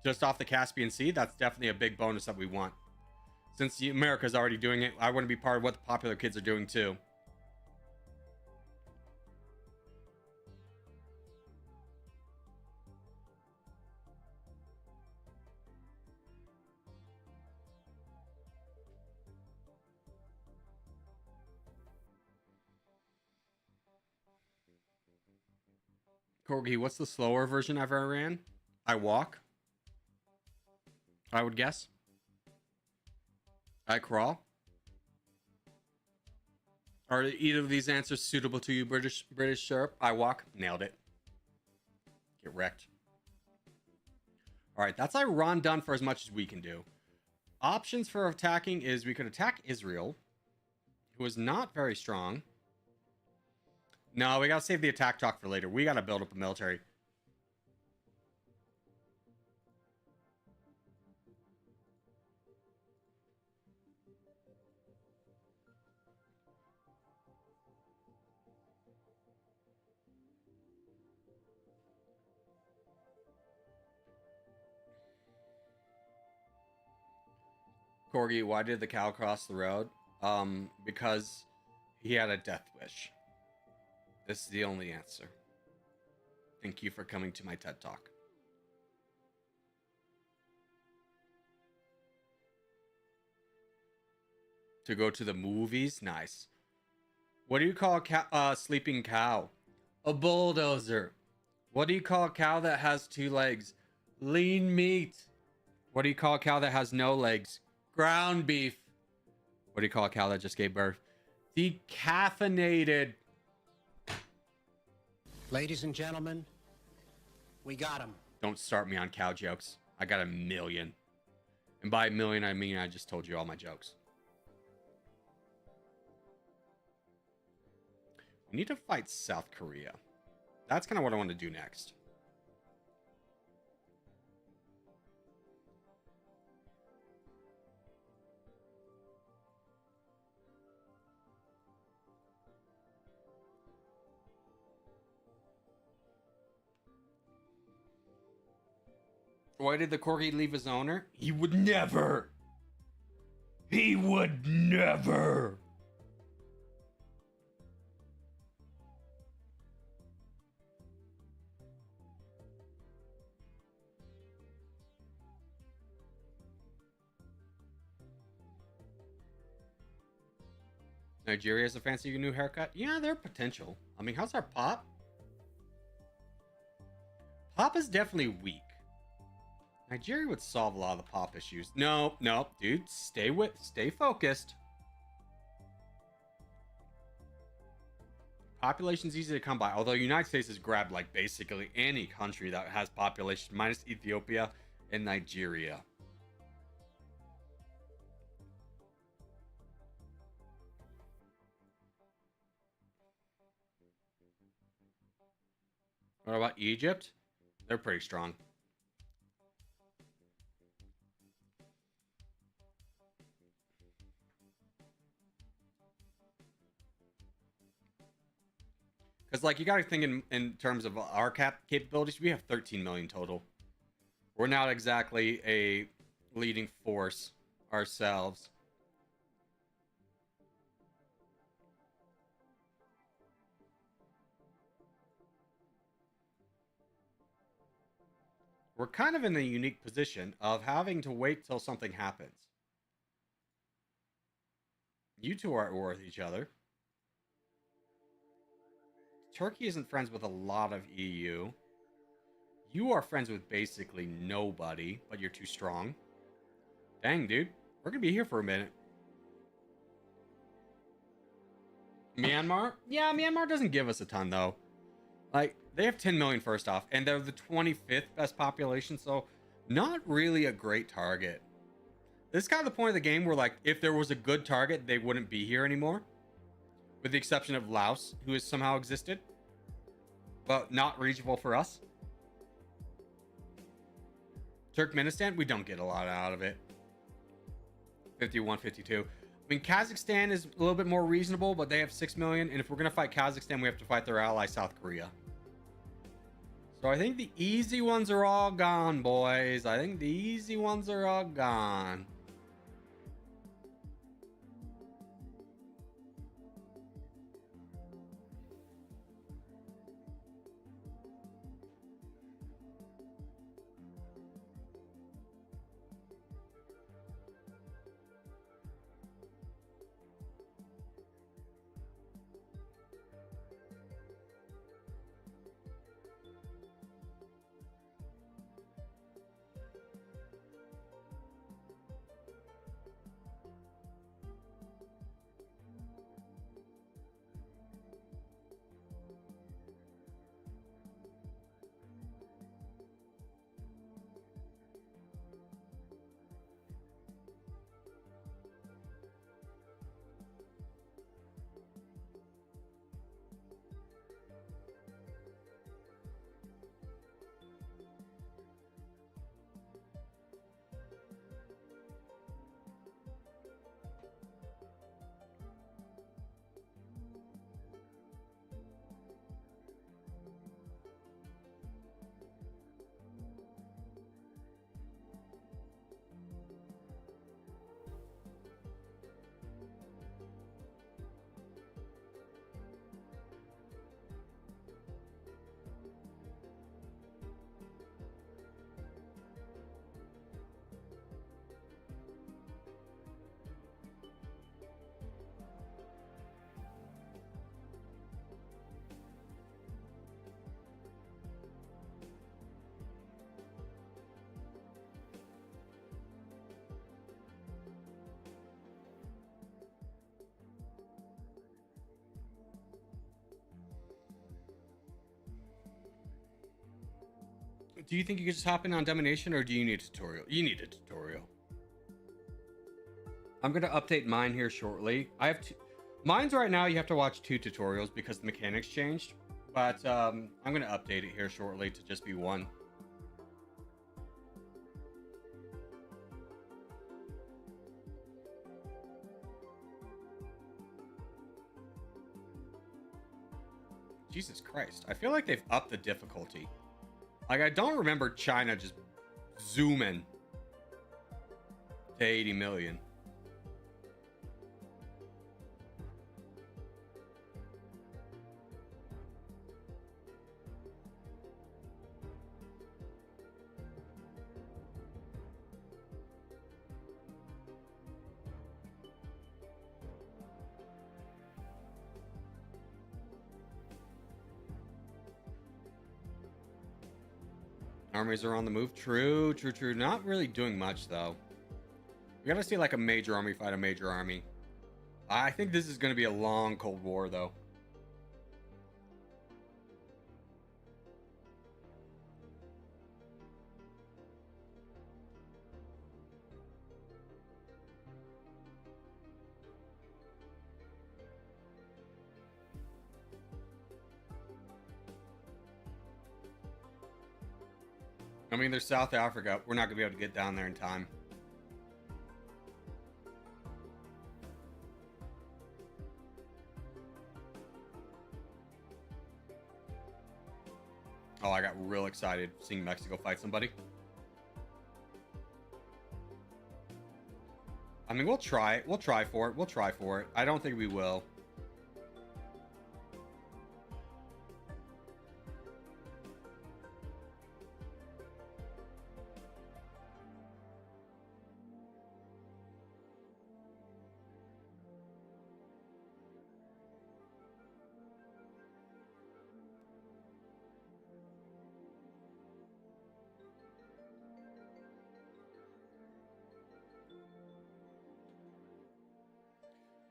just off the Caspian Sea. That's definitely a big bonus that we want. Since America's already doing it, I want to be part of what the popular kids are doing too. Corgi, what's the slower version I've ever ran? I walk. I would guess. I crawl. Are either of these answers suitable to you, British Sharp? I walk. Nailed it. Get wrecked. All right, that's Iran done for as much as we can do. Options for attacking is we could attack Israel, who is not very strong. No, we gotta save the attack talk for later. We gotta build up a military. Corgi, why did the cow cross the road? Because he had a death wish. This is the only answer. Thank you for coming to my TED Talk. To go to the movies? Nice. What do you call a sleeping cow? A bulldozer. What do you call a cow that has 2 legs? Lean meat. What do you call a cow that has no legs? Ground beef. What do you call a cow that just gave birth? Decaffeinated. Ladies and gentlemen, we got him. Don't start me on cow jokes. I got 1,000,000. And by 1,000,000, I mean I just told you all my jokes. We need to fight South Korea. That's kind of what I want to do next. Why did the corgi leave his owner? He would never. He would never. Nigeria has a fancy new haircut? Yeah, they're potential. I mean, how's our pop? Pop is definitely weak. Nigeria would solve a lot of the pop issues. No, dude, stay focused. Population's easy to come by, although the United States has grabbed like basically any country that has population minus Ethiopia and Nigeria. What about Egypt? They're pretty strong. Because, like, you got to think in terms of our capabilities. We have 13 million total. We're not exactly a leading force ourselves. We're kind of in a unique position of having to wait till something happens. You two are at war with each other. Turkey isn't friends with a lot of EU. You are friends with basically nobody, but you're too strong. Dang, dude. We're going to be here for a minute. Myanmar? Yeah, Myanmar doesn't give us a ton, though. Like, they have 10 million first off, and they're the 25th best population, so not really a great target. This is kind of the point of the game where, like, if there was a good target, they wouldn't be here anymore. With the exception of Laos, who has somehow existed. But not reachable for us. Turkmenistan, we don't get a lot out of it. 51, 52. I mean, Kazakhstan is a little bit more reasonable, but they have 6 million. And if we're going to fight Kazakhstan, we have to fight their ally, South Korea. So I think the easy ones are all gone, boys. I think the easy ones are all gone. Do you think you could just hop in on Dummynation, or do you need a tutorial? You need a tutorial. I'm going to update mine here shortly. I have two. Mine's right now, you have to watch 2 tutorials because the mechanics changed. But I'm going to update it here shortly to just be 1. Jesus Christ. I feel like they've upped the difficulty. Like, I don't remember China just zooming to 80 million. Armies are on the move. True, true, true. Not really doing much, though. We gotta see, like, a major army fight a major army. I think this is gonna be a long Cold War, though. I mean, there's South Africa. We're not gonna be able to get down there in time. Oh, I got real excited seeing Mexico fight somebody. I mean, we'll try it. We'll try for it. We'll try for it. I don't think we will.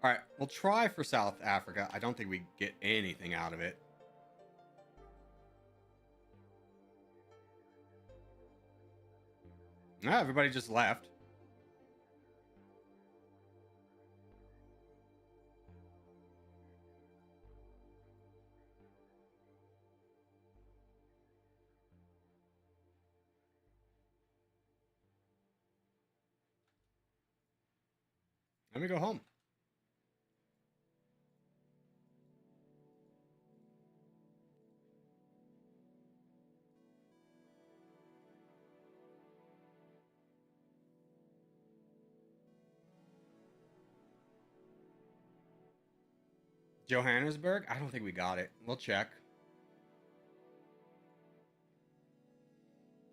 All right, we'll try for South Africa. I don't think we get anything out of it. Ah, everybody just left. Let me go home. Johannesburg? I don't think we got it. We'll check.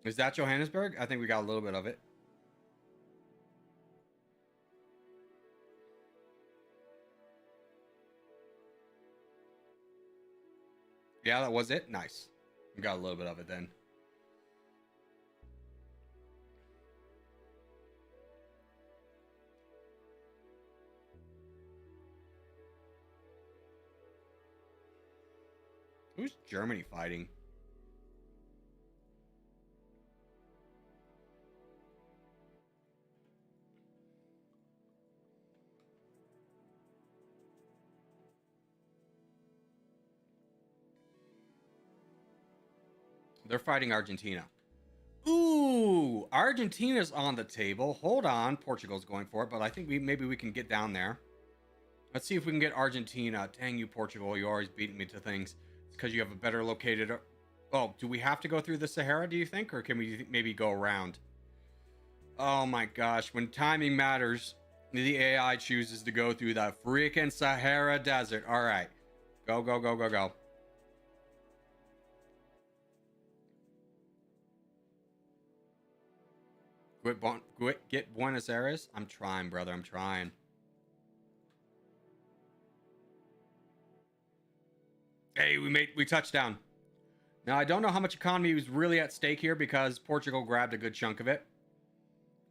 Is that Johannesburg? I think we got a little bit of it. Yeah, that was it. Nice. We got a little bit of it then. Who's Germany fighting? They're fighting Argentina. Ooh, Argentina's on the table. Hold on, Portugal's going for it, but I think maybe we can get down there. Let's see if we can get Argentina. Dang you, Portugal, you're always beating me to things. It's because you have a better located... Oh, do we have to go through the Sahara, do you think? Or can we maybe go around? Oh my gosh, when timing matters, the AI chooses to go through the freaking Sahara Desert. All right, go, go, go, go, go. Get Buenos Aires? I'm trying, brother. I'm trying. Hey, we touched down. Now, I don't know how much economy was really at stake here because Portugal grabbed a good chunk of it.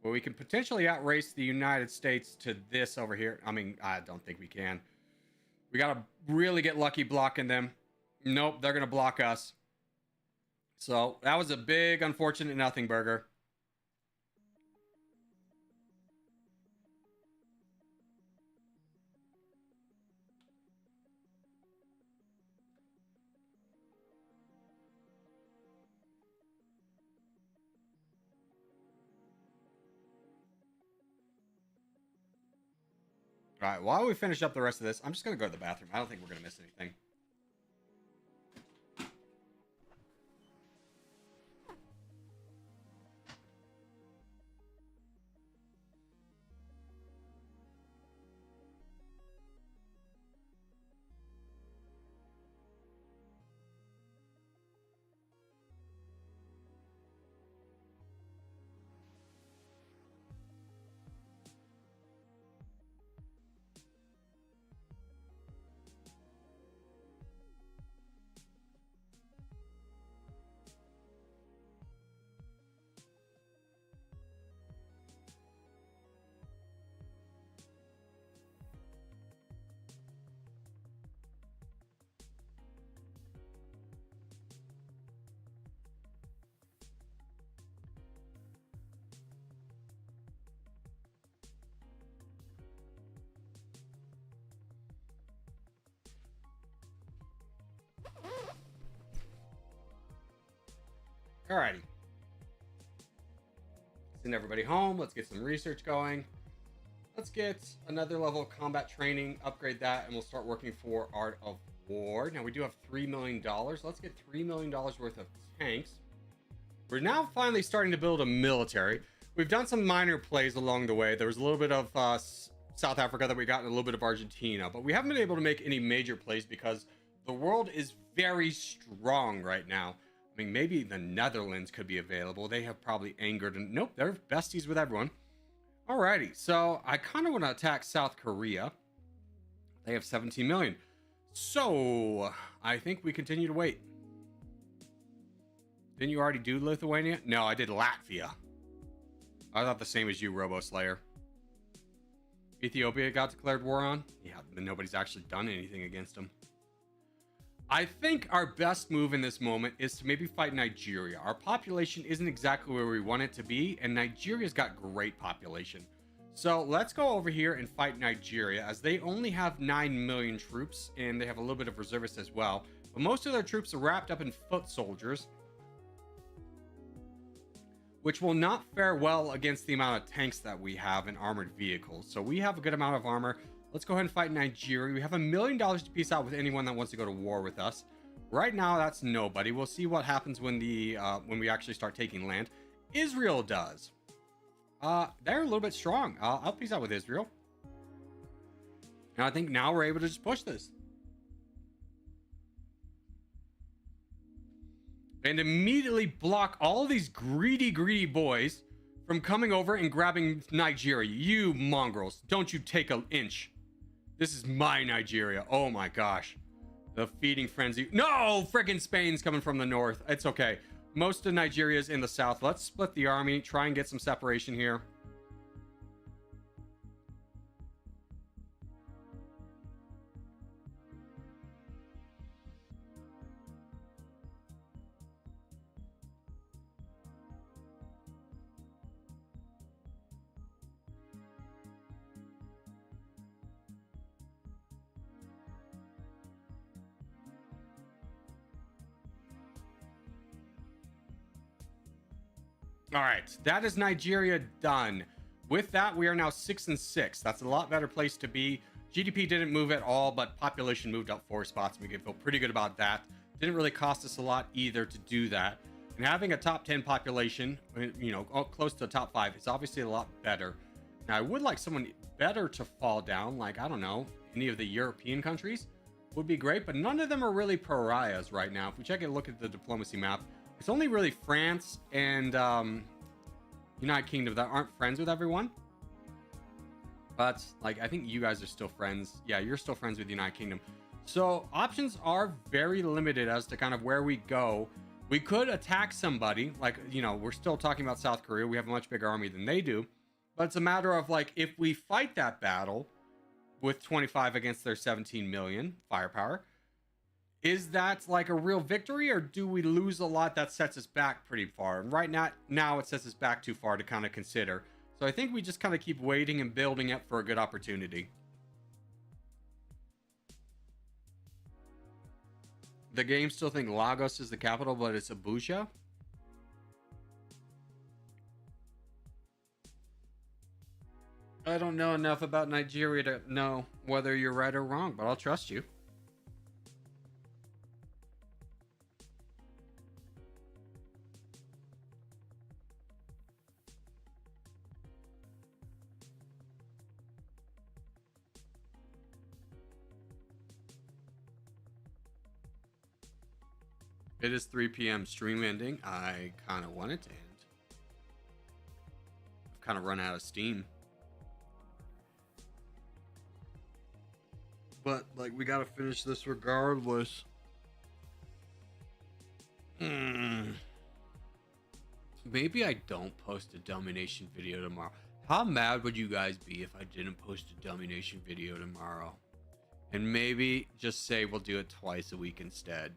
But we can potentially outrace the United States to this over here. I mean, I don't think we can. We got to really get lucky blocking them. Nope, they're going to block us. So that was a big, unfortunate nothing burger. All right, while we finish up the rest of this, I'm just going to go to the bathroom. I don't think we're going to miss anything. Alrighty. Send everybody home. Let's get some research going. Let's get another level of combat training, upgrade that, and we'll start working for Art of War. Now, we do have $3 million. Let's get $3 million worth of tanks. We're now finally starting to build a military. We've done some minor plays along the way. There was a little bit of South Africa that we got and a little bit of Argentina, but we haven't been able to make any major plays because the world is very strong right now. I mean, maybe the Netherlands could be available. They have probably angered, and nope, they're besties with everyone. Alrighty, so I kind of want to attack South Korea. They have 17 million. So I think we continue to wait. Didn't you already do Lithuania? No, I did Latvia. I thought the same as you, Robo Slayer. Ethiopia got declared war on? Yeah, but nobody's actually done anything against them. I think our best move in this moment is to maybe fight Nigeria. Our population isn't exactly where we want it to be, and Nigeria's got great population. So let's go over here and fight Nigeria, as they only have 9 million troops, and they have a little bit of reservists as well. But most of their troops are wrapped up in foot soldiers, which will not fare well against the amount of tanks that we have and armored vehicles. So we have a good amount of armor. Let's go ahead and fight Nigeria. We have $1 million to piece out with anyone that wants to go to war with us. Right now, that's nobody. We'll see what happens when we actually start taking land. Israel does. They're a little bit strong. I'll piece out with Israel. And I think now we're able to just push this. And immediately block all these greedy boys from coming over and grabbing Nigeria. You mongrels, don't you take an inch. This is my Nigeria. Oh my gosh. The feeding frenzy. No, friggin' Spain's coming from the north. It's okay. Most of Nigeria's in the south. Let's split the army, try and get some separation here. All right, that is Nigeria done. With that, we are now 6-6. That's a lot better place to be. GDP didn't move at all, but population moved up 4 spots. We can feel pretty good about that. Didn't really cost us a lot either to do that. And having a top 10 population, you know, close to the top 5, is obviously a lot better. Now, I would like someone better to fall down, like, I don't know, any of the European countries would be great, but none of them are really pariahs right now. If we check and look at the diplomacy map, it's only really France and United Kingdom that aren't friends with everyone. But, like, I think you guys are still friends. Yeah, you're still friends with the United Kingdom. So, options are very limited as to kind of where we go. We could attack somebody. Like, you know, we're still talking about South Korea. We have a much bigger army than they do. But it's a matter of, like, if we fight that battle with 25 against their 17 million firepower, is that like a real victory, or do we lose a lot that sets us back pretty far? And right now it sets us back too far to kind of consider. So I think we just kind of keep waiting and building up for a good opportunity. The game still think Lagos is the capital, but it's Abuja. I don't know enough about Nigeria to know whether you're right or wrong, but I'll trust you. It is 3 p.m. stream ending. I kind of want it to end. I've kind of run out of steam. But, like, we gotta finish this regardless. Maybe I don't post a Dummynation video tomorrow. How mad would you guys be if I didn't post a Dummynation video tomorrow? And maybe just say we'll do it twice a week instead.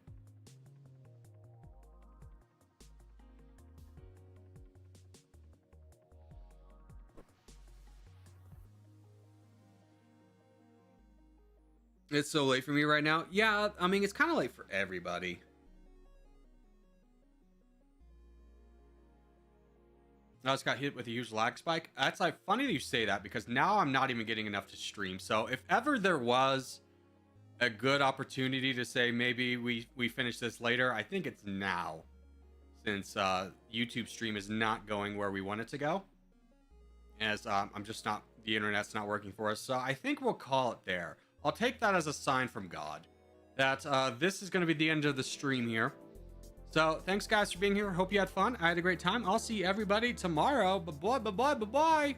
It's so late for me right now. Yeah, I mean, it's kind of late for everybody. I just got hit with a huge lag spike. That's like funny that you say that, because now I'm not even getting enough to stream. So if ever there was a good opportunity to say maybe we finish this later, I think it's now, since YouTube stream is not going where we want it to go, as I'm just not, the internet's not working for us. So I think we'll call it there. I'll take that as a sign from God that this is going to be the end of the stream here. So thanks guys for being here. Hope you had fun. I had a great time. I'll see everybody tomorrow. Bye bye, bye bye, bye bye.